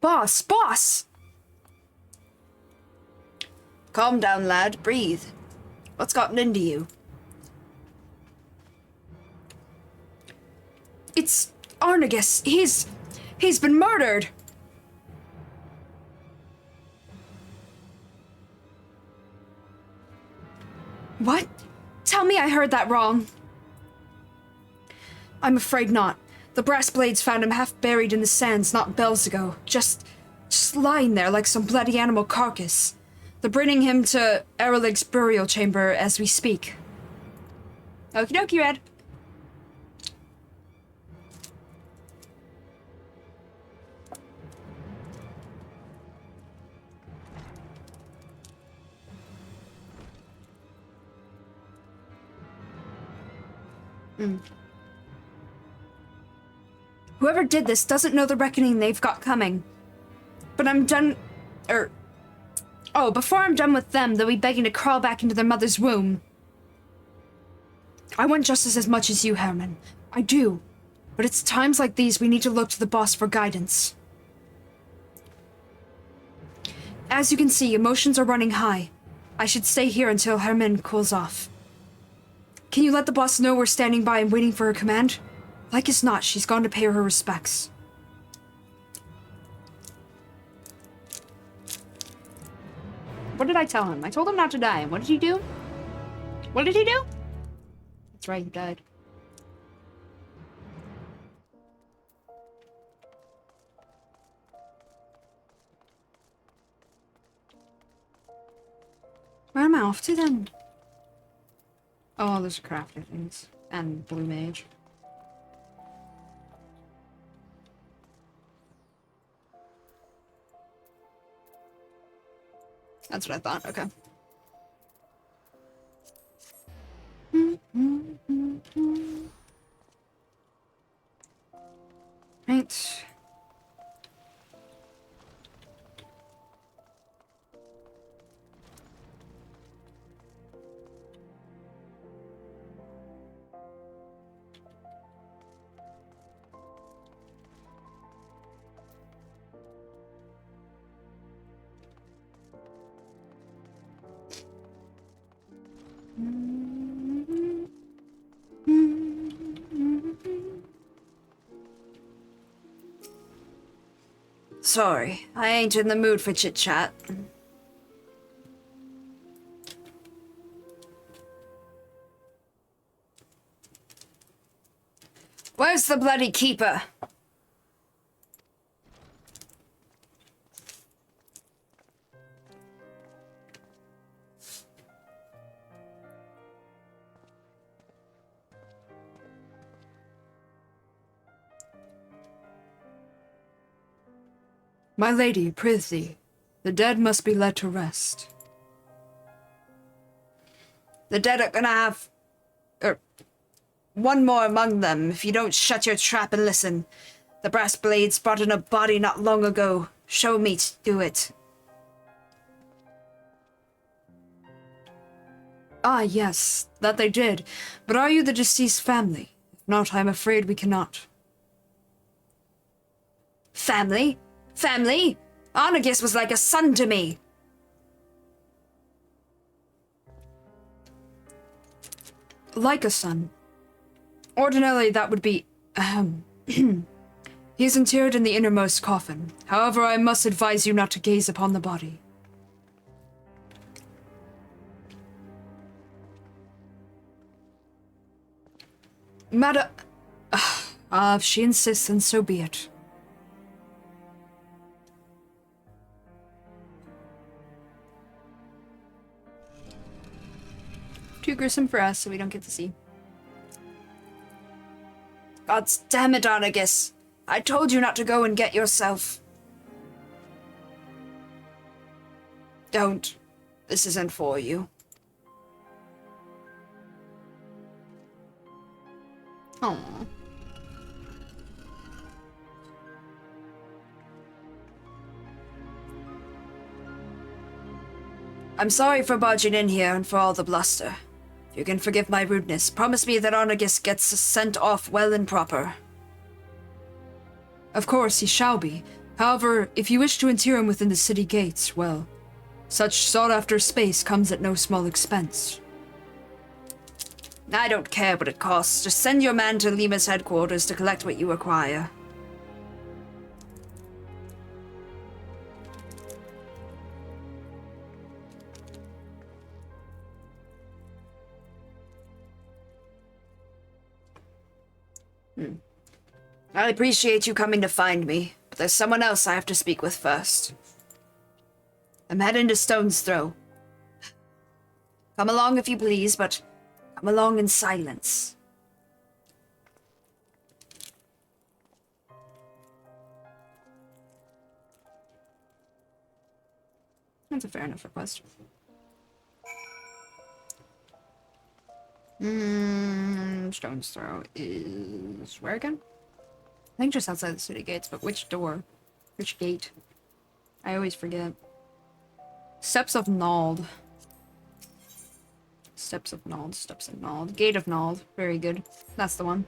Boss! Calm down, lad. Breathe. What's gotten into you? It's Arnegus. He's been murdered. What? Tell me I heard that wrong. I'm afraid not. The brass blades found him half buried in the sands not bells ago. Just lying there like some bloody animal carcass. They're bringing him to Erelig's burial chamber as we speak. Okie dokie, Red. Whoever did this doesn't know the reckoning they've got coming. But I'm done... before I'm done with them, they'll be begging to crawl back into their mother's womb. I want justice as much as you, Herman. I do. But it's times like these we need to look to the boss for guidance. As you can see, emotions are running high. I should stay here until Herman cools off. Can you let the boss know we're standing by and waiting for her command? Like as not, she's gone to pay her respects. What did I tell him? I told him not to die. And what did he do? What did he do? That's right, he died. Where am I off to then? Oh, there's crafting things. And Blue Mage. That's what I thought, okay. Right. Sorry, I ain't in the mood for chit-chat. Where's the bloody keeper? My lady, prithee, the dead must be led to rest. The dead are gonna have... one more among them, if you don't shut your trap and listen. The brass blades brought in a body not long ago. Show me to do it. Ah, yes, that they did. But are you the deceased family? If not, I'm afraid we cannot. Family? Family? Arnegus was like a son to me. Like a son. Ordinarily, that would be... He is interred in the innermost coffin. However, I must advise you not to gaze upon the body. If she insists, then so be it. Too gruesome for us, so we don't get to see. God damn it, Arnegus. I told you not to go and get yourself. Don't. This isn't for you. Aww. I'm sorry for barging in here and for all the bluster. If you can forgive my rudeness, promise me that Arnegus gets sent off well and proper. Of course, he shall be. However, if you wish to inter him within the city gates, well, such sought-after space comes at no small expense. I don't care what it costs. Just send your man to Lima's headquarters to collect what you require. I appreciate you coming to find me, but there's someone else I have to speak with first. I'm heading to Stone's Throw. Come along if you please, but come along in silence. That's a fair enough request. Stone's Throw is where again? I think just outside the city gates, but which door? Which gate? I always forget. Steps of Nald. Steps of Nald, Steps of Nald. Gate of Nald. Very good. That's the one.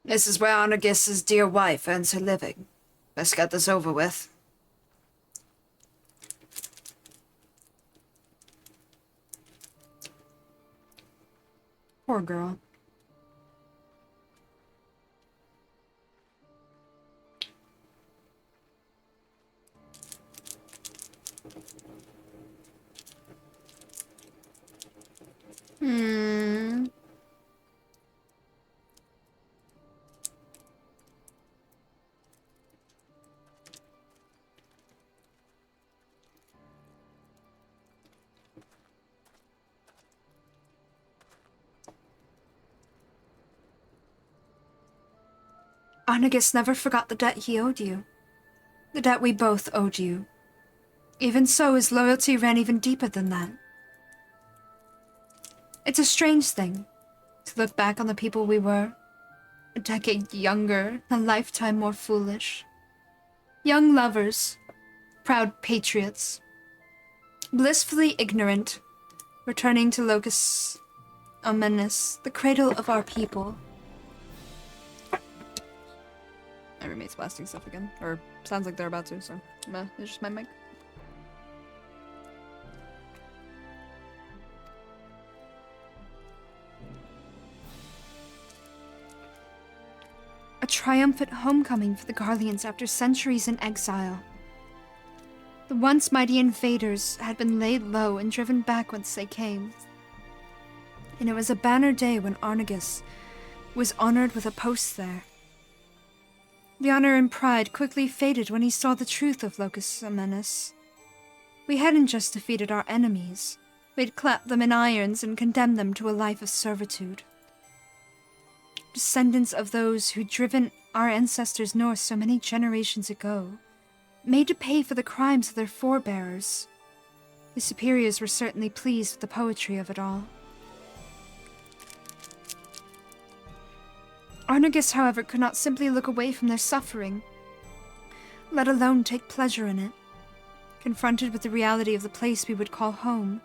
This is where Arnagis' dear wife earns her living. Let's get this over with. Poor girl. Arnagis never forgot the debt he owed you. The debt we both owed you. Even so, his loyalty ran even deeper than that. It's a strange thing to look back on the people we were, a decade younger, a lifetime more foolish. Young lovers, proud patriots, blissfully ignorant, returning to Locus Ominous, the cradle of our people. My roommate's blasting stuff again. Or sounds like they're about to, so it's just my mic. A triumphant homecoming for the Garleans after centuries in exile. The once mighty invaders had been laid low and driven back whence they came. And it was a banner day when Arnagis was honored with a post there. The honor and pride quickly faded when he saw the truth of Locus Ominous. We hadn't just defeated our enemies. We'd clapped them in irons and condemned them to a life of servitude. Descendants of those who'd driven our ancestors north so many generations ago, made to pay for the crimes of their forebears. The superiors were certainly pleased with the poetry of it all. Arnagis, however, could not simply look away from their suffering, let alone take pleasure in it. Confronted with the reality of the place we would call home,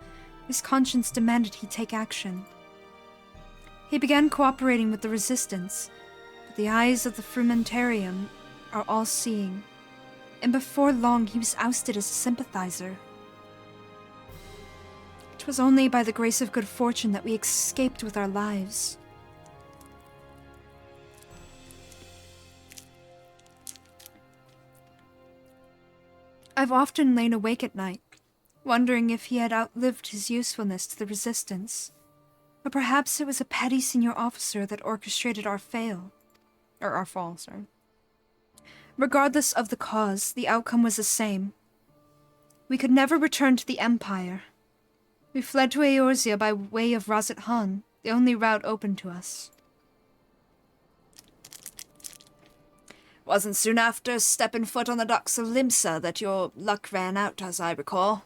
his conscience demanded he take action. He began cooperating with the resistance, but the eyes of the frumentarium are all-seeing, and before long he was ousted as a sympathizer. It was only by the grace of good fortune that we escaped with our lives. I've often lain awake at night, wondering if he had outlived his usefulness to the resistance. Or perhaps it was a petty senior officer that orchestrated our fail. Or our fall, sorry. Regardless of the cause, the outcome was the same. We could never return to the Empire. We fled to Eorzea by way of Razat Han, the only route open to us. Wasn't soon after stepping foot on the docks of Limsa that your luck ran out, as I recall.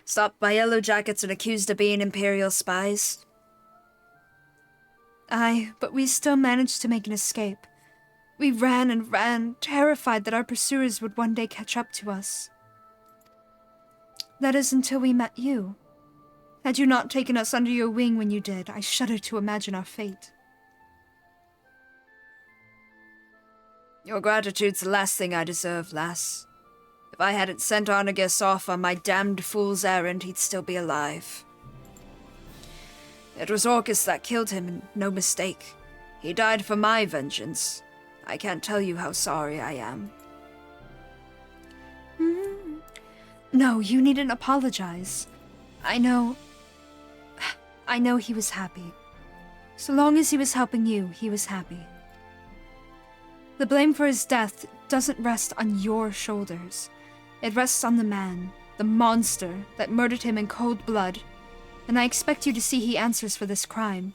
Stopped by yellow jackets and accused of being Imperial spies. Aye, but we still managed to make an escape. We ran and ran, terrified that our pursuers would one day catch up to us. That is until we met you. Had you not taken us under your wing when you did, I shudder to imagine our fate. Your gratitude's the last thing I deserve, lass. If I hadn't sent Arnagis off on my damned fool's errand, he'd still be alive. It was Orcus that killed him, and no mistake. He died for my vengeance. I can't tell you how sorry I am. No, you needn't apologize. I know he was happy. So long as he was helping you, he was happy. The blame for his death doesn't rest on your shoulders. It rests on the man, the monster, that murdered him in cold blood. And I expect you to see he answers for this crime.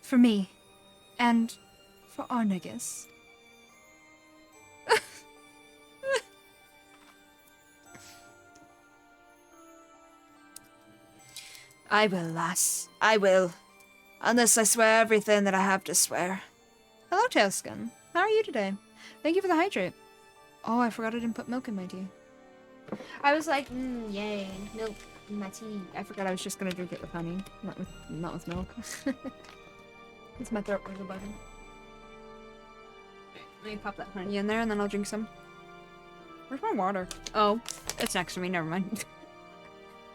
For me. And for Arnagis. I will, lass. I will. Unless I swear everything that I have to swear. Hello, Tailskin. How are you today? Thank you for the hydrate. Oh, I forgot I didn't put milk in my tea. I was like, yay, milk in my tea. I forgot I was just gonna drink it with honey, not with milk. It's my throat was a button. Let me pop that honey in there and then I'll drink some. Where's my water? Oh, it's next to me. Never mind.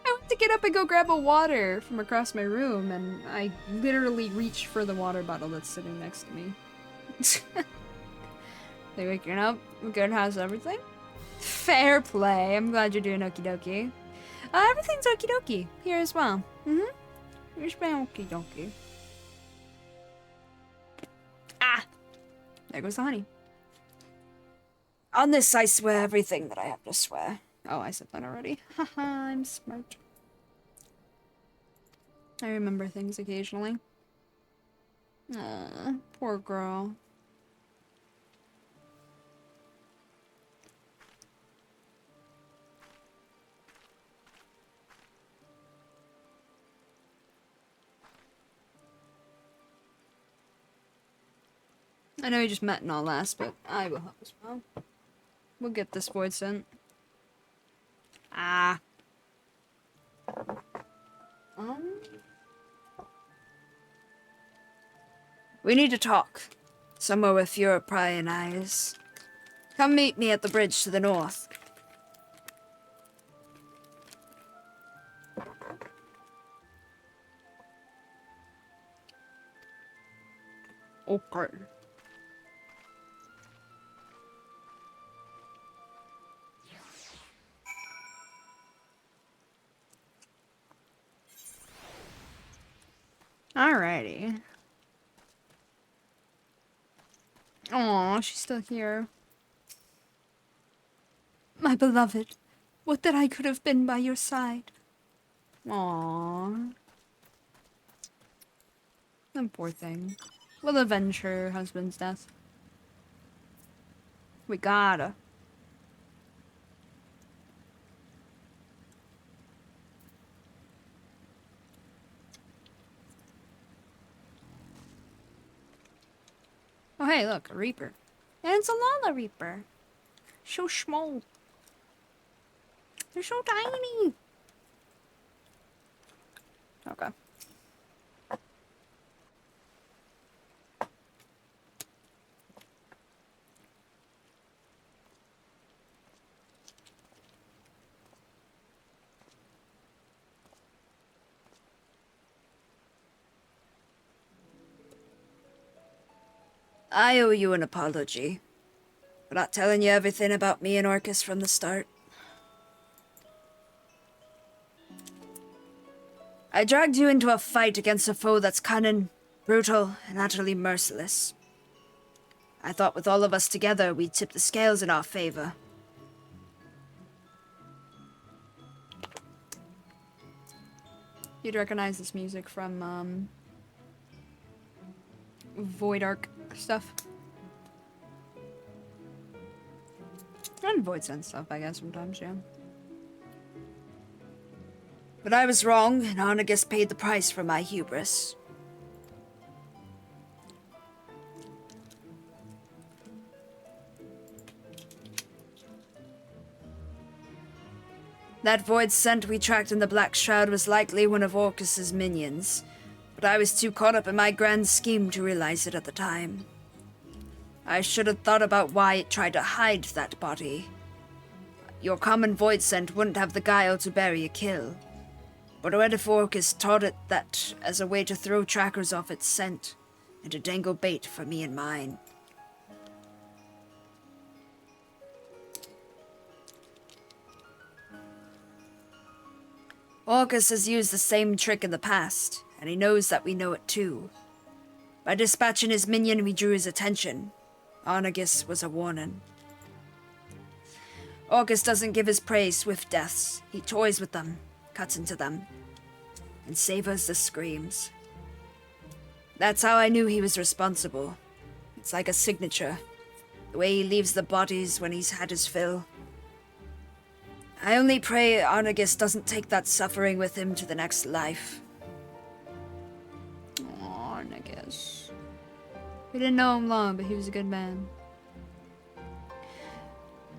I went to get up and go grab a water from across my room and I literally reached for the water bottle that's sitting next to me. They waking up? Good, how's everything? Fair play. I'm glad you're doing okie dokie. Everything's okie dokie here as well. You're spelling okie dokie. Ah! There goes the honey. On this, I swear everything that I have to swear. Oh, I said that already. Haha, I'm smart. I remember things occasionally. Aw, poor girl. I know we just met and all last, but I will help as well. We'll get this void sent. Ah. We need to talk. Somewhere with fewer prying eyes. Come meet me at the bridge to the north. Okay. Alrighty. Aw, she's still here. My beloved, would that I could have been by your side. Aw. The poor thing. We'll avenge her husband's death. We gotta. Oh hey, look, a Reaper. And it's a Lala Reaper. So small. They're so tiny. Okay. I owe you an apology for not telling you everything about me and Orcus from the start. I dragged you into a fight against a foe that's cunning, brutal, and utterly merciless. I thought with all of us together, we'd tip the scales in our favor. You'd recognize this music from, Void Arc stuff. And Void Sense stuff, I guess, sometimes, yeah. But I was wrong, and Arnagus paid the price for my hubris. That void scent we tracked in the Black Shroud was likely one of Orcus's minions, but I was too caught up in my grand scheme to realize it at the time. I should have thought about why it tried to hide that body. Your common void scent wouldn't have the guile to bury a kill. But what if Orcus taught it that as a way to throw trackers off its scent, and to dangle bait for me and mine? Orcus has used the same trick in the past, and he knows that we know it too. By dispatching his minion, we drew his attention. Arnagus was a warning. Orcus doesn't give his prey swift deaths. He toys with them, cuts into them, and savors the screams. That's how I knew he was responsible. It's like a signature, the way he leaves the bodies when he's had his fill. I only pray Arnagus doesn't take that suffering with him to the next life. Aw, Arnagus. We didn't know him long, but he was a good man.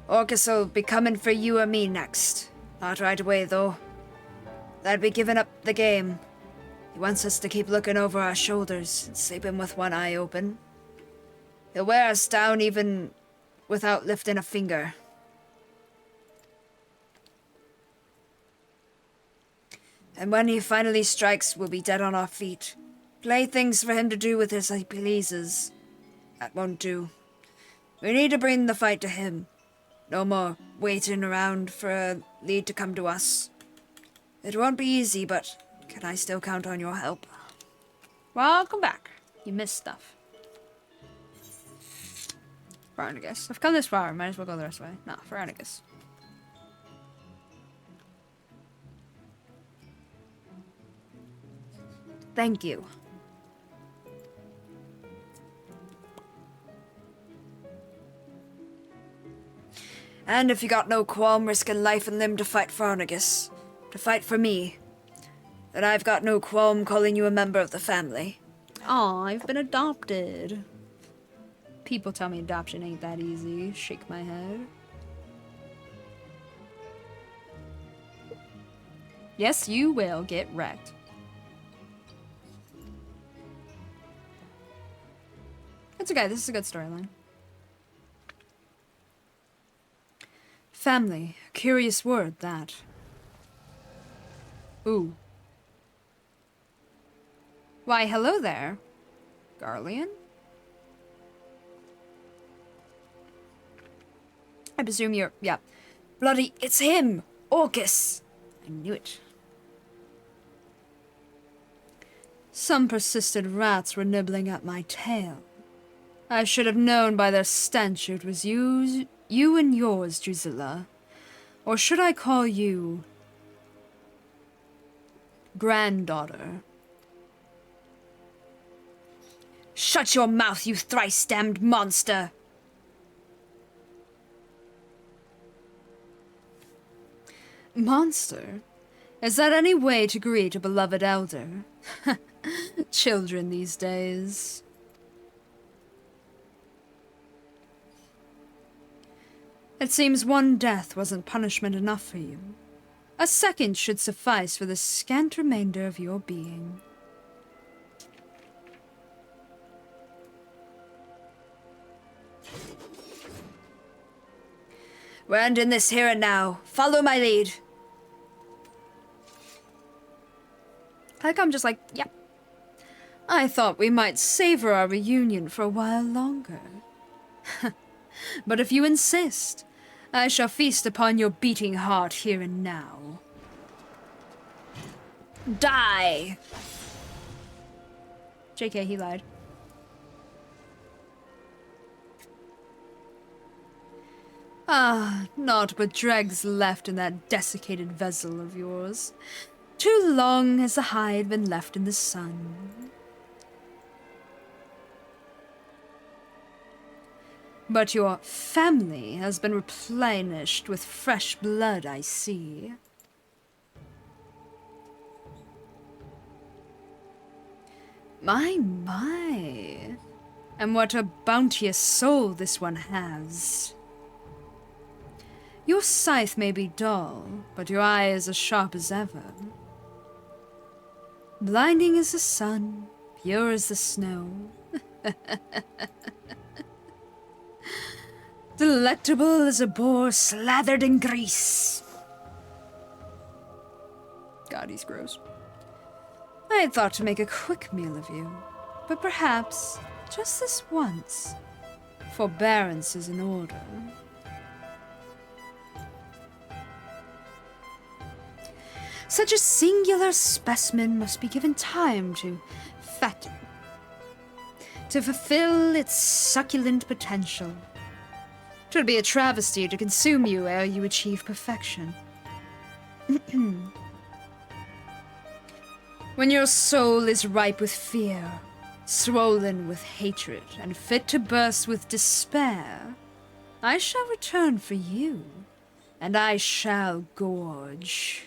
Orcus will be coming for you or me next. Not right away, though. That'd be giving up the game. He wants us to keep looking over our shoulders and sleeping with one eye open. He'll wear us down even without lifting a finger. And when he finally strikes, we'll be dead on our feet. Playthings for him to do with as he pleases. That won't do. We need to bring the fight to him. No more waiting around for a lead to come to us. It won't be easy, but can I still count on your help? Welcome back. You missed stuff. Veronicus. I've come this far. Might as well go the rest of the way. Nah, Veronicus. Thank you. And if you got no qualm risking life and limb to fight Veronicus, to fight for me, then I've got no qualm calling you a member of the family. Aw, I've been adopted. People tell me adoption ain't that easy. Shake my head. Yes, you will get wrecked. It's okay, this is a good storyline. Family, curious word, that. Ooh. Why, hello there, Garlean. I presume you're... yeah. Bloody, it's him! Orcus! I knew it. Some persistent rats were nibbling at my tail. I should have known by their stench it was you and yours, Drusilla. Or should I call you... granddaughter? Shut your mouth, you thrice-damned monster! Monster? Is that any way to greet a beloved elder? Children these days. It seems one death wasn't punishment enough for you. A second should suffice for the scant remainder of your being. We're ending this here and now. Follow my lead. I think I'm just like, yep. I thought we might savor our reunion for a while longer. But if you insist, I shall feast upon your beating heart here and now. Die! JK, he lied. Ah, naught but dregs left in that desiccated vessel of yours. Too long has the hide been left in the sun. But your family has been replenished with fresh blood, I see. My. And what a bounteous soul this one has. Your scythe may be dull, but your eye is as sharp as ever. Blinding as the sun, pure as the snow. Delectable as a boar slathered in grease. God, he's gross. I had thought to make a quick meal of you, but perhaps, just this once, forbearance is in order. Such a singular specimen must be given time to fatten, to fulfill its succulent potential. 'Twould be a travesty to consume you ere you achieve perfection. When your soul is ripe with fear, swollen with hatred, and fit to burst with despair, I shall return for you, and I shall gorge.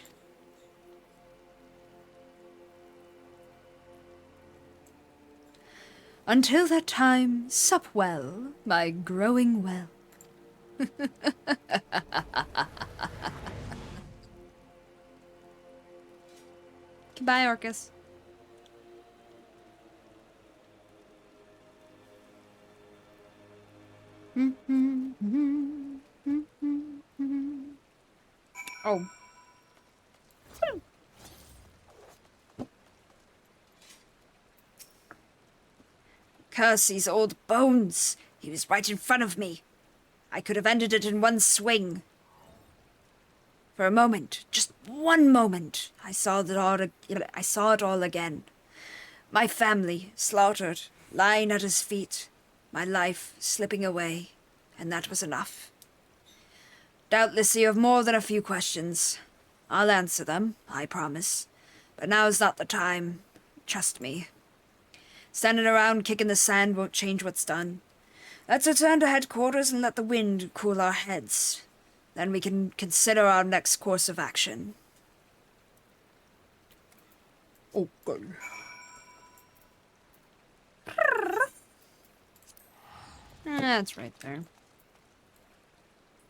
Until that time, sup well, my growing well. Goodbye, Orcus. Oh. Curse these old bones! He was right in front of me. I could have ended it in one swing. For a moment, just one moment, I saw it all again. My family slaughtered, lying at his feet, my life slipping away, and that was enough. Doubtless you have more than a few questions. I'll answer them, I promise. But now's not the time. Trust me. Standing around kicking the sand won't change what's done. Let's return to headquarters and let the wind cool our heads. Then we can consider our next course of action. Okay. That's right there.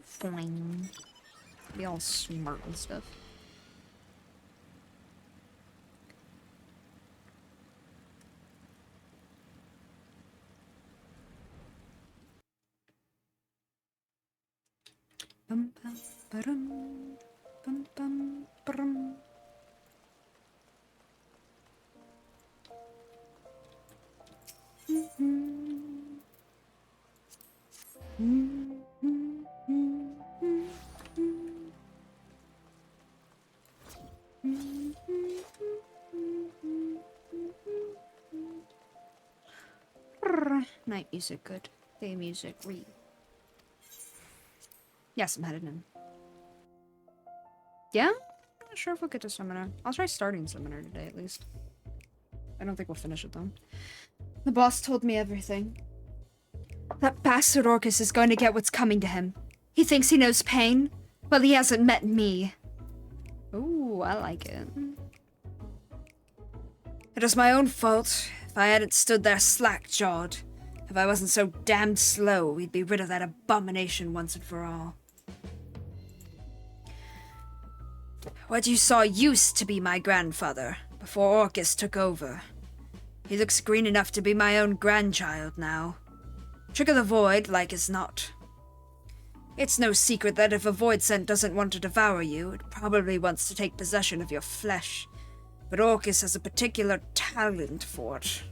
Fine. Be all smart and stuff. Bum, bum, ba-dum, bum, bum, ba-dum. Night music, good. Day music, read. Yes, I'm headed in. Yeah? I'm not sure if we'll get to Summoner. I'll try starting Summoner today, at least. I don't think we'll finish it, though. The boss told me everything. That bastard Orcus is going to get what's coming to him. He thinks he knows pain. Well, he hasn't met me. Ooh, I like it. It was my own fault. If I hadn't stood there slack-jawed, if I wasn't so damned slow, we'd be rid of that abomination once and for all. What you saw used to be my grandfather, before Orcus took over. He looks green enough to be my own grandchild now. Trick of the Void, like as not. It's no secret that if a Void Scent doesn't want to devour you, it probably wants to take possession of your flesh. But Orcus has a particular talent for it.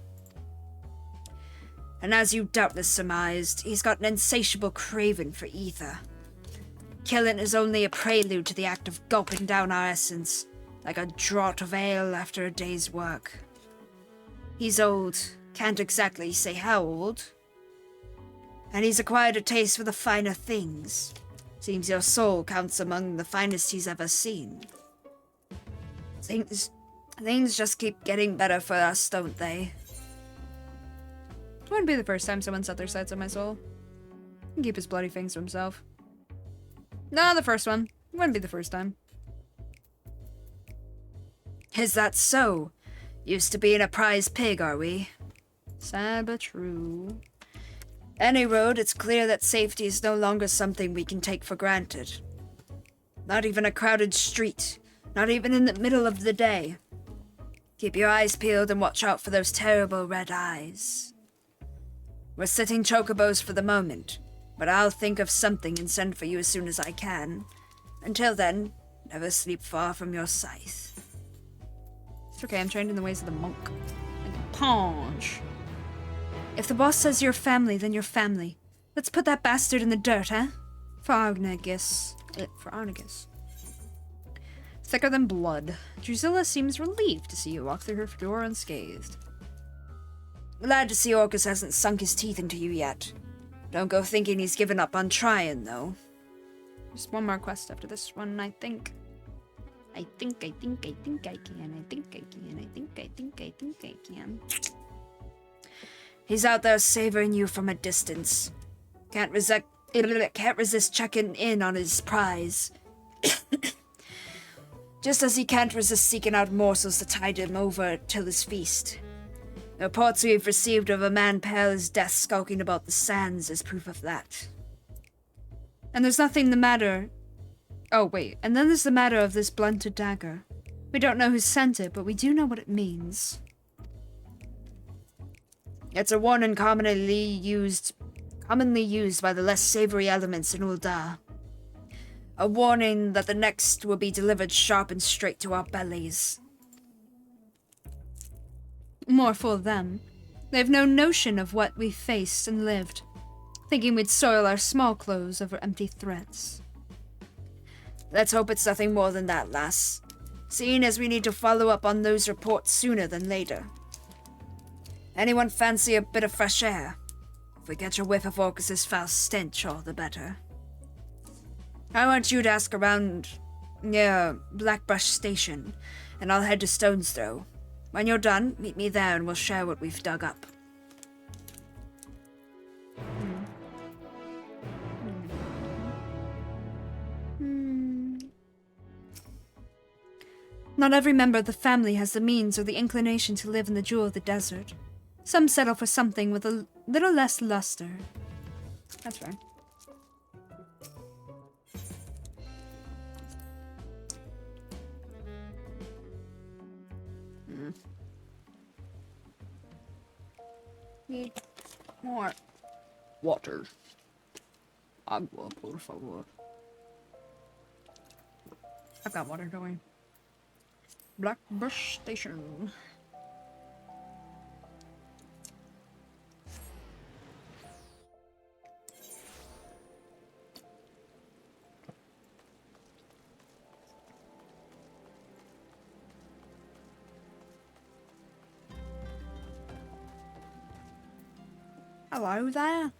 And as you doubtless surmised, he's got an insatiable craving for ether. Killing is only a prelude to the act of gulping down our essence, like a draught of ale after a day's work. He's old, can't exactly say how old. And he's acquired a taste for the finer things. Seems your soul counts among the finest he's ever seen. Things just keep getting better for us, don't they? It wouldn't be the first time someone set their sights on my soul. He can keep his bloody fangs to himself. No, the first one. It wouldn't be the first time. Is that so? Used to being a prize pig, are we? Sad but true. Any road, it's clear that safety is no longer something we can take for granted. Not even a crowded street. Not even in the middle of the day. Keep your eyes peeled and watch out for those terrible red eyes. We're sitting chocobos for the moment, but I'll think of something and send for you as soon as I can. Until then, never sleep far from your scythe. It's okay, I'm trained in the ways of the monk. I can punch. If the boss says you're family, then you're family. Let's put that bastard in the dirt, huh? For Arnegus. For Arnegus. Thicker than blood. Drusilla seems relieved to see you walk through her door unscathed. Glad to see Orcus hasn't sunk his teeth into you yet. Don't go thinking he's given up on trying, though. Just one more quest after this one, I think. I think I can. I think I can. He's out there savoring you from a distance. Can't resist checking in on his prize. Just as he can't resist seeking out morsels to tide him over till his feast. The reports we've received of a man pale as death skulking about the sands is proof of that. And there's nothing the matter... Oh, wait. And then there's the matter of this blunted dagger. We don't know who sent it, but we do know what it means. It's a warning commonly used by the less savory elements in Ul'dah. A warning that the next will be delivered sharp and straight to our bellies. More fool them. They've no notion of what we faced and lived, thinking we'd soil our small clothes over empty threats. Let's hope it's nothing more than that, lass. Seeing as we need to follow up on those reports sooner than later. Anyone fancy a bit of fresh air? If we catch a whiff of Orcus's foul stench, all the better. I want you to ask around near Blackbrush Station, and I'll head to Stone's Throw. When you're done, meet me there and we'll share what we've dug up. Not every member of the family has the means or the inclination to live in the jewel of the desert. Some settle for something with a little less luster. That's fair. Need more water. Agua, por favor. I've got water going. Blackbrush Station. Hello there.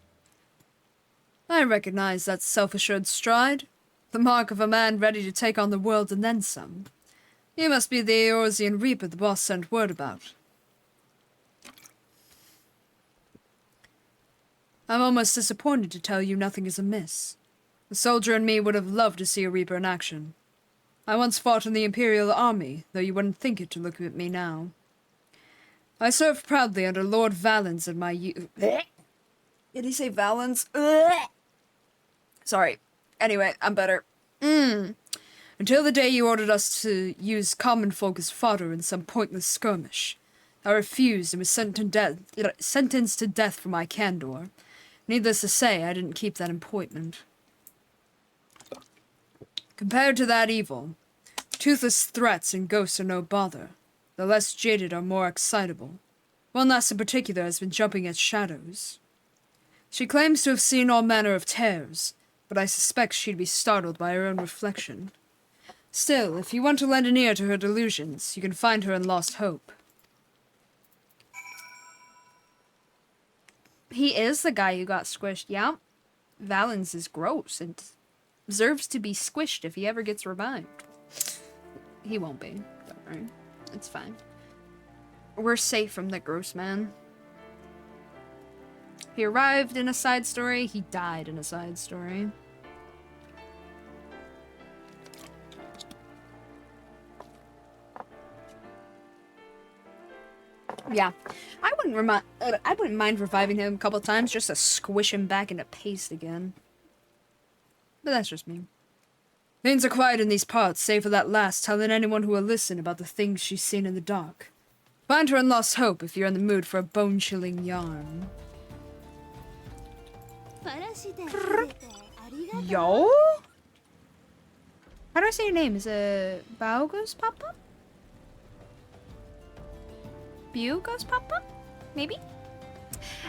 I recognize that self-assured stride. The mark of a man ready to take on the world and then some. You must be the Eorzean Reaper the boss sent word about. I'm almost disappointed to tell you nothing is amiss. The soldier in me would have loved to see a Reaper in action. I once fought in the Imperial Army, though you wouldn't think it to look at me now. I served proudly under Lord Valens in my youth. Did he say Valens? Sorry. Anyway, I'm better. Until the day you ordered us to use common folk as fodder in some pointless skirmish. I refused and was sentenced to death for my candor. Needless to say, I didn't keep that appointment. Compared to that evil, toothless threats and ghosts are no bother. The less jaded are more excitable. One lass in particular has been jumping at shadows. She claims to have seen all manner of terrors, but I suspect she'd be startled by her own reflection. Still, if you want to lend an ear to her delusions, you can find her in Lost Hope. He is the guy who got squished, yeah. Valens is gross and deserves to be squished if he ever gets revived. He won't be, don't worry. It's fine. We're safe from the gross man. He arrived in a side story, he died in a side story. Yeah, I wouldn't mind reviving him a couple times just to squish him back into paste again. But that's just me. Things are quiet in these parts, save for that lass telling anyone who will listen about the things she's seen in the dark. Find her in Lost Hope if you're in the mood for a bone-chilling yarn. Yo? How do I say your name? Is it Baugos Papa? Bugos Papa? Maybe?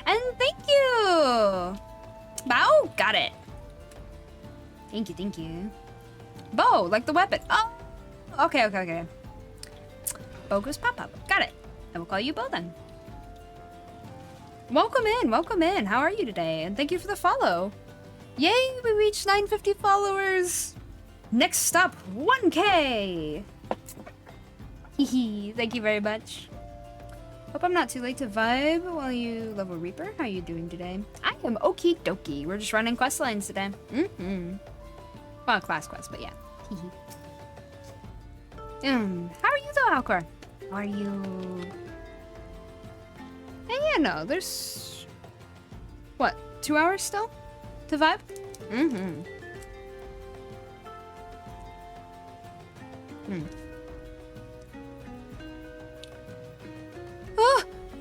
And thank you! Bow? Got it. Thank you, thank you. Bow, like the weapon. Oh! Okay. Bogos Papa. Got it. I will call you Bo then. Welcome in. How are you today? And thank you for the follow. Yay, we reached 950 followers. Next stop, 1K. Hehe, thank you very much. Hope I'm not too late to vibe while you level Reaper. How are you doing today? I am okie dokie. We're just running quest lines today. Well, class quest, but yeah. How are you though, Alcor? Are you... Yeah, no, there's... What, 2 hours still? To vibe?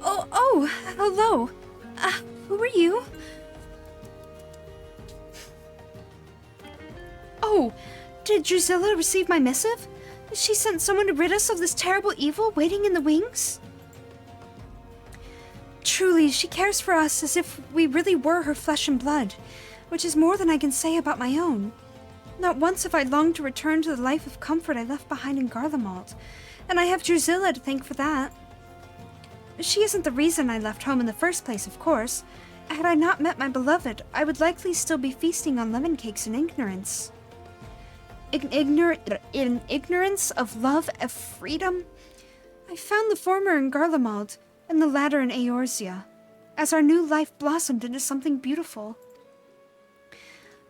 Oh, hello. Who are you? no! Did Drusilla receive my missive? She sent someone to rid us of this terrible evil waiting in the wings? Truly, she cares for us as if we really were her flesh and blood, which is more than I can say about my own. Not once have I longed to return to the life of comfort I left behind in Garlemald, and I have Drusilla to thank for that. She isn't the reason I left home in the first place, of course. Had I not met my beloved, I would likely still be feasting on lemon cakes in ignorance. In ignorance of love and freedom? I found the former in Garlemald, and the latter in Eorzea, as our new life blossomed into something beautiful.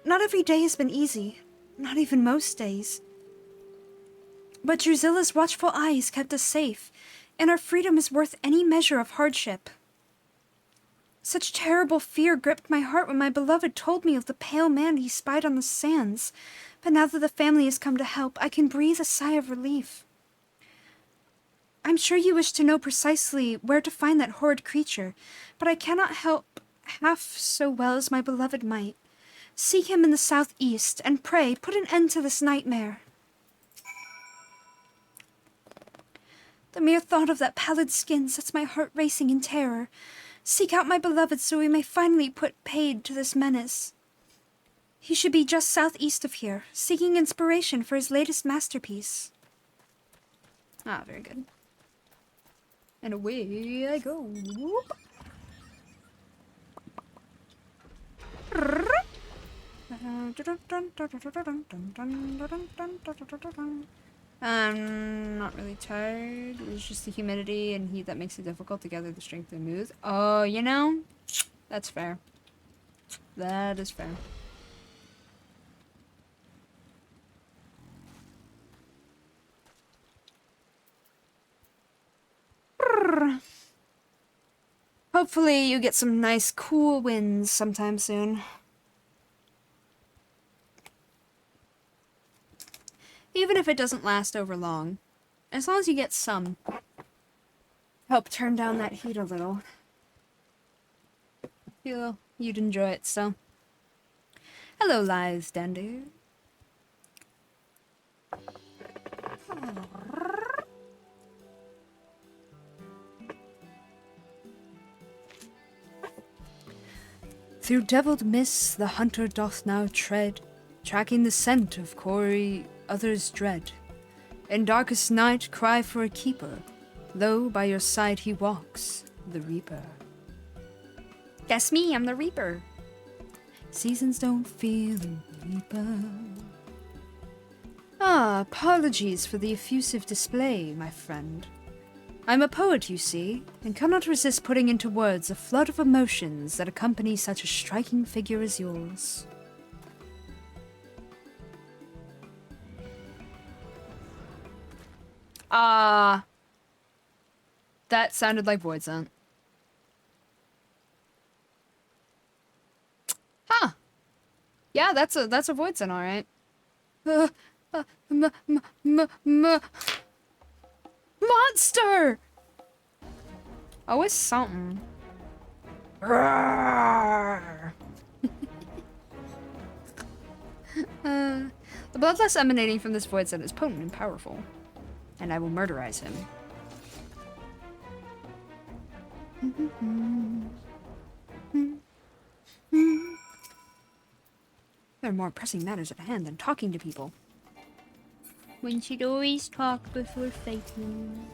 Not every day has been easy, not even most days. But Drusilla's watchful eyes kept us safe, and our freedom is worth any measure of hardship. Such terrible fear gripped my heart when my beloved told me of the pale man he spied on the sands, but now that the family has come to help, I can breathe a sigh of relief. I'm sure you wish to know precisely where to find that horrid creature, but I cannot help half so well as my beloved might. Seek him in the southeast, and pray, put an end to this nightmare. The mere thought of that pallid skin sets my heart racing in terror. Seek out my beloved so we may finally put paid to this menace. He should be just southeast of here, seeking inspiration for his latest masterpiece. Ah, very good. And away I go. Whoop. I'm not really tired. It's just the humidity and heat that makes it difficult to gather the strength to move. Oh, you know, that's fair. That is fair. Hopefully you get some nice cool winds sometime soon. Even if it doesn't last over long. As long as you get some. Help turn down that heat a little. Feel you'd enjoy it, so. Hello, Lies Dandy. Through devilled mists the hunter doth now tread, tracking the scent of quarry others dread. In darkest night cry for a keeper, lo, by your side he walks, the Reaper. That's me, I'm the Reaper. Seasons don't feel the Reaper. Ah, apologies for the effusive display, my friend. I'm a poet, you see, and cannot resist putting into words a flood of emotions that accompany such a striking figure as yours. That sounded like Void Scent. Huh. Yeah, that's a Void Scent, alright. Monster! Oh, it's something. Roar. The bloodlust emanating from this void scent is potent and powerful, and I will murderize him. There are more pressing matters at hand than talking to people. One should always talk before fighting.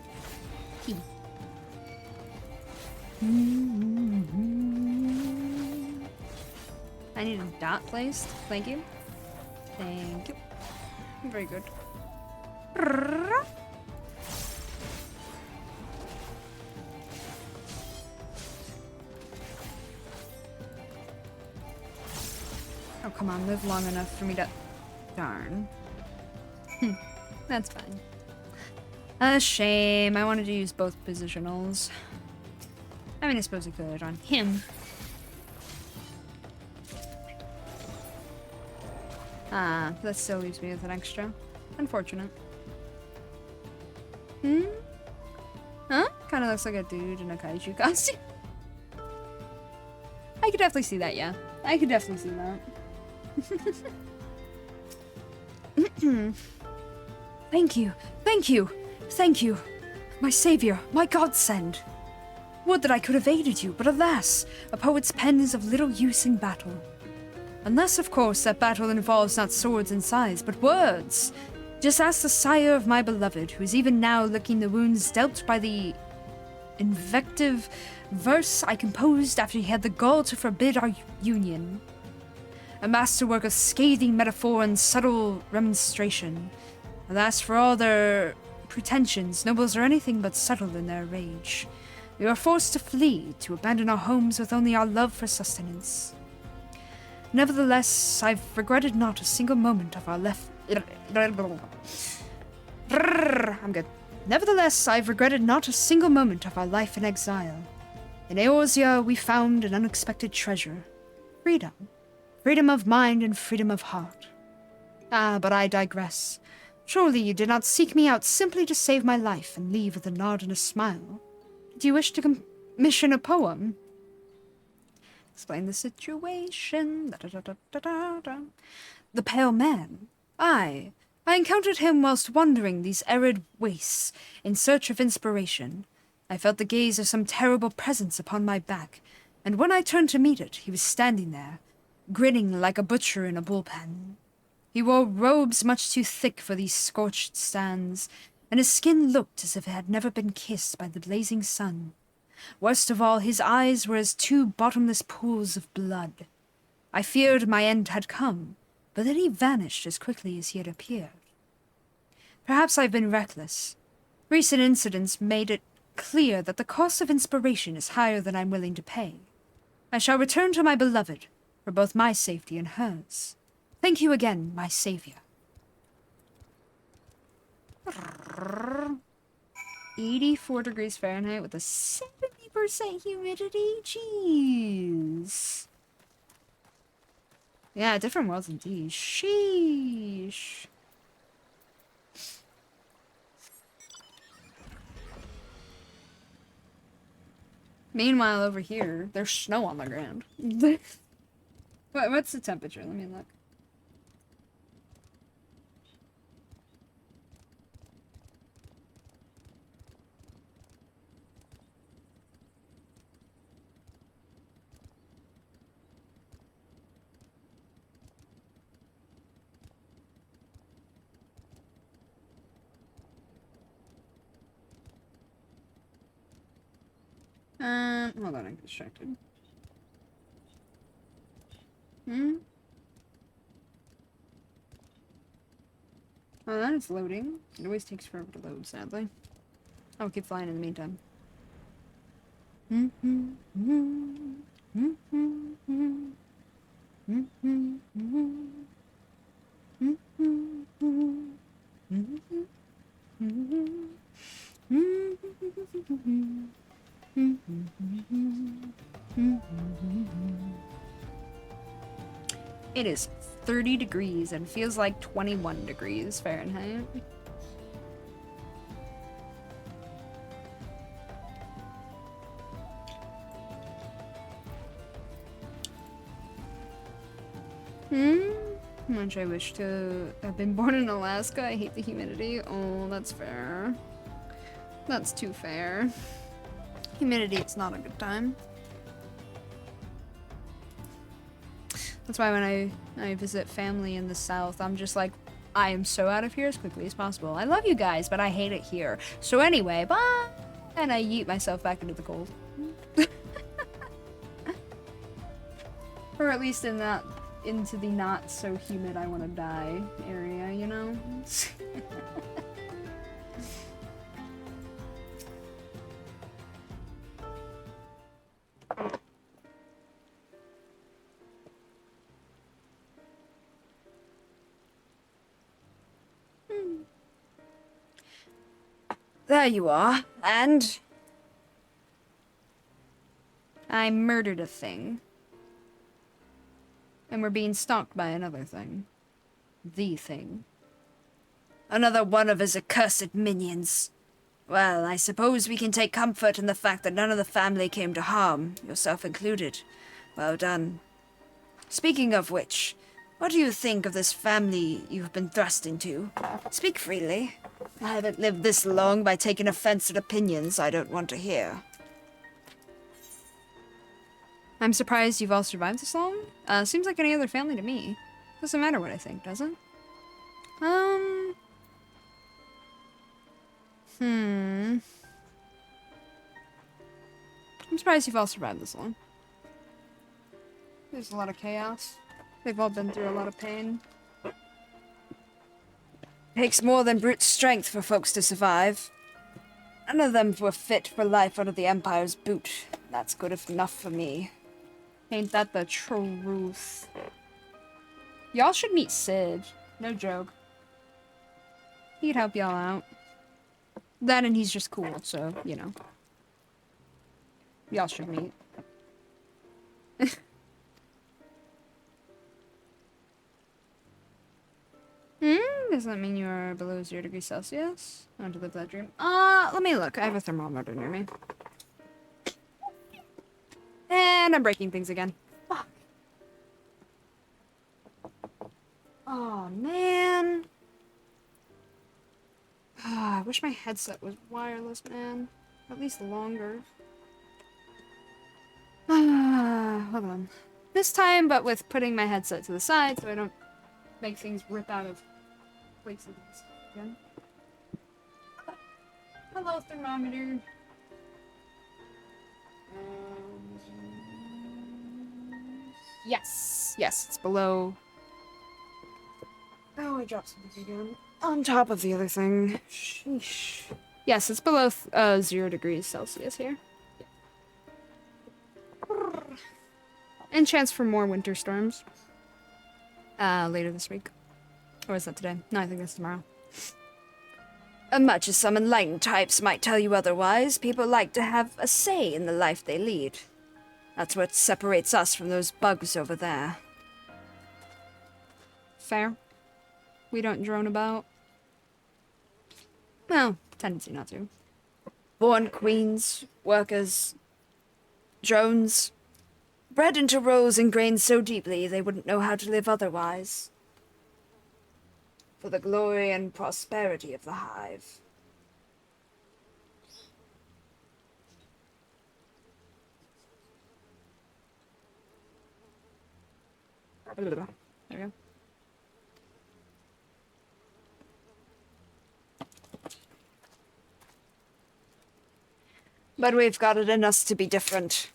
I need a dot placed. Thank you. Thank you. Very good. Oh, come on. Live long enough for me to... Darn. That's fine. A shame. I wanted to use both positionals. I mean, I suppose I could on him. Ah, that still leaves me with an extra. Unfortunate. Huh? Kinda looks like a dude in a kaiju costume. I could definitely see that, yeah. I could definitely see that. Thank you, thank you, thank you, my savior, my godsend. Would that I could have aided you, but alas, a poet's pen is of little use in battle. Unless, of course, that battle involves not swords and sighs, but words. Just ask the sire of my beloved, who is even now licking the wounds dealt by the invective verse I composed after he had the gall to forbid our union. A masterwork of scathing metaphor and subtle remonstration. Alas, for all their pretensions, nobles are anything but subtle in their rage. We were forced to flee, to abandon our homes with only our love for sustenance. Nevertheless, I've regretted not a single moment of our I'm good. Nevertheless, I've regretted not a single moment of our life in exile. In Eorzea, we found an unexpected treasure. Freedom. Freedom of mind and freedom of heart. Ah, but I digress. Surely you did not seek me out simply to save my life and leave with a nod and a smile. Do you wish to commission a poem? Explain the situation. The pale man. I encountered him whilst wandering these arid wastes in search of inspiration. I felt the gaze of some terrible presence upon my back, and when I turned to meet it, he was standing there, grinning like a butcher in a bullpen. He wore robes much too thick for these scorched sands, and his skin looked as if it had never been kissed by the blazing sun. Worst of all, his eyes were as two bottomless pools of blood. I feared my end had come, but then he vanished as quickly as he had appeared. Perhaps I've been reckless. Recent incidents made it clear that the cost of inspiration is higher than I'm willing to pay. I shall return to my beloved, for both my safety and hers. Thank you again, my savior. 84 degrees Fahrenheit with a 70% humidity? Jeez. Yeah, different worlds indeed. Sheesh. Meanwhile, over here, there's snow on the ground. What's the temperature? Let me look. Hold on, I'm distracted. Oh, that is loading. It always takes forever to load, sadly. I'll keep flying in the meantime. It is 30 degrees and feels like 21 degrees Fahrenheit. How much I wish to have been born in Alaska. I hate the humidity. Oh, that's fair. That's too fair. Humidity is not a good time. That's why when I visit family in the South, I'm just like, I am so out of here as quickly as possible. I love you guys, but I hate it here. So anyway, bye! And I yeet myself back into the cold. Or at least into the not so humid I want to die area, you know? There you are, and I murdered a thing. And we're being stalked by another thing. The thing. another one of his accursed minions. Well, I suppose we can take comfort in the fact that none of the family came to harm, yourself included. Well done. Speaking of which, What do you think of this family you've been thrust into? Speak freely. I haven't lived this long by taking offense at opinions I don't want to hear. I'm surprised you've all survived this long. Seems like any other family to me. Doesn't matter what I think, does it? I'm surprised you've all survived this long. There's a lot of chaos. They've all been through a lot of pain. Takes more than brute strength for folks to survive. None of them were fit for life under the Empire's boot. That's good enough for me. Ain't that the truth? Y'all should meet Sid. No joke. He'd help y'all out. That and he's just cool, so, you know. Y'all should meet. Does that mean you are below 0 degrees Celsius? I want to live that dream. Let me look. I have a thermometer near me. And I'm breaking things again. Fuck. Oh, man. I wish my headset was wireless, man. At least longer. Hold on. This time, but with putting my headset to the side so I don't make things rip out of places again. Hello, thermometer. Yes. Yes, it's below. Oh, I dropped something again. On top of the other thing. Sheesh. Yes, it's below 0 degrees Celsius here. And chance for more winter storms. Later this week. Or is that today? No, I think that's tomorrow. Much as some enlightened types might tell you otherwise, people like to have a say in the life they lead. That's what separates us from those bugs over there. Fair. We don't drone about. Well, tendency not to. Born queens, workers, drones, bred into roles ingrained so deeply they wouldn't know how to live otherwise. For the glory and prosperity of the hive. There we go. But we've got it in us to be different.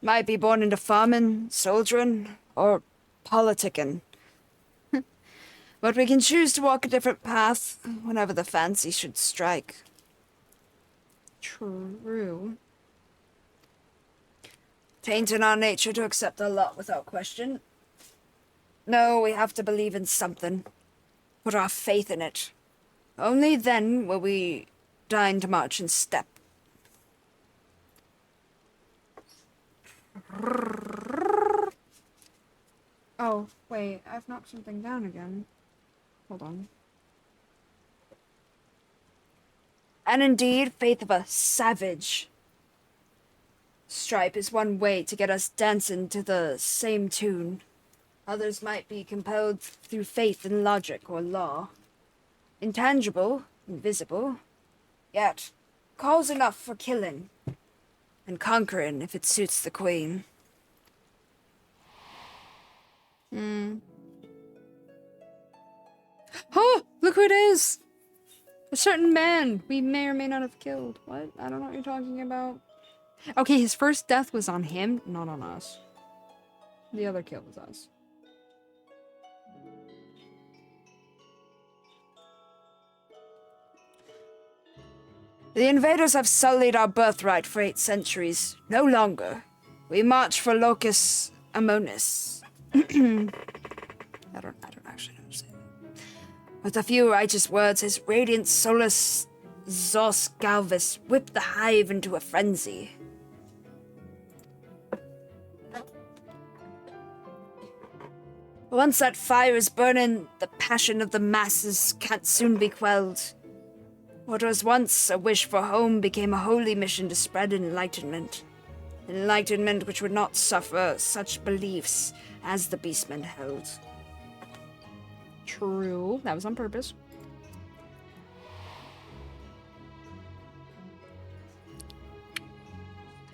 Might be born into farming, soldiering, or politicking. But we can choose to walk a different path whenever the fancy should strike. True. Taint in our nature to accept a lot without question. No, we have to believe in something. Put our faith in it. Only then will we deign to march in step. Oh, wait. I've knocked something down again. Hold on. And indeed, faith of a savage. Stripe is one way to get us dancing to the same tune. Others might be compelled through faith in logic or law. Intangible, invisible, yet cause enough for killing and conquering if it suits the queen. Oh, look who it is! A certain man we may or may not have killed. What? I don't know what you're talking about. Okay, his first death was on him, not on us. The other kill was us. The invaders have sullied our birthright for 8 centuries. No longer. We march for Locus Amonis. I don't actually know how to say that. With a few righteous words, his radiant solus Zos Galvis whipped the hive into a frenzy. Once that fire is burning, the passion of the masses can't soon be quelled. What was once a wish for home became a holy mission to spread enlightenment. enlightenment which would not suffer such beliefs as the beastmen held. True. That was on purpose.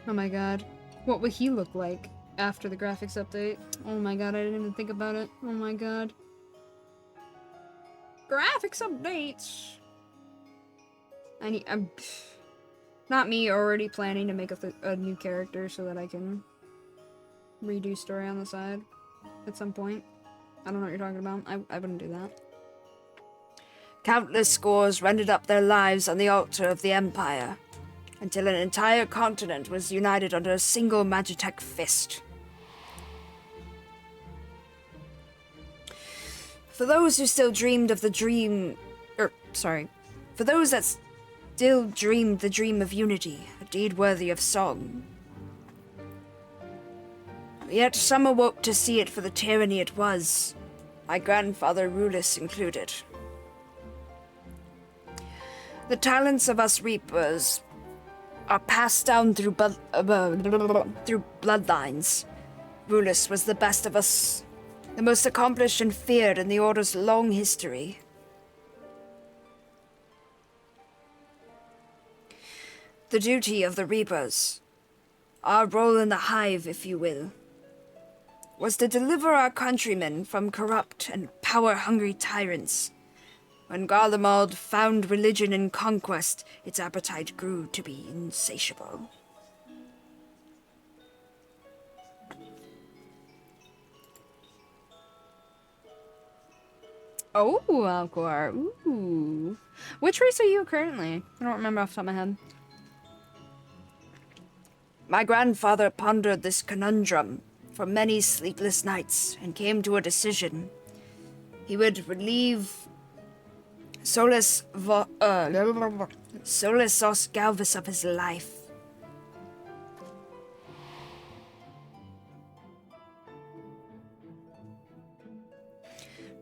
Oh my god. What would he look like after the graphics update? Oh my god, I didn't even think about it. Oh my god. Graphics updates! I'm not me already planning to make a new character so that I can redo story on the side at some point. I don't know what you're talking about. I wouldn't do that. Countless scores rendered up their lives on the altar of the Empire, until an entire continent was united under a single Magitech fist. For those who still dreamed of the dream... For those that still dreamed the dream of unity, a deed worthy of song. Yet some awoke to see it for the tyranny it was, my grandfather Rulus included. The talents of us Reapers are passed down through bloodlines. Rulus was the best of us, the most accomplished and feared in the Order's long history. The duty of the Reapers, our role in the hive, if you will, was to deliver our countrymen from corrupt and power-hungry tyrants. When Garlemald found religion in conquest, its appetite grew to be insatiable. Oh, Alcor. Ooh. Which race are you currently? I don't remember off the top of my head. My grandfather pondered this conundrum for many sleepless nights and came to a decision. He would relieve Solus Os Galvus of his life.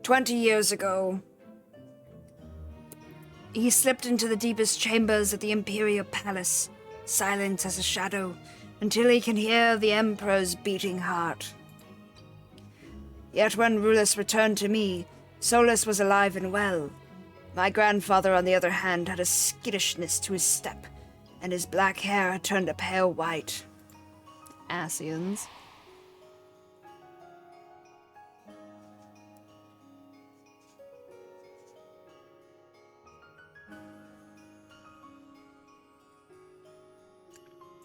"20 years ago, he slipped into the deepest chambers of the Imperial Palace, silent as a shadow, until he can hear the Emperor's beating heart. Yet when Rulus returned to me, Solus was alive and well. My grandfather, on the other hand, had a skittishness to his step, and his black hair had turned a pale white." Asians.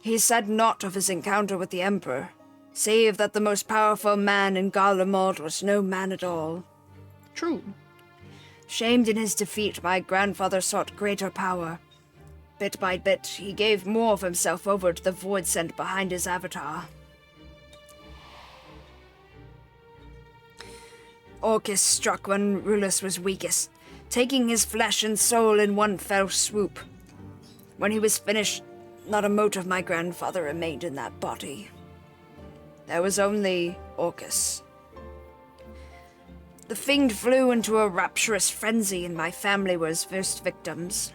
He said naught of his encounter with the Emperor, save that the most powerful man in Garlemald was no man at all. True. Shamed in his defeat, my grandfather sought greater power. Bit by bit, he gave more of himself over to the void sent behind his avatar. Orcus struck when Rulus was weakest, taking his flesh and soul in one fell swoop. When he was finished, not a mote of my grandfather remained in that body. There was only Orcus. The fiend flew into a rapturous frenzy, and my family were his first victims.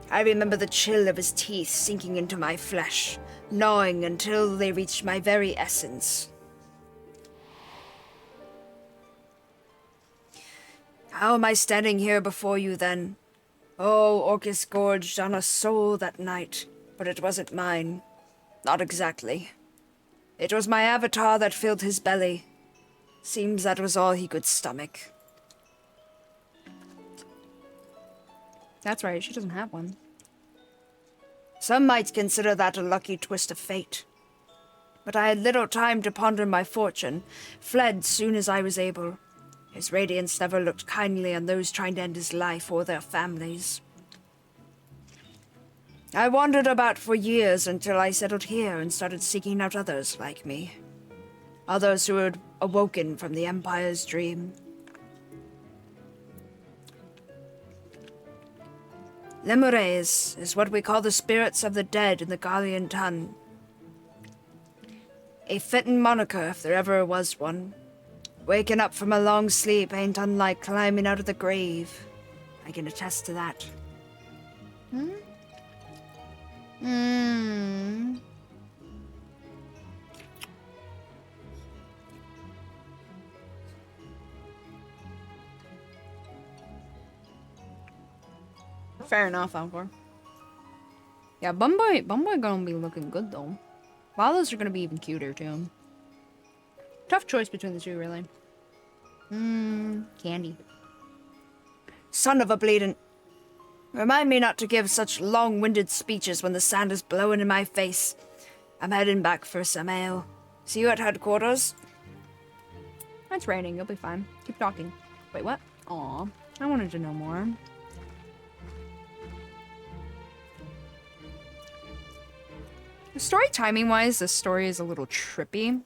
I remember the chill of his teeth sinking into my flesh, gnawing until they reached my very essence. How am I standing here before you then? Oh, Orcus gorged on a soul that night, but it wasn't mine. Not exactly. It was my avatar that filled his belly. Seems that was all he could stomach. That's right, she doesn't have one. Some might consider that a lucky twist of fate. But I had little time to ponder my fortune, fled soon as I was able. His radiance never looked kindly on those trying to end his life or their families. I wandered about for years until I settled here and started seeking out others like me. Others who had awoken from the Empire's dream. Lemures is what we call the spirits of the dead in the Gallian tongue. A fitting moniker if there ever was one. Waking up from a long sleep ain't unlike climbing out of the grave. I can attest to that. Fair enough, Alcor. Yeah, BunBoi gonna be looking good though. Lala's are gonna be even cuter too. Tough choice between the two, really. Candy. Son of a bleeding. Remind me not to give such long-winded speeches when the sand is blowing in my face. I'm heading back for some ale. See you at headquarters. It's raining, you'll be fine. Keep talking. Wait, what? Aw, I wanted to know more. Story timing-wise, this story is a little trippy.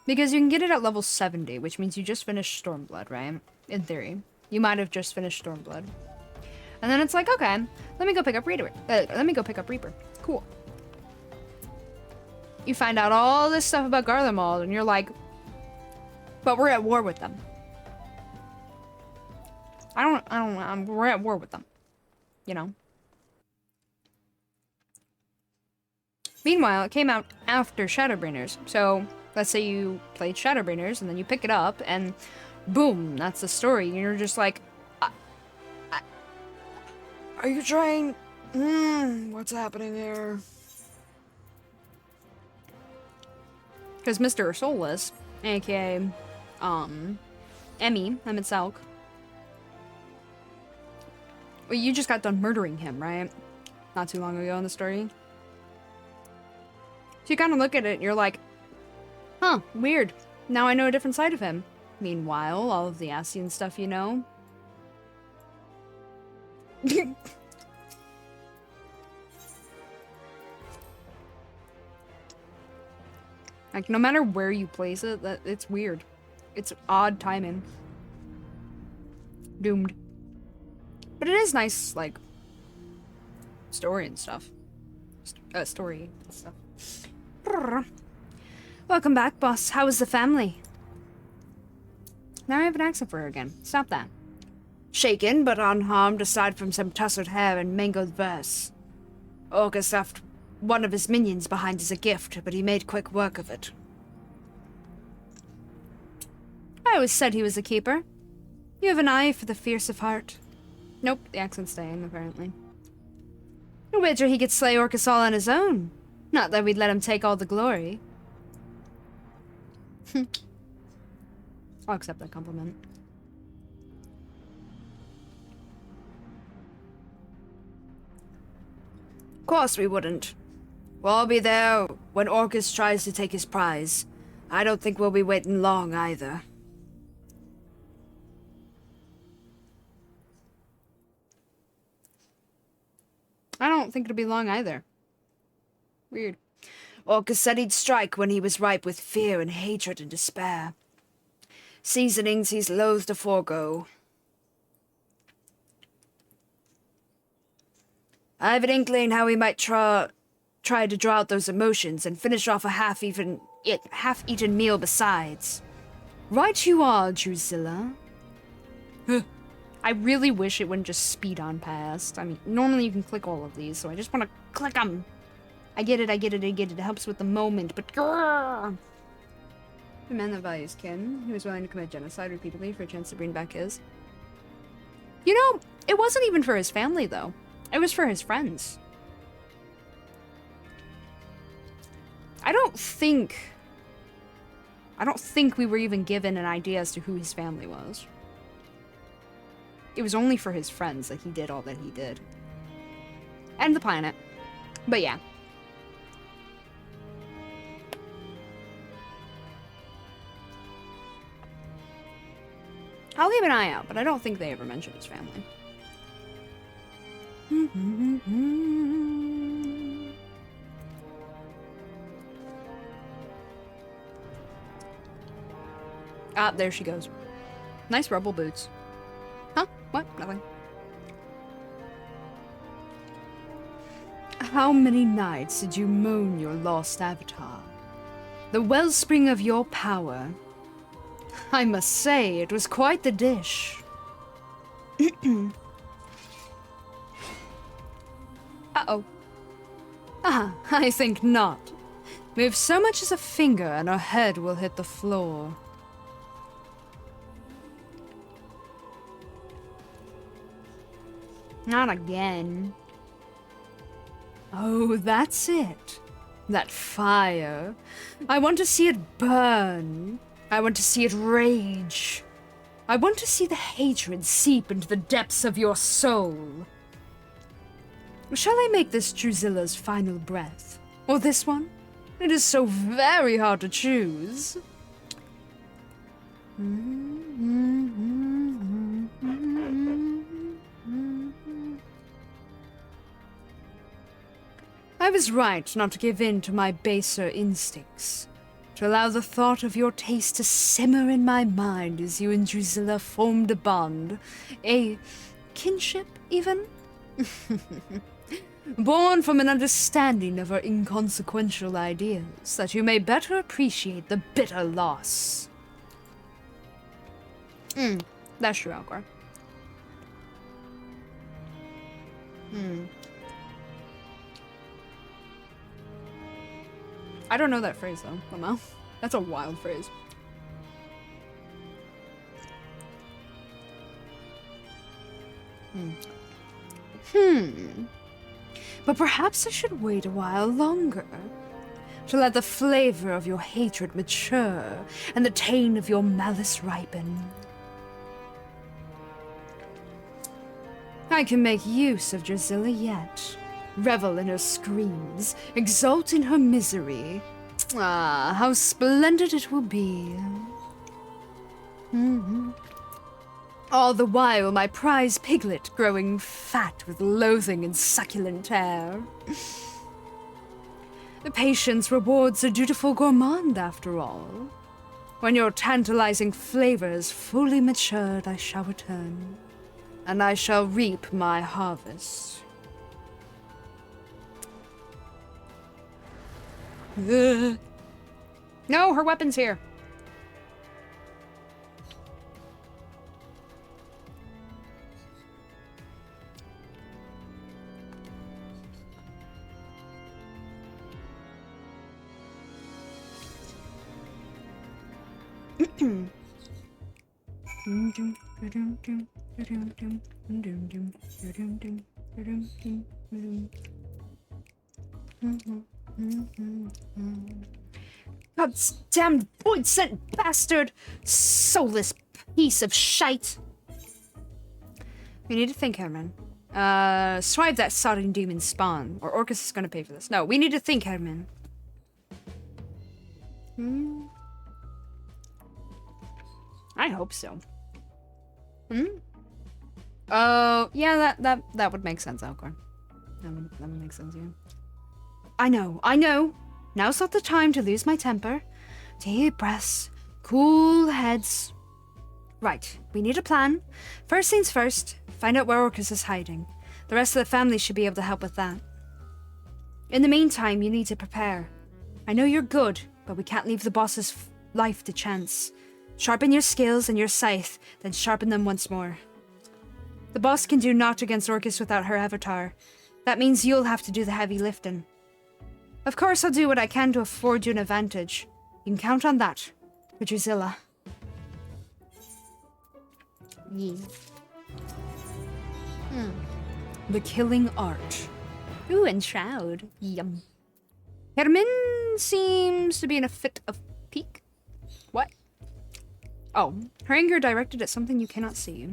Because you can get it at level 70, which means you just finished Stormblood, right? In theory. You might have just finished Stormblood. And then it's like, okay, let me go pick up Reaper. Cool. You find out all this stuff about Garlemald, and you're like, but we're at war with them. We're at war with them. You know? Meanwhile, it came out after Shadowbringers. So, let's say you played Shadowbringers, and then you pick it up, and boom, that's the story. And you're just like, Are you trying... what's happening here? because Mr. Soulless, aka, Emmy, Emmett Selk, well, you just got done murdering him, right? Not too long ago in the story. So you kind of look at it and you're like, huh, weird. Now I know a different side of him. Meanwhile, all of the Ascian stuff you know. Like, no matter where you place it, it's weird. It's odd timing. Doomed. But it is nice, like, story and stuff. Story and stuff. Welcome back, boss. How is the family? Now I have an accent for her again. Stop that. Shaken, but unharmed aside from some tousled hair and mangled verse. Orcus left one of his minions behind as a gift, but he made quick work of it. I always said he was a keeper. You have an eye for the fierce of heart. Nope, the accent's staying, apparently. I wager he could slay Orcus all on his own. Not that we'd let him take all the glory. I'll accept that compliment. Of course we wouldn't. We'll all be there when Orcus tries to take his prize. I don't think we'll be waiting long either. I don't think it'll be long either. Weird. Orcus said he'd strike when he was ripe with fear and hatred and despair. Seasonings he's loath to forego. I have an inkling how we might try to draw out those emotions and finish off a half-eaten meal besides. Right you are, Drusilla. I really wish it wouldn't just speed on past. I mean, normally you can click all of these, so I just want to click them. I get it. It helps with the moment, but grrr. A man that values kin, who is willing to commit genocide repeatedly for a chance to bring back his. You know, it wasn't even for his family, though. It was for his friends. I don't think we were even given an idea as to who his family was. It was only for his friends that he did all that he did. And the planet. But yeah. I'll keep an eye out, but I don't think they ever mentioned his family. Ah, there she goes. Nice rubble boots. Huh? What? Nothing. How many nights did you moan your lost avatar? The wellspring of your power. I must say, it was quite the dish. Uh-oh. Ah, I think not. Move so much as a finger and her head will hit the floor. Not again. Oh, that's it. That fire. I want to see it burn. I want to see it rage. I want to see the hatred seep into the depths of your soul. Shall I make this Drusilla's final breath? Or this one? It is so very hard to choose. I was right not to give in to my baser instincts, to allow the thought of your taste to simmer in my mind as you and Drusilla formed a bond, a kinship even, born from an understanding of our inconsequential ideas, that you may better appreciate the bitter loss. That's true, Alcor. I don't know that phrase though, Lamau. That's a wild phrase. But perhaps I should wait a while longer, to let the flavor of your hatred mature and the tang of your malice ripen. I can make use of Drusilla yet. Revel in her screams, exult in her misery. Ah, how splendid it will be. All the while my prize piglet growing fat with loathing and succulent hair. The patience rewards a dutiful gourmand, after all. When your tantalizing flavor is fully matured, I shall return, and I shall reap my harvest. No, her weapon's here. Goddamned void-sent bastard! Soulless piece of shite! We need to think, Herman. Swipe that sodding demon spawn, or Orcus is gonna pay for this. No, we need to think, Herman. I hope so. Oh, yeah, that would make sense, Alcorn. That would make sense, yeah. I know. Now's not the time to lose my temper. Deep breaths, cool heads. Right, we need a plan. First things first, find out where Orcus is hiding. The rest of the family should be able to help with that. In the meantime, you need to prepare. I know you're good, but we can't leave the boss's life to chance. Sharpen your skills and your scythe, then sharpen them once more. The boss can do naught against Orcus without her avatar. That means you'll have to do the heavy lifting. Of course, I'll do what I can to afford you an advantage. You can count on that, with Drusilla. Yeah. The killing art. Ooh, and Shroud. Yum. Herman seems to be in a fit of pique. What? Oh, her anger directed at something you cannot see.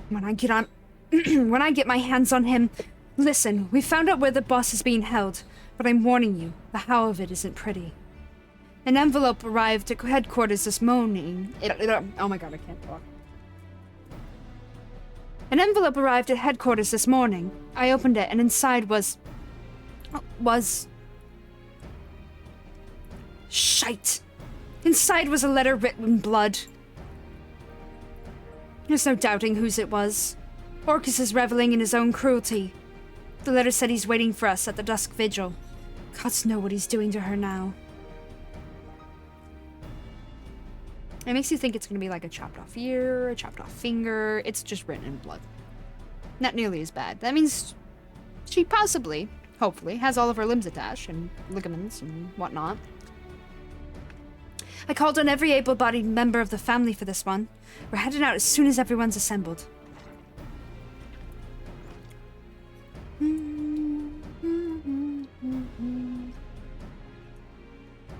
When I get my hands on him, listen, we found out where the boss is being held, but I'm warning you, the how of it isn't pretty. An envelope arrived at headquarters this morning. Oh my god, I can't talk. An envelope arrived at headquarters this morning. I opened it, and inside was shite. Inside was a letter written in blood. There's no doubting whose it was. Orcus is reveling in his own cruelty. The letter said he's waiting for us at the dusk vigil. Gods know what he's doing to her now. It makes you think it's gonna be like a chopped off ear, a chopped off finger. It's just written in blood. Not nearly as bad. That means she possibly, hopefully, has all of her limbs attached and ligaments and whatnot. I called on every able-bodied member of the family for this one. We're heading out as soon as everyone's assembled.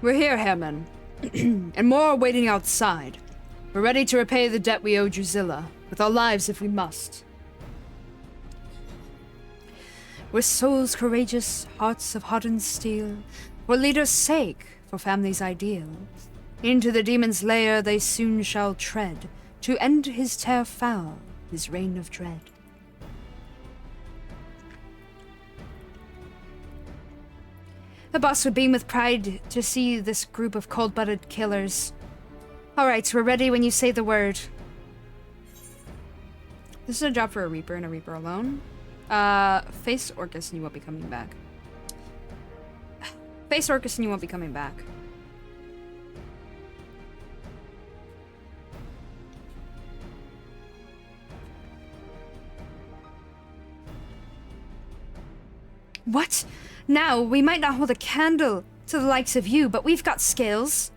We're here, Hairman. And more are waiting outside. We're ready to repay the debt we owe Drusilla, with our lives if we must. We're souls courageous, hearts of hardened steel. For leaders' sake, for family's ideal. Into the demon's lair they soon shall tread, to end his terror foul, his reign of dread. The boss would beam with pride to see this group of cold-blooded killers. Alright, we're ready when you say the word. This is a job for a Reaper and a Reaper alone. Face Orcus and you won't be coming back. Face Orcus and you won't be coming back. What? Now, we might not hold a candle to the likes of you, but we've got skills.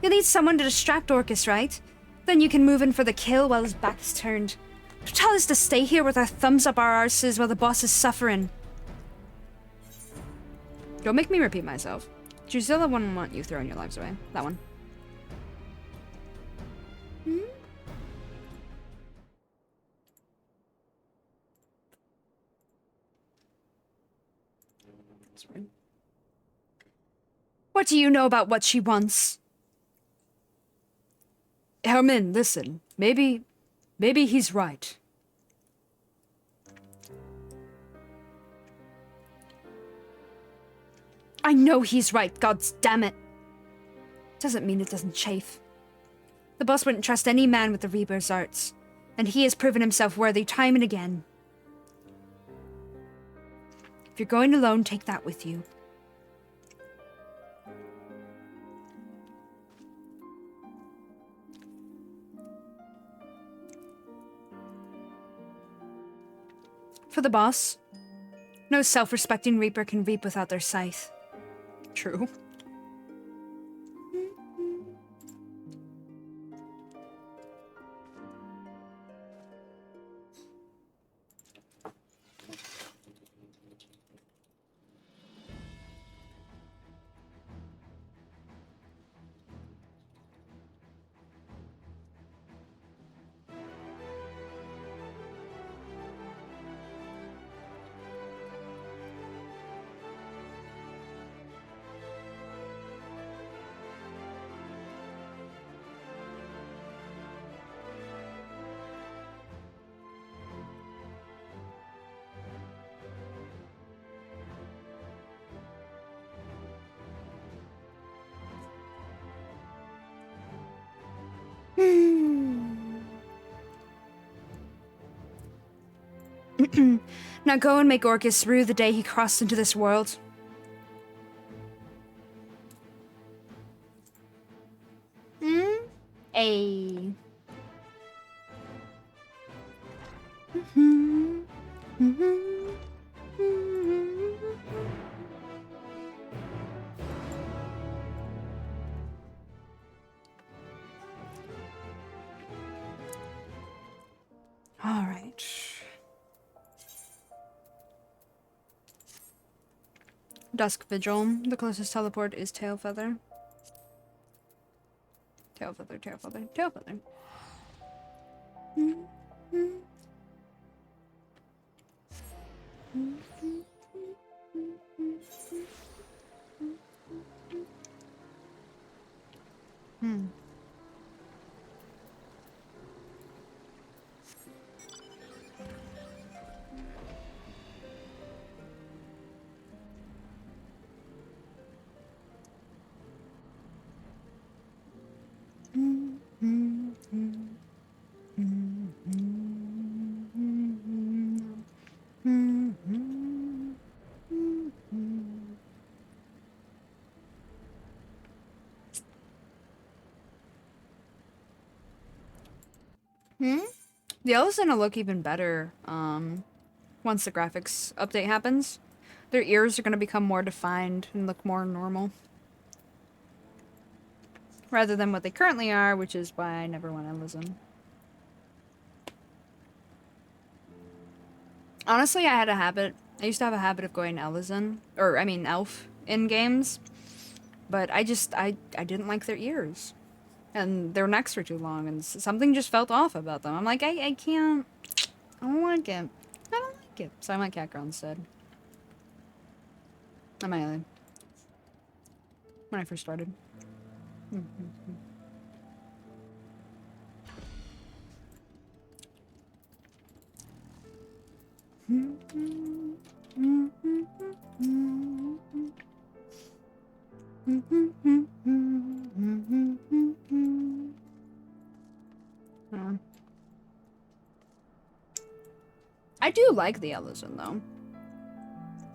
You'll need someone to distract Orcus, right? Then you can move in for the kill while his back's turned. Tell us to stay here with our thumbs up our arses while the boss is suffering. Don't make me repeat myself. Drusilla wouldn't want you throwing your lives away. That one. That's right. What do you know about what she wants? Herman, listen. Maybe he's right. I know he's right, God damn it. Doesn't mean it doesn't chafe. The boss wouldn't trust any man with the Reaper's arts, and he has proven himself worthy time and again. If you're going alone, take that with you. For the boss, no self-respecting Reaper can reap without their scythe. True. Now go and make Orcus rue the day he crossed into this world. A. All right. Dusk Vigil. The closest teleport is Tailfeather. Tailfeather, Tailfeather, Tailfeather. The elves gonna look even better once the graphics update happens. Their ears are gonna become more defined and look more normal. rather than what they currently are, which is why I never want to listen. Honestly, I used to have a habit of going Ellison, or I mean Elf, in games, but I didn't like their ears. And their necks were too long, and something just felt off about them. I'm like, I can't, I don't like it. I don't like it. So I went Cat Girl instead. Am I when I first started. I do like the Ellison though.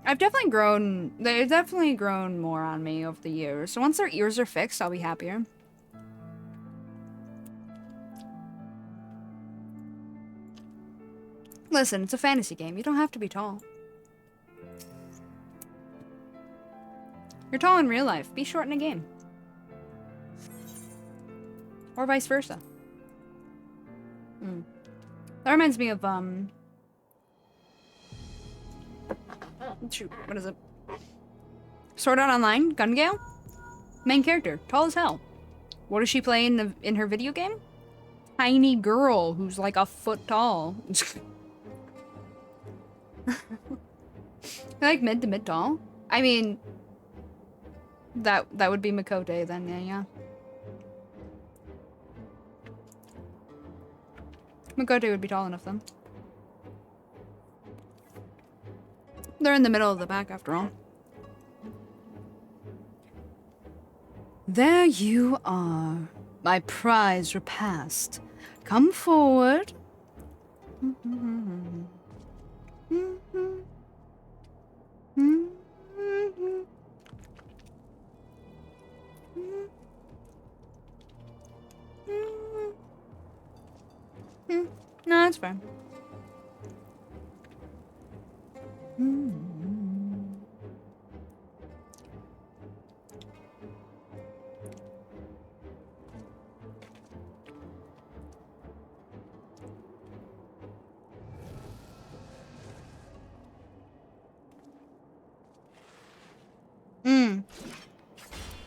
They've definitely grown more on me over the years. So once their ears are fixed, I'll be happier. Listen, it's a fantasy game. You don't have to be tall. You're tall in real life. Be short in a game. Or vice versa. That reminds me of, shoot, what is it? Sword Art Online? Gun Gale? Main character, tall as hell. What does she play in her video game? Tiny girl who's like a foot tall. Like mid to mid tall? I mean, that would be Makote then, yeah. Makote would be tall enough then. They're in the middle of the pack after all. There you are, my prize repast. Come forward. No, that's fine.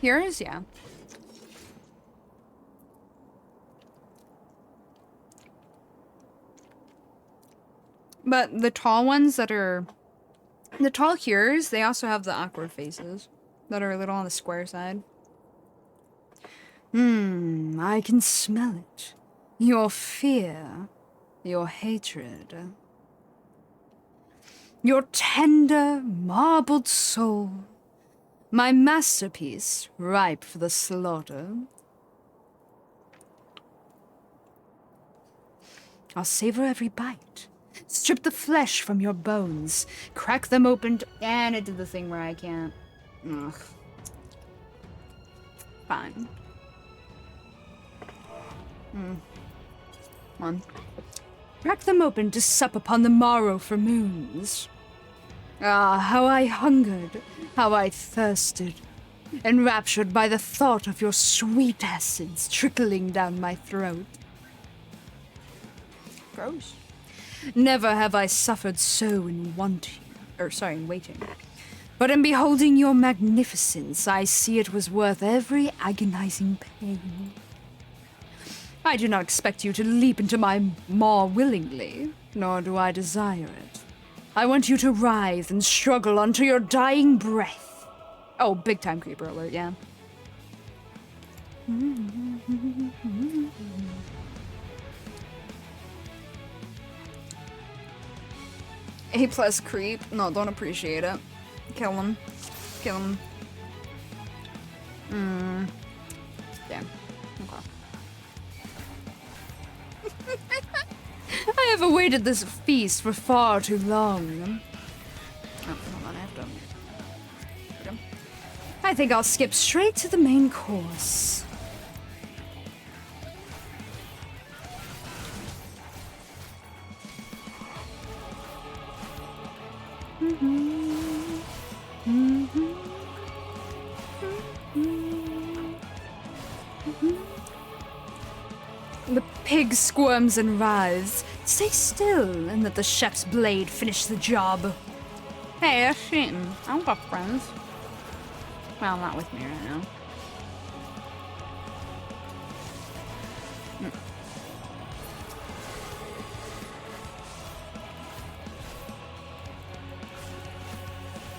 Yours, yeah. But the tall ones that are... The tall cures, they also have the awkward faces that are a little on the square side. I can smell it. Your fear. Your hatred. Your tender, marbled soul. My masterpiece, ripe for the slaughter. I'll savor every bite. Strip the flesh from your bones. Crack them open and it did the thing where I can't. Ugh. Fine. One. Crack them open to sup upon the morrow for moons. Ah, how I hungered, how I thirsted, enraptured by the thought of your sweet essence trickling down my throat. Gross. Never have I suffered so in waiting. But in beholding your magnificence, I see it was worth every agonizing pain. I do not expect you to leap into my maw willingly, nor do I desire it. I want you to writhe and struggle unto your dying breath. Oh, big time creeper alert, yeah. A+ creep. No, don't appreciate it. Kill him. Kill him. Damn. Okay. I have awaited this feast for far too long. Oh, hold on, I have to... Okay. I think I'll skip straight to the main course. The pig squirms and writhes. Stay still and let the chef's blade finish the job. Hey, that's cheating. I don't got friends. Well, not with me right now.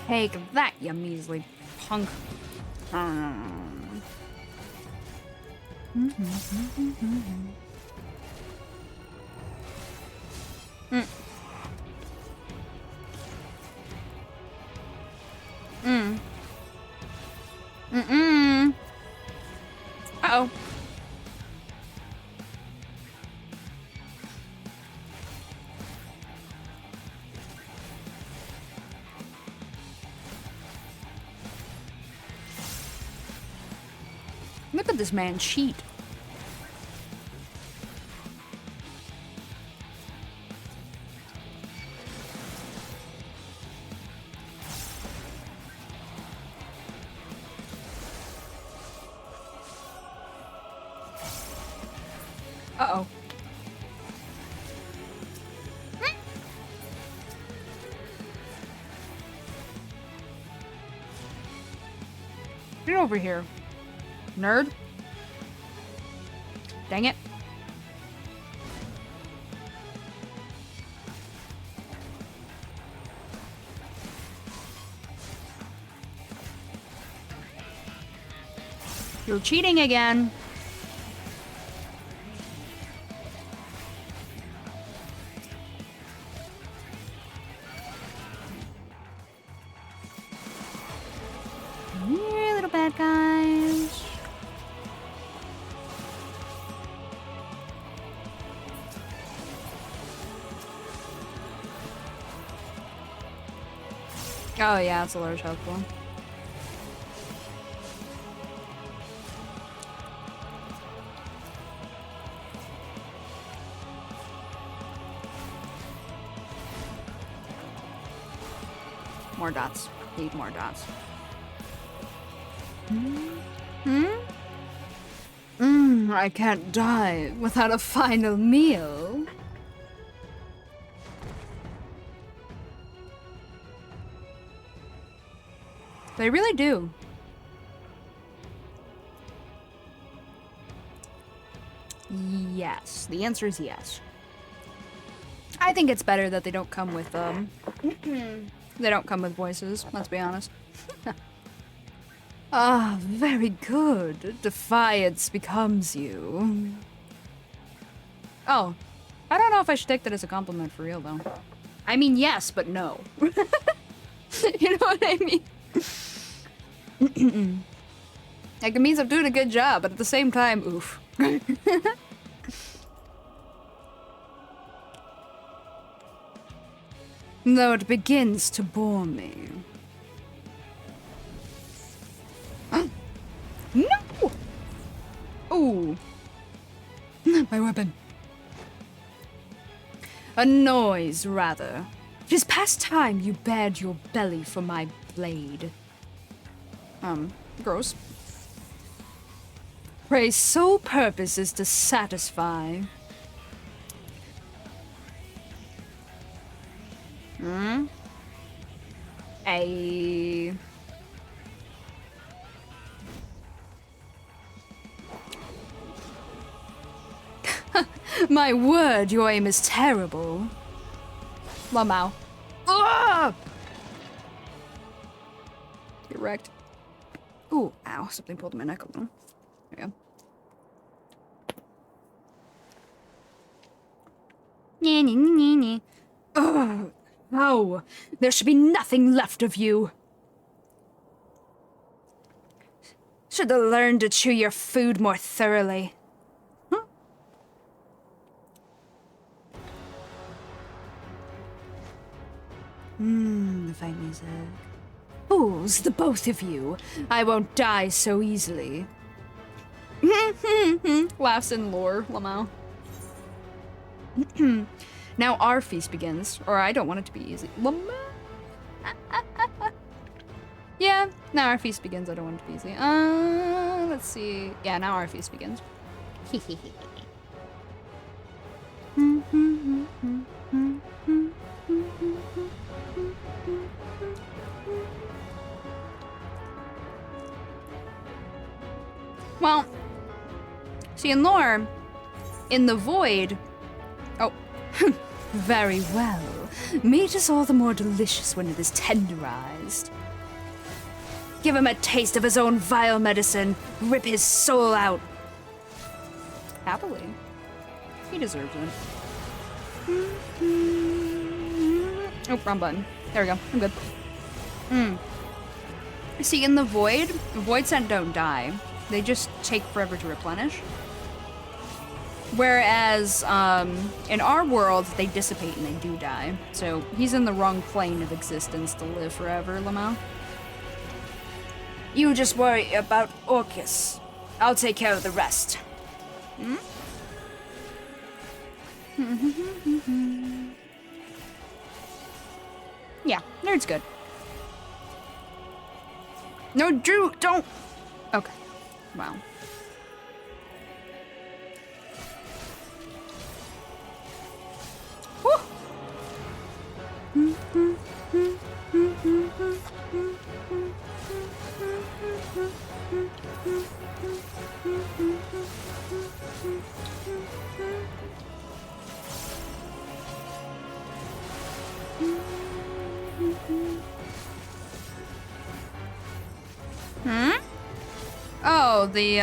Take that, you measly punk. Uh-oh. Look at this man cheat. Uh-oh. Get over here, nerd. Dang it. You're cheating again. Here, little bad guys. Oh yeah, it's a large health one. More dots. Need more dots. I can't die without a final meal. They really do. Yes. The answer is yes. I think it's better that they don't come with, they don't come with voices, let's be honest. Ah, very good. Defiance becomes you. Oh. I don't know if I should take that as a compliment for real, though. I mean, yes, but no. You know what I mean? Like, it means I'm doing a good job, but at the same time, oof. Though it begins to bore me. No! Ooh. My weapon. A noise, rather. It is past time you bared your belly for my blade. Gross. Prey's sole purpose is to satisfy. A... My word, your aim is terrible. Lamau. Ah! Get wrecked. Ooh, ow, something pulled my neck a little. There you go. Ugh. No, there should be nothing left of you. Should have learned to chew your food more thoroughly. The fight music. Fools, the both of you. I won't die so easily. Laughs in lore, Lamau. Now our feast begins. Or I don't want it to be easy. Lamau. Yeah, now our feast begins. I don't want it to be easy. Let's see. Yeah, now our feast begins. Well, see, in lore, in the void. Oh, Very well. Meat is all the more delicious when it is tenderized. Give him a taste of his own vile medicine. Rip his soul out. happily. He deserves it. Oh, wrong button. There we go. I'm good. See, in the void scent don't die. They just take forever to replenish. Whereas, in our world, they dissipate and they do die. So, he's in the wrong plane of existence to live forever, Lamau. You just worry about Orcus. I'll take care of the rest. Yeah, nerd's good. No, Drew, don't! Okay. Wow. Whew. Oh, the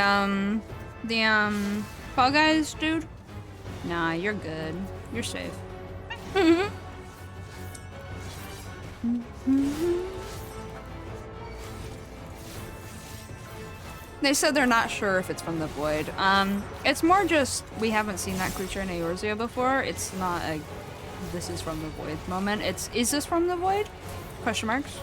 Fall Guys dude? Nah, you're good. You're safe. They said they're not sure if it's from the void. It's more just we haven't seen that creature in Eorzea before. It's not a this is from the void moment. It's is this from the void? Question marks.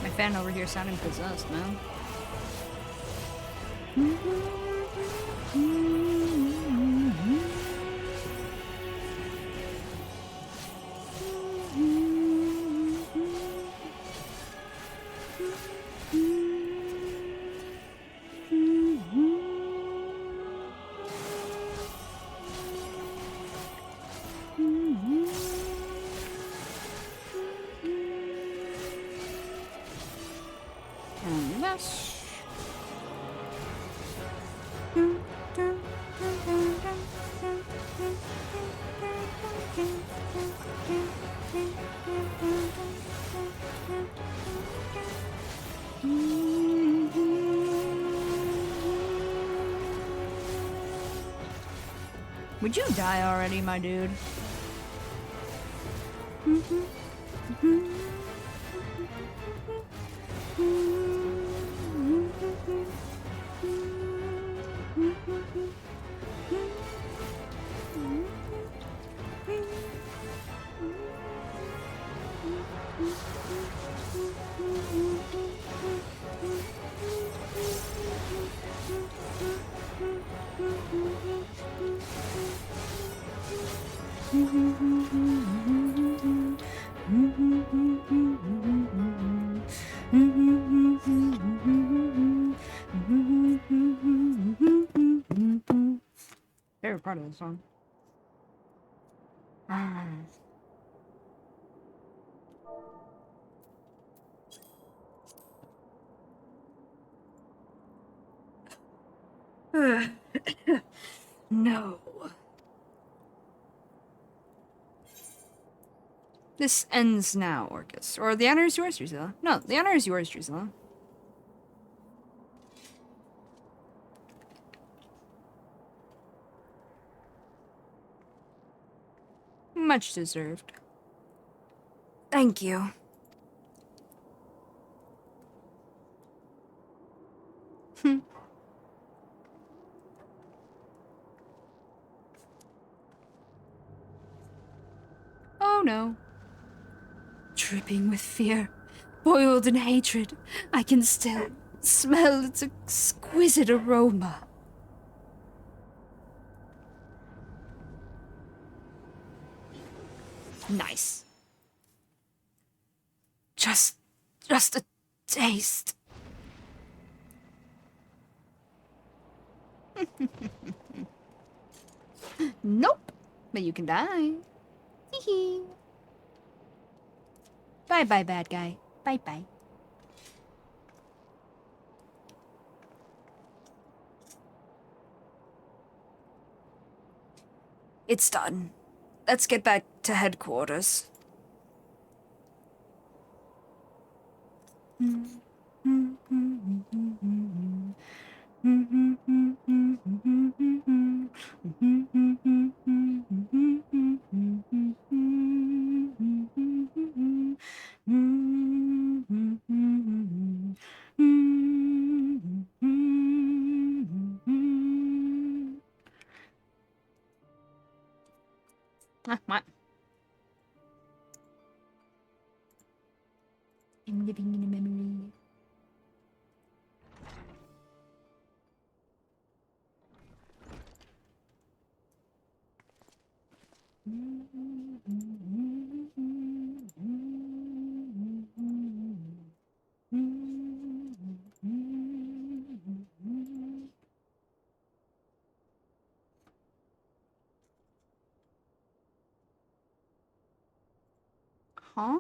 My fan over here sounding possessed, man. And that's... Would you die already, my dude? Favorite part of the song. No. This ends now, Orcus. Or the honor is yours, Drusilla. No, the honor is yours, Drusilla. Much deserved. Thank you. Oh no. Dripping with fear, boiled in hatred, I can still smell its exquisite aroma. Nice. Just a taste. Nope. But you can die. Hee. Bye bye, bad guy. Bye bye. It's done. Let's get back to headquarters. What? I'm living in a memory. Huh?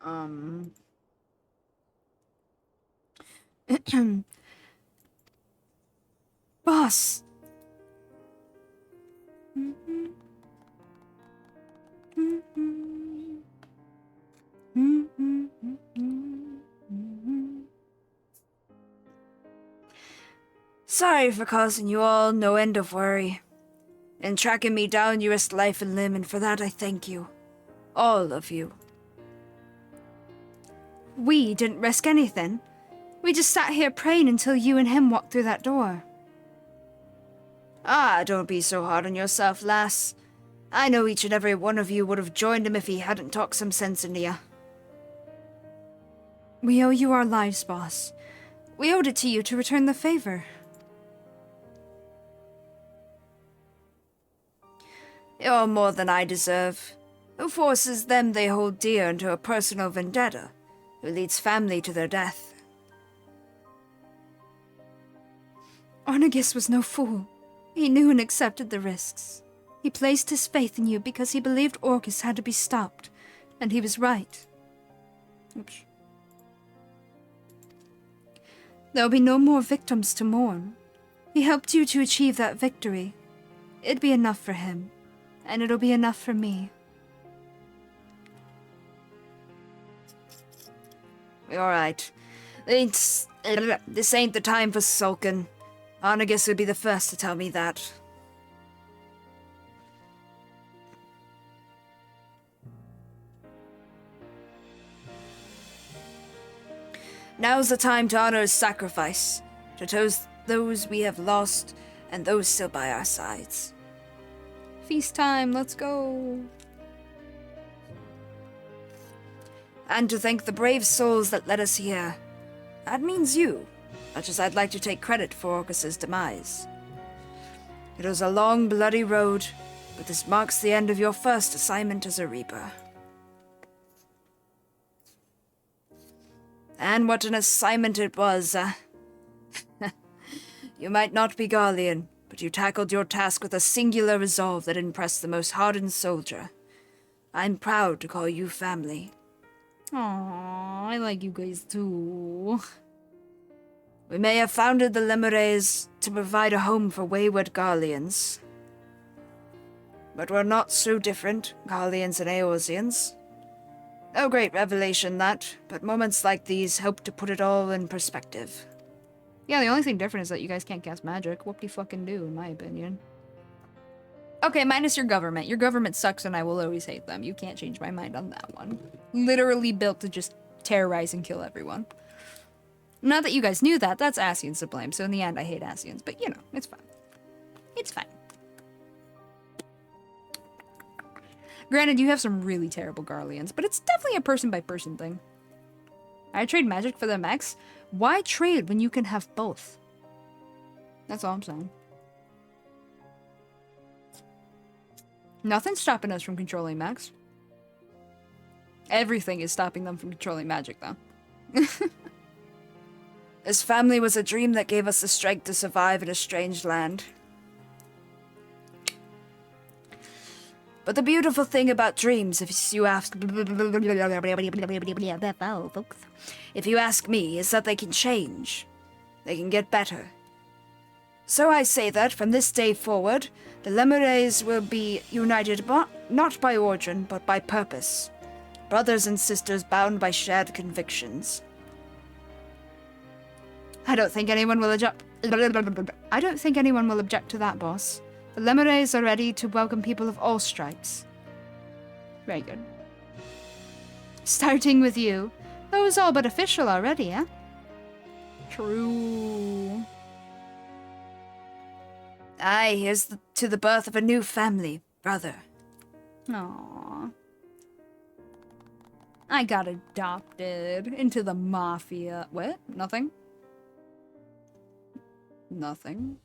Um. Boss! Sorry for causing you all no end of worry. In tracking me down, you risked life and limb, and for that I thank you. All of you. We didn't risk anything. We just sat here praying until you and him walked through that door. Ah, don't be so hard on yourself, lass. I know each and every one of you would have joined him if he hadn't talked some sense into you. We owe you our lives, boss. We owed it to you to return the favor. You're more than I deserve. Who forces them they hold dear into a personal vendetta? Who leads family to their death? Arnegus was no fool. He knew and accepted the risks. He placed his faith in you because he believed Orcus had to be stopped, and he was right. Oops. There'll be no more victims to mourn. He helped you to achieve that victory. It'd be enough for him, and it'll be enough for me. Alright. This ain't the time for sulking. Arnegus would be the first to tell me that. Now's the time to honor his sacrifice, to toast those we have lost and those still by our sides. Feast time, let's go. And to thank the brave souls that led us here. That means you, much as I'd like to take credit for Orcus's demise. It was a long, bloody road, but this marks the end of your first assignment as a Reaper. And what an assignment it was, You might not be Garlean, but you tackled your task with a singular resolve that impressed the most hardened soldier. I'm proud to call you family. Aww, I like you guys too. We may have founded the Lemures to provide a home for wayward Garleans. But we're not so different, Garleans and Eorzeans. No great revelation, that, but moments like these help to put it all in perspective. Yeah, the only thing different is that you guys can't cast magic. Whoop-de-fucking do, in my opinion. Okay, minus your government. Your government sucks and I will always hate them. You can't change my mind on that one. Literally built to just terrorize and kill everyone. Not that you guys knew that. That's Asians to blame. So in the end, I hate Asians. But, you know, it's fine. It's fine. Granted, you have some really terrible Garleans, but it's definitely a person-by-person thing. I trade magic for the mechs? Why trade when you can have both? That's all I'm saying. Nothing's stopping us from controlling mechs. Everything is stopping them from controlling magic, though. This family was a dream that gave us the strength to survive in a strange land. But the beautiful thing about dreams, if you ask me, is that they can change. They can get better. So I say that, from this day forward, the Lemures will be united not by origin, but by purpose. Brothers and sisters bound by shared convictions. I don't think anyone will object to that, boss. The Lemures are ready to welcome people of all stripes. Very good. Starting with you. That was all but official already, eh? True. Aye, here's to the birth of a new family, brother. Aww. I got adopted into the mafia. What? Nothing? Nothing.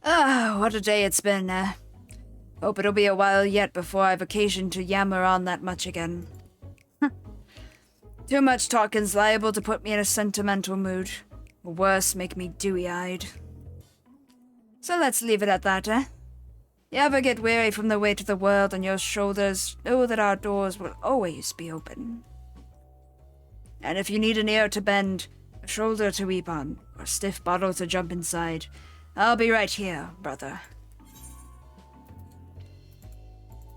Ah, what a day it's been. Hope it'll be a while yet before I've occasion to yammer on that much again. Too much talking's liable to put me in a sentimental mood. Or worse, make me dewy-eyed. So let's leave it at that, eh? You ever get weary from the weight of the world on your shoulders, know that our doors will always be open. And if you need an ear to bend, a shoulder to weep on, or a stiff bottle to jump inside, I'll be right here, brother.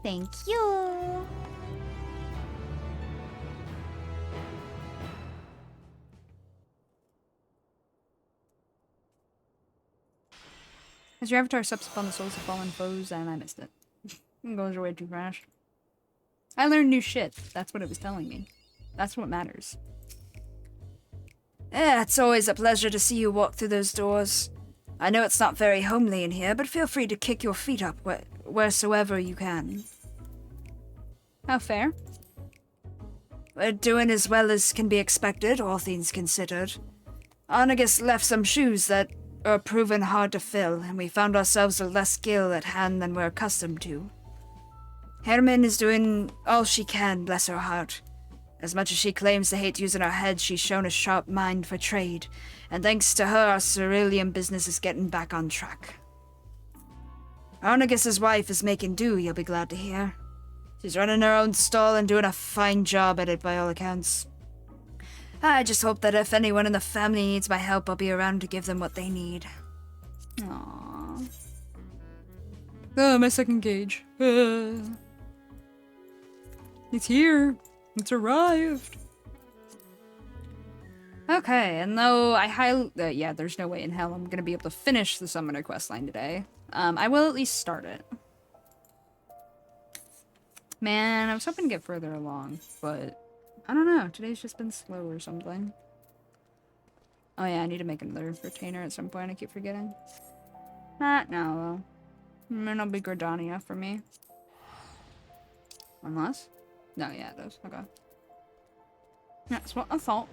Thank you. As your avatar steps upon the souls of fallen foes, and I missed it. It goes way too fast. I learned new shit. That's what it was telling me. That's what matters. It's always a pleasure to see you walk through those doors. I know it's not very homely in here, but feel free to kick your feet up wheresoever you can. How fair? We're doing as well as can be expected, all things considered. Arnegus left some shoes that are proven hard to fill, and we found ourselves with less skill at hand than we're accustomed to. Herman is doing all she can, bless her heart. As much as she claims to hate using her head, she's shown a sharp mind for trade, and thanks to her, our cerulean business is getting back on track. Arnegus's wife is making do, you'll be glad to hear. She's running her own stall and doing a fine job at it by all accounts. I just hope that if anyone in the family needs my help, I'll be around to give them what they need. Aww. Oh, my second gauge. It's here. It's arrived. Okay, and though yeah, there's no way in hell I'm gonna be able to finish the Summoner questline today. I will at least start it. Man, I was hoping to get further along, but I don't know. Today's just been slow or something. Oh yeah, I need to make another retainer at some point. I keep forgetting. Not now, though. It'll be Gridania for me. Unless? No, yeah, it does. Okay. That's what I thought.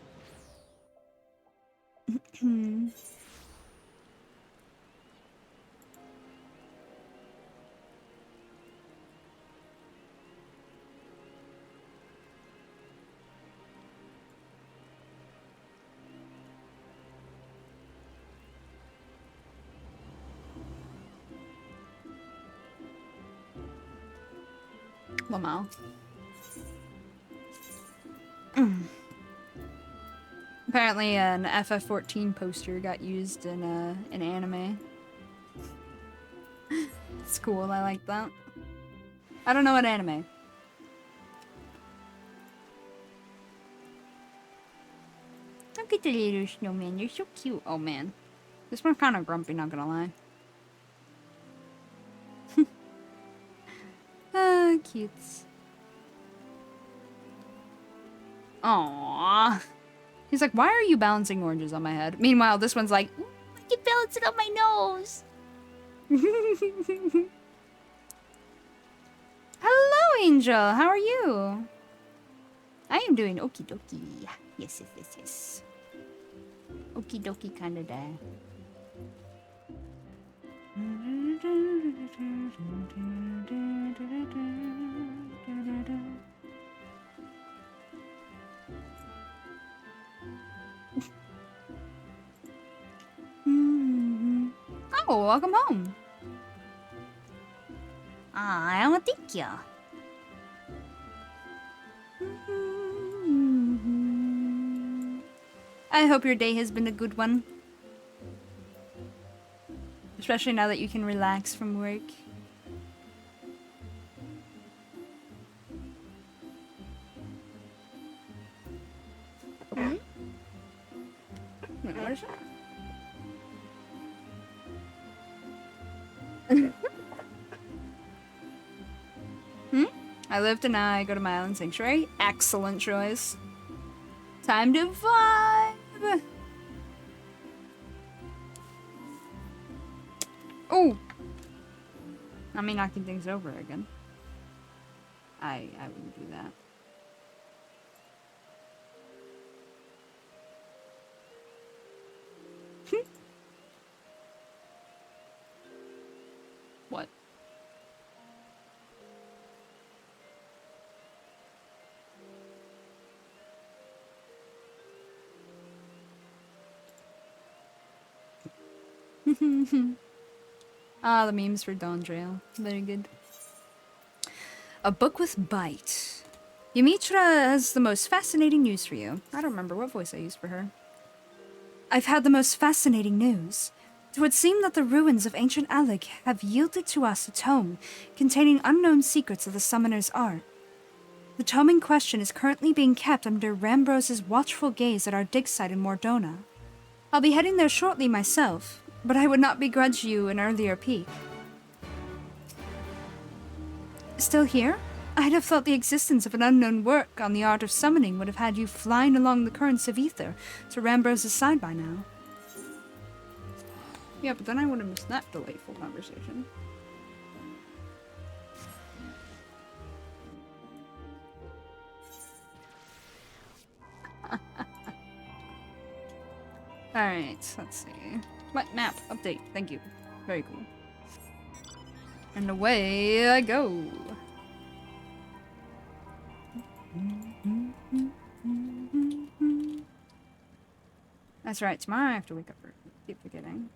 Lamau. Apparently an FF14 poster got used in an anime. It's cool, I like that. I don't know what anime. the little snowman. You're so cute. Oh, man. This one's kind of grumpy, not gonna lie. Ah, cutes. Aww. He's like, why are you balancing oranges on my head? Meanwhile, this one's like, I can balance it on my nose. hello, Angel. How are you? I am doing okie dokie. Yes, yes, yes, yes. Okie dokie kind of day. Oh, welcome home. Ah, thank you. I hope your day has been a good one. Especially now that you can relax from work. Wait, what is that? I live to now, I go to my island sanctuary. Excellent choice. Time to vibe! Oh! Not me knocking things over again. I wouldn't do that. What? Ah, the memes for Dawn Trail. Very good. A book with bite. Yumitra has the most fascinating news for you. I don't remember what voice I used for her. I've had the most fascinating news. It would seem that the ruins of ancient Alec have yielded to us a tome containing unknown secrets of the summoner's art. The tome in question is currently being kept under Rambrose's watchful gaze at our dig site in Mordona. I'll be heading there shortly myself, but I would not begrudge you an earlier peek. Still here? I'd have thought the existence of an unknown work on the art of summoning would have had you flying along the currents of ether to Rambrose's side by now. Yeah, but then I would have missed that delightful conversation. Alright, let's see. What map? Update. Thank you. Very cool. And away I go. That's right, tomorrow I have to wake up early. Keep forgetting.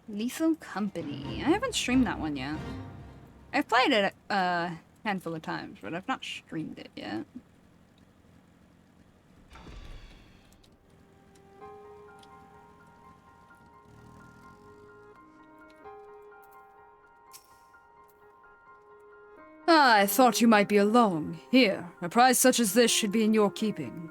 Lethal Company. I haven't streamed that one yet. I've played it a handful of times, but I've not streamed it yet. Ah, I thought you might be along. Here, a prize such as this should be in your keeping.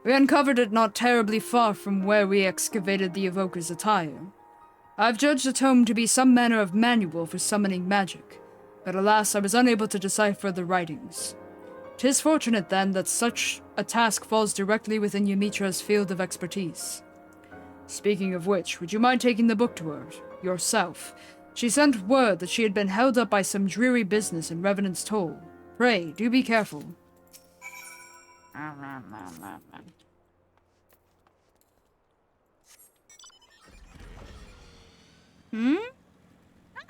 We uncovered it not terribly far from where we excavated the evoker's attire. I've judged the tome to be some manner of manual for summoning magic, but alas, I was unable to decipher the writings. 'Tis fortunate, then, that such a task falls directly within Yumitra's field of expertise. Speaking of which, would you mind taking the book to her, yourself? She sent word that she had been held up by some dreary business in Revenant's Toll. Pray, do be careful.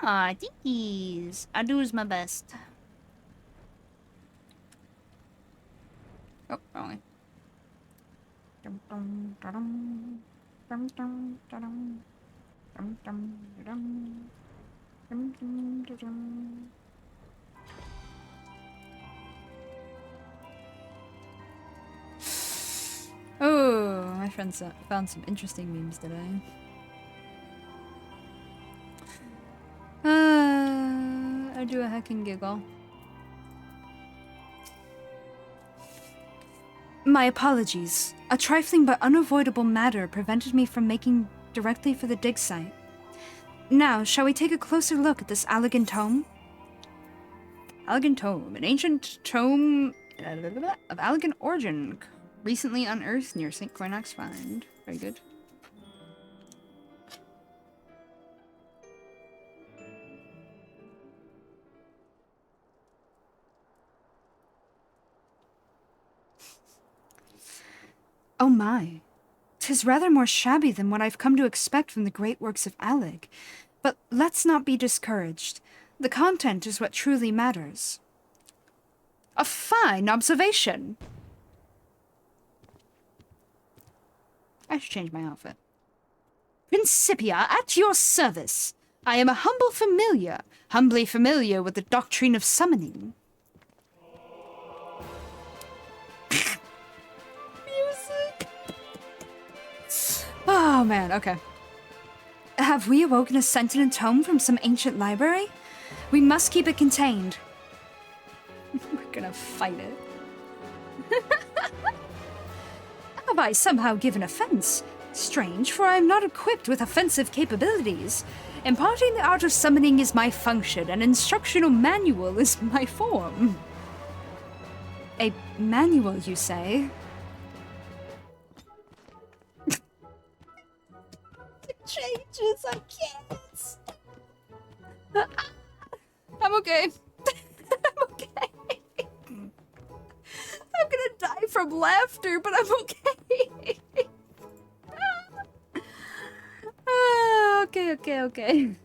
Ah, thankies. I'll do my best. Oh, wrong way. Oh, my friends found some interesting memes today. A do a heckin' giggle. My apologies. A trifling but unavoidable matter prevented me from making directly for the dig site. Now, shall we take a closer look at this Allegan tome? Allegan Tome, an ancient tome of Allegan origin, recently unearthed near St. Cornac's Find. Very good. Oh my. 'Tis rather more shabby than what I've come to expect from the great works of Alleg. But let's not be discouraged. The content is what truly matters. A fine observation! I should change my outfit. Principia, at your service. I am a humble familiar, humbly familiar with the doctrine of summoning. Music. Oh man, okay. Have we awoken a sentient tome from some ancient library? We must keep it contained. We're gonna fight it. Have I somehow given offense? Strange, for I am not equipped with offensive capabilities. Imparting the art of summoning is my function, and instructional manual is my form. A manual, you say? Changes, I can't. I'm okay. I'm okay. I'm gonna die from laughter, but I'm okay. Okay.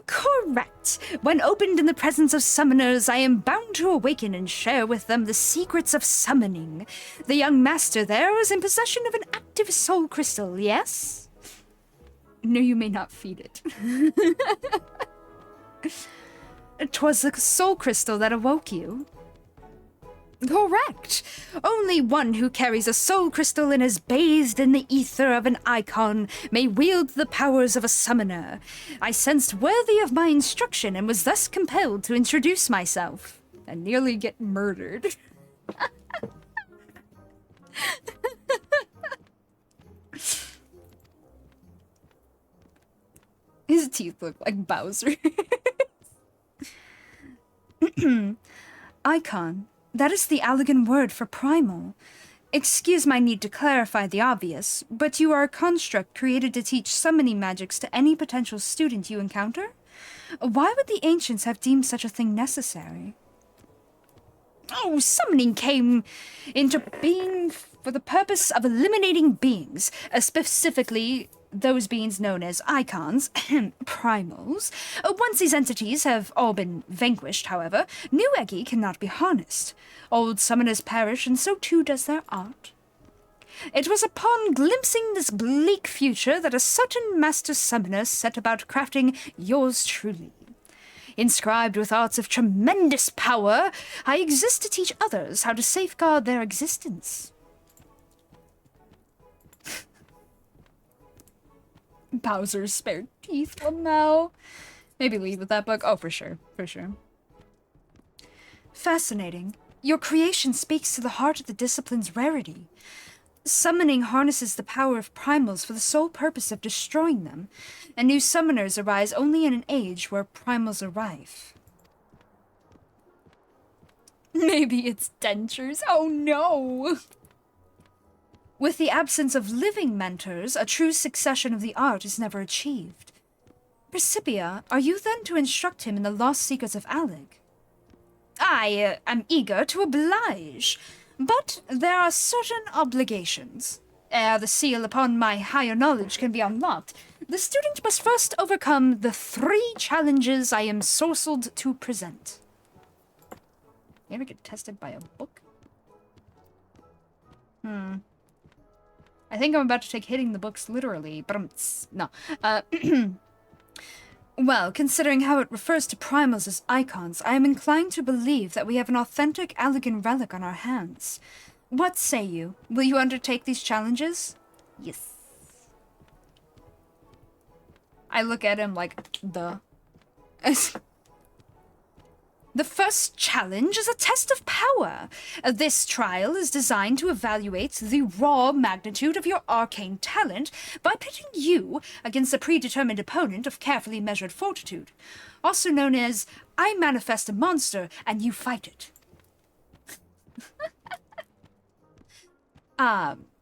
Correct. When opened in the presence of summoners, I am bound to awaken and share with them the secrets of summoning. The young master there is in possession of an active soul crystal, yes? No, you may not feed it. 'Twas the soul crystal that awoke you. Correct. Only one who carries a soul crystal and is bathed in the ether of an icon may wield the powers of a summoner. I sensed worthy of my instruction and was thus compelled to introduce myself. And nearly get murdered. His teeth look like Bowser. Icon. That is the Allegan word for primal. Excuse my need to clarify the obvious, but you are a construct created to teach summoning magics to any potential student you encounter? Why would the ancients have deemed such a thing necessary? Oh, summoning came into being for the purpose of eliminating beings, specifically those beings known as icons, primals. Once these entities have all been vanquished, however, new Edgy cannot be harnessed. Old summoners perish, and so too does their art. It was upon glimpsing this bleak future that a certain master summoner set about crafting yours truly. Inscribed with arts of tremendous power, I exist to teach others how to safeguard their existence. Bowser's spare teeth, Lamau. Maybe leave with that book. Oh, for sure. Fascinating. Your creation speaks to the heart of the discipline's rarity. Summoning harnesses the power of primals for the sole purpose of destroying them, and new summoners arise only in an age where primals are rife. Maybe it's dentures. Oh no! With the absence of living mentors, a true succession of the art is never achieved. Principia, are you then to instruct him in the lost secrets of Alleg? I am eager to oblige, but there are certain obligations. Ere the seal upon my higher knowledge can be unlocked, the student must first overcome the 3 challenges I am sorcelled to present. You ever get tested by a book? I think I'm about to take hitting the books literally, but no. Well, considering how it refers to primals as icons, I am inclined to believe that we have an authentic Allegan relic on our hands. What say you? Will you undertake these challenges? Yes. I look at him like, duh. The first challenge is a test of power. This trial is designed to evaluate the raw magnitude of your arcane talent by pitting you against a predetermined opponent of carefully measured fortitude, also known as I manifest a monster and you fight it.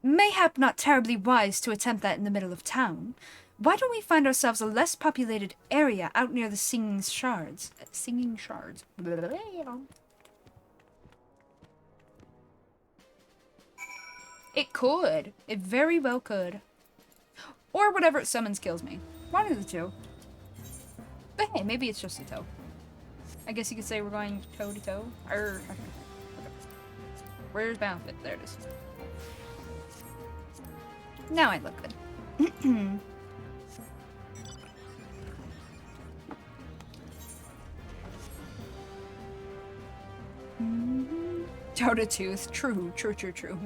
Mayhap not terribly wise to attempt that in the middle of town. Why don't we find ourselves a less populated area out near the Singing Shards? Singing Shards. It could. It very well could. Or whatever it summons kills me. One of the two. But hey, maybe it's just a toe. I guess you could say we're going toe to toe. Where's Boundfit? There it is. Now I look good. Toe to tooth. True, true, true, true.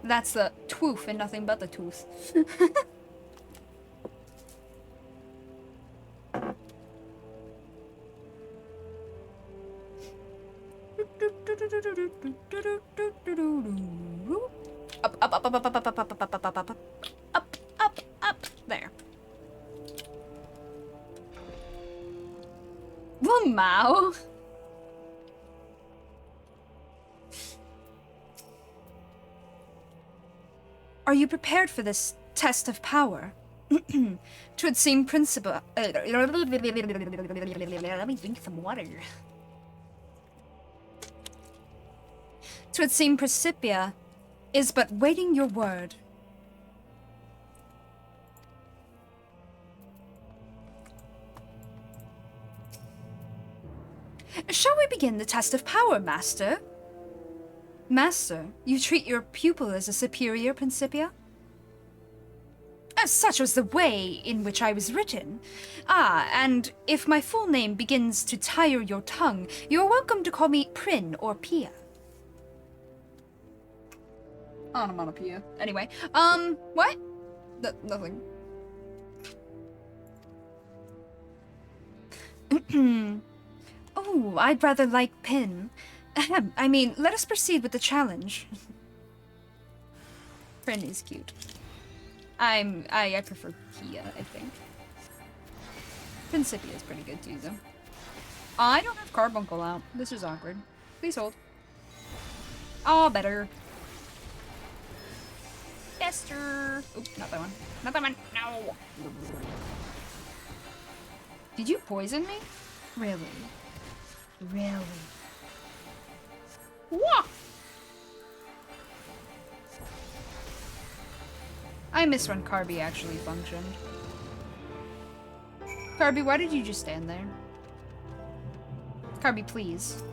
That's the twoof and nothing but the tooth. Up, up, up, up, up, up, up, up, up, up, up, up, up, up, up, up, there. Wow. Are you prepared for this test of power? Twould seem principle. Let me drink some water. Twould seem Principia is but waiting your word. Shall we begin the test of power, Master? Master, you treat your pupil as a superior Principia? As such was the way in which I was written. Ah, and if my full name begins to tire your tongue, you are welcome to call me Prin or Pia. Onomatopoeia. Anyway, what? Nothing. Oh, I'd rather like Pin. Ahem, I mean, let us proceed with the challenge. Prin is cute. I prefer Pia, I think. Principia is pretty good too, though. I don't have Carbuncle out. This is awkward. Please hold. Oh, better. Fester. Oops, not that one. Not that one. No. Did you poison me? Really? Really? Wah! I miss when Carby actually functioned. Carby, why did you just stand there? Carby, please.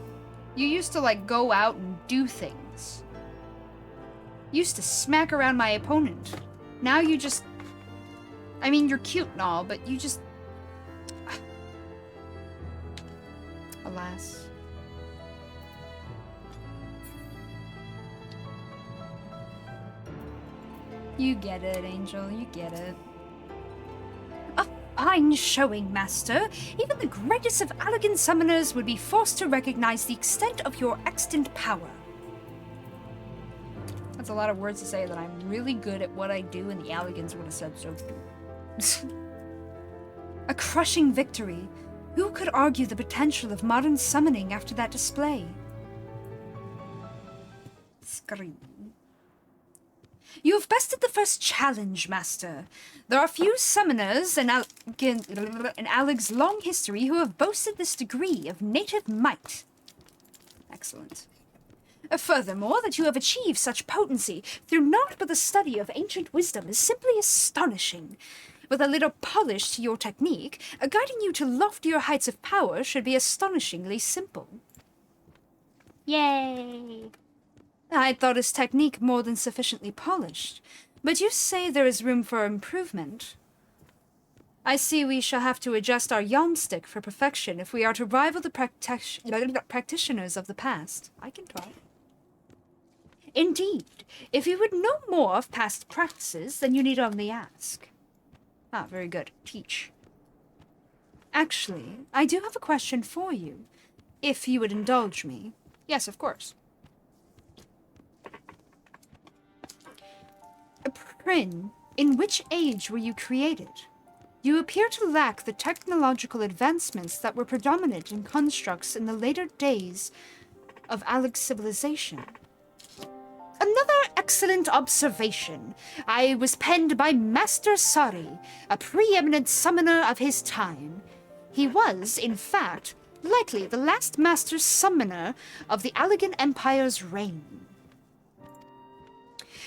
You used to, like, go out and do things. You used to smack around my opponent. Now you just... I mean, you're cute and all, but you just... Alas. You get it, Angel. You get it. A fine showing, Master. Even the greatest of elegant summoners would be forced to recognize the extent of your extant power. That's a lot of words to say that I'm really good at what I do, and the elegants would have said so too. A crushing victory. Who could argue the potential of modern summoning after that display? Scream. You have bested the first challenge, Master. There are few summoners in Aleg's long history who have boasted this degree of native might. Excellent. Furthermore, that you have achieved such potency through naught but the study of ancient wisdom is simply astonishing. With a little polish to your technique, guiding you to loftier heights of power should be astonishingly simple. Yay! I thought his technique more than sufficiently polished, but you say there is room for improvement. I see we shall have to adjust our yomstick for perfection if we are to rival the practitioners of the past. I can talk. Indeed, if you would know more of past practices, then you need only ask. Ah, very good. Teach. Actually, I do have a question for you. If you would indulge me. Yes, of course. Prin, in which age were you created? You appear to lack the technological advancements that were predominant in constructs in the later days of Alec's civilization. Another excellent observation. I was penned by Master Sari, a preeminent summoner of his time. He was, in fact, likely the last master summoner of the Allegan Empire's reign.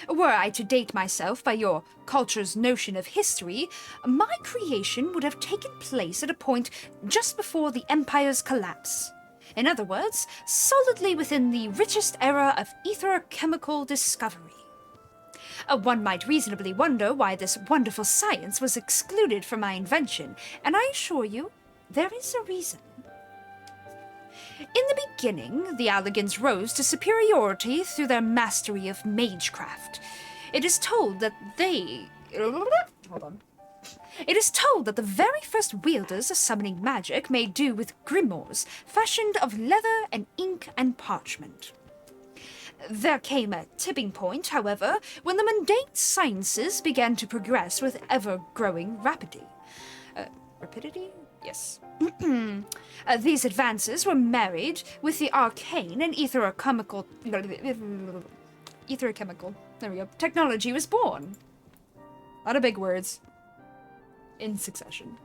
Were I to date myself by your culture's notion of history, my creation would have taken place at a point just before the Empire's collapse. In other words, solidly within the richest era of ether-chemical discovery. One might reasonably wonder why this wonderful science was excluded from my invention, and I assure you, there is a reason. In the beginning, the Allegans rose to superiority through their mastery of magecraft. It is told that It is told that the very first wielders of summoning magic made do with grimoires fashioned of leather and ink and parchment. There came a tipping point, however, when the mundane sciences began to progress with ever-growing rapidity. Rapidity? Yes. These advances were married with the arcane and etherochemical... There we go. Technology was born. A lot of big words. In succession.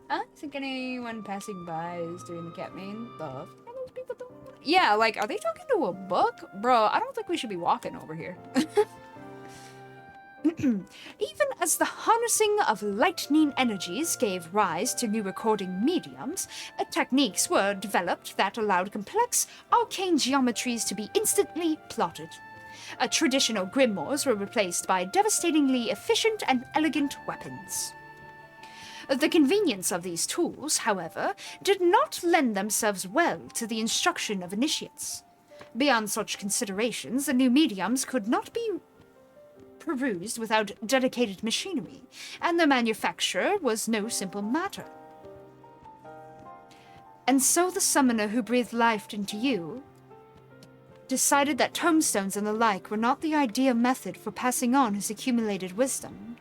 I don't think anyone passing by is doing the cat main. The fuck are those people doing? Yeah, like, are they talking to a book? Bro, I don't think we should be walking over here. Even as the harnessing of lightning energies gave rise to new recording mediums, techniques were developed that allowed complex, arcane geometries to be instantly plotted. Traditional grimoires were replaced by devastatingly efficient and elegant weapons. The convenience of these tools, however, did not lend themselves well to the instruction of initiates. Beyond such considerations, the new mediums could not be perused without dedicated machinery, and their manufacture was no simple matter. And so the summoner who breathed life into you decided that tomestones and the like were not the ideal method for passing on his accumulated wisdom.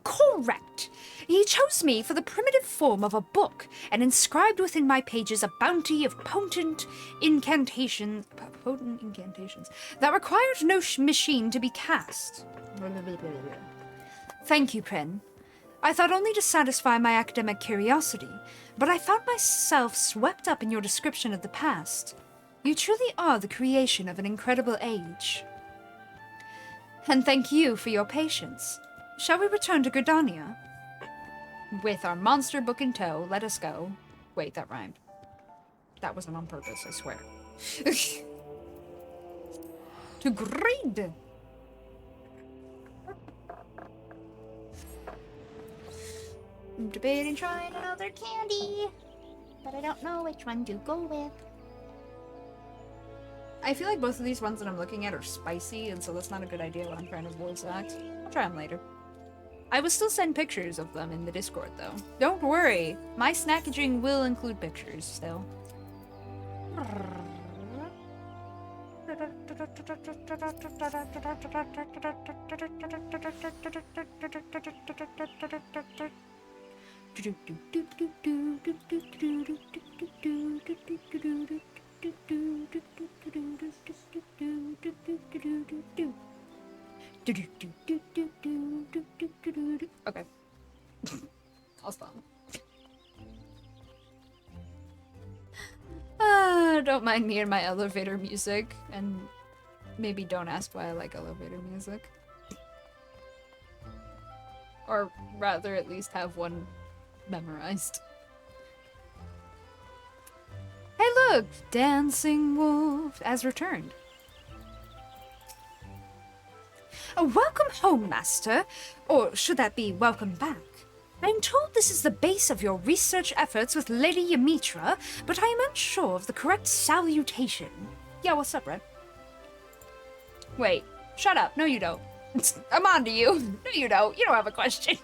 Correct. He chose me for the primitive form of a book, and inscribed within my pages a bounty of potent incantations that required no machine to be cast. Thank you, Prin. I thought only to satisfy my academic curiosity, but I found myself swept up in your description of the past. You truly are the creation of an incredible age. And thank you for your patience. Shall we return to Gridania? With our monster book in tow, let us go. Wait, that rhymed. That wasn't on purpose, I swear. To Grid! I'm debating trying another candy, but I don't know which one to go with. I feel like both of these ones that I'm looking at are spicy, and so that's not a good idea when I'm trying to avoid snacks. I'll try them later. I will still send pictures of them in the Discord, though. Don't worry, my snackaging will include pictures still. Okay. I'll stop. Don't mind me and my elevator music, and maybe don't ask why I like elevator music. Or rather, at least have one memorized. Hey look! Dancing Wolf has returned. Welcome home, Master. Or should that be welcome back? I'm told this is the base of your research efforts with Lady Yamitra, but I am unsure of the correct salutation. Yeah, what's up, Red? Wait, shut up. No, you don't. I'm on to you. No, you don't. You don't have a question.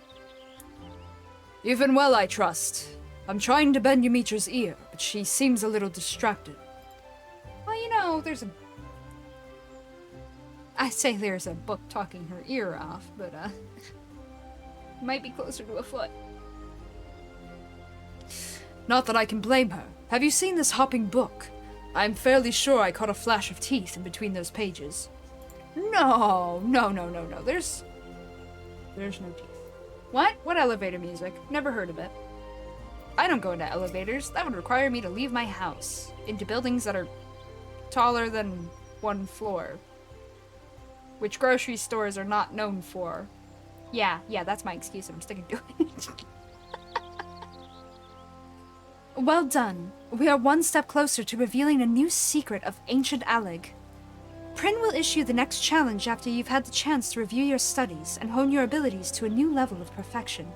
You've been well, I trust. I'm trying to bend Yumitra's ear, but she seems a little distracted. Well, you know, I say there's a book talking her ear off, but, might be closer to a foot. Not that I can blame her. Have you seen this hopping book? I'm fairly sure I caught a flash of teeth in between those pages. No. There's no teeth. What? What elevator music? Never heard of it. I don't go into elevators. That would require me to leave my house into buildings that are taller than 1 floor, which grocery stores are not known for. Yeah, that's my excuse and I'm sticking to it. Well done. We are one step closer to revealing a new secret of ancient Alig. Prin will issue the next challenge after you've had the chance to review your studies and hone your abilities to a new level of perfection.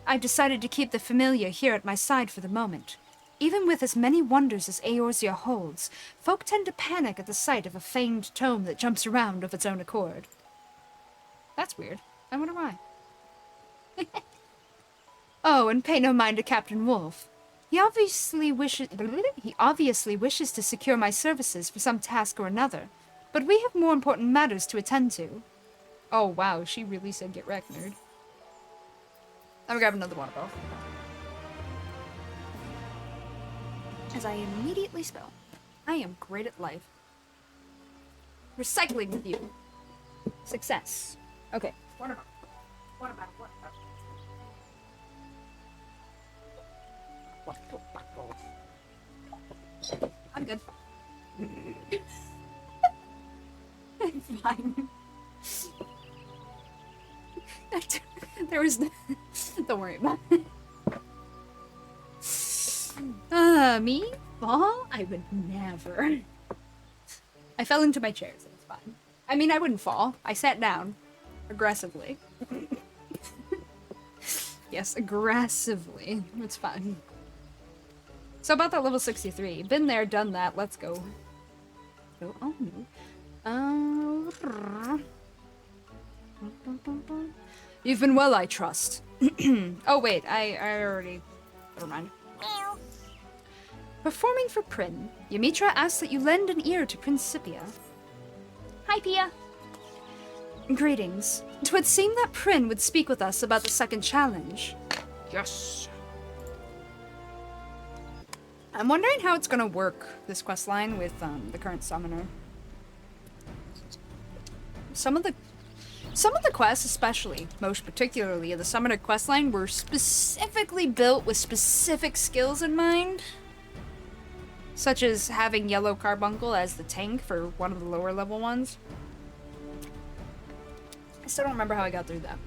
I've decided to keep the familiar here at my side for the moment. Even with as many wonders as Eorzea holds, folk tend to panic at the sight of a famed tome that jumps around of its own accord. That's weird. I wonder why. Oh, and pay no mind to Captain Wolf. He obviously wishes to secure my services for some task or another, but we have more important matters to attend to. Oh, wow. She really said get wrecked, nerd. I'm gonna grab another water bottle. As I immediately spell. I am great at life. Recycling with you. Success. Okay. Water bottle. Water bottle. Water bottle. I'm good. I'm fine. There was no... Don't worry about it. Me? Fall? I would never. I fell into my chair, so it's fine. I mean, I wouldn't fall. I sat down. Aggressively. Yes, aggressively. It's fine. So about that level 63. Been there, done that. Let's go. Oh, no. You've been well, I trust. Oh, wait. I already... Never mind. Performing for Prin, Yumitra asks that you lend an ear to Principia. Hi, Pia. Greetings. 'Twould seem that Prin would speak with us about the second challenge. Yes. I'm wondering how it's gonna work, this quest line, with the current summoner. Some of the quests, especially, most particularly the summoner quest line, were specifically built with specific skills in mind. Such as having Yellow Carbuncle as the tank for one of the lower level ones. I still don't remember how I got through that.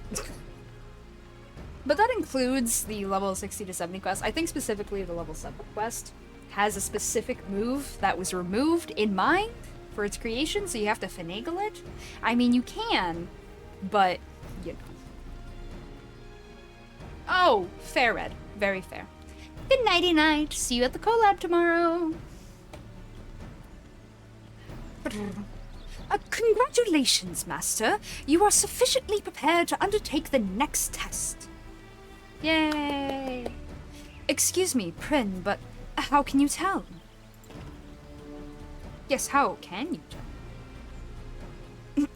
But that includes the level 60 to 70 quest. I think specifically the level 7 quest has a specific move that was removed in mind for its creation, so you have to finagle it. I mean, you can, but, you know. Oh, fair, Red. Very fair. Good nighty-night. See you at the collab tomorrow. Congratulations, Master. You are sufficiently prepared to undertake the next test. Yay! Excuse me, Prin, but how can you tell? Yes, how can you tell?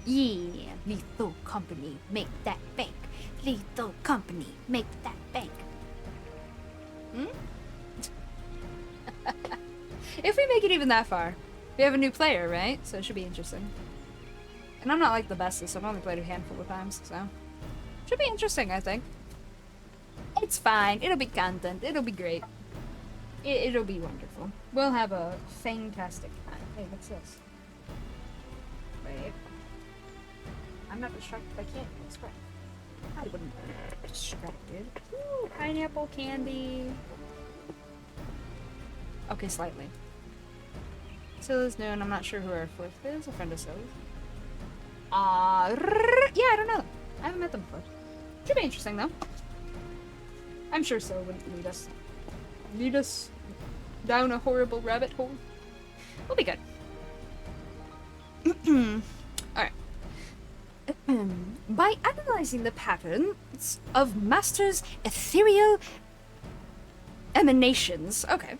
Yeah, lethal company, make that bank. Lethal company, make that bank. If we make it even that far, we have a new player, right? So it should be interesting. And I'm not like the bestest, so I've only played a handful of times, so should be interesting, I think. It's fine. It'll be content. It'll be great. It'll be wonderful. We'll have a fantastic time. Hey, what's this? Wait. I'm not distracted by candy. That's right. I wouldn't be distracted. Ooh, pineapple candy. Okay, slightly. Silla's new, and I'm not sure who our fourth is. A friend of Silla's. Yeah, I don't know. I haven't met them before. Should be interesting, though. I'm sure Silla wouldn't lead us down a horrible rabbit hole. We'll be good. Alright. By analyzing the patterns of Master's ethereal emanations, okay,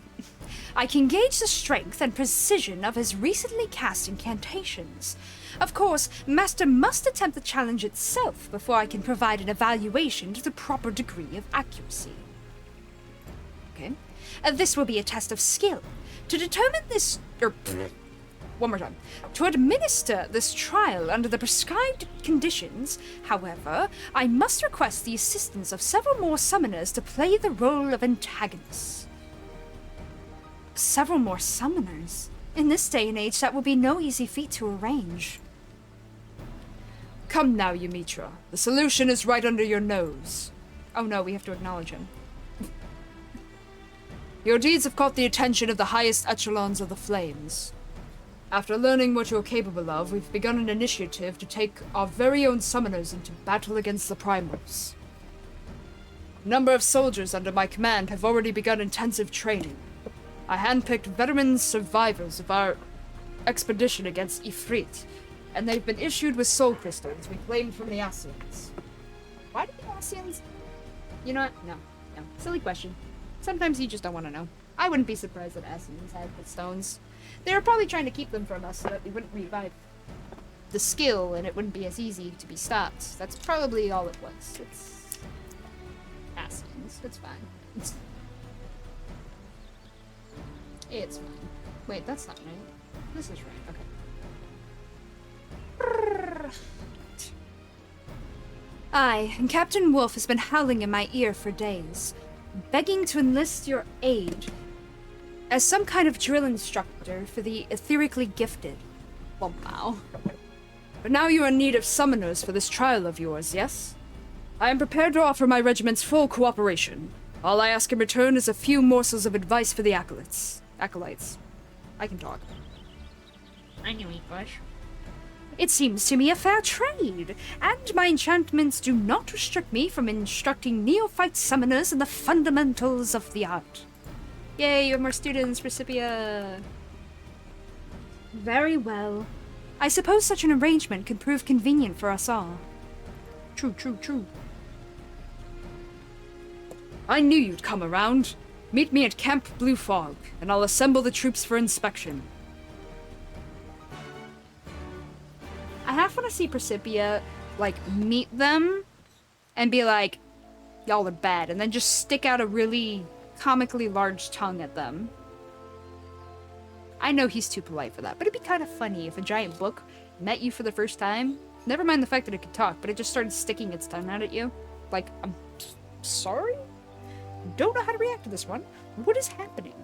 I can gauge the strength and precision of his recently cast incantations. Of course, Master must attempt the challenge itself before I can provide an evaluation to the proper degree of accuracy. Okay. This will be a test of skill. To determine this, one more time. To administer this trial under the prescribed conditions, however, I must request the assistance of several more summoners to play the role of antagonists. Several more summoners? In this day and age, that will be no easy feat to arrange. Come now, Ymitra. The solution is right under your nose. Oh no, we have to acknowledge him. Your deeds have caught the attention of the highest echelons of the Flames. After learning what you're capable of, we've begun an initiative to take our very own summoners into battle against the Primals. A number of soldiers under my command have already begun intensive training. I handpicked veteran survivors of our expedition against Ifrit, and they've been issued with soul crystals we claimed from the Ascians. Why do the Ascians? You know what? No. Silly question. Sometimes you just don't want to know. I wouldn't be surprised that Ascians had the stones. They were probably trying to keep them from us so that we wouldn't revive the skill and it wouldn't be as easy to be stopped. That's probably all it was. It's Ascians. It's fine. It's fine. Wait, that's not right. This is right. Okay. I and Captain Wolf has been howling in my ear for days, begging to enlist your aid as some kind of drill instructor for the etherically gifted. Well, wow. But now you are in need of summoners for this trial of yours, yes? I am prepared to offer my regiment's full cooperation. All I ask in return is a few morsels of advice for the acolytes. I can talk. I knew he was. It seems to me a fair trade, and my enchantments do not restrict me from instructing neophyte summoners in the fundamentals of the art. Yay, you have more students, Precipia. Very well. I suppose such an arrangement could prove convenient for us all. True. I knew you'd come around. Meet me at Camp Blue Fog, and I'll assemble the troops for inspection. I half want to see Precipia, like, meet them and be like, y'all are bad, and then just stick out a really comically large tongue at them. I know he's too polite for that, but it'd be kind of funny if a giant book met you for the first time. Never mind the fact that it could talk, but it just started sticking its tongue out at you. Like, I'm sorry? Don't know how to react to this one. What is happening?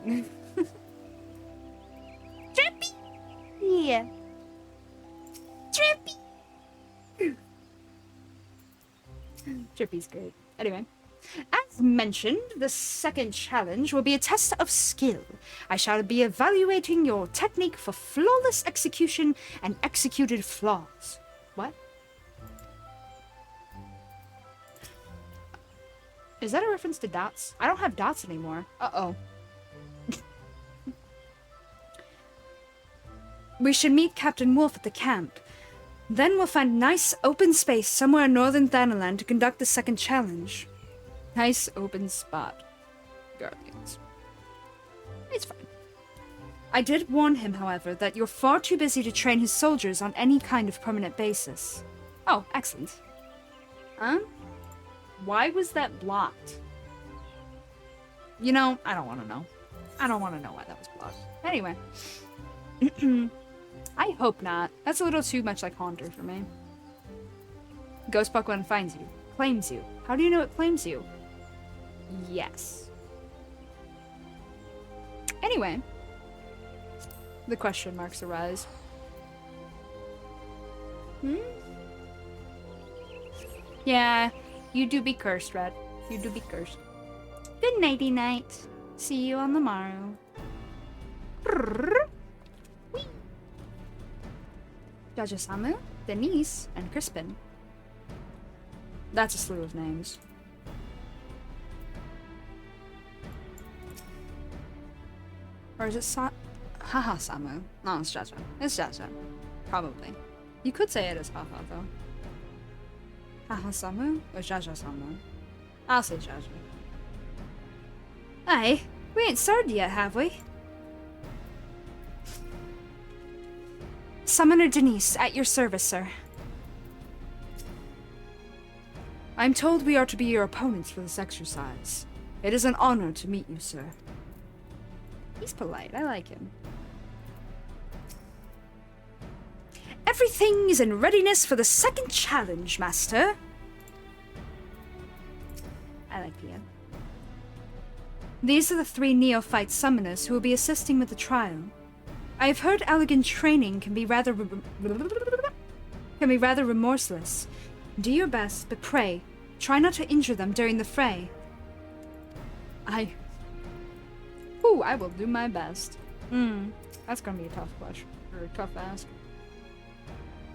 Drippy! Yeah. Drippy! Drippy's great. Anyway. As mentioned, the second challenge will be a test of skill. I shall be evaluating your technique for flawless execution and executed flaws. What? Is that a reference to dots? I don't have dots anymore. Uh-oh. We should meet Captain Wolf at the camp. Then we'll find a nice open space somewhere in northern Thanaland to conduct the second challenge. Nice open spot. Guardians. It's fine. I did warn him, however, that you're far too busy to train his soldiers on any kind of permanent basis. Oh, excellent. Why was that blocked? You know, I don't want to know. I don't want to know why that was blocked. Anyway. I hope not. That's a little too much like Haunter for me. Ghost Pokemon finds you. Claims you. How do you know it claims you? Yes. Anyway. The question marks arise. Yeah, you do be cursed, Red. You do be cursed. Good nighty night. See you on the morrow. Jaja-samu, Denise, and Crispin. That's a slew of names. Or is it Haha-samu? No, it's Jaja. It's Jaja. Probably. You could say it as Haha, though. Hahasamu or Jaja-samu? I'll say Jaja. Aye, we ain't started yet, have we? Summoner Denise, at your service, sir. I'm told we are to be your opponents for this exercise. It is an honor to meet you, sir. He's polite. I like him. Everything is in readiness for the second challenge, Master. I like Pia. These are the 3 neophyte summoners who will be assisting with the trial. I have heard elegant training can be rather remorseless. Do your best, but pray, try not to injure them during the fray. I will do my best. That's gonna be a tough question, or a tough ask.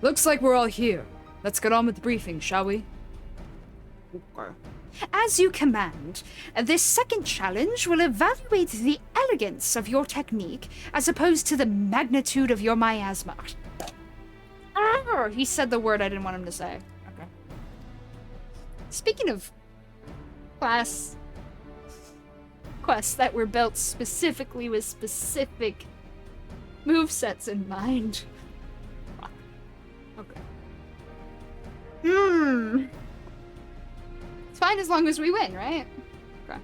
Looks like we're all here. Let's get on with the briefing, shall we? Okay. As you command, this second challenge will evaluate the elegance of your technique as opposed to the magnitude of your miasma. He said the word I didn't want him to say. Okay. Speaking of quests that were built specifically with specific movesets in mind. Fuck. Okay. It's fine as long as we win, right? Okay.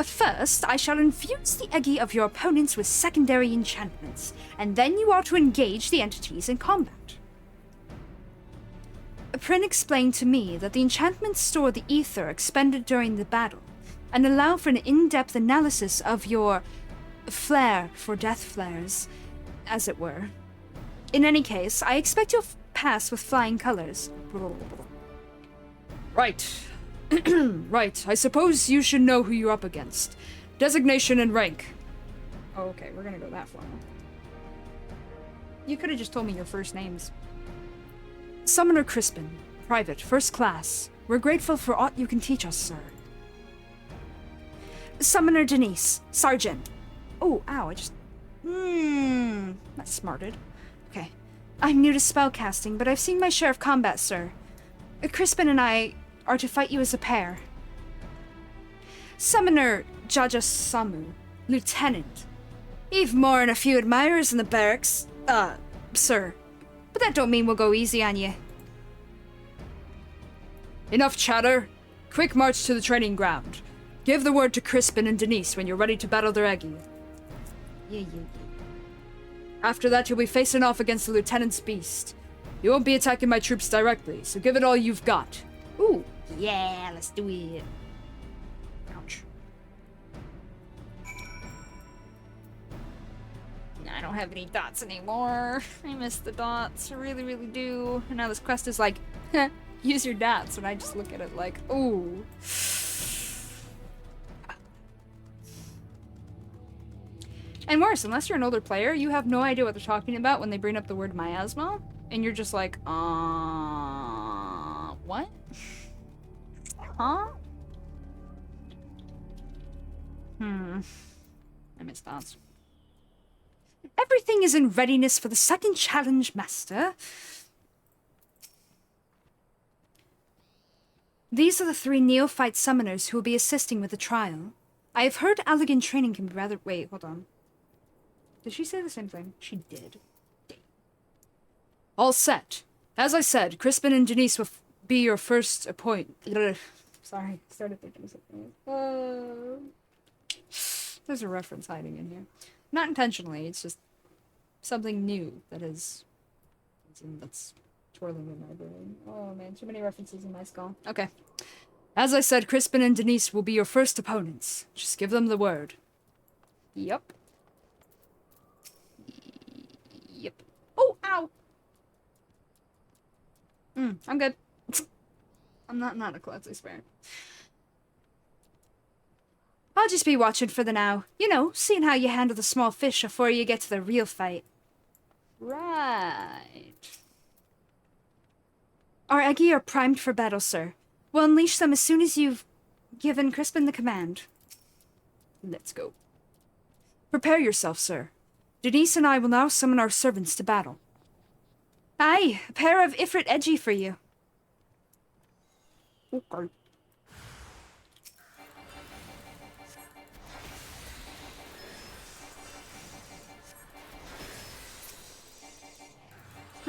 First, I shall infuse the Edgy of your opponents with secondary enchantments, and then you are to engage the entities in combat. Prin explained to me that the enchantments store the ether expended during the battle, and allow for an in-depth analysis of your flair for death flares, as it were. In any case, I expect you'll pass with flying colors. Right. Right. I suppose you should know who you're up against. Designation and rank. Oh, okay, we're gonna go that far. You could have just told me your first names. Summoner Crispin. Private, first class. We're grateful for aught you can teach us, sir. Summoner Denise, Sergeant. Oh, ow, I just... That's smarted. Okay. I'm new to spellcasting, but I've seen my share of combat, sir. Crispin and I are to fight you as a pair. Summoner Jaja-samu, Lieutenant. You've more than a few admirers in the barracks, sir. But that don't mean we'll go easy on you. Enough chatter. Quick march to the training ground. Give the word to Crispin and Denise when you're ready to battle their Edgy. Yeah. After that, you'll be facing off against the Lieutenant's beast. You won't be attacking my troops directly, so give it all you've got. Ooh, yeah, let's do it. Ouch. I don't have any dots anymore. I miss the dots. I really, really do. And now this quest is like, use your dots, and I just look at it like, ooh. And worse, unless you're an older player, you have no idea what they're talking about when they bring up the word miasma, and you're just like, what? Huh? I miss dots. Everything is in readiness for the second challenge, Master. These are the 3 neophyte summoners who will be assisting with the trial. I have heard elegant training can be rather... Wait, hold on. Did she say the same thing? She did. All set. As I said, Crispin and Denise will be your first Sorry, started thinking of something. There's a reference hiding in here. Not intentionally, it's just something new that's twirling in my brain. Oh man, too many references in my skull. Okay. As I said, Crispin and Denise will be your first opponents. Just give them the word. Yep. Oh, ow! I'm good. I'm not a klutzy spare. I'll just be watching for the now. You know, seeing how you handle the small fish before you get to the real fight. Right. Our Edgy are primed for battle, sir. We'll unleash them as soon as you've given Crispin the command. Let's go. Prepare yourself, sir. Denise and I will now summon our servants to battle. Aye, a pair of Ifrit Edgy for you. Okay.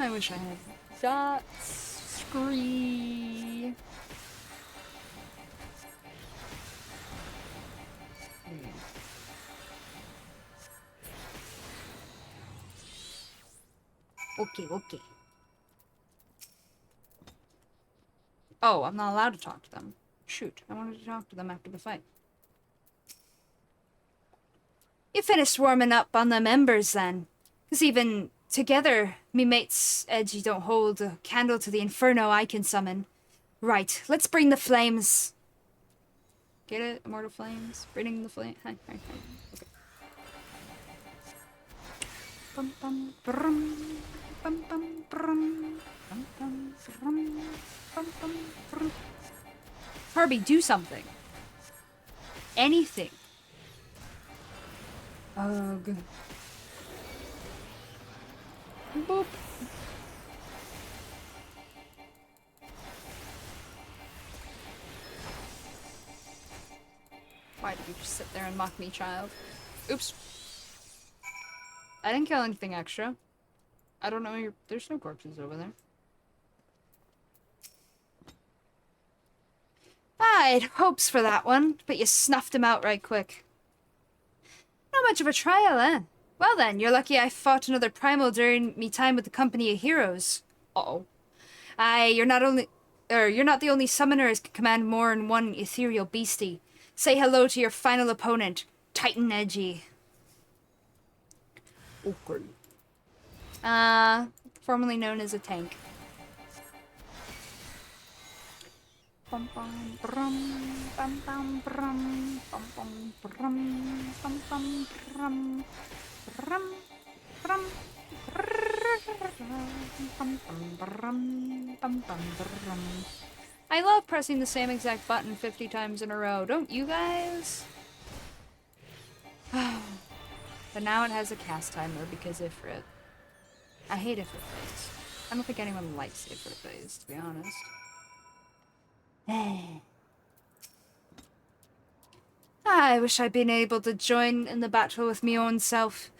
I wish I had dots. Scree. Okay, okay. Oh, I'm not allowed to talk to them. Shoot, I wanted to talk to them after the fight. You finished warming up on them embers then. 'Cause even together, me mates Edgy don't hold a candle to the inferno I can summon. Right, let's bring the flames. Get it? Immortal flames? Bringing the flame. Hi, hi, hi. Okay. Bum bum brum. Bum bum brum. Bum bum brum. Bum bum brum. Herbie, do something. Anything. Ugh. Boop. Why did you just sit there and mock me, child? Oops. I didn't kill anything extra. I don't know. There's no corpses over there. I'd hopes for that one, but you snuffed him out right quick. Not much of a trial, eh? Well then, you're lucky I fought another primal during me time with the company of heroes. Uh-oh. Aye, you're not the only summoner as can command more than one ethereal beastie. Say hello to your final opponent, Titan Edgy. Okay. Formerly known as a tank. Bum bum brum. Bum bum brum. Bum bum brum. Bum bum brum. Brum. Brum. Bum bum brum. Bum bum brum. I love pressing the same exact button 50 times in a row, don't you guys? But now it has a cast timer because Ifrit. I hate Ifrit phase. I don't think anyone likes Ifrit phase, to be honest. I wish I'd been able to join in the battle with me own self.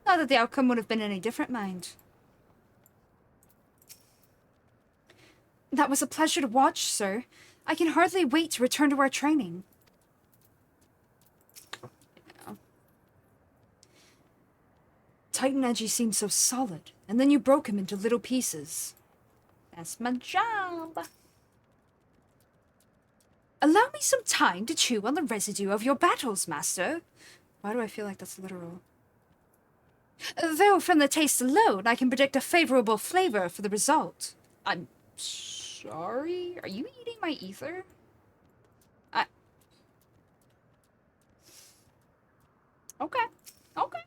Not that the outcome would have been any different, mind. That was a pleasure to watch, sir. I can hardly wait to return to our training. Yeah. Titan Edgy seemed so solid, and then you broke him into little pieces. That's my job. Allow me some time to chew on the residue of your battles, master. Why do I feel like that's literal? Though from the taste alone, I can predict a favorable flavor for the result. I'm sorry? Are you eating my ether? Okay. Okay.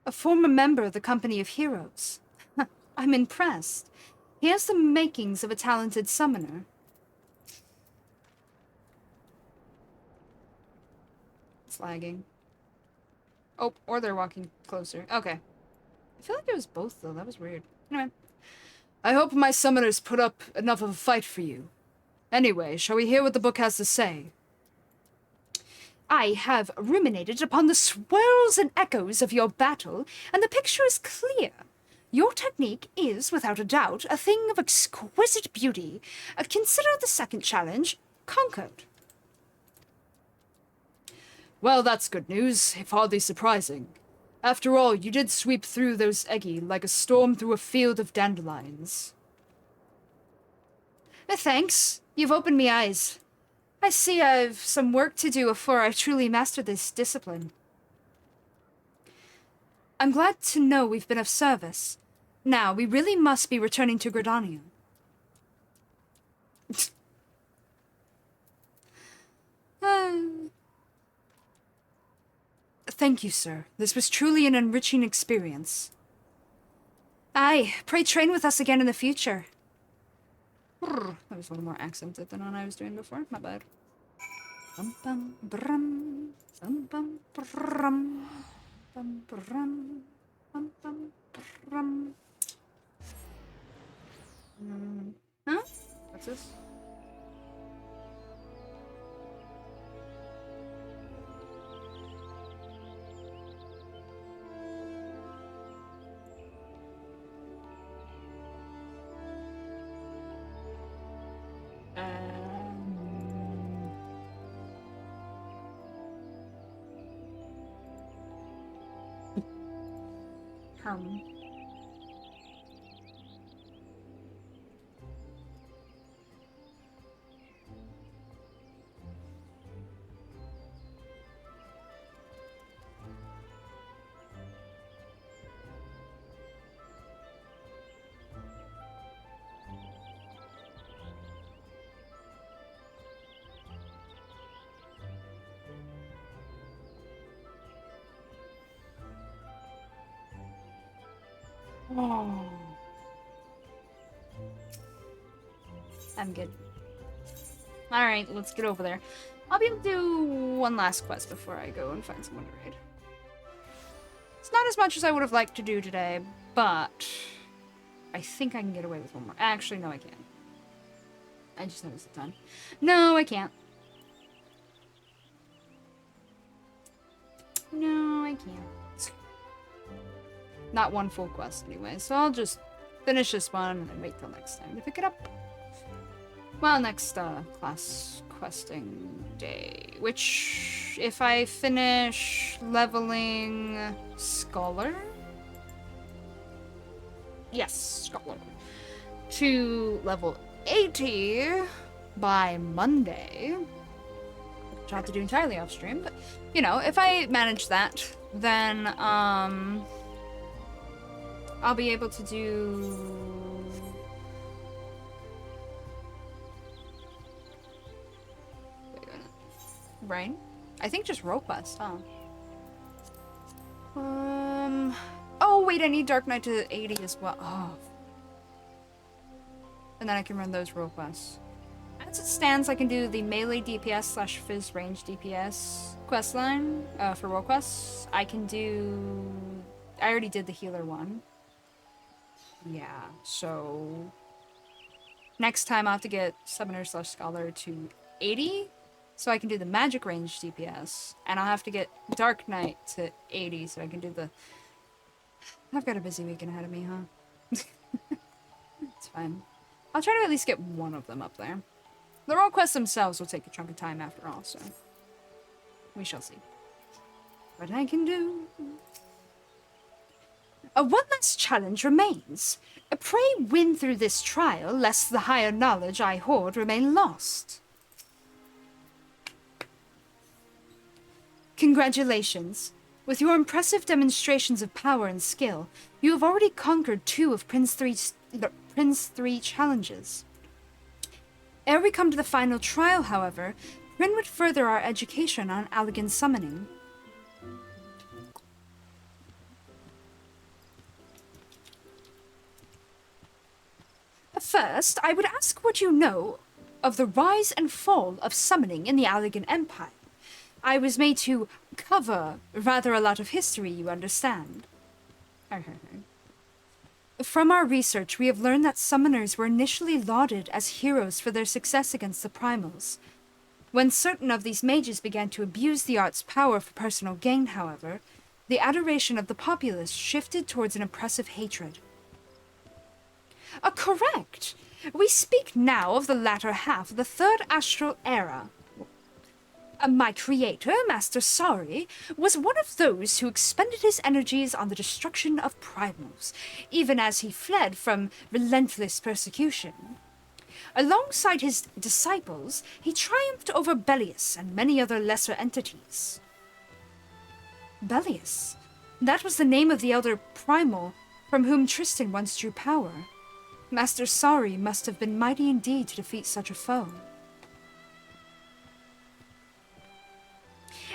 A former member of the company of heroes. I'm impressed. He has the makings of a talented summoner. It's lagging. Oh, or they're walking closer. Okay. I feel like it was both, though. That was weird. Anyway. I hope my summoners put up enough of a fight for you. Anyway, shall we hear what the book has to say? I have ruminated upon the swirls and echoes of your battle, and the picture is clear. Your technique is, without a doubt, a thing of exquisite beauty. Consider the second challenge conquered. Well, that's good news, if hardly surprising. After all, you did sweep through those Edgy like a storm through a field of dandelions. Thanks. You've opened me eyes. I see I've some work to do before I truly master this discipline. I'm glad to know we've been of service. Now, we really must be returning to Gridania. Thank you, sir. This was truly an enriching experience. Aye, pray train with us again in the future. That was a little more accented than what I was doing before. My bad. Bum bum brum. Bum bum brum. Bum brum. Bum bum brum. Huh? What's this? Herm. Oh. I'm good. Alright, let's get over there. I'll be able to do one last quest before I go and find someone to raid. It's not as much as I would have liked to do today, but I think I can get away with one more. Actually, no, I can't. I just noticed the time. No, I can't. No, I can't. Not one full quest anyway, so I'll just finish this one and wait till next time to pick it up. Well, next class questing day, which if I finish leveling Scholar? Yes, Scholar. To level 80 by Monday. Which I'll have to do entirely off stream, but you know, if I manage that, then I'll be able to do... Wait a minute. Right? I think just roll quest, huh? Oh wait, I need Dark Knight to 80 as well. Oh. And then I can run those roll quests. As it stands, I can do the melee DPS slash fizz range DPS quest line for roll quests. I can do... I already did the healer one. Yeah, so... Next time I'll have to get Summoner slash Scholar to 80, so I can do the magic range DPS. And I'll have to get Dark Knight to 80, so I can do the... I've got a busy weekend ahead of me, huh? It's fine. I'll try to at least get one of them up there. The role quests themselves will take a chunk of time after all, so... We shall see. What I can do... One last challenge remains. Pray win through this trial, lest the higher knowledge I hoard remain lost. Congratulations. With your impressive demonstrations of power and skill, you have already conquered 2 of Prince 3 challenges. Ere we come to the final trial, however, Prin would further our education on Allegan summoning. First, I would ask what you know of the rise and fall of summoning in the Allegan Empire. I was made to cover rather a lot of history, you understand. From our research, we have learned that summoners were initially lauded as heroes for their success against the primals. When certain of these mages began to abuse the art's power for personal gain, however, the adoration of the populace shifted towards an oppressive hatred. Correct! We speak now of the latter half of the Third Astral Era. My creator, Master Sari, was one of those who expended his energies on the destruction of primals, even as he fled from relentless persecution. Alongside his disciples, he triumphed over Belius and many other lesser entities. Belius? That was the name of the elder primal from whom Tristan once drew power. Master Sari must have been mighty indeed to defeat such a foe.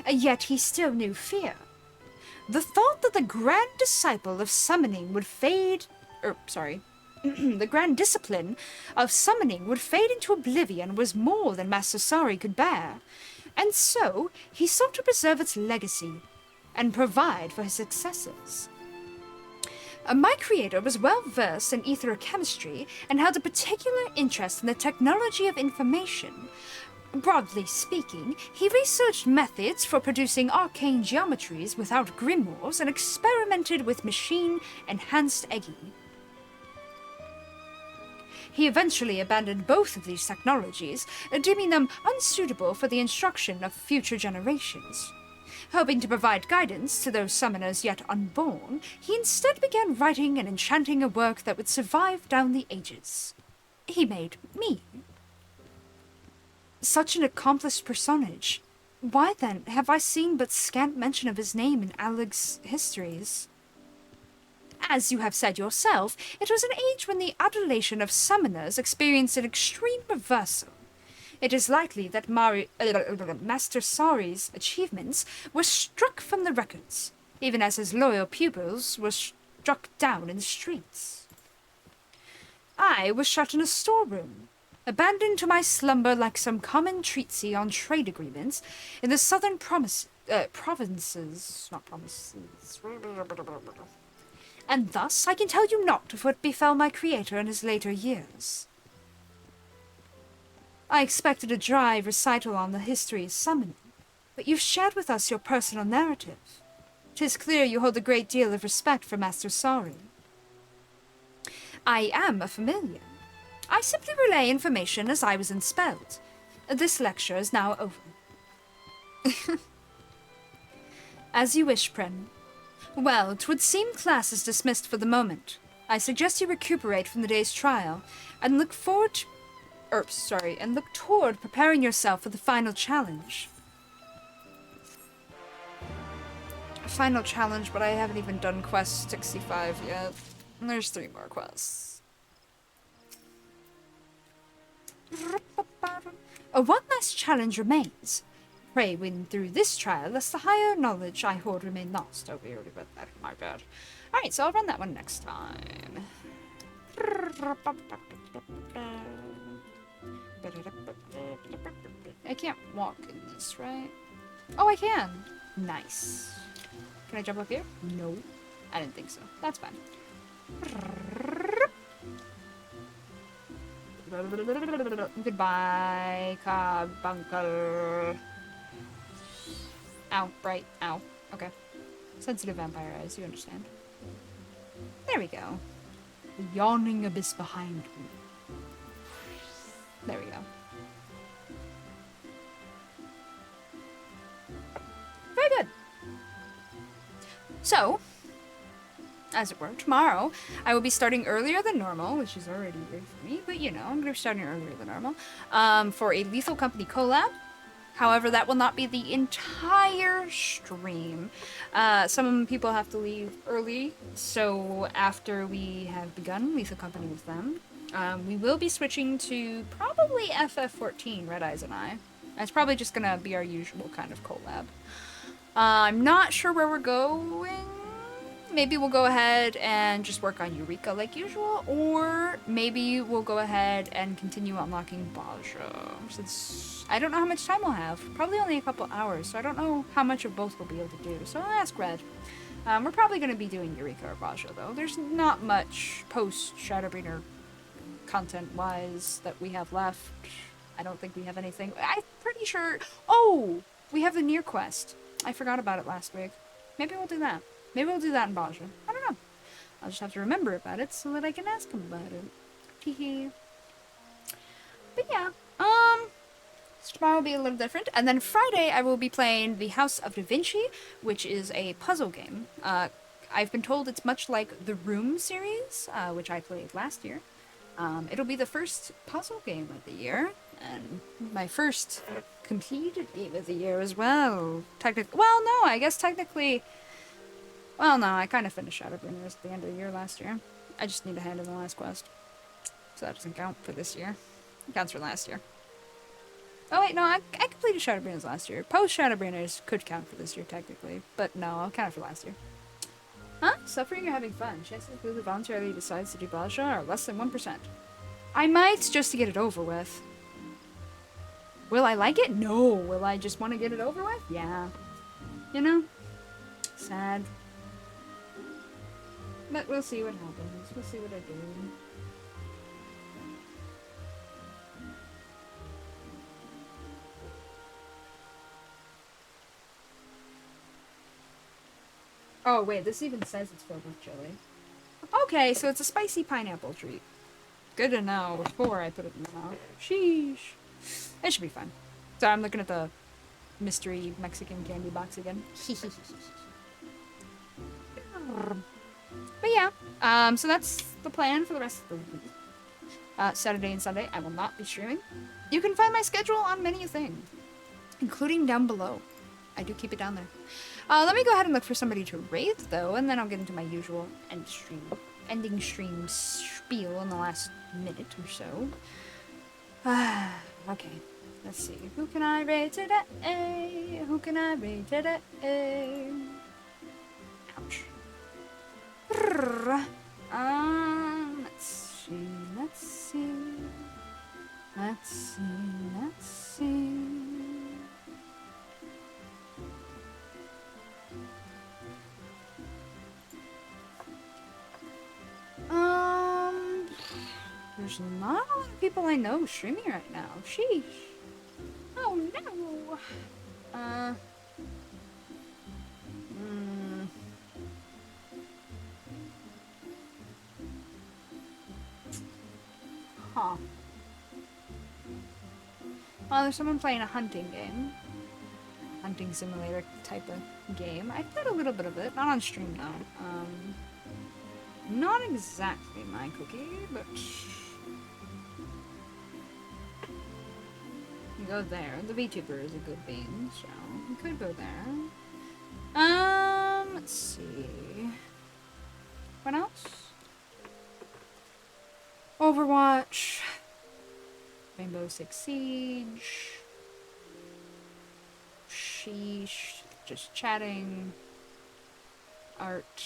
Yet he still knew fear. The thought that the grand disciple of summoning would fade... the grand discipline of summoning would fade into oblivion was more than Master Sari could bear, and so he sought to preserve its legacy and provide for his successors. My creator was well versed in etherochemistry and held a particular interest in the technology of information. Broadly speaking, he researched methods for producing arcane geometries without grimoires and experimented with machine-enhanced Edgy. He eventually abandoned both of these technologies, deeming them unsuitable for the instruction of future generations. Hoping to provide guidance to those summoners yet unborn, he instead began writing and enchanting a work that would survive down the ages. He made me. Such an accomplished personage. Why then have I seen but scant mention of his name in Aleg's histories? As you have said yourself, it was an age when the adulation of summoners experienced an extreme reversal. It is likely that Master Sari's achievements were struck from the records, even as his loyal pupils were struck down in the streets. I was shut in a storeroom, abandoned to my slumber like some common treatise on trade agreements in the southern provinces. And thus I can tell you naught of what befell my creator in his later years. I expected a dry recital on the history of summoning, but you've shared with us your personal narrative. 'Tis clear you hold a great deal of respect for Master Sari. I am a familiar. I simply relay information as I was inspelled. This lecture is now over. As you wish, Pren. Well, 'twould seem class is dismissed for the moment. I suggest you recuperate from the day's trial, and look toward preparing yourself for the final challenge. Final challenge, but I haven't even done quest 65 yet. And there's 3 more quests. One last challenge remains. Pray win through this trial, lest the higher knowledge I hoard remain lost. Oh, we already read that. My bad. Alright, so I'll run that one next time. I can't walk in this, right? Oh, I can! Nice. Can I jump up here? No. I didn't think so. That's fine. Goodbye, carbuncle. Ow, bright. Ow. Okay. Sensitive vampire eyes, you understand. There we go. The yawning abyss behind me. There we go. Very good. So, as it were, tomorrow I will be starting earlier than normal, which is already weird for me, but you know, I'm going to be starting earlier than normal, for a Lethal Company collab. However, that will not be the entire stream. Some people have to leave early, so after we have begun Lethal Company with them, we will be switching to probably FF14, Red Eyes and I. It's probably just going to be our usual kind of collab. I'm not sure where we're going. Maybe we'll go ahead and just work on Eureka like usual, or maybe we'll go ahead and continue unlocking Baja, since I don't know how much time we'll have. Probably only a couple hours, so I don't know how much of both we'll be able to do, so I'll ask Red. We're probably going to be doing Eureka or Baja, though. There's not much post-Shadowbringer content-wise that we have left. I don't think we have anything. I'm pretty sure... Oh! We have the Near quest. I forgot about it last week. Maybe we'll do that. Maybe we'll do that in Baja. I don't know. I'll just have to remember about it so that I can ask him about it. Teehee. But yeah, so tomorrow will be a little different. And then Friday I will be playing The House of Da Vinci, which is a puzzle game. I've been told it's much like the Room series, which I played last year. It'll be the first puzzle game of the year, and my first completed game of the year as well. Well, no, I guess technically... Well, no, I kind of finished Shadowbringers at the end of the year last year. I just need to hand in the last quest. So that doesn't count for this year. It counts for last year. Oh wait, no, I completed Shadowbringers last year. Post-Shadowbringers could count for this year, technically. But no, I'll count it for last year. Huh? Suffering or having fun? Chances of who voluntarily decides to do Baja are less than 1%. I might, just to get it over with. Will I like it? No. Will I just want to get it over with? Yeah. You know? Sad. But we'll see what happens. We'll see what I do. Oh, wait, this even says it's filled with chili. Okay, so it's a spicy pineapple treat. Good to know before I put it in my mouth. Sheesh. It should be fine. So I'm looking at the mystery Mexican candy box again. But yeah, so that's the plan for the rest of the week. Saturday and Sunday, I will not be streaming. You can find my schedule on many a thing, including down below. I do keep it down there. Let me go ahead and look for somebody to raid, though, and then I'll get into my usual ending stream spiel in the last minute or so. Okay, let's see. Who can I raid today? Who can I raid today? Ouch. Let's see, let's see. Let's see, let's see. There's not a lot of people I know streaming right now. Sheesh. Oh no. Huh. Well, there's someone playing a hunting game. Hunting simulator type of game. I played a little bit of it. Not on stream though. Not exactly my cookie, but you go there. The VTuber is a good bean, so you could go there. Let's see. What else? Overwatch. Rainbow Six Siege. Sheesh. Just chatting. Art.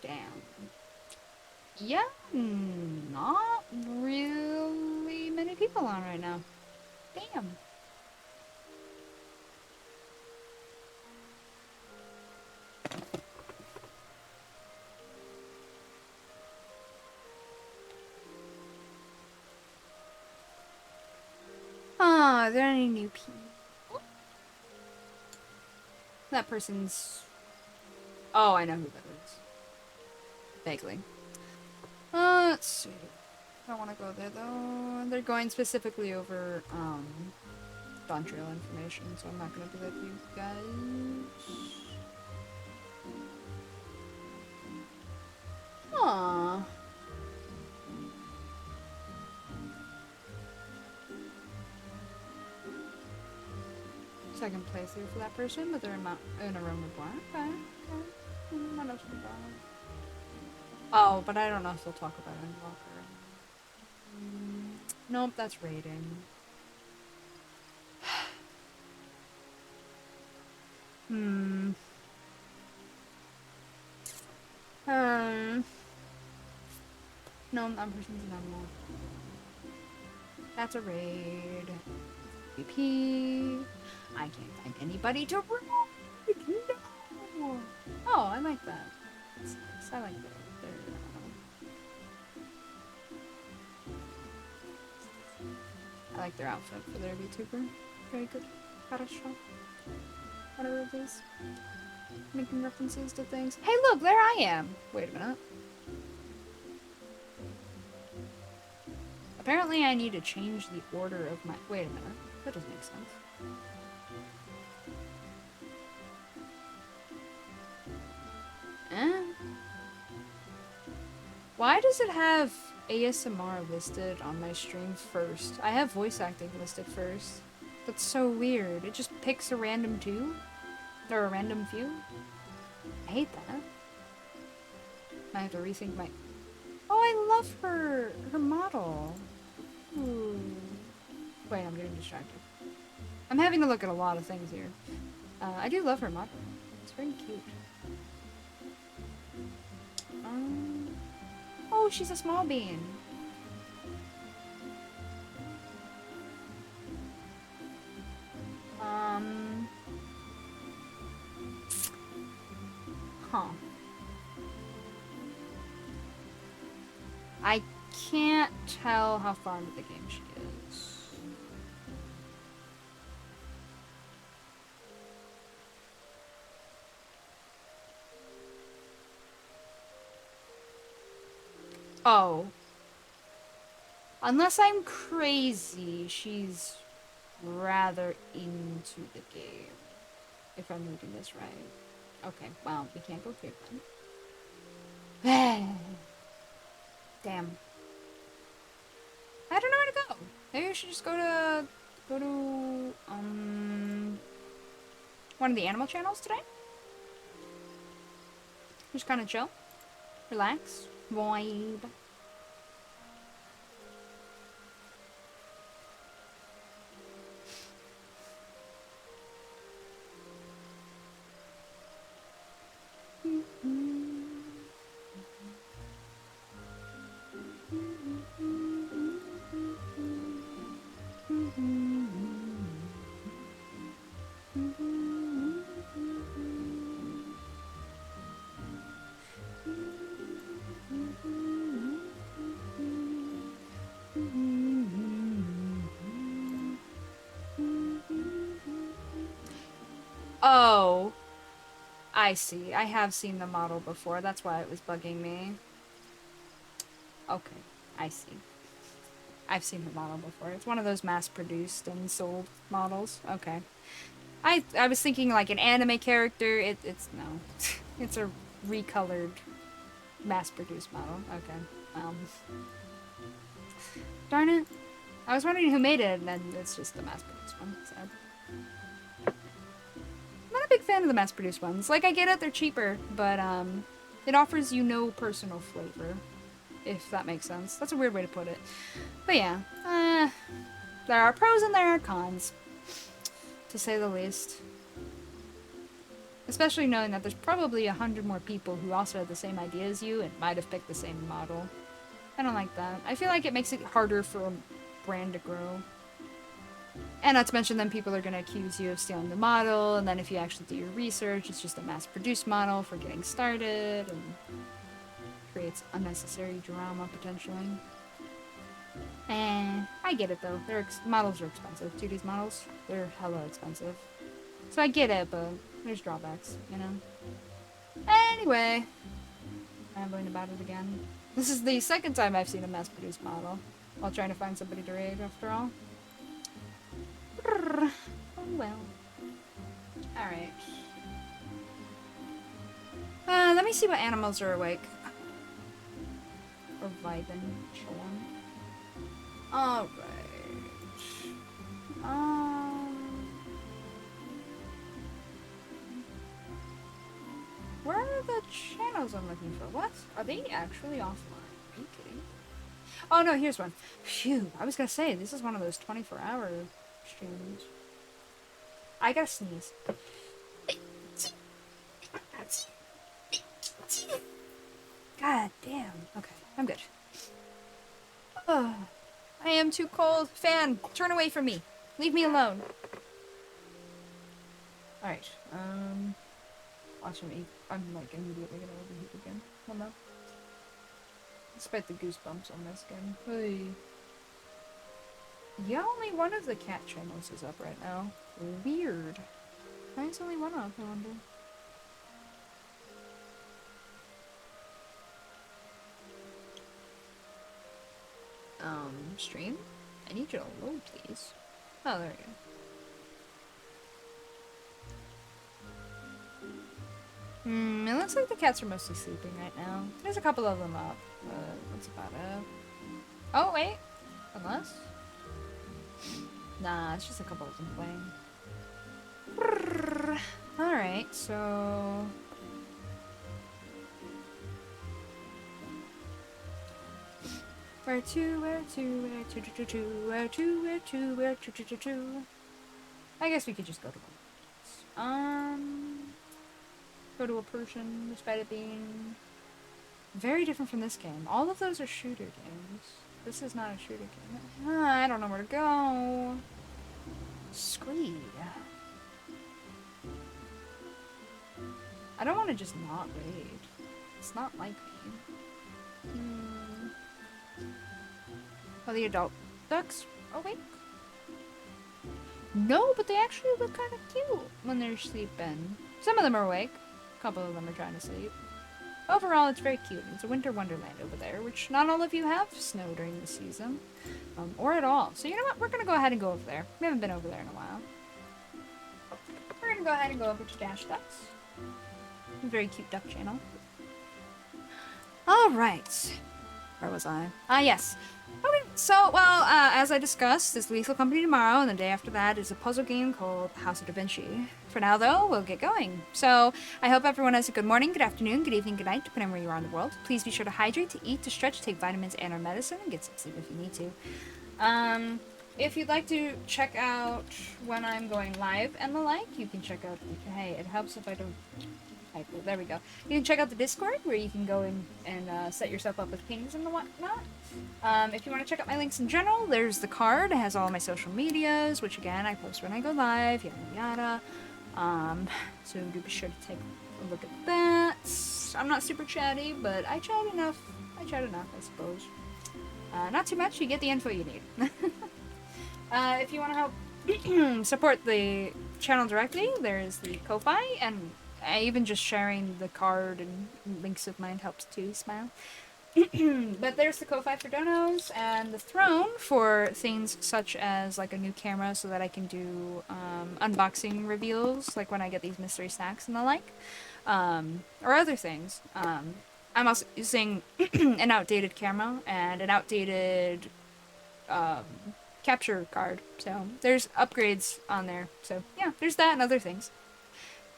Damn. Yeah, not really many people on right now. Damn. Are there any new people? That person's... Oh, I know who that is. Vaguely. Let's see. I don't want to go there though. They're going specifically over Dawn Trail information, so I'm not gonna do that to you guys. Aww. Second playthrough for that person, but they're in a room with one. Okay. What else we got? Oh, but I don't know if they'll talk about it in Walker. Nope, that's raiding. No, that person's an animal. That's a raid. VP. I can't find anybody to raid. No. Oh, I like that. That's nice. I like that. I like their outfit for their VTuber. Very good. Хорошо. Whatever it is. Making references to things. Hey, look, there I am. Wait a minute. Apparently I need to change the order of my... Wait a minute. That doesn't make sense. Why does it have ASMR listed on my stream first? I have voice acting listed first. That's so weird. It just picks a random two? Or a random few? I hate that. I have to rethink my... Oh, I love her! Her model. Ooh. Wait, I'm getting distracted. I'm having to look at a lot of things here. I do love her model. It's very cute. Oh, she's a small bean. Huh. I can't tell how far into the game she is. Oh. Unless I'm crazy, she's rather into the game. If I'm reading this right. Okay, well, we can't go here then. Damn. I don't know where to go. Maybe I should just go to one of the animal channels today. Just kind of chill, relax, vibe. Oh, I see. I have seen the model before. That's why it was bugging me. Okay, I see. I've seen the model before. It's one of those mass-produced and sold models. Okay. I was thinking like an anime character. It's no. It's a recolored mass-produced model. Okay. Darn it. I was wondering who made it, and then it's just the mass-produced one. Sad. Not a big fan of the mass-produced ones. Like, I get it, they're cheaper, but it offers you no personal flavor, if that makes sense. That's a weird way to put it. But yeah, there are pros and there are cons, to say the least. Especially knowing that there's probably 100 more people who also had the same idea as you and might have picked the same model. I don't like that. I feel like it makes it harder for a brand to grow. And not to mention then people are going to accuse you of stealing the model, and then if you actually do your research, it's just a mass-produced model for getting started, and creates unnecessary drama, potentially. I get it though. Models are expensive. 2D's models, they're hella expensive. So I get it, but there's drawbacks, you know? Anyway, rambling about it again. This is the second time I've seen a mass-produced model, while trying to find somebody to raid, after all. Oh well. Alright. Let me see what animals are awake. Or vibing, chilling. Alright. Where are the channels I'm looking for? What? Are they actually offline? Are you kidding? Oh no, here's one. Phew, I was gonna say, this is one of those 24-hour streams. I gotta sneeze. God damn. Okay, I'm good. Oh, I am too cold. Fan, turn away from me. Leave me alone. Alright, watch me. I'm like immediately gonna overheat again. Hold on. Despite the goosebumps on this game. Hey. Yeah, only one of the cat channels is up right now. Weird. Why is only one up, I wonder? Stream? I need you to load, please. Oh, there we go. It looks like the cats are mostly sleeping right now. There's a couple of them up, but that's about it. Oh, wait. Unless? Nah, it's just a couple of them playing. Alright, so... Where to, where to, where to, where to, where to, where to. I guess we could just go to one. Go to a Persian, despite it being very different from this game. All of those are shooter games. This is not a shooter game. I don't know where to go. Screed. I don't want to just not raid. It's not like me. Are the adult ducks awake? No, but they actually look kind of cute when they're sleeping. Some of them are awake. A couple of them are trying to sleep. overall, it's very cute. It's a winter wonderland over there, which not all of you have snow during the season, or at all. So you know what? We're gonna go ahead and go over there. We haven't been over there in a while. We're gonna go ahead and go over to Dash Ducks. A very cute duck channel. All right. Where was I? Ah, yes. Okay, so, well, as I discussed, there's Lethal Company tomorrow, and the day after that is a puzzle game called House of Da Vinci. For now, though, we'll get going. So, I hope everyone has a good morning, good afternoon, good evening, good night, depending on where you are in the world. Please be sure to hydrate, to eat, to stretch, take vitamins and or medicine, and get some sleep if you need to. If you'd like to check out when I'm going live and the like, you can check out, hey, it helps if I don't type it. There we go. You can check out the Discord, where you can go in and set yourself up with pings and the whatnot. If you want to check out my links in general, there's the card. It has all my social medias, which again, I post when I go live, yada yada. So do be sure to take a look at that. I'm not super chatty, but I chat enough. I suppose. Not too much, you get the info you need. If you want to help support the channel directly, there's the Ko-Fi, and even just sharing the card and links of mine helps too, smile. But there's the Ko-Fi for donos, and the throne for things such as like a new camera so that I can do unboxing reveals, like when I get these mystery snacks and the like, or other things. I'm also using an outdated camera and an outdated capture card, so there's upgrades on there. So yeah, there's that and other things.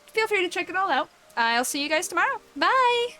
Feel free to check it all out. I'll see you guys tomorrow. Bye!